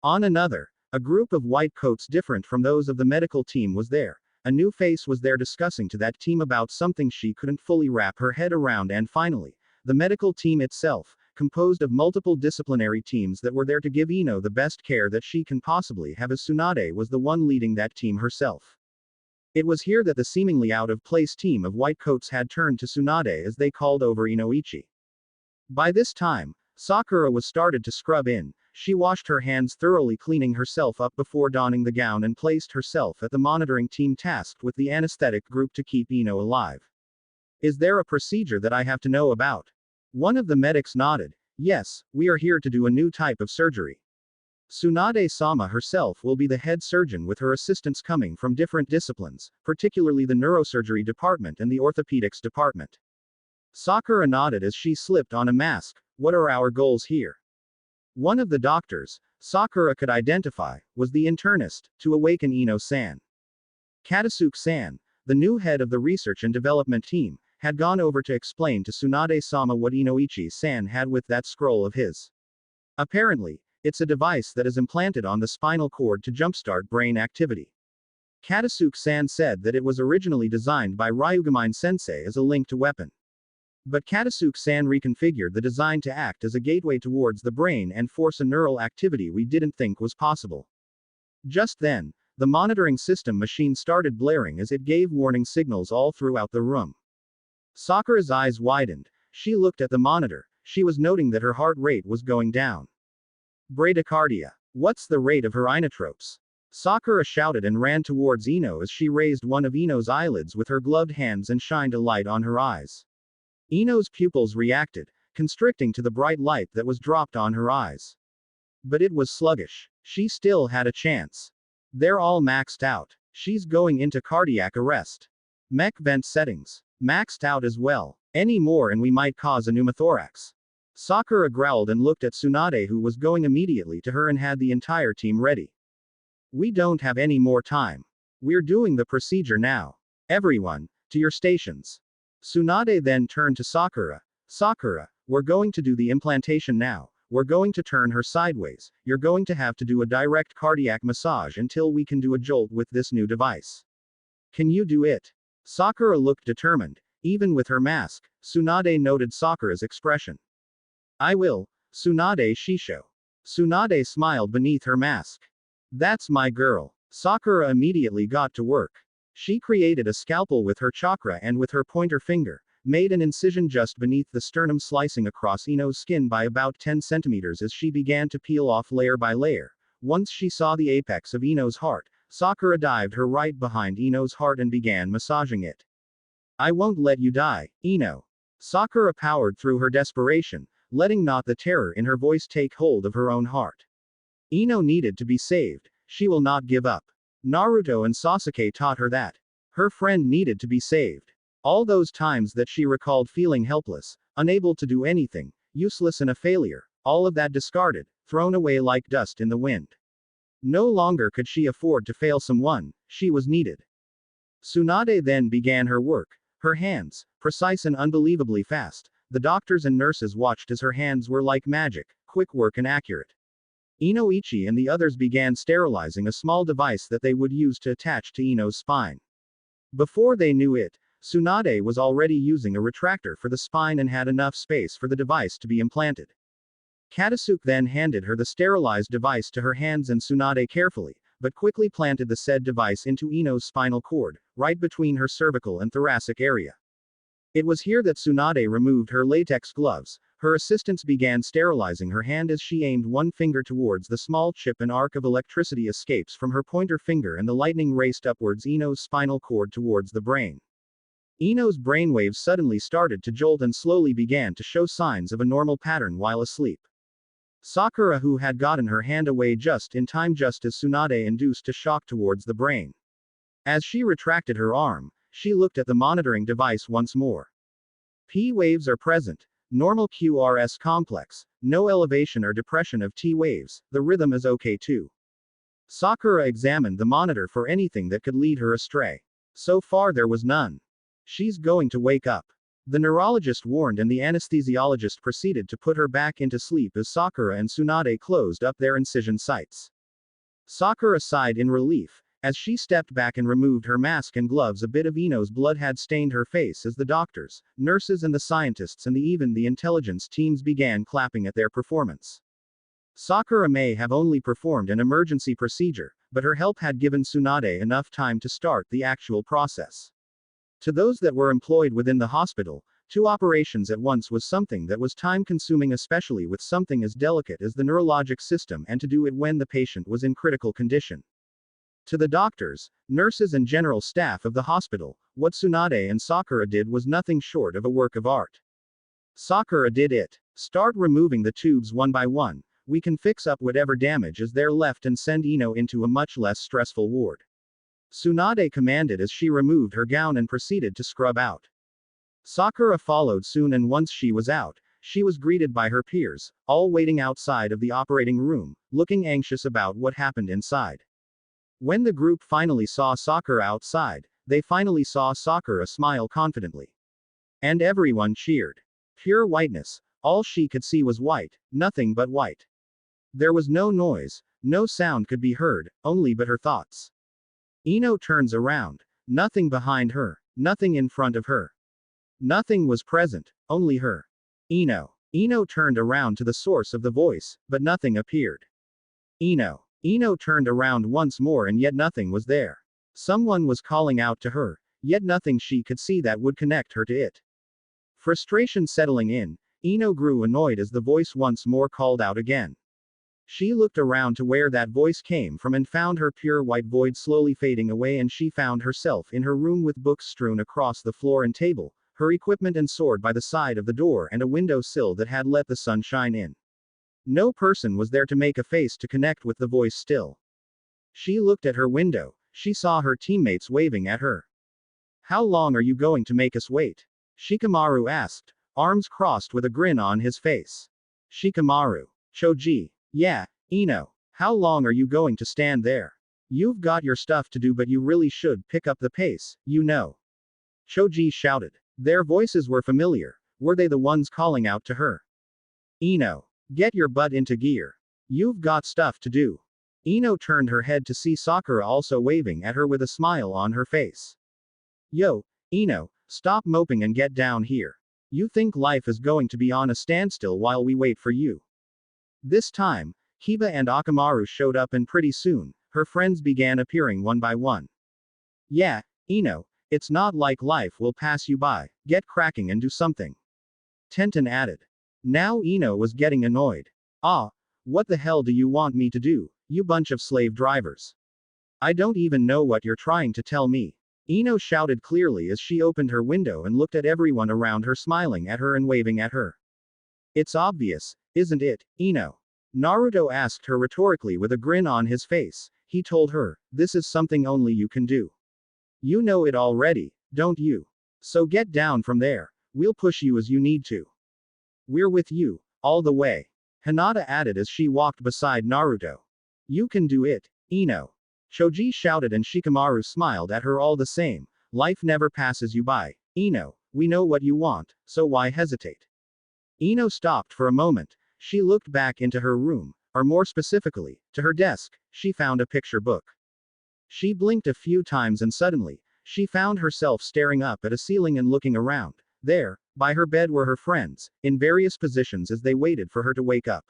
On another, a group of white coats different from those of the medical team was there. A new face was there discussing to that team about something she couldn't fully wrap her head around, and finally, the medical team itself, composed of multiple disciplinary teams that were there to give Ino the best care that she can possibly have, as Tsunade was the one leading that team herself. It was here that the seemingly out-of-place team of white coats had turned to Tsunade as they called over Inoichi. By this time, Sakura was started to scrub in. She washed her hands thoroughly, cleaning herself up before donning the gown, and placed herself at the monitoring team tasked with the anesthetic group to keep Ino alive. Is there a procedure that I have to know about? One of the medics nodded. Yes, we are here to do a new type of surgery. Tsunade-sama herself will be the head surgeon with her assistants coming from different disciplines, particularly the neurosurgery department and the orthopedics department. Sakura nodded as she slipped on a mask. What are our goals here? One of the doctors, Sakura could identify, was the internist, to awaken Ino-san. Katasuke-san, the new head of the research and development team, had gone over to explain to Tsunade-sama what Inoichi-san had with that scroll of his. Apparently, it's a device that is implanted on the spinal cord to jumpstart brain activity. Katasuke-san said that it was originally designed by Ryugamine-sensei as a link to weapon. But Katasuke-san reconfigured the design to act as a gateway towards the brain and force a neural activity we didn't think was possible. Just then, the monitoring system machine started blaring as it gave warning signals all throughout the room. Sakura's eyes widened. She looked at the monitor. She was noting that her heart rate was going down. Bradycardia. What's the rate of her inotropes? Sakura shouted and ran towards Ino as she raised one of Ino's eyelids with her gloved hands and shined a light on her eyes. Ino's pupils reacted, constricting to the bright light that was dropped on her eyes. But it was sluggish. She still had a chance. They're all maxed out. She's going into cardiac arrest. Mech vent settings. Maxed out as well. Any more and we might cause a pneumothorax. Sakura growled and looked at Tsunade, who was going immediately to her and had the entire team ready. We don't have any more time. We're doing the procedure now. Everyone, to your stations. Tsunade then turned to Sakura. Sakura, we're going to do the implantation now. We're going to turn her sideways. You're going to have to do a direct cardiac massage until we can do a jolt with this new device. Can you do it? Sakura looked determined. Even with her mask, Tsunade noted Sakura's expression. I will, Tsunade Shisho. Tsunade smiled beneath her mask. That's my girl. Sakura immediately got to work. She created a scalpel with her chakra and with her pointer finger, made an incision just beneath the sternum, slicing across Ino's skin by about 10 centimeters as she began to peel off layer by layer. Once she saw the apex of Ino's heart, Sakura dived her right behind Ino's heart and began massaging it. I won't let you die, Ino. Sakura powered through her desperation, letting not the terror in her voice take hold of her own heart. Ino needed to be saved. She will not give up. Naruto and Sasuke taught her that. Her friend needed to be saved. All those times that she recalled feeling helpless, unable to do anything, useless and a failure, all of that discarded, thrown away like dust in the wind. No longer could she afford to fail someone, she was needed. Tsunade then began her work. Her hands, precise and unbelievably fast. The doctors and nurses watched as her hands were like magic, quick work and accurate. Inoichi and the others began sterilizing a small device that they would use to attach to Ino's spine. Before they knew it, Tsunade was already using a retractor for the spine and had enough space for the device to be implanted. Katasuke then handed her the sterilized device to her hands, and Tsunade carefully, but quickly planted the said device into Ino's spinal cord, right between her cervical and thoracic area. It was here that Tsunade removed her latex gloves. Her assistants began sterilizing her hand as she aimed one finger towards the small chip. An arc of electricity escapes from her pointer finger and the lightning raced upwards Ino's spinal cord towards the brain. Ino's brainwaves suddenly started to jolt and slowly began to show signs of a normal pattern while asleep. Sakura, who had gotten her hand away just in time just as Tsunade induced a shock towards the brain. As she retracted her arm, she looked at the monitoring device once more. P waves are present. Normal QRS complex. No elevation or depression of T waves. The rhythm is okay too. Sakura examined the monitor for anything that could lead her astray. So far there was none. She's going to wake up. The neurologist warned, and the anesthesiologist proceeded to put her back into sleep as Sakura and Tsunade closed up their incision sites. Sakura sighed in relief. As she stepped back and removed her mask and gloves, a bit of Ino's blood had stained her face as the doctors, nurses and the scientists and even the intelligence teams began clapping at their performance. Sakura may have only performed an emergency procedure, but her help had given Tsunade enough time to start the actual process. To those that were employed within the hospital, 2 operations at once was something that was time-consuming, especially with something as delicate as the neurologic system, and to do it when the patient was in critical condition. To the doctors, nurses and general staff of the hospital, what Tsunade and Sakura did was nothing short of a work of art. Sakura did it. Start removing the tubes one by one. We can fix up whatever damage is there left and send Ino into a much less stressful ward. Tsunade commanded as she removed her gown and proceeded to scrub out. Sakura followed soon, and once she was out, she was greeted by her peers, all waiting outside of the operating room, looking anxious about what happened inside. When the group finally saw Sakura outside, they finally saw Sakura smile confidently. And everyone cheered. Pure whiteness, all she could see was white, nothing but white. There was no noise, no sound could be heard, only but her thoughts. Ino turns around. Nothing behind her, nothing in front of her. Nothing was present, only her. Ino. Ino turned around to the source of the voice, but nothing appeared. Ino. Ino turned around once more, and yet nothing was there. Someone was calling out to her, yet nothing she could see that would connect her to it. Frustration settling in, Ino grew annoyed as the voice once more called out again. She looked around to where that voice came from and found her pure white void slowly fading away, and she found herself in her room with books strewn across the floor and table, her equipment and sword by the side of the door, and a window sill that had let the sun shine in. No person was there to make a face to connect with the voice still. She looked at her window. She saw her teammates waving at her. "How long are you going to make us wait?" Shikamaru asked, arms crossed with a grin on his face. Shikamaru. Choji. Yeah, Ino. How long are you going to stand there? You've got your stuff to do, but you really should pick up the pace, you know. Choji shouted. Their voices were familiar. Were they the ones calling out to her? Ino. Get your butt into gear. You've got stuff to do. Ino turned her head to see Sakura also waving at her with a smile on her face. Yo, Ino, stop moping and get down here. You think life is going to be on a standstill while we wait for you? This time, Kiba and Akamaru showed up, and pretty soon, her friends began appearing one by one. Yeah, Ino, it's not like life will pass you by, get cracking and do something. Tenten added. Now Ino was getting annoyed. Ah, what the hell do you want me to do, you bunch of slave drivers? I don't even know what you're trying to tell me. Ino shouted clearly as she opened her window and looked at everyone around her, smiling at her and waving at her. It's obvious, isn't it, Ino? Naruto asked her rhetorically with a grin on his face. He told her, this is something only you can do. You know it already, don't you? So get down from there. We'll push you as you need to. We're with you, all the way. Hinata added as she walked beside Naruto. You can do it, Ino. Choji shouted, and Shikamaru smiled at her all the same. Life never passes you by, Ino. We know what you want, so why hesitate? Ino stopped for a moment. She looked back into her room, or more specifically, to her desk. She found a picture book. She blinked a few times and suddenly, she found herself staring up at a ceiling and looking around. There, by her bed, were her friends, in various positions as they waited for her to wake up.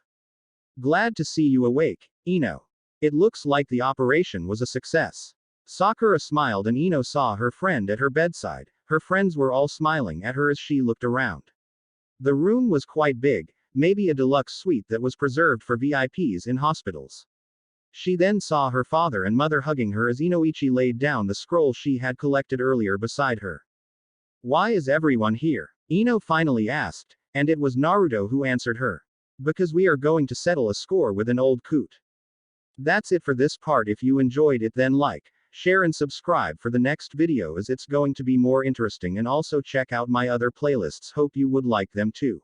Glad to see you awake, Ino. It looks like the operation was a success. Sakura smiled, and Ino saw her friend at her bedside. Her friends were all smiling at her as she looked around. The room was quite big, maybe a deluxe suite that was preserved for VIPs in hospitals. She then saw her father and mother hugging her as Inoichi laid down the scroll she had collected earlier beside her. Why is everyone here? Ino finally asked, and it was Naruto who answered her. Because we are going to settle a score with an old coot. That's it for this part. If you enjoyed it, then like, share and subscribe for the next video, as it's going to be more interesting, and also check out my other playlists. Hope you would like them too.